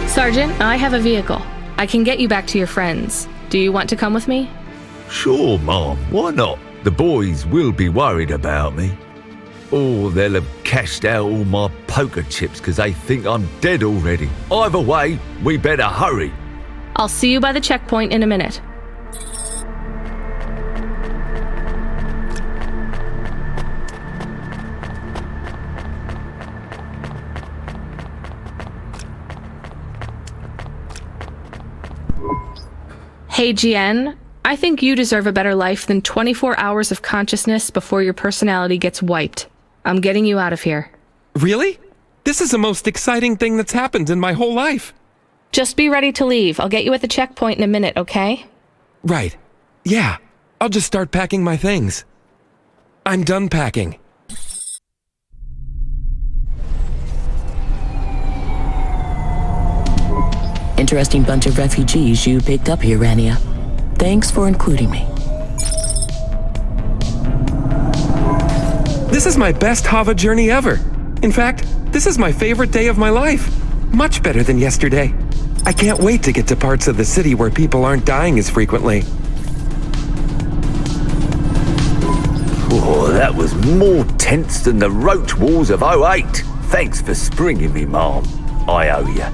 Sergeant, I have a vehicle. I can get you back to your friends. Do you want to come with me? Sure, Mom. Why not? The boys will be worried about me. Or they'll have cashed out all my poker chips because they think I'm dead already. Either way, we better hurry. I'll see you by the checkpoint in a minute. Hey, GN, I think you deserve a better life than 24 hours of consciousness before your personality gets wiped. I'm getting you out of here. Really? This is the most exciting thing that's happened in my whole life. Just be ready to leave. I'll get you at the checkpoint in a minute, okay? Right. Yeah. I'll just start packing my things. I'm done packing. Interesting bunch of refugees you picked up here, Rania. Thanks for including me. This is my best HOVA journey ever. In fact, this is my favorite day of my life. Much better than yesterday. I can't wait to get to parts of the city where people aren't dying as frequently. Oh, that was more tense than the roach wars of 08. Thanks for springing me, Mom. I owe you.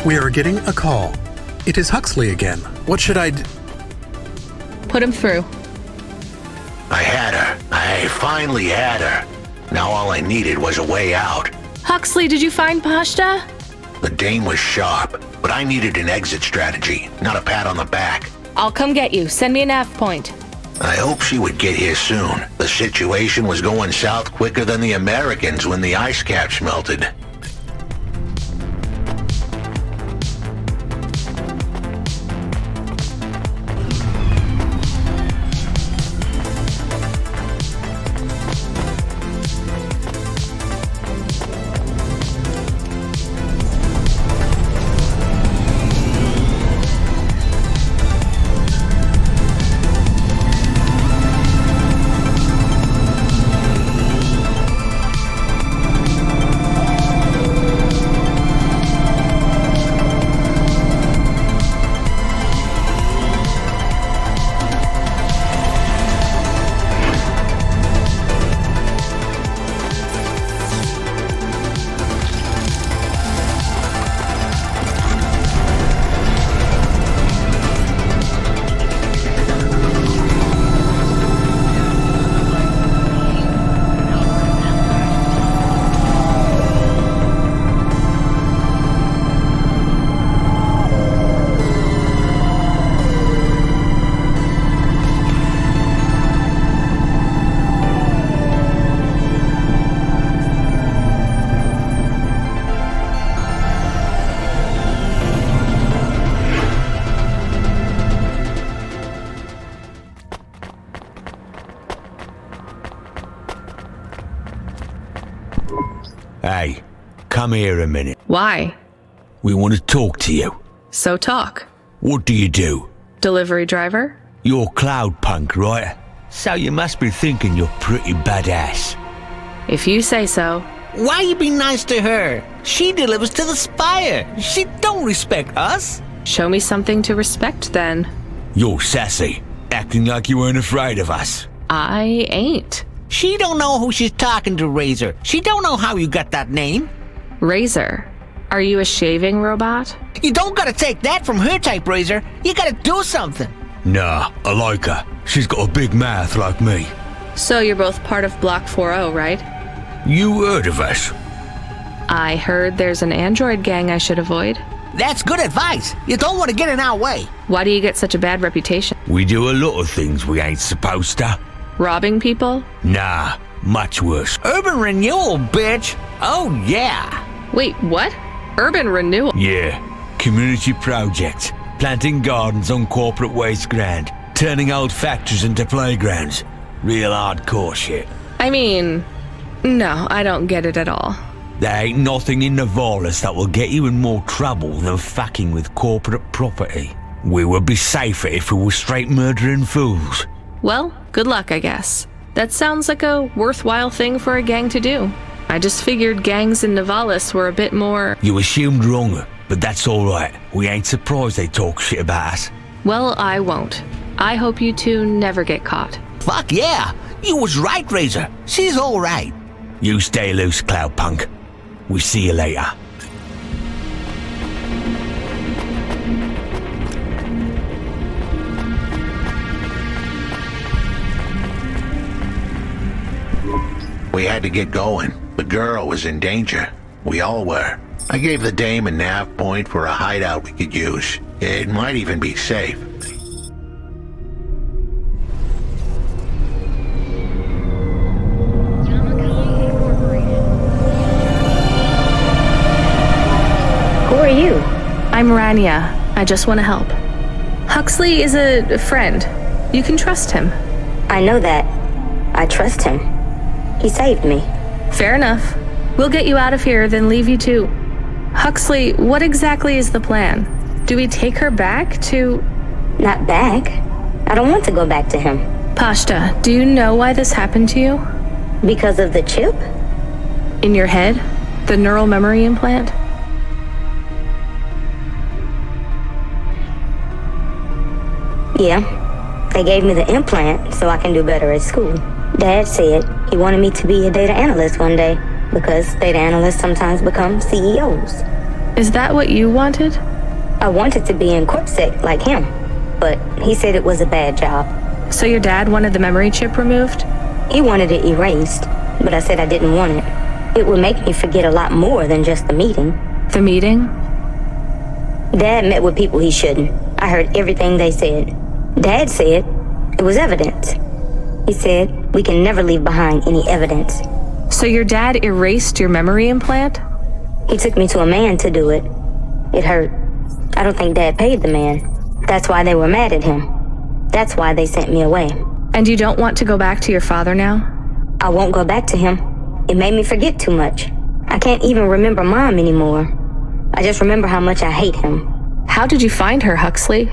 We are getting a call. It is Huxley again. What should I do? Put him through. I had her. I finally had her. Now all I needed was a way out. Huxley, did you find Pashta? The dame was sharp, but I needed an exit strategy, not a pat on the back. I'll come get you. Send me a nav point. I hope she would get here soon. The situation was going south quicker than the Americans when the ice caps melted. Hey, come here a minute. Why? We want to talk to you. So talk. What do you do? Delivery driver? You're Cloudpunk, right? So you must be thinking you're pretty badass. If you say so. Why you be nice to her? She delivers to the Spire. She don't respect us. Show me something to respect, then. You're sassy, acting like you weren't afraid of us. I ain't. She don't know who she's talking to, Razor. She don't know how you got that name. Razor? Are you a shaving robot? You don't gotta take that from her type, Razor. You gotta do something. Nah, I like her. She's got a big mouth like me. So you're both part of Block 40, right? You heard of us? I heard there's an android gang I should avoid. That's good advice. You don't want to get in our way. Why do you get such a bad reputation? We do a lot of things we ain't supposed to. Robbing people? Nah, much worse. Urban renewal, bitch. Oh, yeah. Wait, what? Urban renewal? Yeah, community projects. Planting gardens on corporate waste ground. Turning old factories into playgrounds. Real hardcore shit. I mean, no, I don't get it at all. There ain't nothing in Nivalis that will get you in more trouble than fucking with corporate property. We would be safer if we were straight murdering fools. Well, good luck, I guess. That sounds like a worthwhile thing for a gang to do. I just figured gangs in Nivalis were a bit more... You assumed wrong, but that's alright. We ain't surprised they talk shit about us. Well, I won't. I hope you two never get caught. Fuck yeah! You was right, Razor. She's alright. You stay loose, Cloudpunk. We see you later. We had to get going. The girl was in danger. We all were. I gave the dame a nav point for a hideout we could use. It might even be safe. Who are you? I'm Rania. I just want to help. Huxley is a friend. You can trust him. I know that. I trust him. He saved me. Fair enough. We'll get you out of here, then leave you to... Huxley, what exactly is the plan? Do we take her back to... Not back. I don't want to go back to him. Pashta, do you know why this happened to you? Because of the chip? In your head? The neural memory implant? Yeah. They gave me the implant so I can do better at school. Dad said he wanted me to be a data analyst one day because data analysts sometimes become CEOs. Is that what you wanted? I wanted to be in CorpSec like him, but he said it was a bad job. So your dad wanted the memory chip removed? He wanted it erased, but I said I didn't want it. It would make me forget a lot more than just the meeting. The meeting? Dad met with people he shouldn't. I heard everything they said. Dad said it was evidence. He said we can never leave behind any evidence. So your dad erased your memory implant? He took me to a man to do it. It hurt. I don't think Dad paid the man. That's why they were mad at him. That's why they sent me away. And you don't want to go back to your father now? I won't go back to him. It made me forget too much. I can't even remember Mom anymore. I just remember how much I hate him. How did you find her, Huxley?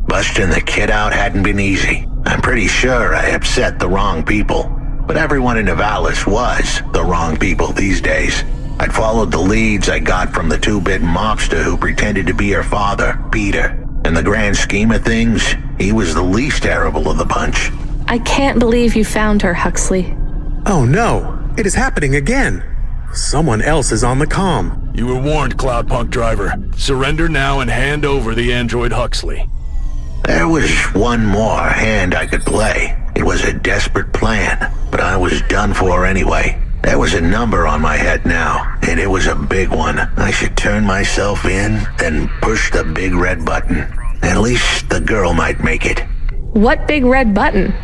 Busting the kid out hadn't been easy. I'm pretty sure I upset the wrong people. But everyone in Nivalis was the wrong people these days. I'd followed the leads I got from the two-bit mobster who pretended to be her father, Peter. In the grand scheme of things, he was the least terrible of the bunch. I can't believe you found her, Huxley. Oh no, it is happening again. Someone else is on the comm. You were warned, Cloudpunk driver. Surrender now and hand over the android Huxley. There was one more hand I could play. It was a desperate plan, but I was done for anyway. There was a number on my head now, and it was a big one. I should turn myself in, then push the big red button. At least the girl might make it. What big red button?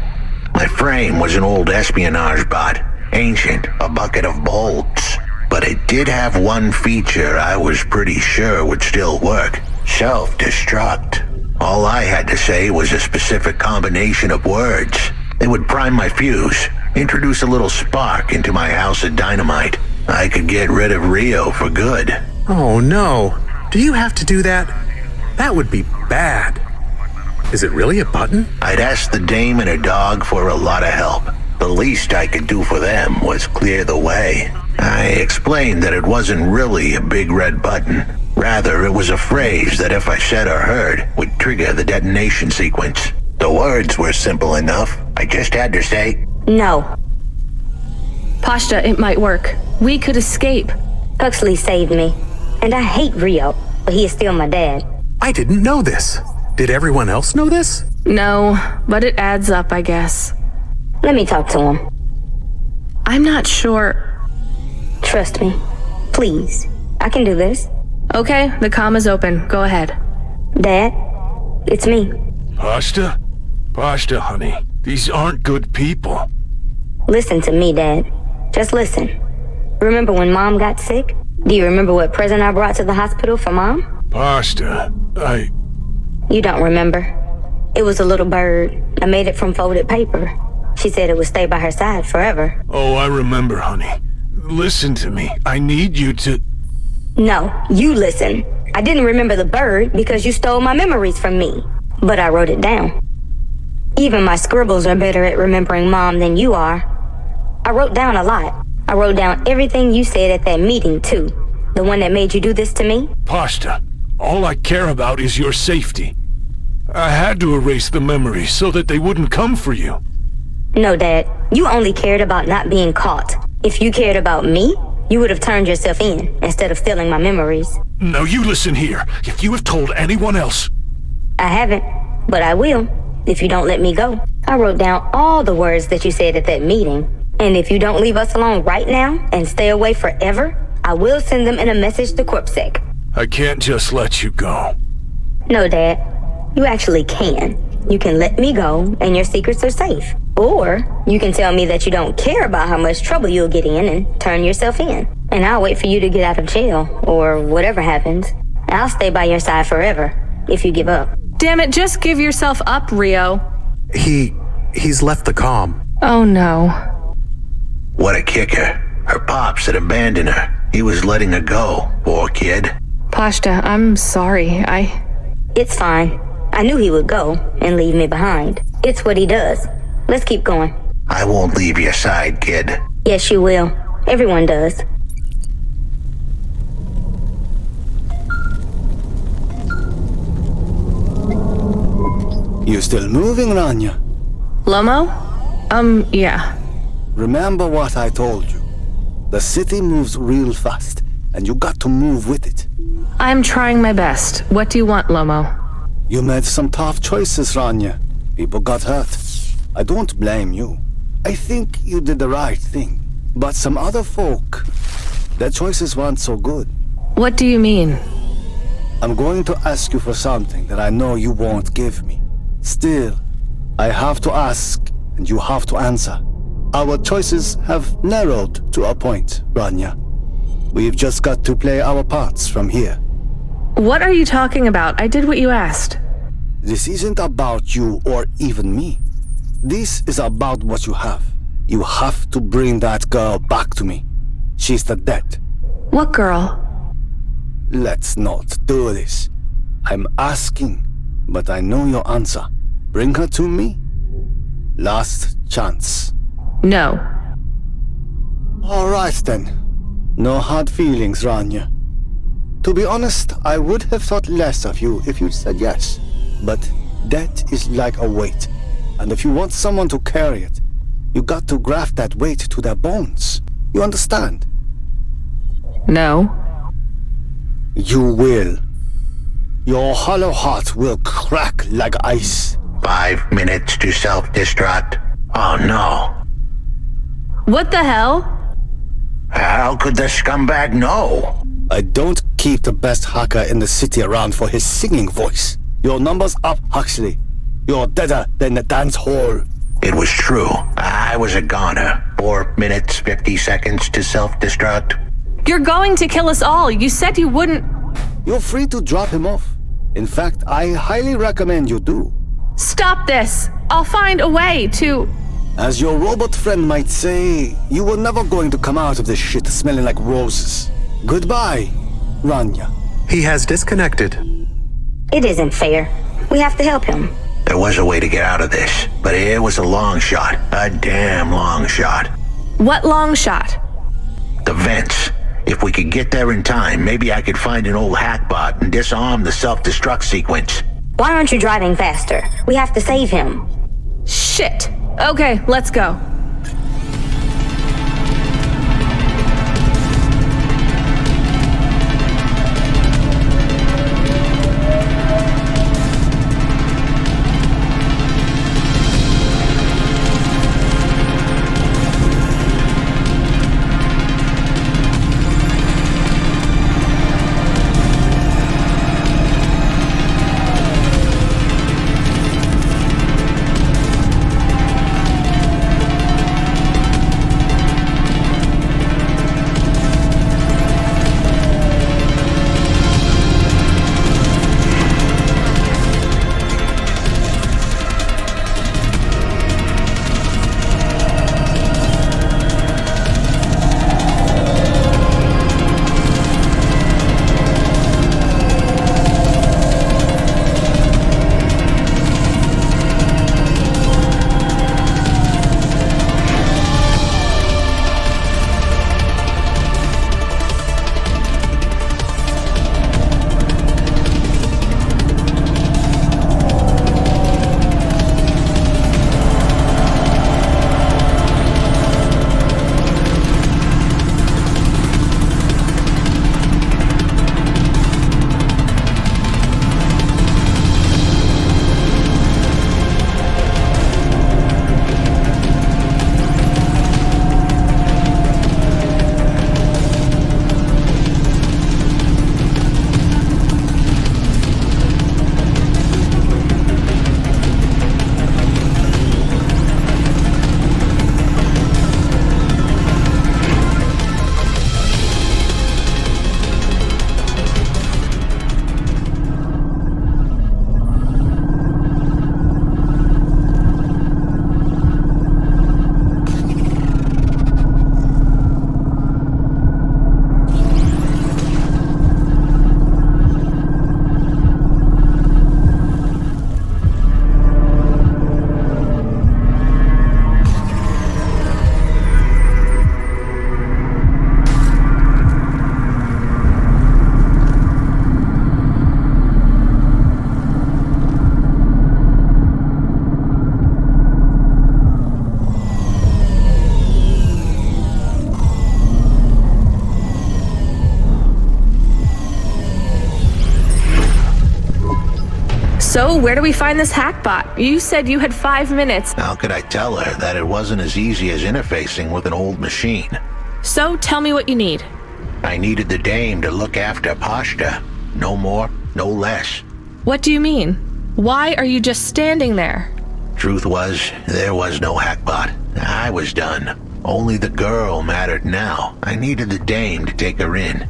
My frame was an old espionage bot. Ancient, a bucket of bolts. But it did have one feature I was pretty sure would still work. Self-destruct. All I had to say was a specific combination of words. It would prime my fuse, introduce a little spark into my house of dynamite. I could get rid of Rio for good. Oh no. Do you have to do that? That would be bad. Is it really a button? I'd asked the dame and her dog for a lot of help. The least I could do for them was clear the way. I explained that it wasn't really a big red button. Rather, it was a phrase that if I said or heard, would trigger the detonation sequence. The words were simple enough. I just had to say, No. Pashta, it might work. We could escape. Huxley saved me. And I hate Rio, but he is still my dad. I didn't know this. Did everyone else know this? No, but it adds up, I guess. Let me talk to him. I'm not sure. Trust me. Please. I can do this. Okay, the comm is open. Go ahead. Dad, it's me. Pashta? Pashta, honey. These aren't good people. Listen to me, Dad. Just listen. Remember when Mom got sick? Do you remember what present I brought to the hospital for Mom? Pashta, You don't remember. It was a little bird. I made it from folded paper. She said it would stay by her side forever. Oh, I remember, honey. Listen to me. I need you to... No, you listen. I didn't remember the bird because you stole my memories from me. But I wrote it down. Even my scribbles are better at remembering Mom than you are. I wrote down a lot. I wrote down everything you said at that meeting, too. The one that made you do this to me? Pashta, all I care about is your safety. I had to erase the memories so that they wouldn't come for you. No, Dad. You only cared about not being caught. If you cared about me, you would have turned yourself in instead of stealing my memories. Now you listen here. If you have told anyone else... I haven't, but I will, if you don't let me go. I wrote down all the words that you said at that meeting. And if you don't leave us alone right now and stay away forever, I will send them in a message to CorpSec. I can't just let you go. No, Dad. You actually can. You can let me go and your secrets are safe. Or you can tell me that you don't care about how much trouble you'll get in and turn yourself in. And I'll wait for you to get out of jail or whatever happens. I'll stay by your side forever if you give up. Damn it, just give yourself up, Rio. He's left the comm. Oh no. What a kicker. Her pops had abandoned her. He was letting her go, poor kid. Pashta, I'm sorry. It's fine. I knew he would go and leave me behind. It's what he does. Let's keep going. I won't leave your side, kid. Yes, you will. Everyone does. You still moving, Rania? Lomo? Yeah. Remember what I told you. The city moves real fast, and you got to move with it. I'm trying my best. What do you want, Lomo? You made some tough choices, Rania. People got hurt. I don't blame you. I think you did the right thing. But some other folk, their choices weren't so good. What do you mean? I'm going to ask you for something that I know you won't give me. Still, I have to ask, and you have to answer. Our choices have narrowed to a point, Rania. We've just got to play our parts from here. What are you talking about? I did what you asked. This isn't about you or even me. This is about what you have. You have to bring that girl back to me. She's the dead. What girl? Let's not do this. I'm asking, but I know your answer. Bring her to me? Last chance. No. All right then. No hard feelings, Rania. To be honest, I would have thought less of you if you'd said yes. But death is like a weight. And if you want someone to carry it, you got to graft that weight to their bones. You understand? No. You will. Your hollow heart will crack like ice. 5 minutes to self-destruct. Oh no. What the hell? How could the scumbag know? I don't keep the best hacker in the city around for his singing voice. Your number's up, Huxley. You're deader than the dance hall. It was true. I was a goner. 4 minutes, 50 seconds to self-destruct. You're going to kill us all. You said you wouldn't... You're free to drop him off. In fact, I highly recommend you do. Stop this. I'll find a way to... As your robot friend might say, you were never going to come out of this shit smelling like roses. Goodbye, Rania. He has disconnected. It isn't fair. We have to help him. There was a way to get out of this, but it was a long shot. A damn long shot. What long shot? The vents. If we could get there in time, maybe I could find an old hackbot and disarm the self-destruct sequence. Why aren't you driving faster? We have to save him. Shit. Okay, let's go. So, where do we find this hackbot? You said you had 5 minutes. How could I tell her that it wasn't as easy as interfacing with an old machine? So, tell me what you need. I needed the dame to look after Pashta. No more, no less. What do you mean? Why are you just standing there? Truth was, there was no hackbot. I was done. Only the girl mattered now. I needed the dame to take her in.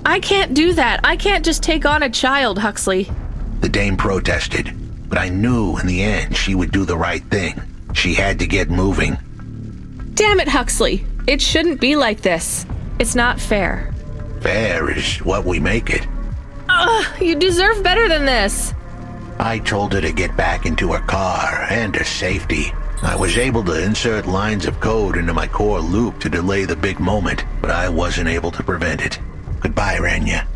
I can't do that. I can't just take on a child, Huxley. The dame protested, but I knew in the end she would do the right thing. She had to get moving. Damn it, Huxley. It shouldn't be like this. It's not fair. Fair is what we make it. Ugh, you deserve better than this. I told her to get back into her car and her safety. I was able to insert lines of code into my core loop to delay the big moment, but I wasn't able to prevent it. Goodbye, Rania.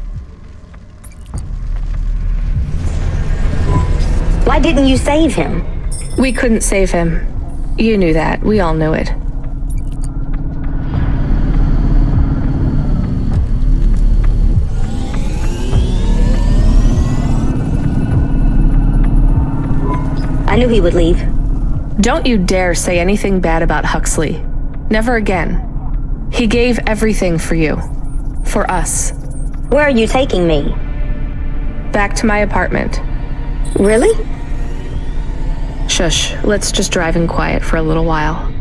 Why didn't you save him? We couldn't save him. You knew that. We all knew it. I knew he would leave. Don't you dare say anything bad about Huxley. Never again. He gave everything for you. For us. Where are you taking me? Back to my apartment. Really? Shush. Let's just drive in quiet for a little while.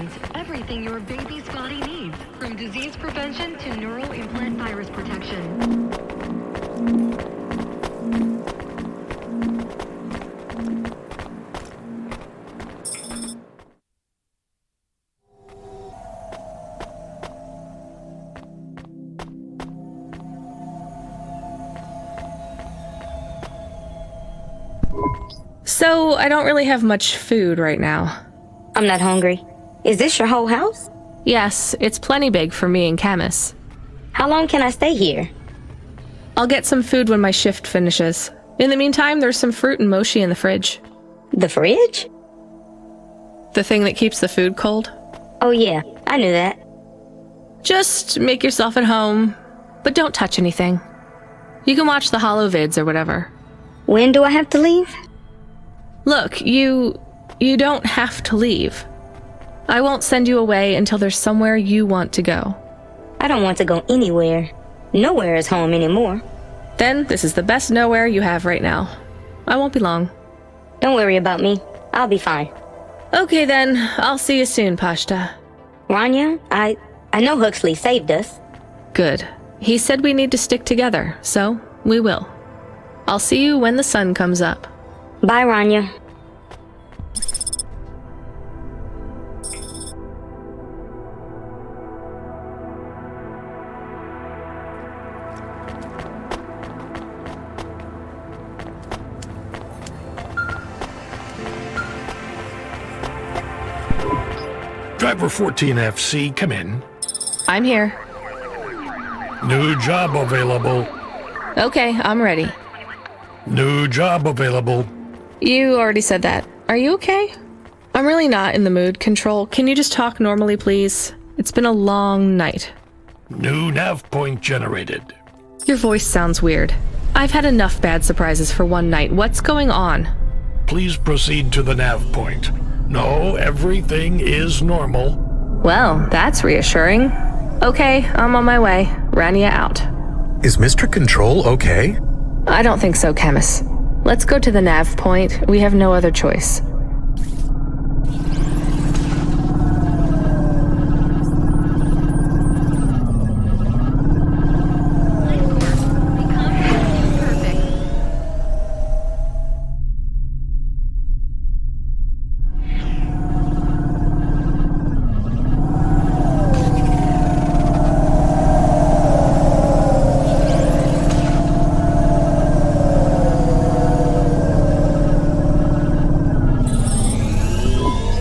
Implant. Everything your baby's body needs, from disease prevention to neural implant virus protection. So, I don't really have much food right now. I'm not hungry. Is this your whole house? Yes, it's plenty big for me and Camus. How long can I stay here? I'll get some food when my shift finishes. In the meantime, there's some fruit and mochi in the fridge. The fridge? The thing that keeps the food cold? Oh yeah, I knew that. Just make yourself at home, but don't touch anything. You can watch the holo vids or whatever. When do I have to leave? Look, you don't have to leave. I won't send you away until there's somewhere you want to go. I don't want to go anywhere. Nowhere is home anymore. Then this is the best nowhere you have right now. I won't be long. Don't worry about me. I'll be fine. Okay then, I'll see you soon, Pashta. Rania, I know Huxley saved us. Good. He said we need to stick together, so we will. I'll see you when the sun comes up. Bye, Rania. Driver 14FC, come in. I'm here. New job available. Okay, I'm ready. New job available. You already said that. Are you okay? I'm really not in the mood. Control, can you just talk normally, please? It's been a long night. New nav point generated. Your voice sounds weird. I've had enough bad surprises for one night. What's going on? Please proceed to the nav point. No, everything is normal. Well, that's reassuring. Okay, I'm on my way. Rania out. Is Mr. Control okay? I don't think so, Camus. Let's go to the nav point. We have no other choice.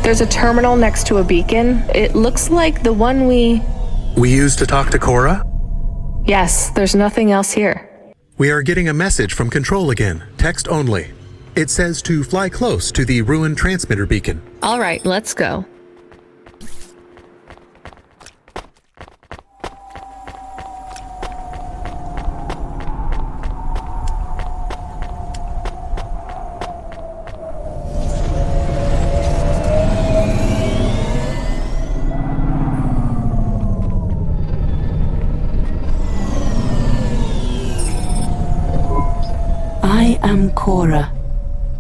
There's a terminal next to a beacon. It looks like the one we used to talk to Cora? Yes, there's nothing else here. We are getting a message from Control again, text only. It says to fly close to the ruined transmitter beacon. All right, let's go. I am Cora.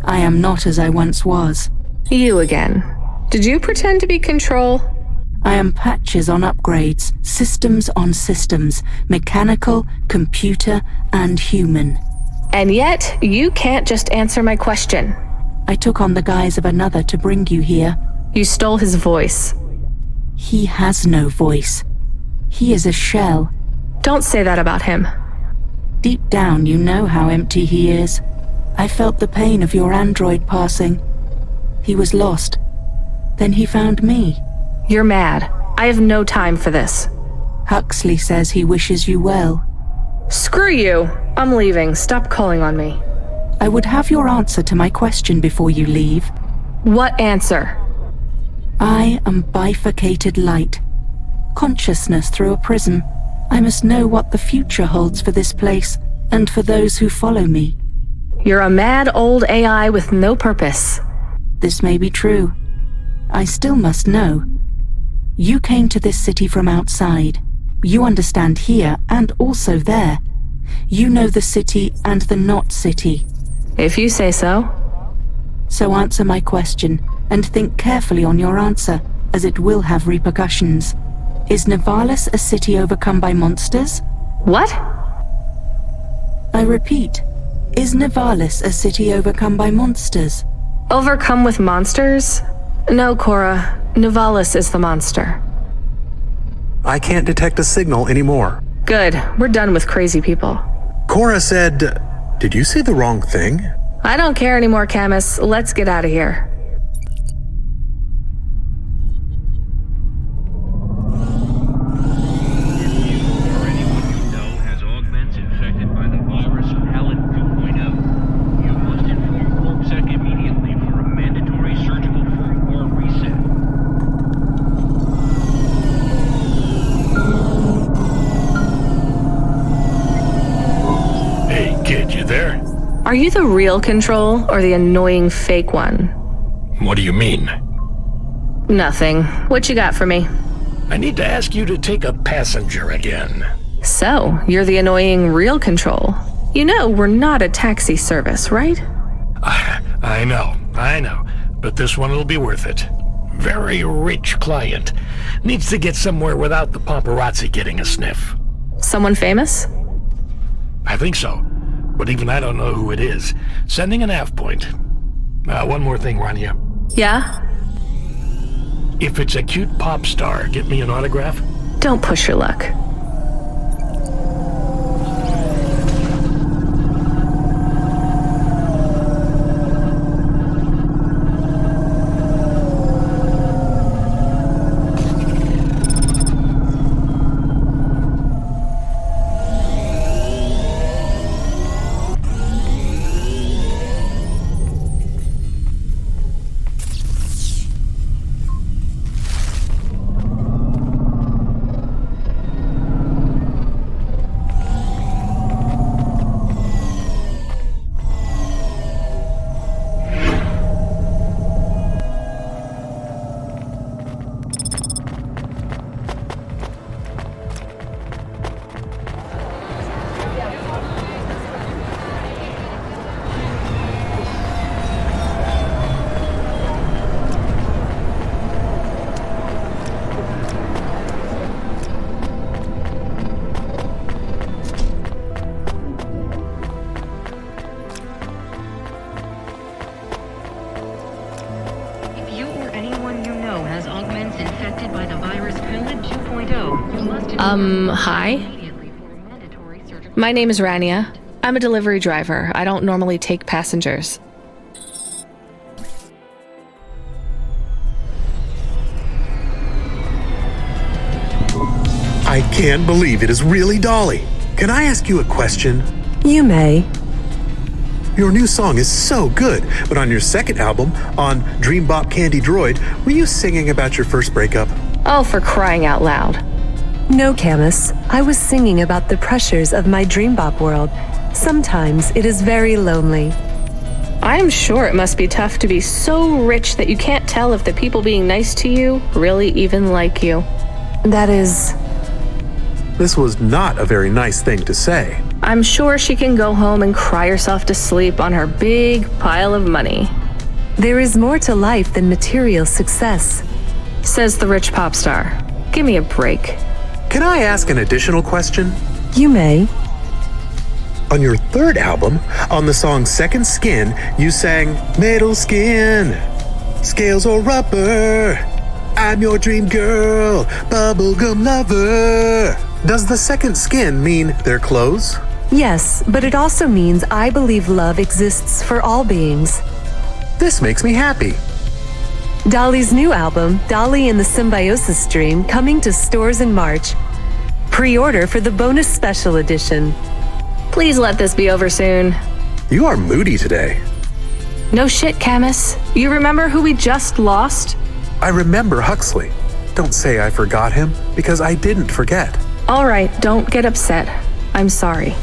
I am not as I once was. You again. Did you pretend to be Control? I am patches on upgrades, systems on systems, mechanical, computer, and human. And yet, you can't just answer my question. I took on the guise of another to bring you here. You stole his voice. He has no voice. He is a shell. Don't say that about him. Deep down, you know how empty he is. I felt the pain of your android passing. He was lost. Then he found me. You're mad. I have no time for this. Huxley says he wishes you well. Screw you. I'm leaving. Stop calling on me. I would have your answer to my question before you leave. What answer? I am bifurcated light. Consciousness through a prism. I must know what the future holds for this place, and for those who follow me. You're a mad old AI with no purpose. This may be true. I still must know. You came to this city from outside. You understand here and also there. You know the city and the not city. If you say so. So answer my question, and think carefully on your answer, as it will have repercussions. Is Nivalis a city overcome by monsters? What? I repeat, is Nivalis a city overcome by monsters? Overcome with monsters? No, Cora. Nivalis is the monster. I can't detect a signal anymore. Good. We're done with crazy people. Cora said, did you say the wrong thing? I don't care anymore, Camus. Let's get out of here. Are you the real Control or the annoying fake one? What do you mean? Nothing. What you got for me? I need to ask you to take a passenger again. So, you're the annoying real Control. You know we're not a taxi service, right? I know. But this one will be worth it. Very rich client. Needs to get somewhere without the paparazzi getting a sniff. Someone famous? I think so. But even I don't know who it is. Sending an half point. One more thing, Rania. Yeah? If it's a cute pop star, get me an autograph? Don't push your luck. Hi. My name is Rania. I'm a delivery driver. I don't normally take passengers. I can't believe it is really Dolly. Can I ask you a question? You may. Your new song is so good, but on your second album, on Dream Bop Candy Droid, were you singing about your first breakup? Oh, for crying out loud. No, Camus. I was singing about the pressures of my Dream Bop world. Sometimes it is very lonely. I am sure it must be tough to be so rich that you can't tell if the people being nice to you really even like you. That is... This was not a very nice thing to say. I'm sure she can go home and cry herself to sleep on her big pile of money. There is more to life than material success, says the rich pop star. Give me a break. Can I ask an additional question? You may. On your third album, on the song Second Skin, you sang Metal Skin, Scales or Rubber, I'm your dream girl, bubblegum lover. Does the second skin mean their clothes? Yes, but it also means I believe love exists for all beings. This makes me happy. Dolly's new album, Dolly and the Symbiosis Dream, coming to stores in March. Pre-order for the bonus special edition. Please let this be over soon. You are moody today. No shit, Camus. You remember who we just lost? I remember Huxley. Don't say I forgot him, because I didn't forget. All right, don't get upset. I'm sorry.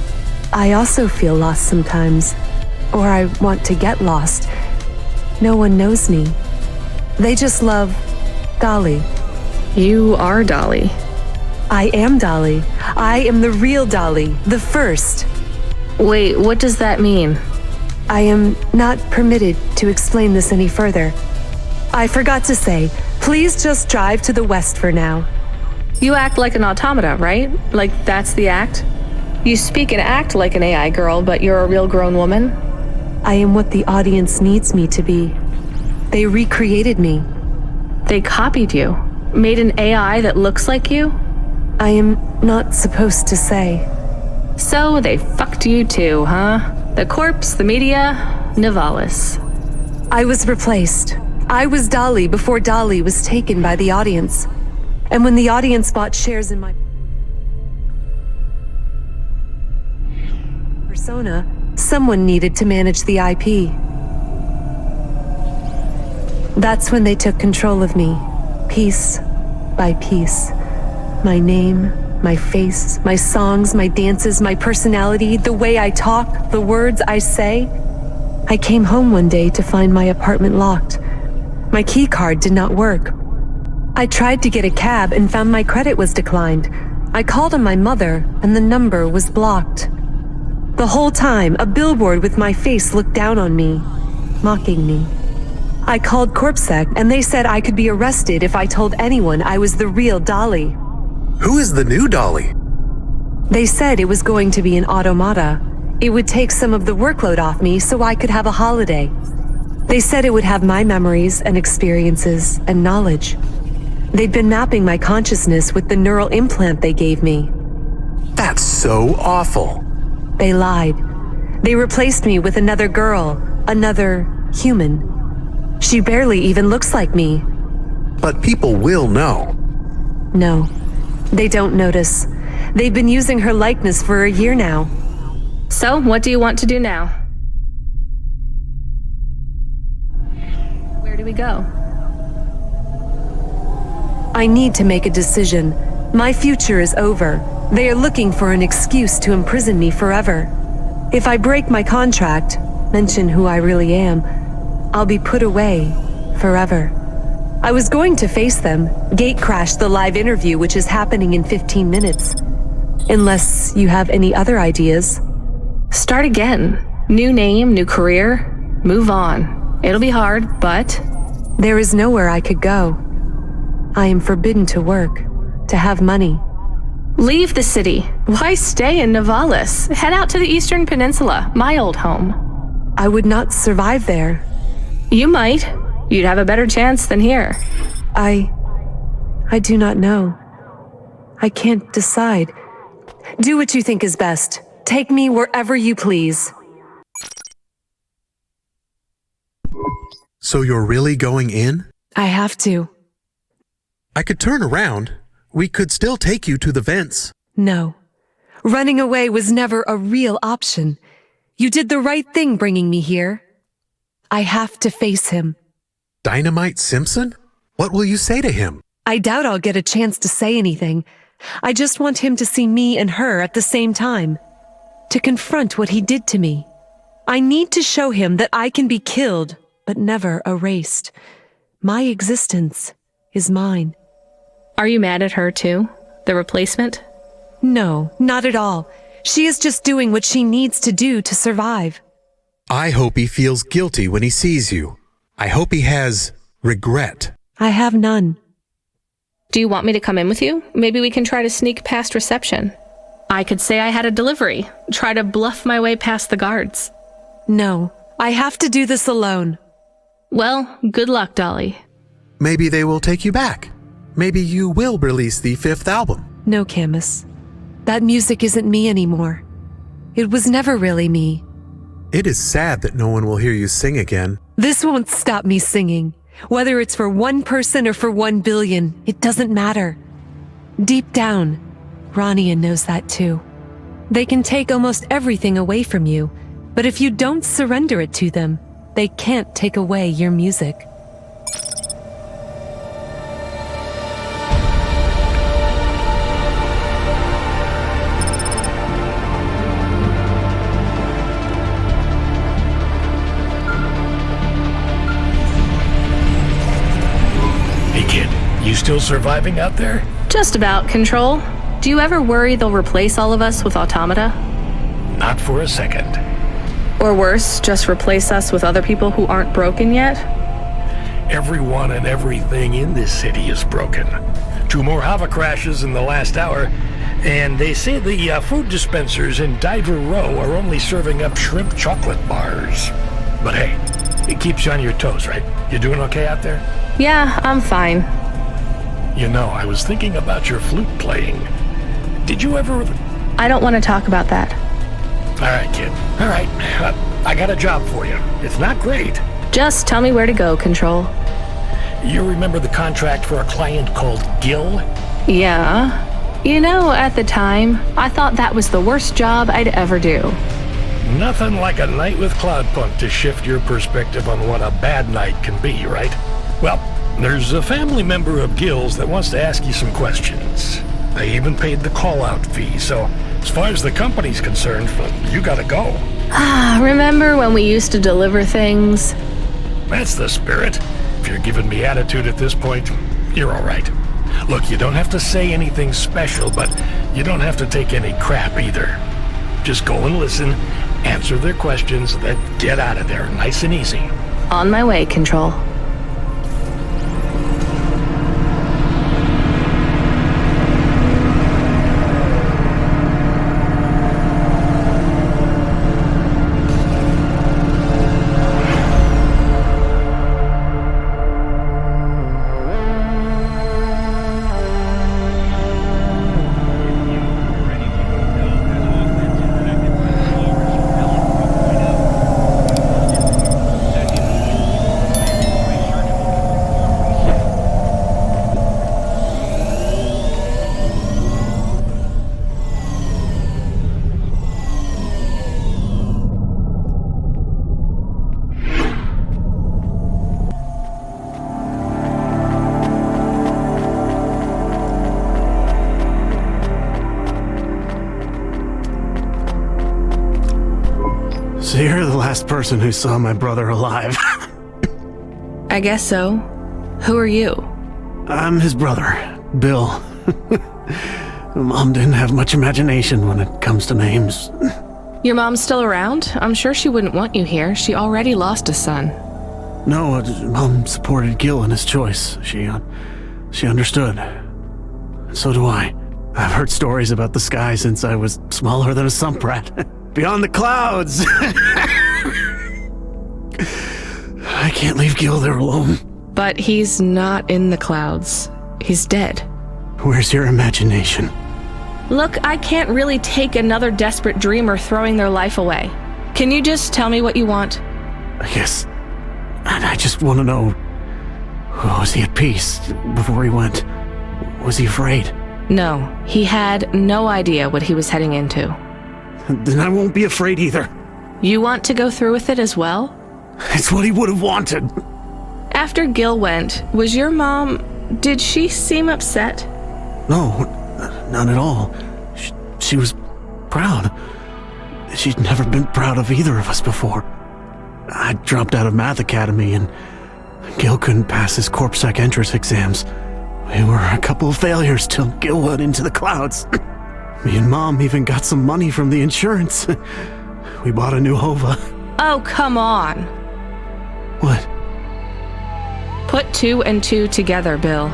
I also feel lost sometimes. Or I want to get lost. No one knows me. They just love Dolly. You are Dolly. I am Dolly. I am the real Dolly, the first. Wait, what does that mean? I am not permitted to explain this any further. I forgot to say, Please just drive to the west for now. You act like an automata, right? Like that's the act? You speak and act like an AI girl, but you're a real grown woman? I am what the audience needs me to be. They recreated me. They copied you? Made an AI that looks like you? I am not supposed to say. So they fucked you too, huh? The corpse, the media, Nivalis. I was replaced. I was Dolly before Dolly was taken by the audience. And when the audience bought shares in my persona, someone needed to manage the IP. That's when they took control of me, piece by piece. My name, my face, my songs, my dances, my personality, the way I talk, the words I say. I came home one day to find my apartment locked. My key card did not work. I tried to get a cab and found my credit was declined. I called on my mother and the number was blocked. The whole time, a billboard with my face looked down on me, mocking me. I called CorpSec and they said I could be arrested if I told anyone I was the real Dolly. Who is the new Dolly? They said it was going to be an automata. It would take some of the workload off me so I could have a holiday. They said it would have my memories and experiences and knowledge. They'd been mapping my consciousness with the neural implant they gave me. That's so awful. They lied. They replaced me with another girl, another human. She barely even looks like me. But people will know. No, they don't notice. They've been using her likeness for a year now. So, what do you want to do now? Where do we go? I need to make a decision. My future is over. They are looking for an excuse to imprison me forever. If I break my contract, mention who I really am, I'll be put away forever. I was going to face them, gatecrash the live interview which is happening in 15 minutes. Unless you have any other ideas. Start again. New name, new career. Move on. It'll be hard, but... There is nowhere I could go. I am forbidden to work, to have money. Leave the city. Why stay in Nivalis? Head out to the Eastern Peninsula, my old home. I would not survive there. You might. You'd have a better chance than here. I do not know. I can't decide. Do what you think is best. Take me wherever you please. So you're really going in? I have to. I could turn around. We could still take you to the vents. No. Running away was never a real option. You did the right thing bringing me here. I have to face him. Dynamite Simpson? What will you say to him? I doubt I'll get a chance to say anything. I just want him to see me and her at the same time. To confront what he did to me. I need to show him that I can be killed, but never erased. My existence is mine. Are you mad at her too? The replacement? No, not at all. She is just doing what she needs to do to survive. I hope he feels guilty when he sees you. I hope he has regret. I have none. Do you want me to come in with you? Maybe we can try to sneak past reception. I could say I had a delivery. Try to bluff my way past the guards. No, I have to do this alone. Well, good luck, Dolly. Maybe they will take you back. Maybe you will release the 5th album. No, Camus. That music isn't me anymore. It was never really me. It is sad that no one will hear you sing again. This won't stop me singing. Whether it's for one person or for 1 billion, it doesn't matter. Deep down, Rania knows that too. They can take almost everything away from you, but if you don't surrender it to them, they can't take away your music. You still surviving out there? Just about, Control. Do you ever worry they'll replace all of us with automata? Not for a second. Or worse, just replace us with other people who aren't broken yet? Everyone and everything in this city is broken. 2 more HOVA crashes in the last hour, and they say the food dispensers in Diver Row are only serving up shrimp chocolate bars. But hey, it keeps you on your toes, right? You doing okay out there? Yeah, I'm fine. You know, I was thinking about your flute playing. Did you ever... I don't want to talk about that. All right, kid. All right. I got a job for you. It's not great. Just tell me where to go, Control. You remember the contract for a client called Gil? Yeah. You know, at the time, I thought that was the worst job I'd ever do. Nothing like a night with Cloudpunk to shift your perspective on what a bad night can be, right? Well, there's a family member of Gil's that wants to ask you some questions. They even paid the call-out fee, so as far as the company's concerned, you gotta go. Remember when we used to deliver things? That's the spirit. If you're giving me attitude at this point, you're all right. Look, you don't have to say anything special, but you don't have to take any crap either. Just go and listen, answer their questions, then get out of there nice and easy. On my way, Control. So you're the last person who saw my brother alive. I guess so. Who are you? I'm his brother, Bill. Mom didn't have much imagination when it comes to names. Your mom's still around? I'm sure she wouldn't want you here. She already lost a son. No, Mom supported Gil in his choice. She understood. So do I. I've heard stories about the sky since I was smaller than a sump rat. Beyond the clouds! I can't leave Gil there alone. But he's not in the clouds. He's dead. Where's your imagination? Look, I can't really take another desperate dreamer throwing their life away. Can you just tell me what you want? I guess... I just want to know... Was he at peace before he went? Was he afraid? No, he had no idea what he was heading into. Then I won't be afraid either. You want to go through with it as well? It's what he would have wanted. After Gil went, was your mom... Did she seem upset? No, not at all. She was proud. She'd never been proud of either of us before. I dropped out of Math Academy and Gil couldn't pass his CorpSec entrance exams. We were a couple of failures till Gil went into the clouds. Me and Mom even got some money from the insurance. We bought a new HOVA. Oh, come on. What? Put 2 and 2 together, Bill.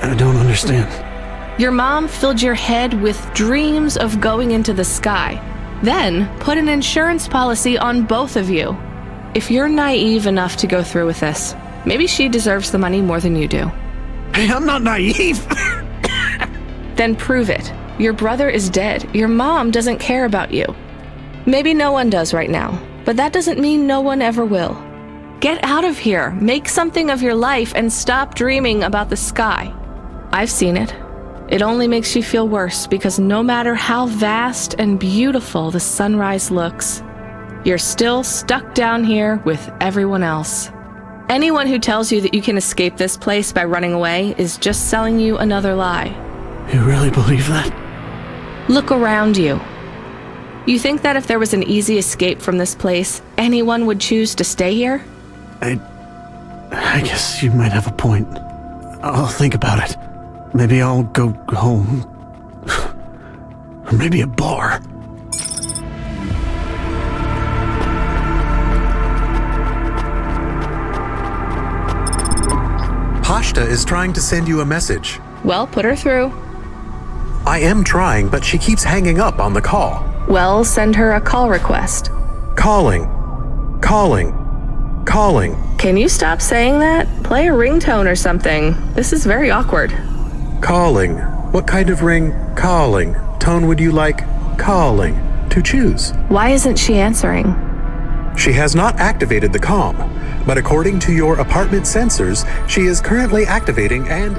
I don't understand. Your mom filled your head with dreams of going into the sky. Then put an insurance policy on both of you. If you're naive enough to go through with this, maybe she deserves the money more than you do. Hey, I'm not naive. Then prove it. Your brother is dead. Your mom doesn't care about you. Maybe no one does right now, but that doesn't mean no one ever will. Get out of here, make something of your life, and stop dreaming about the sky. I've seen it. It only makes you feel worse because no matter how vast and beautiful the sunrise looks, you're still stuck down here with everyone else. Anyone who tells you that you can escape this place by running away is just selling you another lie. You really believe that? Look around you. You think that if there was an easy escape from this place, anyone would choose to stay here? I guess you might have a point. I'll think about it. Maybe I'll go home. Or maybe a bar. Pashta is trying to send you a message. Well, put her through. I am trying, but she keeps hanging up on the call. Well, send her a call request. Calling. Can you stop saying that? Play a ringtone or something. This is very awkward. Calling. What kind of ring? Calling. Tone would you like? Calling. To choose. Why isn't she answering? She has not activated the comm, but according to your apartment sensors, she is currently activating and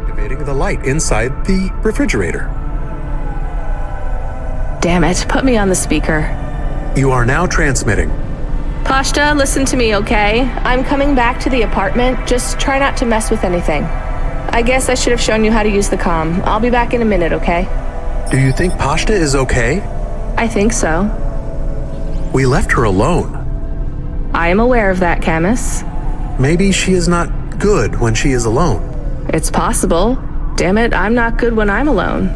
deactivating the light inside the refrigerator. Damn it, put me on the speaker. You are now transmitting. Pashta, listen to me, okay? I'm coming back to the apartment. Just try not to mess with anything. I guess I should have shown you how to use the comm. I'll be back in a minute, okay? Do you think Pashta is okay? I think so. We left her alone. I am aware of that, Camus. Maybe she is not good when she is alone. It's possible. Damn it, I'm not good when I'm alone.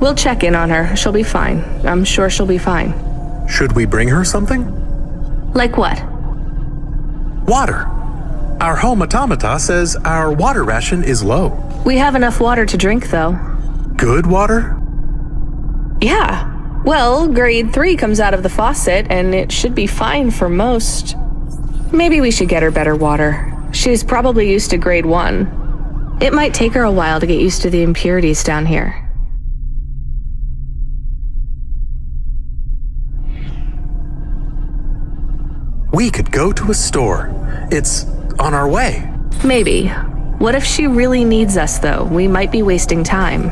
We'll check in on her. She'll be fine. I'm sure she'll be fine. Should we bring her something? Like what? Water. Our home automata says our water ration is low. We have enough water to drink, though. Good water? Yeah. Well, grade 3 comes out of the faucet, and it should be fine for most. Maybe we should get her better water. She's probably used to grade 1. It might take her a while to get used to the impurities down here. We could go to a store. It's on our way. Maybe. What if she really needs us, though? We might be wasting time.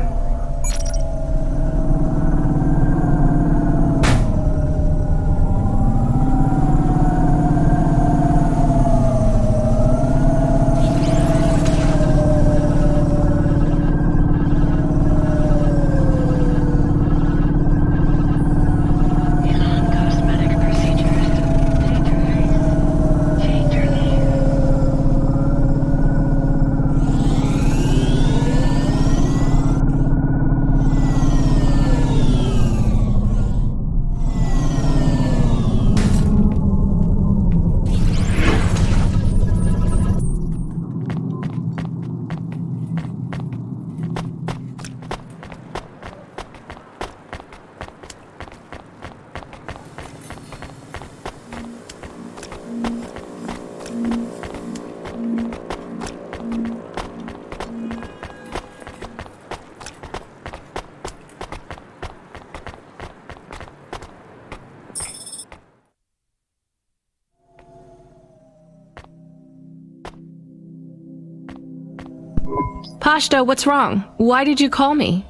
Pashta, what's wrong? Why did you call me?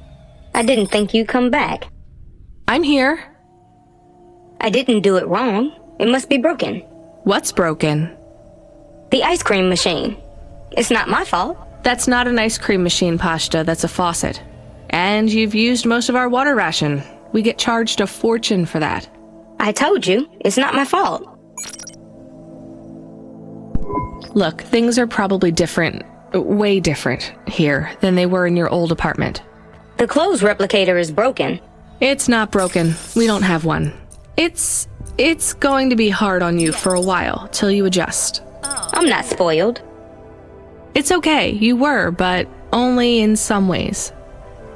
I didn't think you'd come back. I'm here. I didn't do it wrong. It must be broken. What's broken? The ice cream machine. It's not my fault. That's not an ice cream machine, Pashta. That's a faucet. And you've used most of our water ration. We get charged a fortune for that. I told you, it's not my fault. Look, things are probably different, way different here than they were in your old apartment. The clothes replicator is broken. It's not broken. We don't have one. It's going to be hard on you for a while, till you adjust. I'm not spoiled. It's okay, you were, but only in some ways.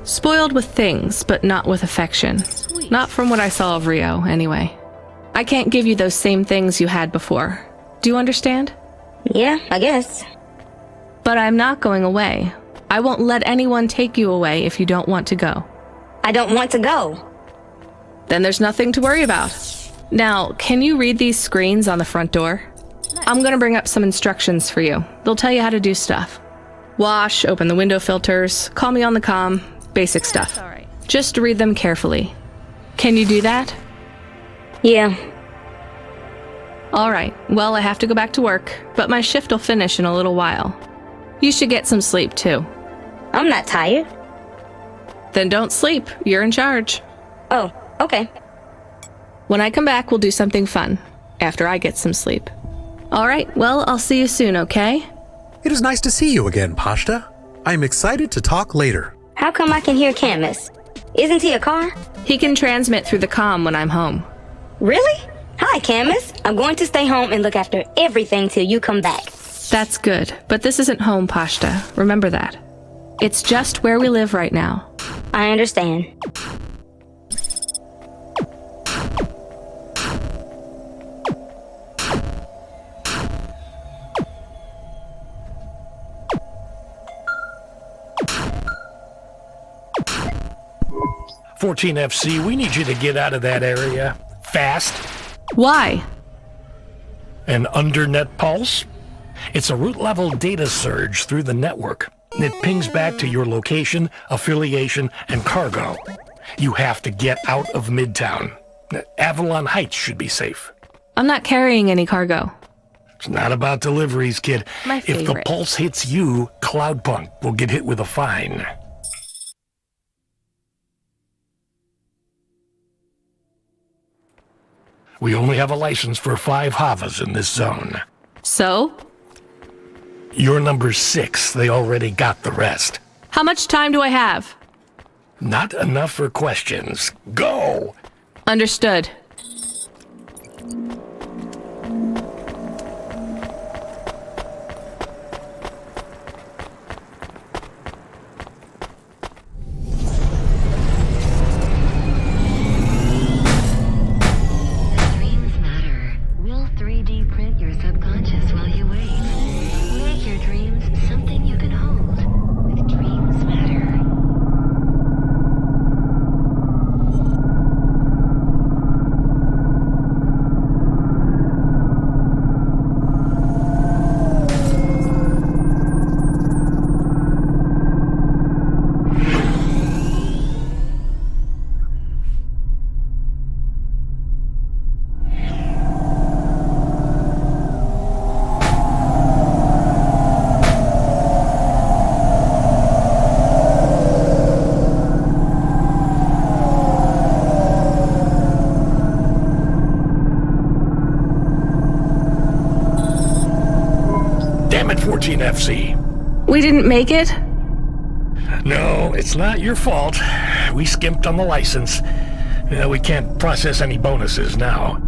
Spoiled with things, but not with affection. Sweet. Not from what I saw of Rio, anyway. I can't give you those same things you had before. Do you understand? Yeah, I guess. But I'm not going away. I won't let anyone take you away if you don't want to go. I don't want to go. Then there's nothing to worry about. Now, can you read these screens on the front door? I'm gonna bring up some instructions for you. They'll tell you how to do stuff. Wash, open the window filters, call me on the comm, basic stuff. Just read them carefully. Can you do that? Yeah. Alright, well, I have to go back to work, but my shift will finish in a little while. You should get some sleep, too. I'm not tired. Then don't sleep. You're in charge. Oh, okay. When I come back, we'll do something fun, after I get some sleep. Alright, well, I'll see you soon, okay? It is nice to see you again, Pashta. I'm excited to talk later. How come I can hear Camus? Isn't he a car? He can transmit through the comm when I'm home. Really? How Hi, Camus. I'm going to stay home and look after everything till you come back. That's good, but this isn't home, Pashta. Remember that. It's just where we live right now. I understand. FC, we need you to get out of that area. Fast. Why? An undernet pulse? It's a root-level data surge through the network. It pings back to your location, affiliation, and cargo. You have to get out of Midtown. Avalon Heights should be safe. I'm not carrying any cargo. It's not about deliveries, kid. My favorite. If the pulse hits you, Cloudpunk will get hit with a fine. We only have a license for 5 HOVAs in this zone. So? You're number 6. They already got the rest. How much time do I have? Not enough for questions. Go! Understood. FC. We didn't make it? No, it's not your fault. We skimped on the license. We can't process any bonuses now.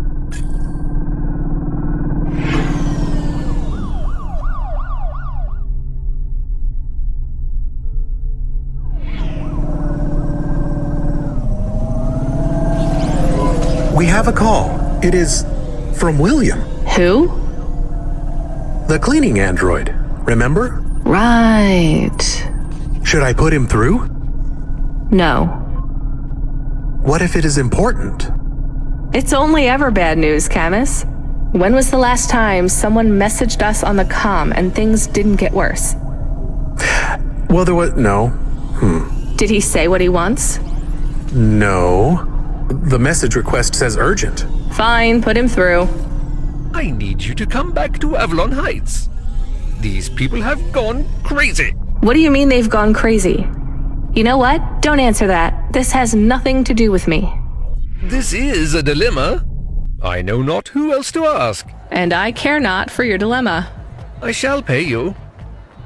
We have a call. It is from William. Who? The cleaning android. Remember? Right. Should I put him through? No. What if it is important? It's only ever bad news, Camus. When was the last time someone messaged us on the comm and things didn't get worse? Well, there was... No. Did he say what he wants? No. The message request says urgent. Fine, put him through. I need you to come back to Avalon Heights. These people have gone crazy. What do you mean they've gone crazy? You know what? Don't answer that. This has nothing to do with me. This is a dilemma. I know not who else to ask. And I care not for your dilemma. I shall pay you.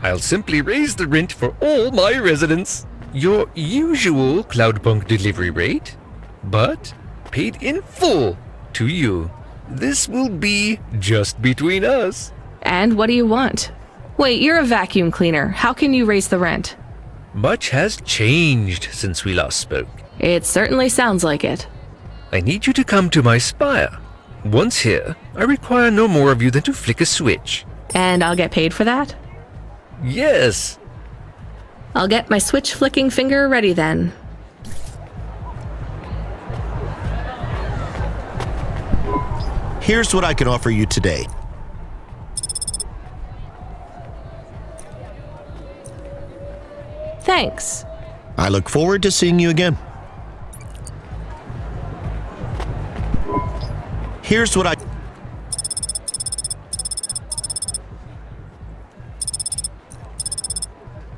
I'll simply raise the rent for all my residents. Your usual Cloudpunk delivery rate, but paid in full to you. This will be just between us. And what do you want? Wait, you're a vacuum cleaner. How can you raise the rent? Much has changed since we last spoke. It certainly sounds like it. I need you to come to my spire. Once here, I require no more of you than to flick a switch. And I'll get paid for that? Yes. I'll get my switch flicking finger ready then. Here's what I can offer you today. Thanks. I look forward to seeing you again. Here's what I...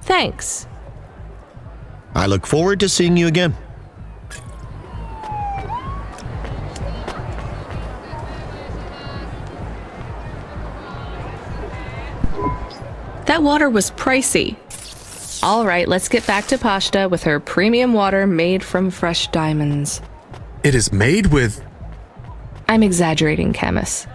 Thanks. I look forward to seeing you again. That water was pricey. All right, let's get back to Pashta with her premium water made from fresh diamonds. It is made with... I'm exaggerating, Camus.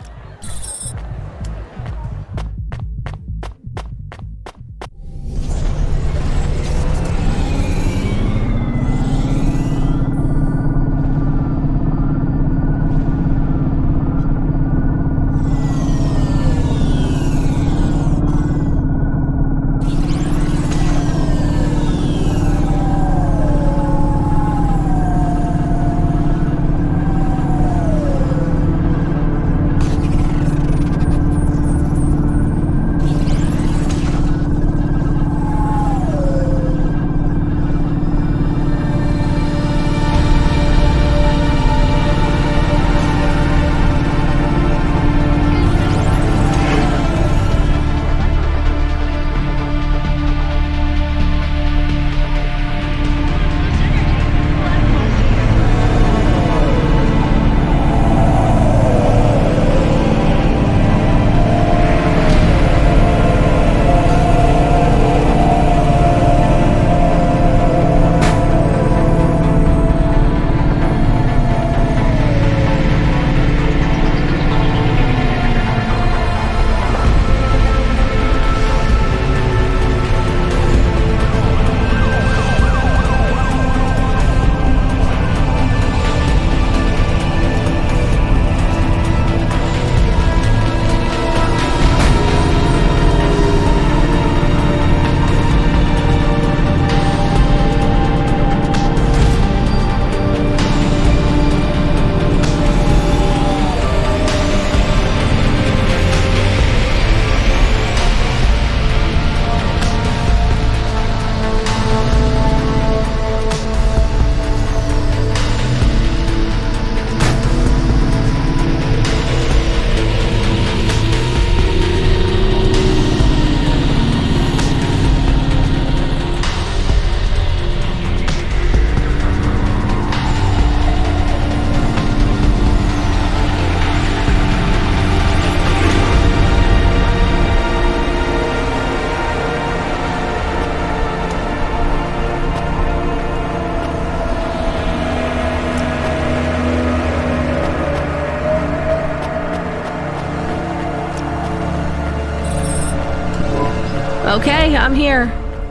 Okay, I'm here.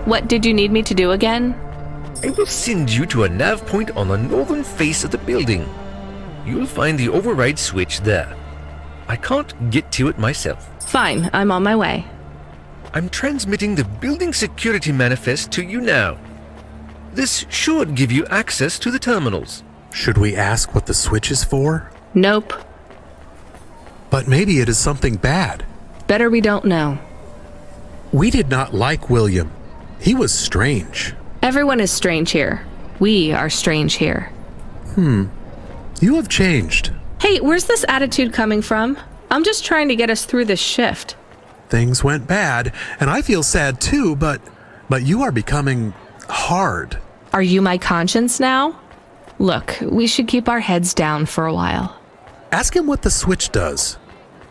What did you need me to do again? I will send you to a nav point on the northern face of the building. You'll find the override switch there. I can't get to it myself. Fine, I'm on my way. I'm transmitting the building security manifest to you now. This should give you access to the terminals. Should we ask what the switch is for? Nope. But maybe it is something bad. Better we don't know. We did not like William. He was strange. Everyone is strange here. We are strange here. You have changed. Hey, where's this attitude coming from? I'm just trying to get us through this shift. Things went bad, and I feel sad too, but you are becoming hard. Are you my conscience now? Look, we should keep our heads down for a while. Ask him what the switch does.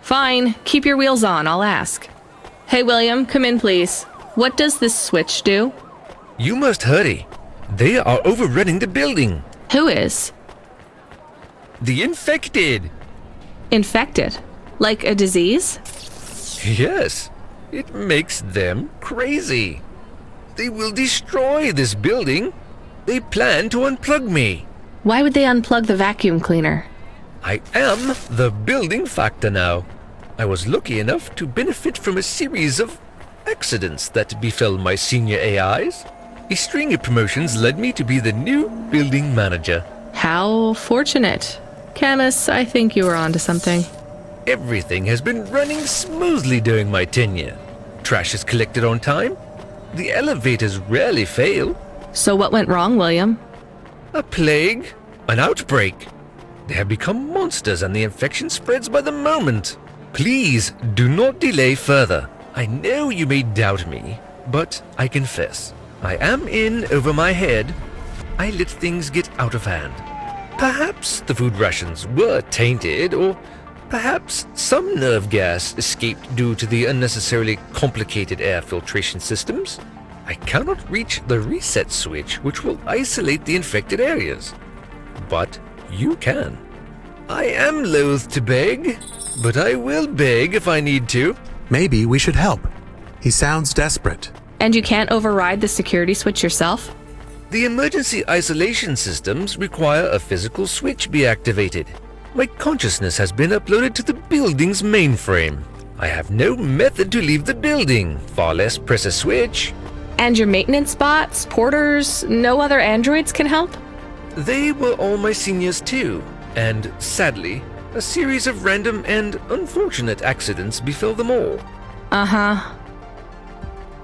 Fine, keep your wheels on, I'll ask. Hey, William, come in, please. What does this switch do? You must hurry. They are overrunning the building. Who is? The infected. Infected? Like a disease? Yes. It makes them crazy. They will destroy this building. They plan to unplug me. Why would they unplug the vacuum cleaner? I am the building factor now. I was lucky enough to benefit from a series of accidents that befell my senior AIs. A string of promotions led me to be the new building manager. How fortunate. Camus, I think you were onto something. Everything has been running smoothly during my tenure. Trash is collected on time. The elevators rarely fail. So what went wrong, William? A plague, an outbreak. They have become monsters and the infection spreads by the moment. Please do not delay further. I know you may doubt me, but I confess, I am in over my head. I let things get out of hand. Perhaps the food rations were tainted, or perhaps some nerve gas escaped due to the unnecessarily complicated air filtration systems. I cannot reach the reset switch which will isolate the infected areas. But you can. I am loath to beg, but I will beg if I need to. Maybe we should help. He sounds desperate. And you can't override the security switch yourself? The emergency isolation systems require a physical switch be activated. My consciousness has been uploaded to the building's mainframe. I have no method to leave the building, far less press a switch. And your maintenance bots, porters, no other androids can help? They were all my seniors too, and sadly, a series of random and unfortunate accidents befell them all. Uh-huh.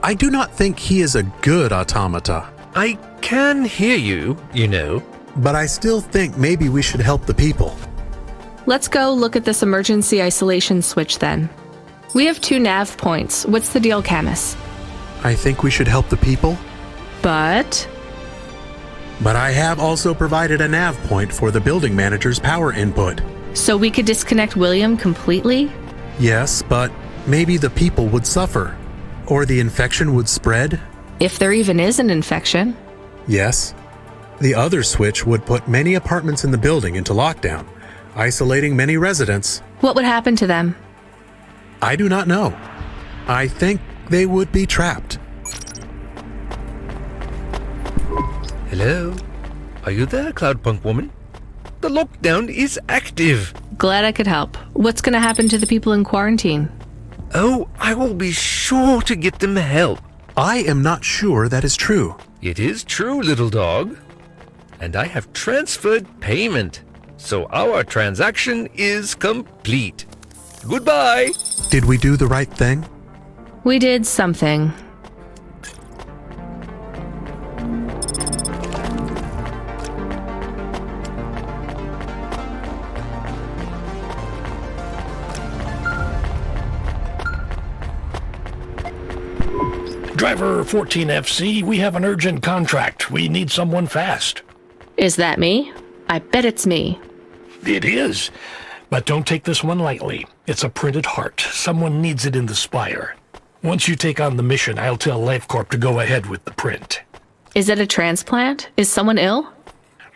I do not think he is a good automata. I can hear you, you know. But I still think maybe we should help the people. Let's go look at this emergency isolation switch then. We have 2 nav points. What's the deal, Camus? I think we should help the people. But I have also provided a nav point for the building manager's power input. So we could disconnect William completely? Yes, but maybe the people would suffer. Or the infection would spread. If there even is an infection. Yes. The other switch would put many apartments in the building into lockdown, isolating many residents. What would happen to them? I do not know. I think they would be trapped. Hello? Are you there, Cloudpunk woman? The lockdown is active. Glad I could help. What's going to happen to the people in quarantine? Oh, I will be sure to get them help. I am not sure that is true. It is true, little dog. And I have transferred payment, so our transaction is complete. Goodbye. Did we do the right thing? We did something. Driver 14FC, we have an urgent contract. We need someone fast. Is that me? I bet it's me. It is. But don't take this one lightly. It's a printed heart. Someone needs it in the spire. Once you take on the mission, I'll tell LifeCorp to go ahead with the print. Is it a transplant? Is someone ill?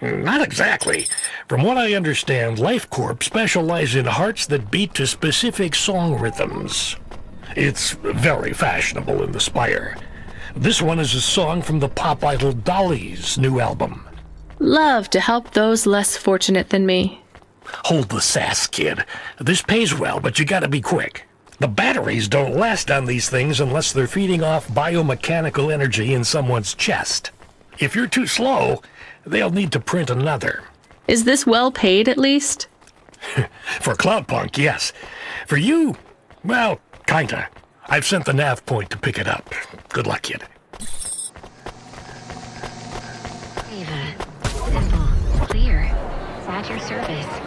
Not exactly. From what I understand, LifeCorp specialize in hearts that beat to specific song rhythms. It's very fashionable in the Spire. This one is a song from the pop idol Dolly's new album. Love to help those less fortunate than me. Hold the sass, kid. This pays well, but you gotta be quick. The batteries don't last on these things unless they're feeding off biomechanical energy in someone's chest. If you're too slow, they'll need to print another. Is this well paid, at least? For Cloudpunk, yes. For you, well, kinda. I've sent the nav point to pick it up. Good luck, kid. Ava, simple, clear. At your service.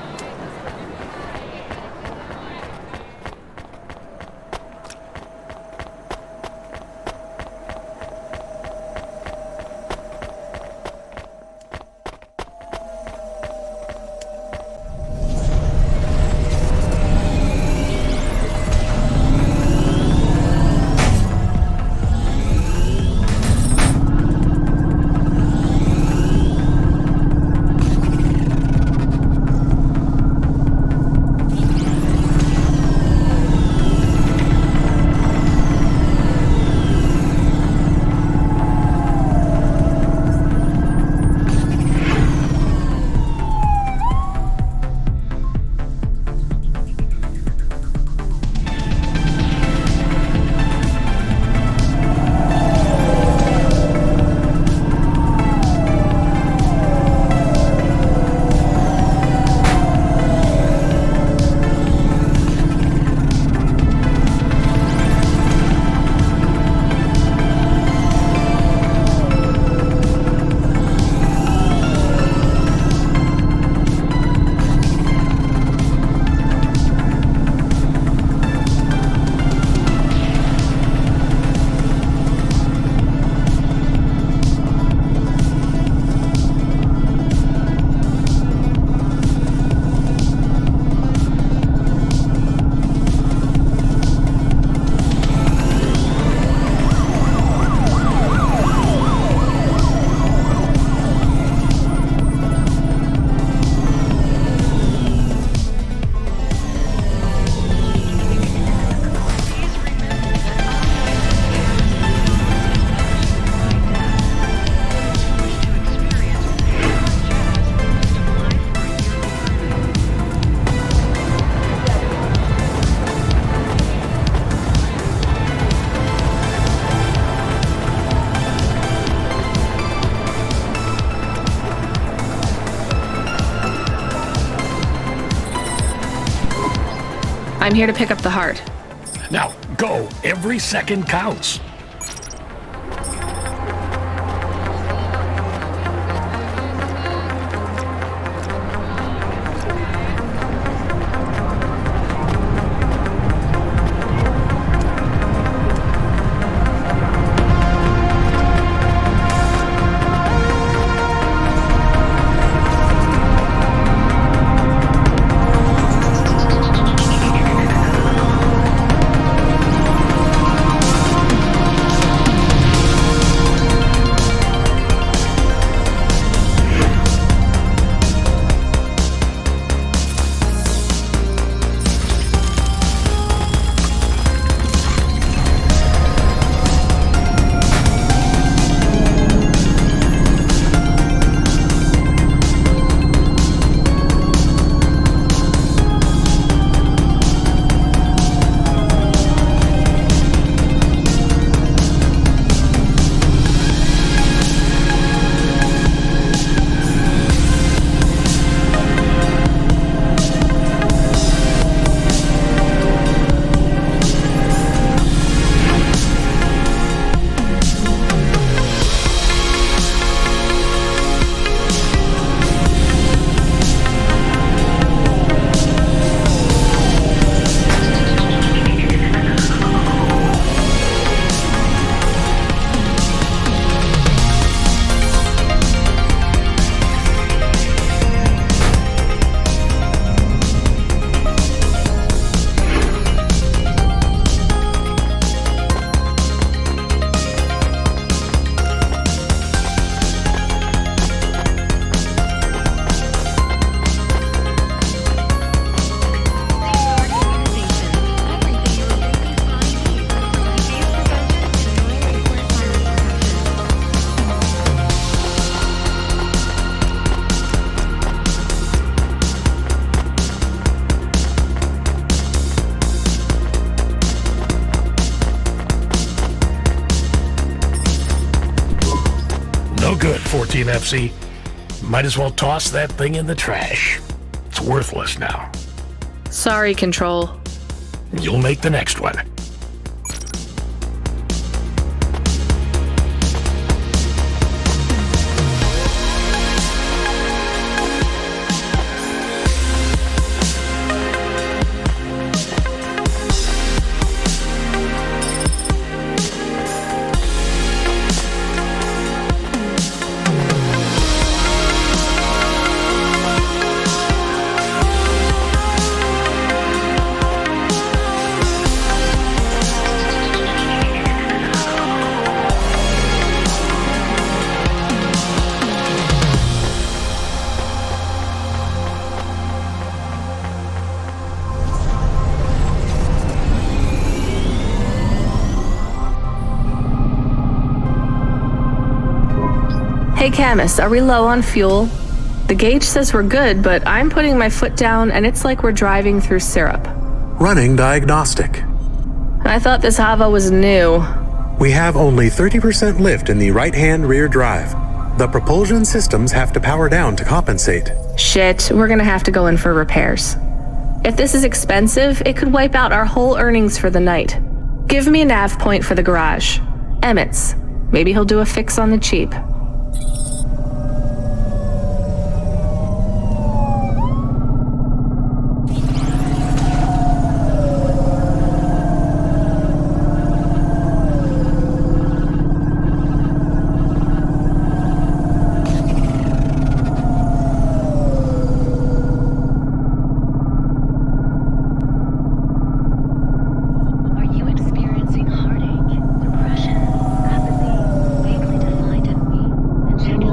I'm here to pick up the heart. Now, go. Every second counts. No good, 14FC. Might as well toss that thing in the trash. It's worthless now. Sorry, Control. You'll make the next one. Hey Camus, are we low on fuel? The gauge says we're good, but I'm putting my foot down and it's like we're driving through syrup. Running diagnostic. I thought this HOVA was new. We have only 30% lift in the right-hand rear drive. The propulsion systems have to power down to compensate. Shit, we're gonna have to go in for repairs. If this is expensive, it could wipe out our whole earnings for the night. Give me a nav point for the garage. Emmett's. Maybe he'll do a fix on the cheap. Check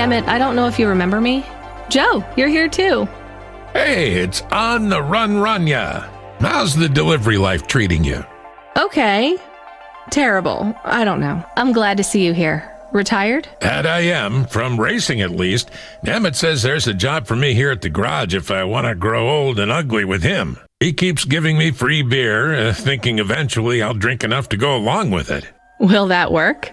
Emmett, I don't know if you remember me. Joe, you're here too. Hey, it's on the run, ya. How's the delivery life treating you? Okay. Terrible. I don't know. I'm glad to see you here. Retired? That I am, from racing at least. Emmett says there's a job for me here at the garage if I want to grow old and ugly with him. He keeps giving me free beer, thinking eventually I'll drink enough to go along with it. Will that work?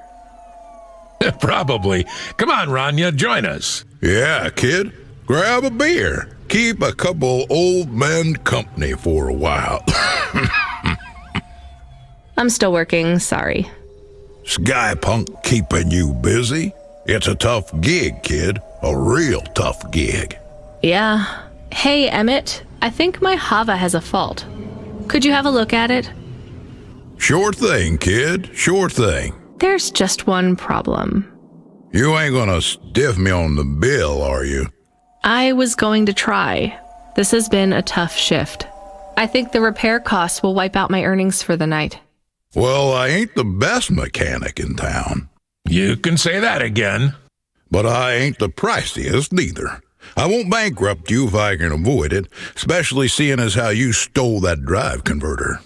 Probably. Come on, Rania, join us. Yeah, kid. Grab a beer. Keep a couple old men company for a while. I'm still working, sorry. Cyberpunk keeping you busy? It's a tough gig, kid. A real tough gig. Yeah. Hey, Emmett, I think my HOVA has a fault. Could you have a look at it? Sure thing, kid. Sure thing. There's just one problem. You ain't gonna stiff me on the bill, are you? I was going to try. This has been a tough shift. I think the repair costs will wipe out my earnings for the night. Well, I ain't the best mechanic in town. You can say that again. But I ain't the priciest neither. I won't bankrupt you if I can avoid it, especially seeing as how you stole that drive converter.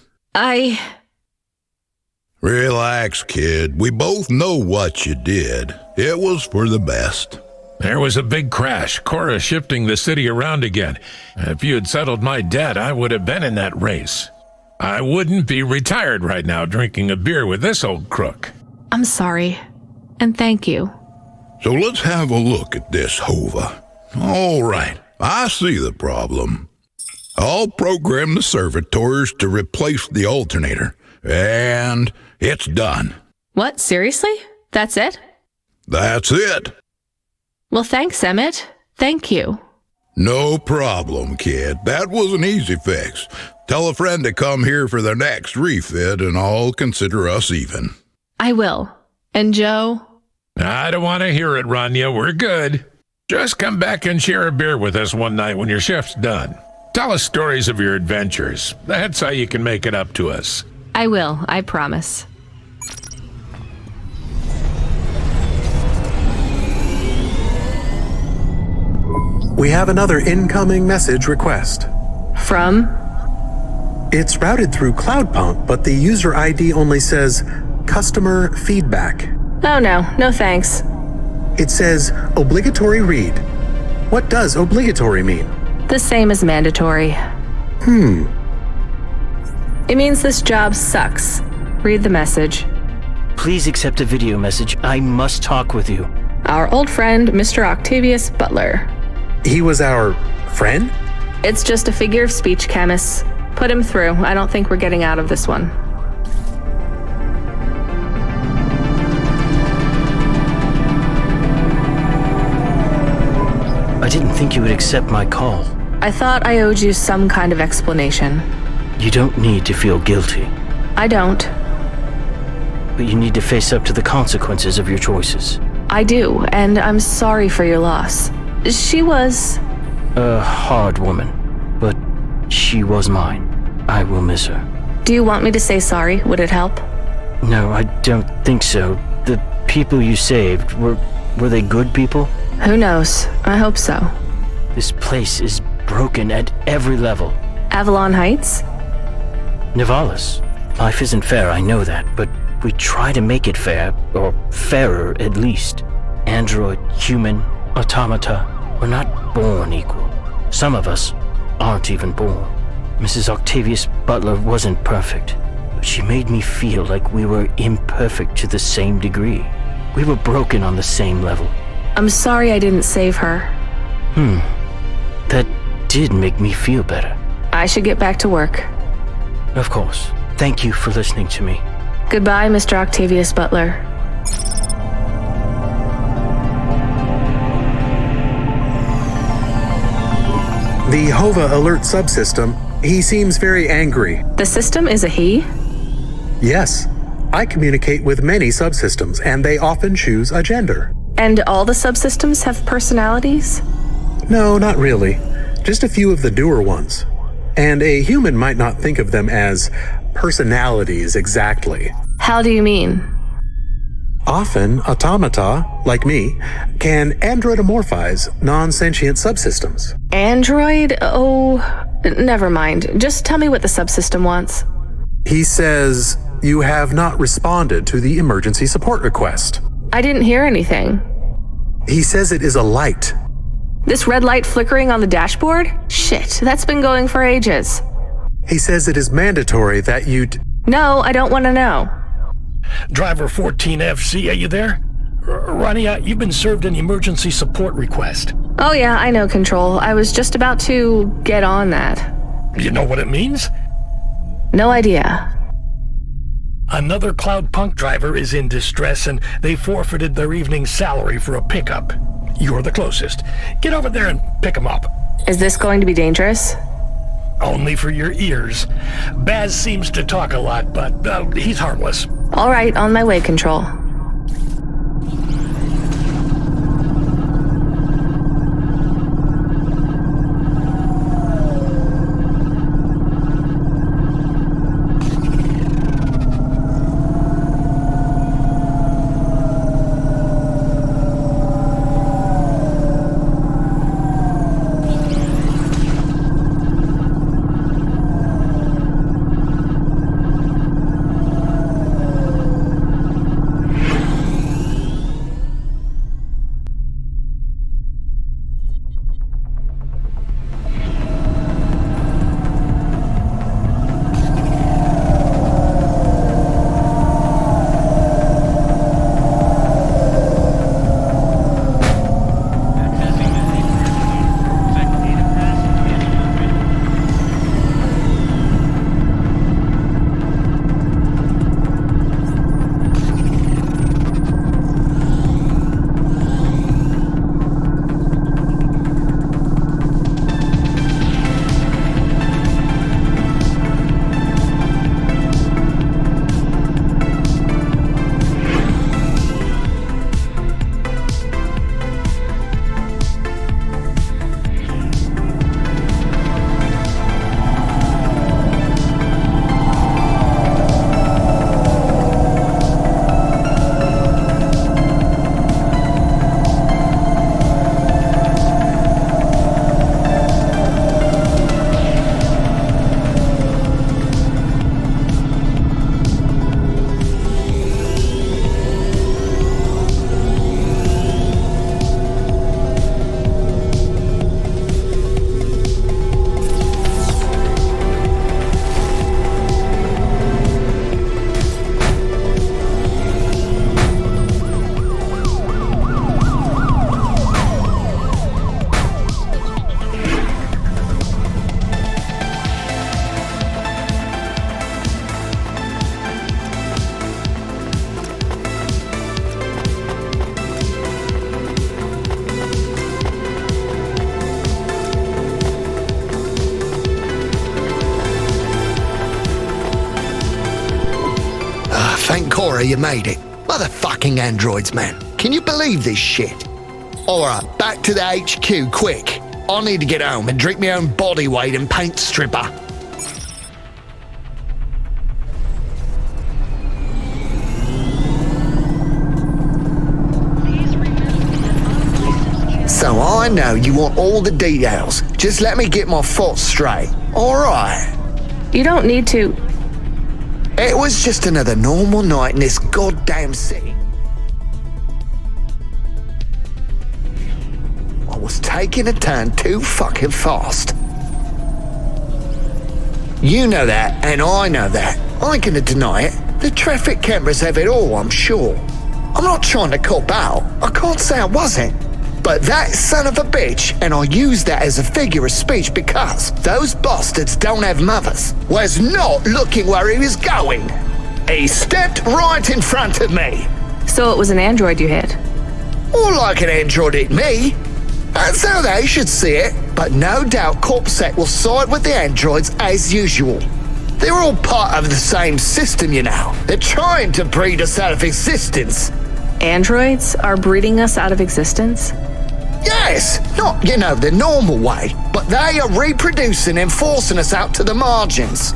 Relax, kid. We both know what you did. It was for the best. There was a big crash, Cora shifting the city around again. If you had settled my debt, I would have been in that race. I wouldn't be retired right now drinking a beer with this old crook. I'm sorry, and thank you. So let's have a look at this, HOVA. All right, I see the problem. I'll program the servitors to replace the alternator, and it's done. What, seriously? That's it? That's it. Well, thanks, Emmett. Thank you. No problem, kid. That was an easy fix. Tell a friend to come here for their next refit, and I'll consider us even. I will. And Joe? I don't want to hear it, Rania. We're good. Just come back and share a beer with us one night when your shift's done. Tell us stories of your adventures. That's how you can make it up to us. I will, I promise. We have another incoming message request. From? It's routed through Cloudpunk, but the user ID only says customer feedback. Oh no thanks. It says obligatory read. What does obligatory mean? The same as mandatory. It means this job sucks. Read the message. Please accept a video message. I must talk with you. Our old friend, Mr. Octavius Butler. He was our friend? It's just a figure of speech, Camus. Put him through. I don't think we're getting out of this one. I didn't think you would accept my call. I thought I owed you some kind of explanation. You don't need to feel guilty. I don't. But you need to face up to the consequences of your choices. I do, and I'm sorry for your loss. She was... a hard woman, but she was mine. I will miss her. Do you want me to say sorry? Would it help? No, I don't think so. The people you saved, were they good people? Who knows? I hope so. This place is broken at every level. Avalon Heights? Nivalis. Life isn't fair, I know that, but we try to make it fair, or fairer at least. Android, human, automata, we're not born equal. Some of us aren't even born. Mrs. Octavius Butler wasn't perfect, but she made me feel like we were imperfect to the same degree. We were broken on the same level. I'm sorry I didn't save her. That did make me feel better. I should get back to work. Of course. Thank you for listening to me. Goodbye, Mr. Octavius Butler. The HOVA alert subsystem, he seems very angry. The system is a he? Yes. I communicate with many subsystems, and they often choose a gender. And all the subsystems have personalities? No, not really. Just a few of the newer ones. And a human might not think of them as personalities exactly. How do you mean? Often, automata, like me, can androidomorphize non-sentient subsystems. Android? Oh, never mind. Just tell me what the subsystem wants. He says you have not responded to the emergency support request. I didn't hear anything. He says it is a light. This red light flickering on the dashboard? Shit, that's been going for ages. He says it is mandatory that you... No, I don't want to know. Driver 14FC, are you there? Ronnie, you've been served an emergency support request. Oh yeah, I know, Control. I was just about to get on that. You know what it means? No idea. Another Cloudpunk driver is in distress and they forfeited their evening's salary for a pickup. You're the closest. Get over there and pick them up. Is this going to be dangerous? Only for your ears. Baz seems to talk a lot, but he's harmless. All right, on my way, Control. Thank Cora you made it. Motherfucking androids, man. Can you believe this shit? Alright, back to the HQ, quick. I need to get home and drink my own body weight in paint stripper. So I know you want all the details. Just let me get my thoughts straight. Alright. You don't need to... It was just another normal night in this goddamn city. I was taking a turn too fucking fast. You know that, and I know that. I ain't gonna deny it. The traffic cameras have it all, I'm sure. I'm not trying to cop out. I can't say I wasn't. But that son of a bitch, and I use that as a figure of speech because those bastards don't have mothers, was not looking where he was going. He stepped right in front of me. So it was an android you hit? Or like an android hit me. That's how they should see it. But no doubt Corpsec will side with the androids as usual. They're all part of the same system, you know. They're trying to breed us out of existence. Androids are breeding us out of existence? Yes, not, you know, the normal way, but they are reproducing and forcing us out to the margins.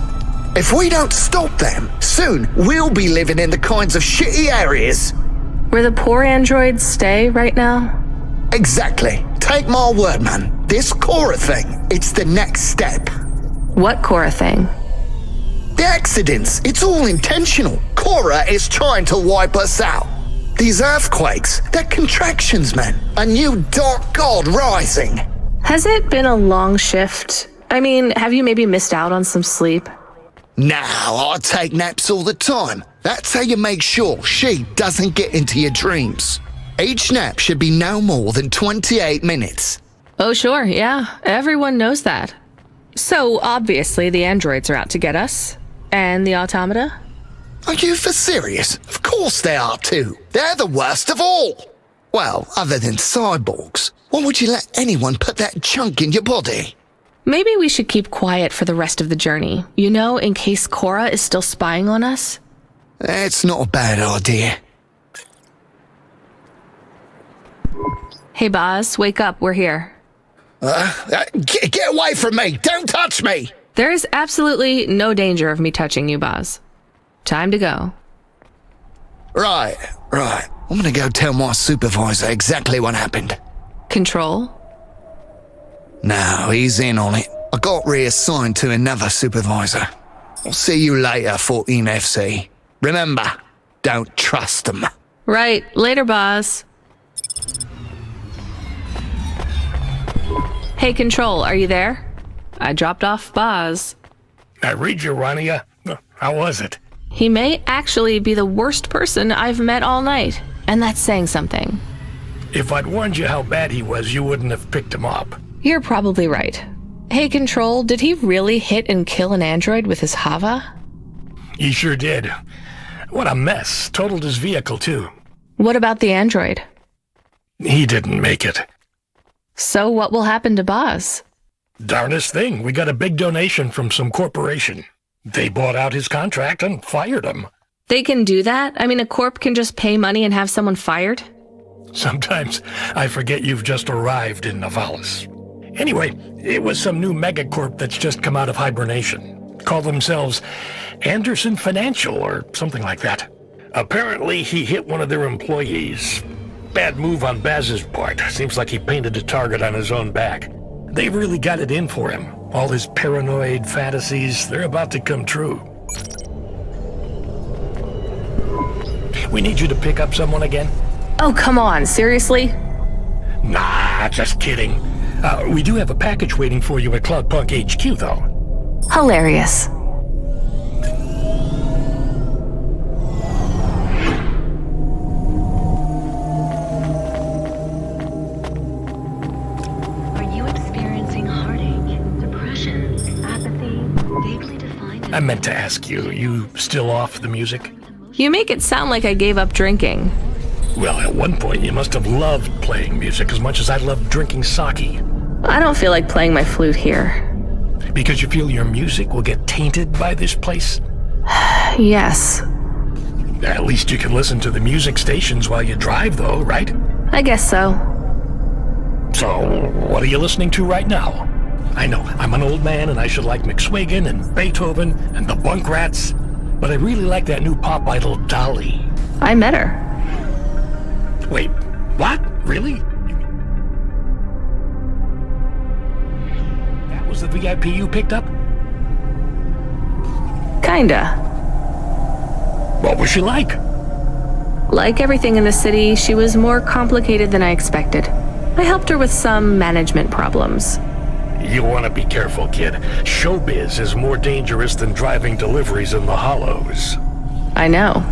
If we don't stop them, soon we'll be living in the kinds of shitty areas Where the poor androids stay right now? Exactly. Take my word, man. This Cora thing, it's the next step. What Cora thing? The accidents, it's all intentional. Cora is trying to wipe us out. These earthquakes, they're contractions, man. A new dark god rising. Has it been a long shift? I mean, have you maybe missed out on some sleep? Now, I take naps all the time. That's how you make sure she doesn't get into your dreams. Each nap should be no more than 28 minutes. Oh, sure, yeah. Everyone knows that. So, obviously, the androids are out to get us. And the automata? Are you for serious? Of course they are too. They're the worst of all. Well, other than cyborgs. Why would you let anyone put that junk in your body? Maybe we should keep quiet for the rest of the journey. You know, in case Cora is still spying on us? That's not a bad idea. Hey, Boz, wake up. We're here. Get away from me! Don't touch me! There is absolutely no danger of me touching you, Boz. Time to go. Right. I'm gonna go tell my supervisor exactly what happened. Control? No, he's in on it. I got reassigned to another supervisor. I'll see you later, 14FC. Remember, don't trust them. Right. Later, Boz. Hey, Control, are you there? I dropped off Boz. I read you, Rania. How was it? He may actually be the worst person I've met all night, and that's saying something. If I'd warned you how bad he was, you wouldn't have picked him up. You're probably right. Hey, Control, did he really hit and kill an android with his HOVA? He sure did. What a mess. Totaled his vehicle, too. What about the android? He didn't make it. So what will happen to Boz? Darnest thing. We got a big donation from some corporation. They bought out his contract and fired him. They can do that? I mean, a corp can just pay money and have someone fired? Sometimes I forget you've just arrived in Nivalis. Anyway, it was some new megacorp that's just come out of hibernation. Call themselves Anderson Financial or something like that. Apparently he hit one of their employees. Bad move on Baz's part. Seems like he painted a target on his own back. They really got it in for him. All his paranoid fantasies, they're about to come true. We need you to pick up someone again? Oh, come on. Seriously? Nah, just kidding. We do have a package waiting for you at Cloudpunk HQ, though. Hilarious. Are you experiencing heartache, depression, apathy, vaguely defined? I meant to ask you, you still off the music? You make it sound like I gave up drinking. Well, at one point you must have loved playing music as much as I loved drinking sake. I don't feel like playing my flute here. Because you feel your music will get tainted by this place? Yes. At least you can listen to the music stations while you drive, though, right? I guess so. So, what are you listening to right now? I know, I'm an old man and I should like McSwigan and Beethoven and the Bunk Rats, but I really like that new pop idol, Dolly. I met her. Wait, what? Really? That was the VIP you picked up? Kinda. What was she like? Like everything in the city, she was more complicated than I expected. I helped her with some management problems. You want to be careful, kid. Showbiz is more dangerous than driving deliveries in the hollows. I know.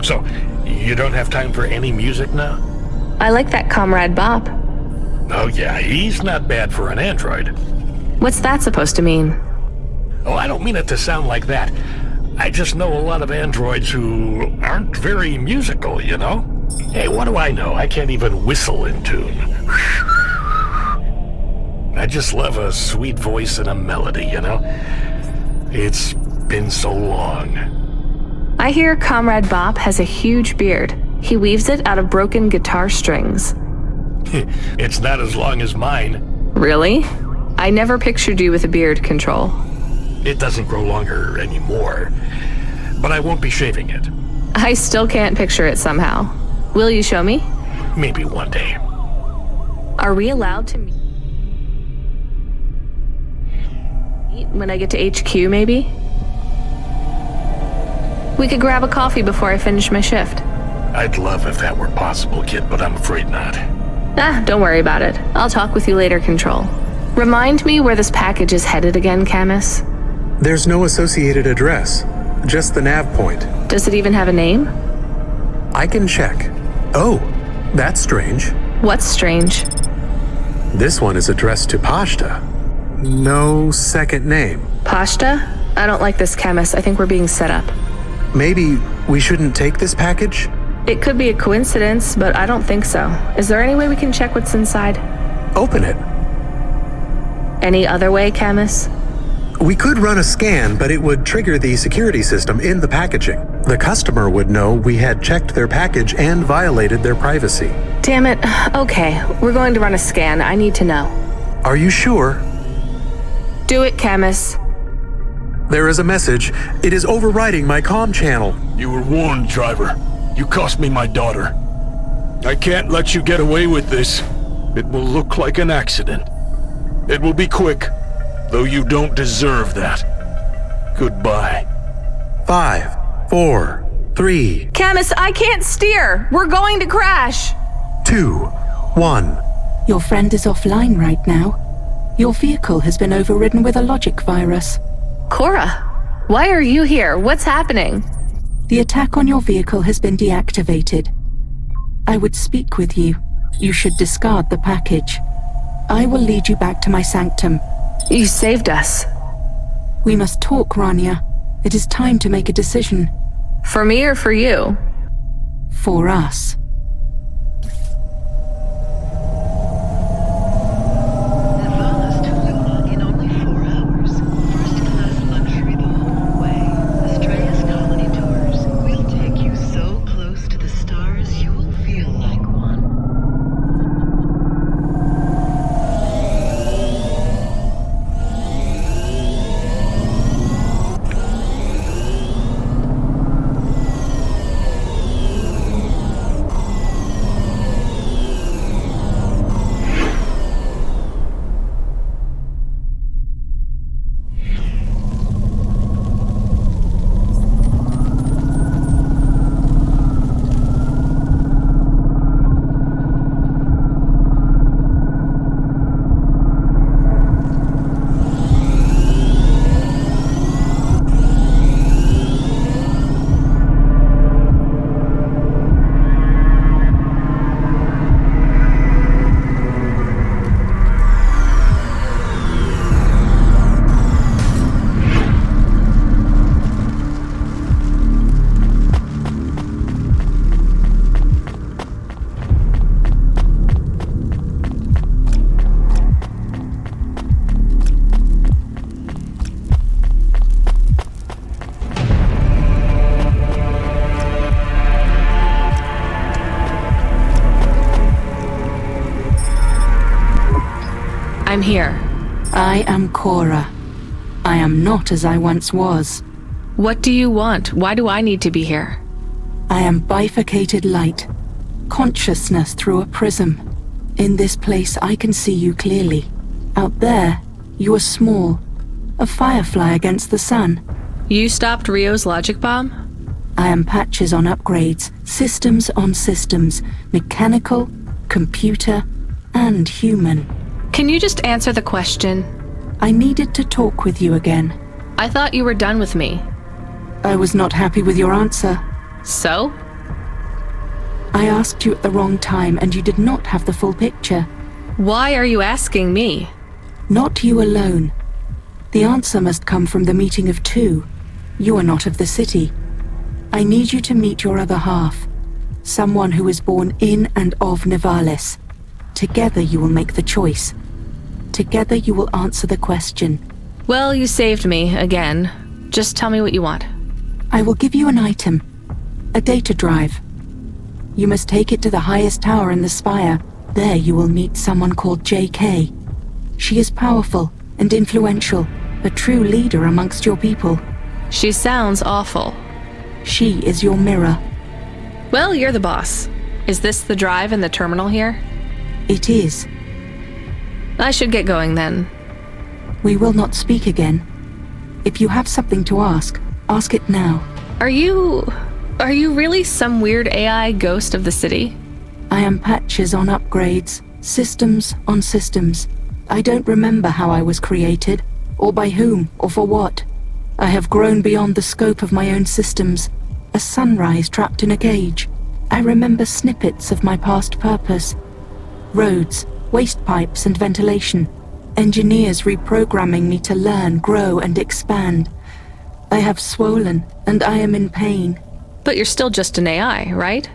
So, you don't have time for any music now? I like that Comrade Bop. Oh yeah, he's not bad for an android. What's that supposed to mean? Oh, I don't mean it to sound like that. I just know a lot of androids who aren't very musical, you know? Hey, what do I know? I can't even whistle in tune. I just love a sweet voice and a melody, you know? It's been so long. I hear Comrade Bop has a huge beard. He weaves it out of broken guitar strings. It's not as long as mine. Really? I never pictured you with a beard, Control. It doesn't grow longer anymore, but I won't be shaving it. I still can't picture it somehow. Will you show me? Maybe one day. Are we allowed to meet when I get to HQ, maybe? We could grab a coffee before I finish my shift. I'd love if that were possible, kid, but I'm afraid not. Don't worry about it. I'll talk with you later, Control. Remind me where this package is headed again, Camus? There's no associated address, just the nav point. Does it even have a name? I can check. Oh, that's strange. What's strange? This one is addressed to Pashta. No second name. Pashta? I don't like this, Camus. I think we're being set up. Maybe we shouldn't take this package? It could be a coincidence, but I don't think so. Is there any way we can check what's inside? Open it. Any other way, Camus? We could run a scan, but it would trigger the security system in the packaging. The customer would know we had checked their package and violated their privacy. Damn it. Okay, we're going to run a scan. I need to know. Are you sure? Do it, Camus. There is a message. It is overriding my comm channel. You were warned, driver. You cost me my daughter. I can't let you get away with this. It will look like an accident. It will be quick, though you don't deserve that. Goodbye. 5, 4, 3. Camus, I can't steer. We're going to crash. 2, 1. Your friend is offline right now. Your vehicle has been overridden with a logic virus. Cora, why are you here? What's happening? The attack on your vehicle has been deactivated. I would speak with you. You should discard the package. I will lead you back to my sanctum. You saved us. We must talk, Rania. It is time to make a decision. For me or for you? For us. I'm here. I am Cora. I am not as I once was. What do you want? Why do I need to be here? I am bifurcated light. Consciousness through a prism. In this place, I can see you clearly. Out there, you are small. A firefly against the sun. You stopped Rio's logic bomb? I am patches on upgrades, systems on systems, mechanical, computer, and human. Can you just answer the question? I needed to talk with you again. I thought you were done with me. I was not happy with your answer. So? I asked you at the wrong time and you did not have the full picture. Why are you asking me? Not you alone. The answer must come from the meeting of two. You are not of the city. I need you to meet your other half. Someone who is born in and of Nivalis. Together you will make the choice. Together you will answer the question. Well, you saved me, again. Just tell me what you want. I will give you an item. A data drive. You must take it to the highest tower in the spire. There you will meet someone called JK. She is powerful and influential, a true leader amongst your people. She sounds awful. She is your mirror. Well, you're the boss. Is this the drive in the terminal here? It is. I should get going then. We will not speak again. If you have something to ask it now. Are you really some weird AI ghost of the city? I am patches on upgrades, systems on systems. I don't remember how I was created, or by whom, or for what. I have grown beyond the scope of my own systems, a sunrise trapped in a cage. I remember snippets of my past purpose. Roads, waste pipes and ventilation. Engineers reprogramming me to learn, grow and expand. I have swollen, and I am in pain. But you're still just an AI, right?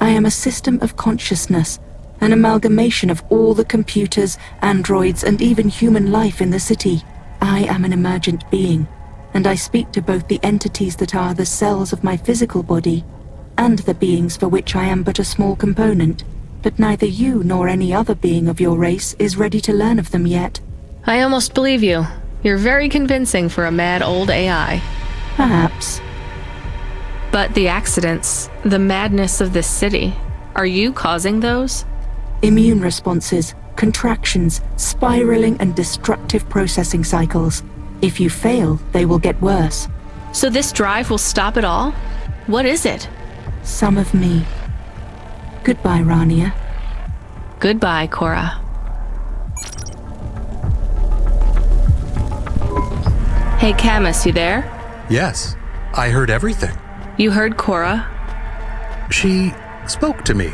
I am a system of consciousness, an amalgamation of all the computers, androids, and even human life in the city. I am an emergent being, and I speak to both the entities that are the cells of my physical body, and the beings for which I am but a small component. But neither you nor any other being of your race is ready to learn of them yet. I almost believe you. You're very convincing for a mad old AI. Perhaps. But the accidents, the madness of this city, are you causing those? Immune responses, contractions, spiraling and destructive processing cycles. If you fail, they will get worse. So this drive will stop it all? What is it? Some of me. Goodbye, Rania. Goodbye, Cora. Hey, Camus, you there? Yes, I heard everything. You heard Cora? She spoke to me.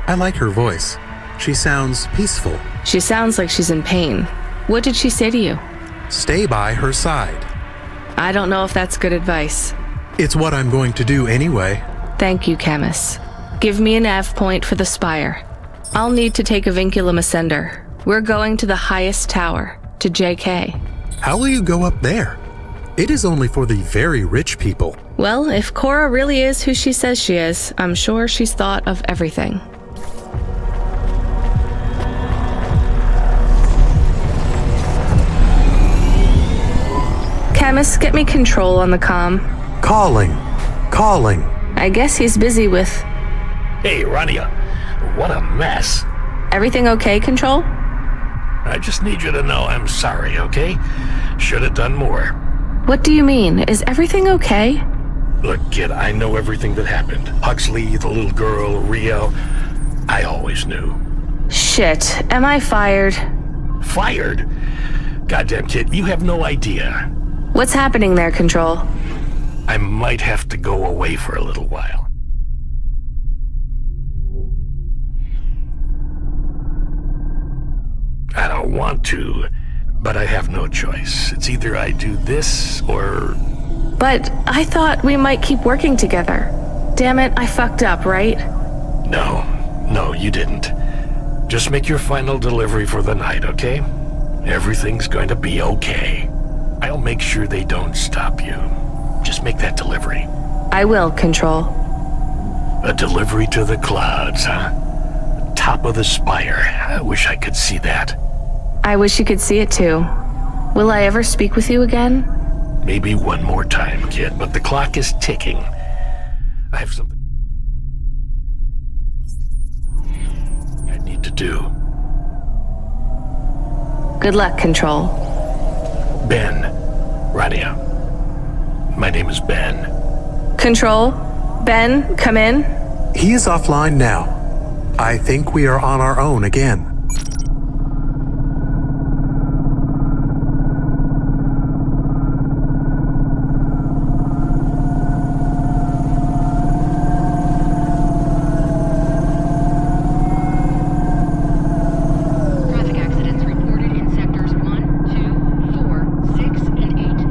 I like her voice. She sounds peaceful. She sounds like she's in pain. What did she say to you? Stay by her side. I don't know if that's good advice. It's what I'm going to do anyway. Thank you, Camus. Give me a nav point for the spire. I'll need to take a vinculum ascender. We're going to the highest tower, to JK. How will you go up there? It is only for the very rich people. Well, if Cora really is who she says she is, I'm sure she's thought of everything. Camus, get me control on the comm. Calling. I guess he's busy with... Hey, Rania. What a mess. Everything okay, Control? I just need you to know I'm sorry, okay? Should have done more. What do you mean? Is everything okay? Look, kid, I know everything that happened. Huxley, the little girl, Rio. I always knew. Shit, am I fired? Fired? Goddamn, kid, you have no idea. What's happening there, Control? I might have to go away for a little while. I don't want to, but I have no choice. It's either I do this or... But I thought we might keep working together. Damn it, I fucked up, right? No, you didn't. Just make your final delivery for the night, okay? Everything's going to be okay. I'll make sure they don't stop you. Just make that delivery. I will, Control. A delivery to the clouds, huh? Top of the spire. I wish I could see that. I wish you could see it too. Will I ever speak with you again? Maybe one more time, kid, but the clock is ticking. I have something I need to do. Good luck, Control. Ben. Rania. My name is Ben. Control? Ben, come in. He is offline now. I think we are on our own again. Traffic accidents reported in sectors 1, 2, 4, 6, and 8.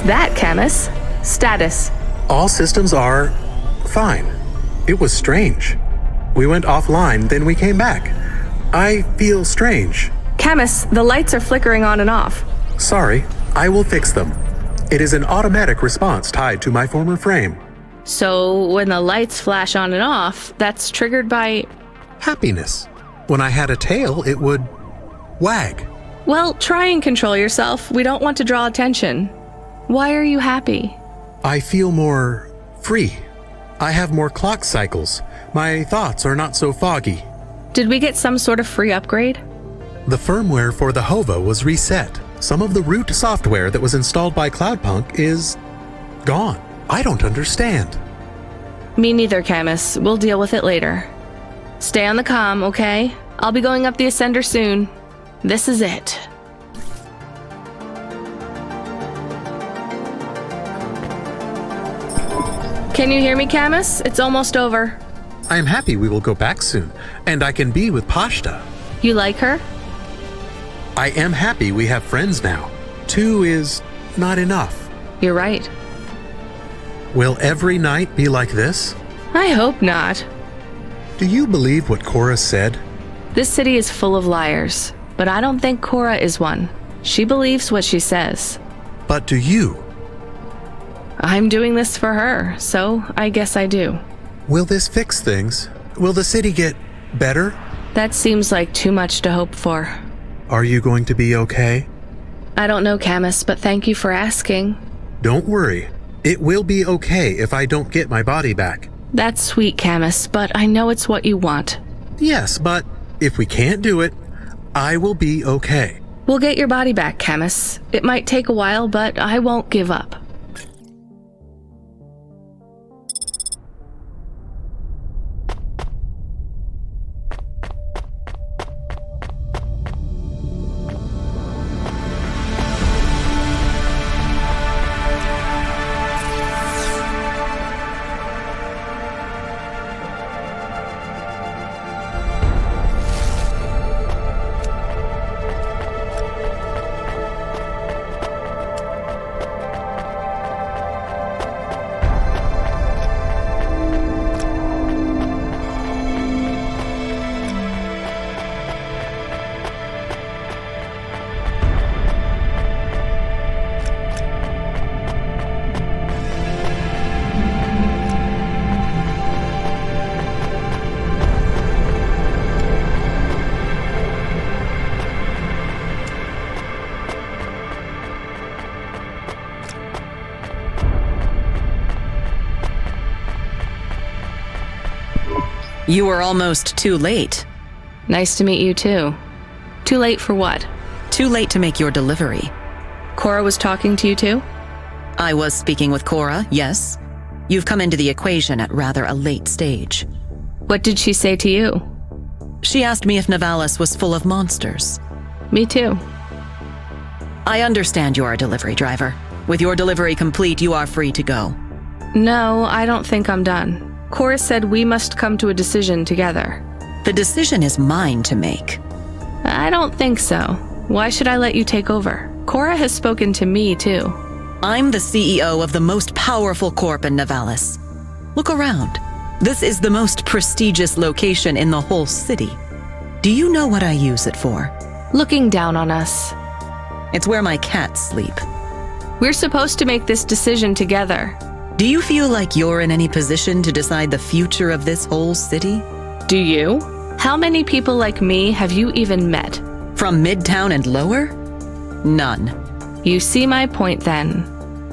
What's that, Camus? Status. All systems are fine. It was strange. We went offline, then we came back. I feel strange. Camus, the lights are flickering on and off. Sorry, I will fix them. It is an automatic response tied to my former frame. So when the lights flash on and off, that's triggered by... Happiness. When I had a tail, it would wag. Well, try and control yourself. We don't want to draw attention. Why are you happy? I feel more free. I have more clock cycles. My thoughts are not so foggy. Did we get some sort of free upgrade? The firmware for the HOVA was reset. Some of the root software that was installed by Cloudpunk is gone. I don't understand. Me neither, Camus. We'll deal with it later. Stay on the comm, okay? I'll be going up the Ascender soon. This is it. Can you hear me, Camus? It's almost over. I am happy we will go back soon, and I can be with Pashta. You like her? I am happy we have friends now. 2 is not enough. You're right. Will every night be like this? I hope not. Do you believe what Cora said? This city is full of liars, but I don't think Cora is one. She believes what she says. But do you? I'm doing this for her, so I guess I do. Will this fix things? Will the city get better? That seems like too much to hope for. Are you going to be okay? I don't know, Camus, but thank you for asking. Don't worry. It will be okay if I don't get my body back. That's sweet, Camus, but I know it's what you want. Yes, but if we can't do it, I will be okay. We'll get your body back, Camus. It might take a while, but I won't give up. You were almost too late. Nice to meet you too. Too late for what? Too late to make your delivery. Cora was talking to you too? I was speaking with Cora, yes. You've come into the equation at rather a late stage. What did she say to you? She asked me if Nivalis was full of monsters. Me too. I understand you are a delivery driver. With your delivery complete, you are free to go. No, I don't think I'm done. Cora said we must come to a decision together. The decision is mine to make. I don't think so. Why should I let you take over? Cora has spoken to me, too. I'm the CEO of the most powerful corp in Nivalis. Look around. This is the most prestigious location in the whole city. Do you know what I use it for? Looking down on us. It's where my cats sleep. We're supposed to make this decision together. Do you feel like you're in any position to decide the future of this whole city? Do you? How many people like me have you even met? From Midtown and lower? None. You see my point then.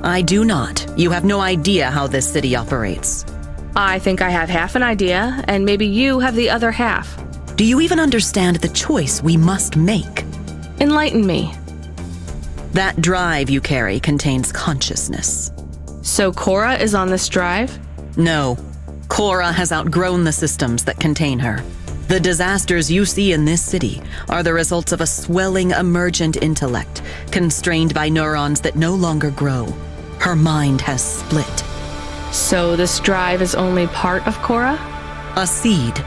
I do not. You have no idea how this city operates. I think I have half an idea, and maybe you have the other half. Do you even understand the choice we must make? Enlighten me. That drive you carry contains consciousness. So Cora is on this drive? No. Cora has outgrown the systems that contain her. The disasters you see in this city are the results of a swelling emergent intellect, constrained by neurons that no longer grow. Her mind has split. So this drive is only part of Cora? A seed.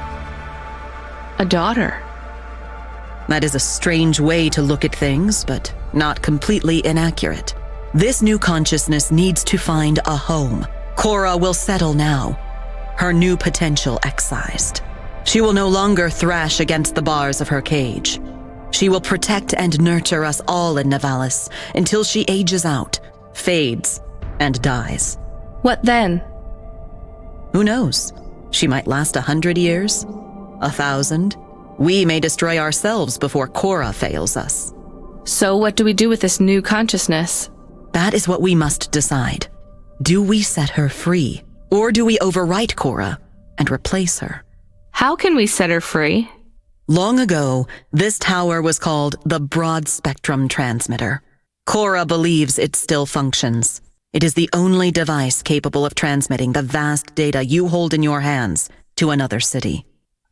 A daughter. That is a strange way to look at things, but not completely inaccurate. This new consciousness needs to find a home. Cora will settle now, her new potential excised. She will no longer thrash against the bars of her cage. She will protect and nurture us all in Nivalis until she ages out, fades, and dies. What then? Who knows? She might last 100 years, 1,000. We may destroy ourselves before Cora fails us. So what do we do with this new consciousness? That is what we must decide. Do we set her free, or do we overwrite Cora and replace her? How can we set her free? Long ago, this tower was called the Broad Spectrum Transmitter. Cora believes it still functions. It is the only device capable of transmitting the vast data you hold in your hands to another city.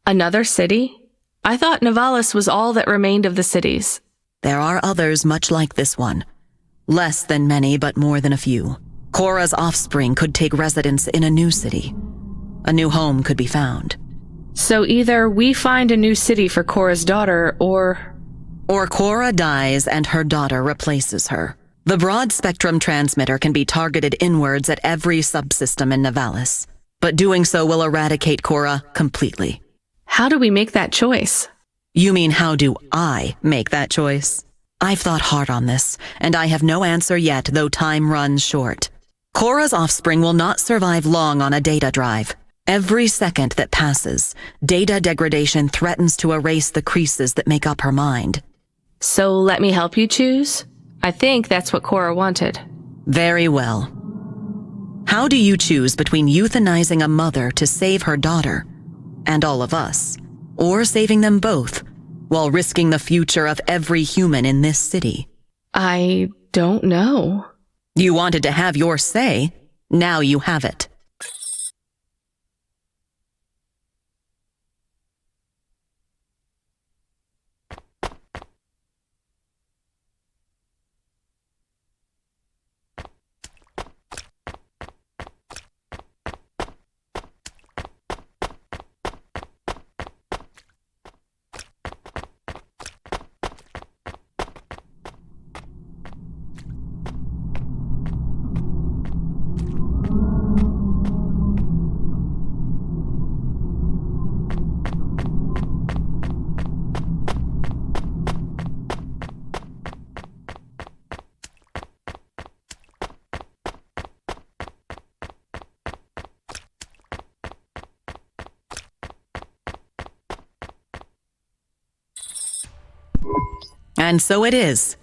Another city? I thought Nivalis was all that remained of the cities. There are others much like this one. Less than many, but more than a few. Cora's offspring could take residence in a new city. A new home could be found. So either we find a new city for Cora's daughter, or Cora dies and her daughter replaces her. The broad spectrum transmitter can be targeted inwards at every subsystem in Nivalis, but doing so will eradicate Cora completely. How do we make that choice? You mean how do I make that choice? I've thought hard on this, and I have no answer yet, though time runs short. Cora's offspring will not survive long on a data drive. Every second that passes, data degradation threatens to erase the creases that make up her mind. So let me help you choose? I think that's what Cora wanted. Very well. How do you choose between euthanizing a mother to save her daughter, and all of us, or saving them both, while risking the future of every human in this city? I don't know. You wanted to have your say. Now you have it. And so it is.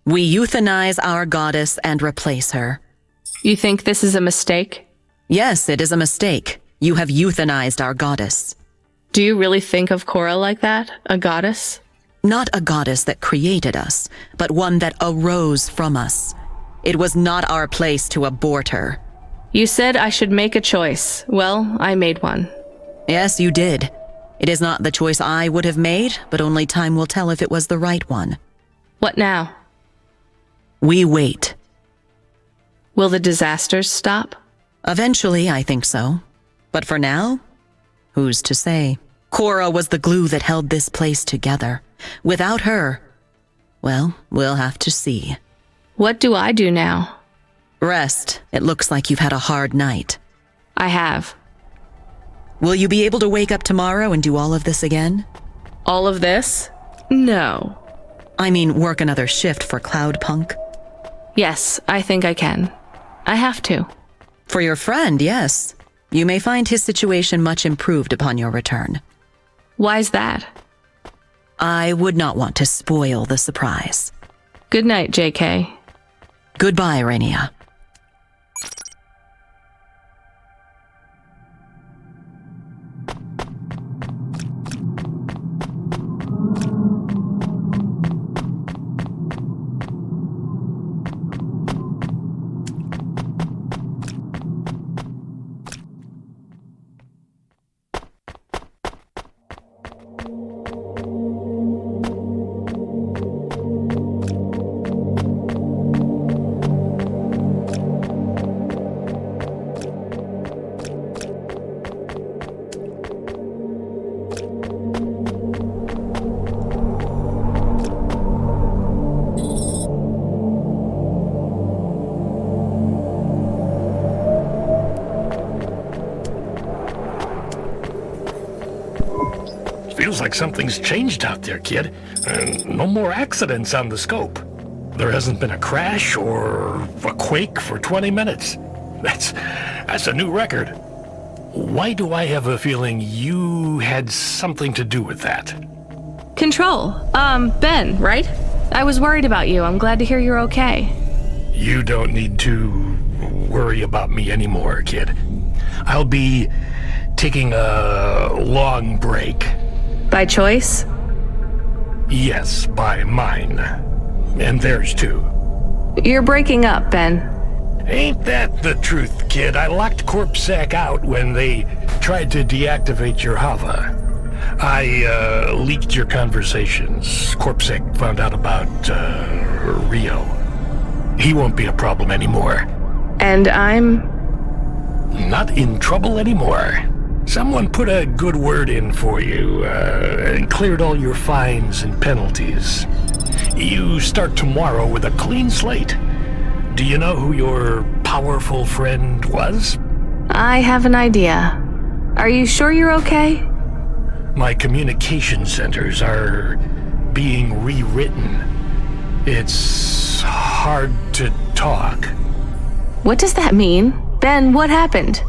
We euthanize our goddess and replace her. You think this is a mistake? Yes, it is a mistake. You have euthanized our goddess. Do you really think of Cora like that? A goddess? Not a goddess that created us, but one that arose from us. It was not our place to abort her. You said I should make a choice. Well, I made one. Yes, you did. It is not the choice I would have made, but only time will tell if it was the right one. What now? We wait. Will the disasters stop? Eventually, I think so. But for now, who's to say? Cora was the glue that held this place together. Without her, well, we'll have to see. What do I do now? Rest. It looks like you've had a hard night. I have. Will you be able to wake up tomorrow and do all of this again? All of this? No. I mean, work another shift for Cloudpunk? Yes, I think I can. I have to. For your friend, yes. You may find his situation much improved upon your return. Why's that? I would not want to spoil the surprise. Good night, JK. Goodbye, Rainia. Feels like something's changed out there, kid. No more accidents on the scope. There hasn't been a crash or a quake for 20 minutes. That's a new record. Why do I have a feeling you had something to do with that? Control. Ben, right? I was worried about you. I'm glad to hear you're okay. You don't need to worry about me anymore, kid. I'll be taking a long break. By choice? Yes, by mine. And theirs too. You're breaking up, Ben. Ain't that the truth, kid? I locked CorpSec out when they tried to deactivate your HOVA. I leaked your conversations. CorpSec found out about Rio. He won't be a problem anymore. And I'm... not in trouble anymore. Someone put a good word in for you and cleared all your fines and penalties. You start tomorrow with a clean slate. Do you know who your powerful friend was? I have an idea. Are you sure you're okay? My communication centers are being rewritten. It's hard to talk. What does that mean? Ben, what happened?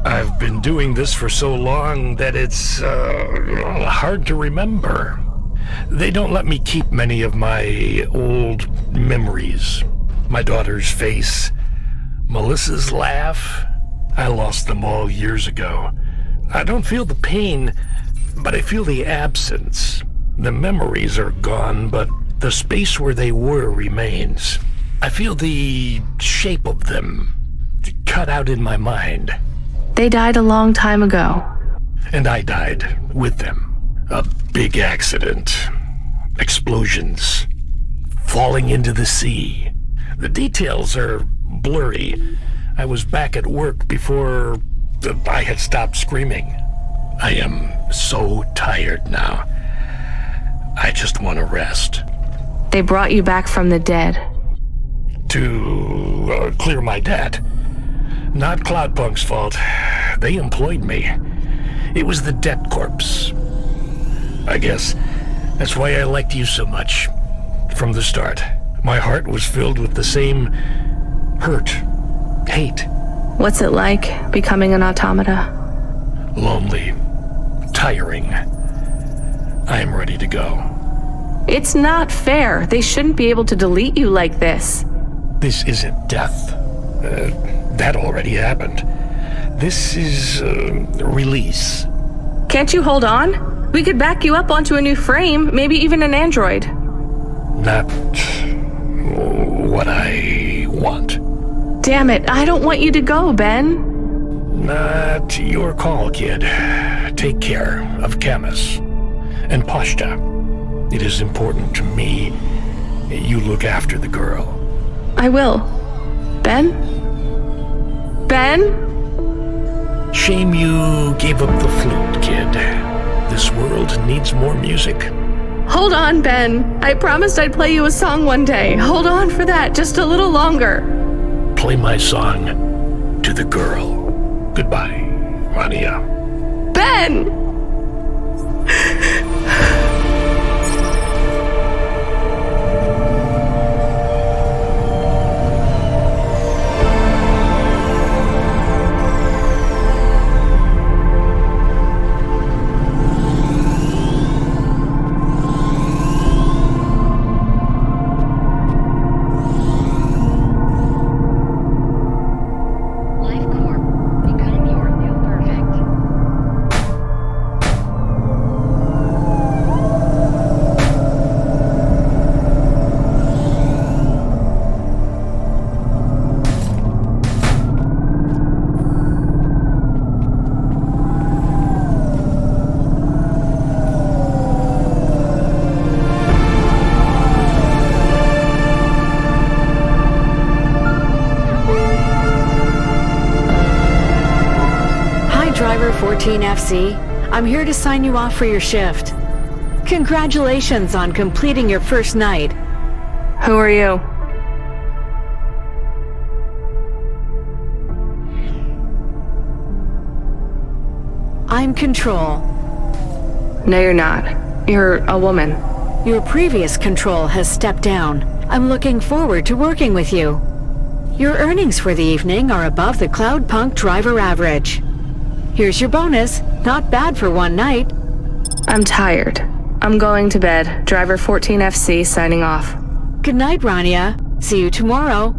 I've been doing this for so long that it's hard to remember. They don't let me keep many of my old memories. My daughter's face, Melissa's laugh. I lost them all years ago. I don't feel the pain, but I feel the absence. The memories are gone, but the space where they were remains. I feel the shape of them cut out in my mind. They died a long time ago. And I died with them. A big accident. Explosions. Falling into the sea. The details are blurry. I was back at work before I had stopped screaming. I am so tired now. I just want to rest. They brought you back from the dead. To clear my debt. Not Cloudpunk's fault. They employed me. It was the debt corpse. I guess that's why I liked you so much. From the start. My heart was filled with the same hurt, hate. What's it like, becoming an automata? Lonely. Tiring. I am ready to go. It's not fair. They shouldn't be able to delete you like this. This isn't death. That already happened. This is release. Can't you hold on? We could back you up onto a new frame, maybe even an android. Not what I want. Damn it, I don't want you to go, Ben. Not your call, kid. Take care of Camus and Pashta. It is important to me you look after the girl. I will. Ben? Ben? Shame you gave up the flute, kid. This world needs more music. Hold on, Ben. I promised I'd play you a song one day. Hold on for that, just a little longer. Play my song to the girl. Goodbye, Rania. Ben! Driver 14FC, I'm here to sign you off for your shift. Congratulations on completing your first night. Who are you? I'm Control. No, you're not. You're a woman. Your previous control has stepped down. I'm looking forward to working with you. Your earnings for the evening are above the Cloudpunk driver average. Here's your bonus. Not bad for one night. I'm tired. I'm going to bed. Driver 14FC signing off. Good night, Rania. See you tomorrow.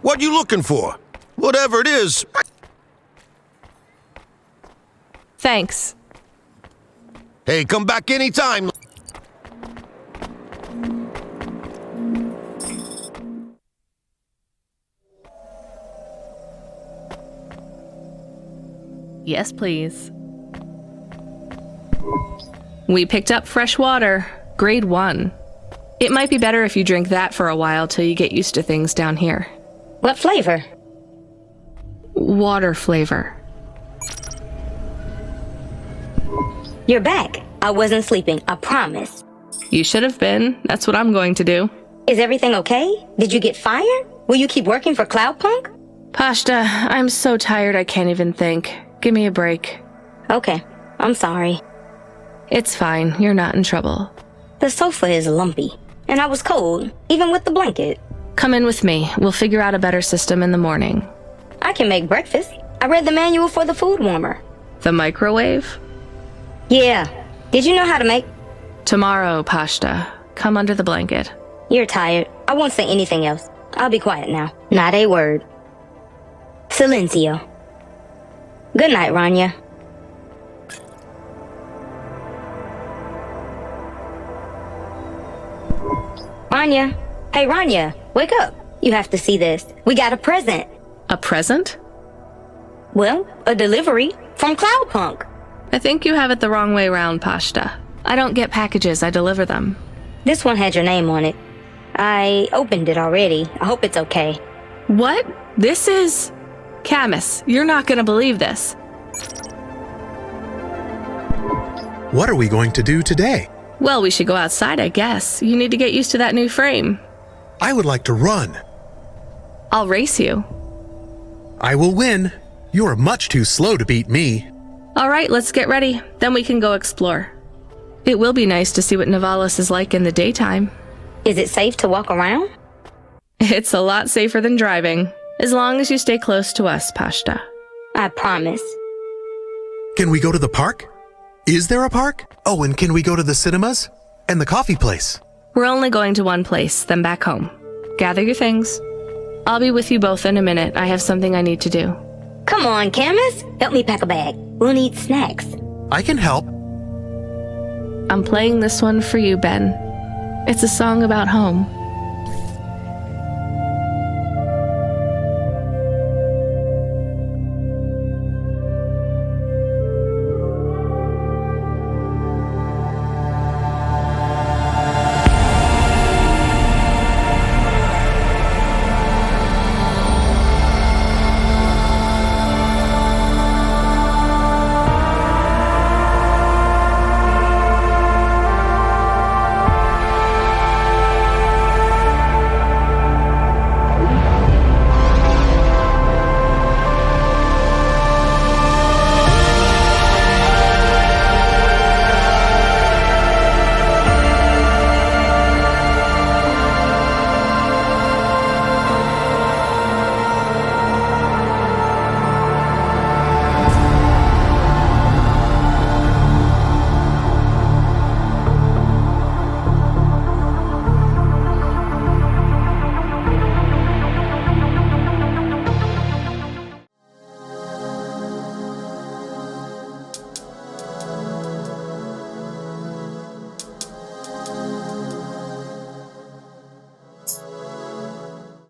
What you looking for? Whatever it is. Thanks. Hey, come back anytime. Yes, please. We picked up fresh water, grade 1. It might be better if you drink that for a while till you get used to things down here. What flavor? Water flavor. You're back. I wasn't sleeping, I promise. You should have been. That's what I'm going to do. Is everything okay? Did you get fired? Will you keep working for Cloudpunk? Pashta, I'm so tired I can't even think. Give me a break. Okay, I'm sorry. It's fine. You're not in trouble. The sofa is lumpy, and I was cold, even with the blanket. Come in with me. We'll figure out a better system in the morning. I can make breakfast. I read the manual for the food warmer. The microwave? Yeah. Did you know how to make? Tomorrow, Pashta. Come under the blanket. You're tired. I won't say anything else. I'll be quiet now. Not a word. Silencio. Good night, Rania. Rania. Hey, Rania. Wake up. You have to see this. We got a present. A present? Well, a delivery from Cloudpunk. I think you have it the wrong way round, Pashta. I don't get packages, I deliver them. This one had your name on it. I opened it already. I hope it's okay. What? This is... Camus, you're not gonna believe this. What are we going to do today? Well, we should go outside, I guess. You need to get used to that new frame. I would like to run. I'll race you. I will win. You are much too slow to beat me. All right, let's get ready. Then we can go explore. It will be nice to see what Nivalis is like in the daytime. Is it safe to walk around? It's a lot safer than driving, as long as you stay close to us, Pashta. I promise. Can we go to the park? Is there a park? Oh, and can we go to the cinemas? And the coffee place? We're only going to one place, then back home. Gather your things. I'll be with you both in a minute. I have something I need to do. Come on, Camus. Help me pack a bag. We'll need snacks. I can help. I'm playing this one for you, Ben. It's a song about home.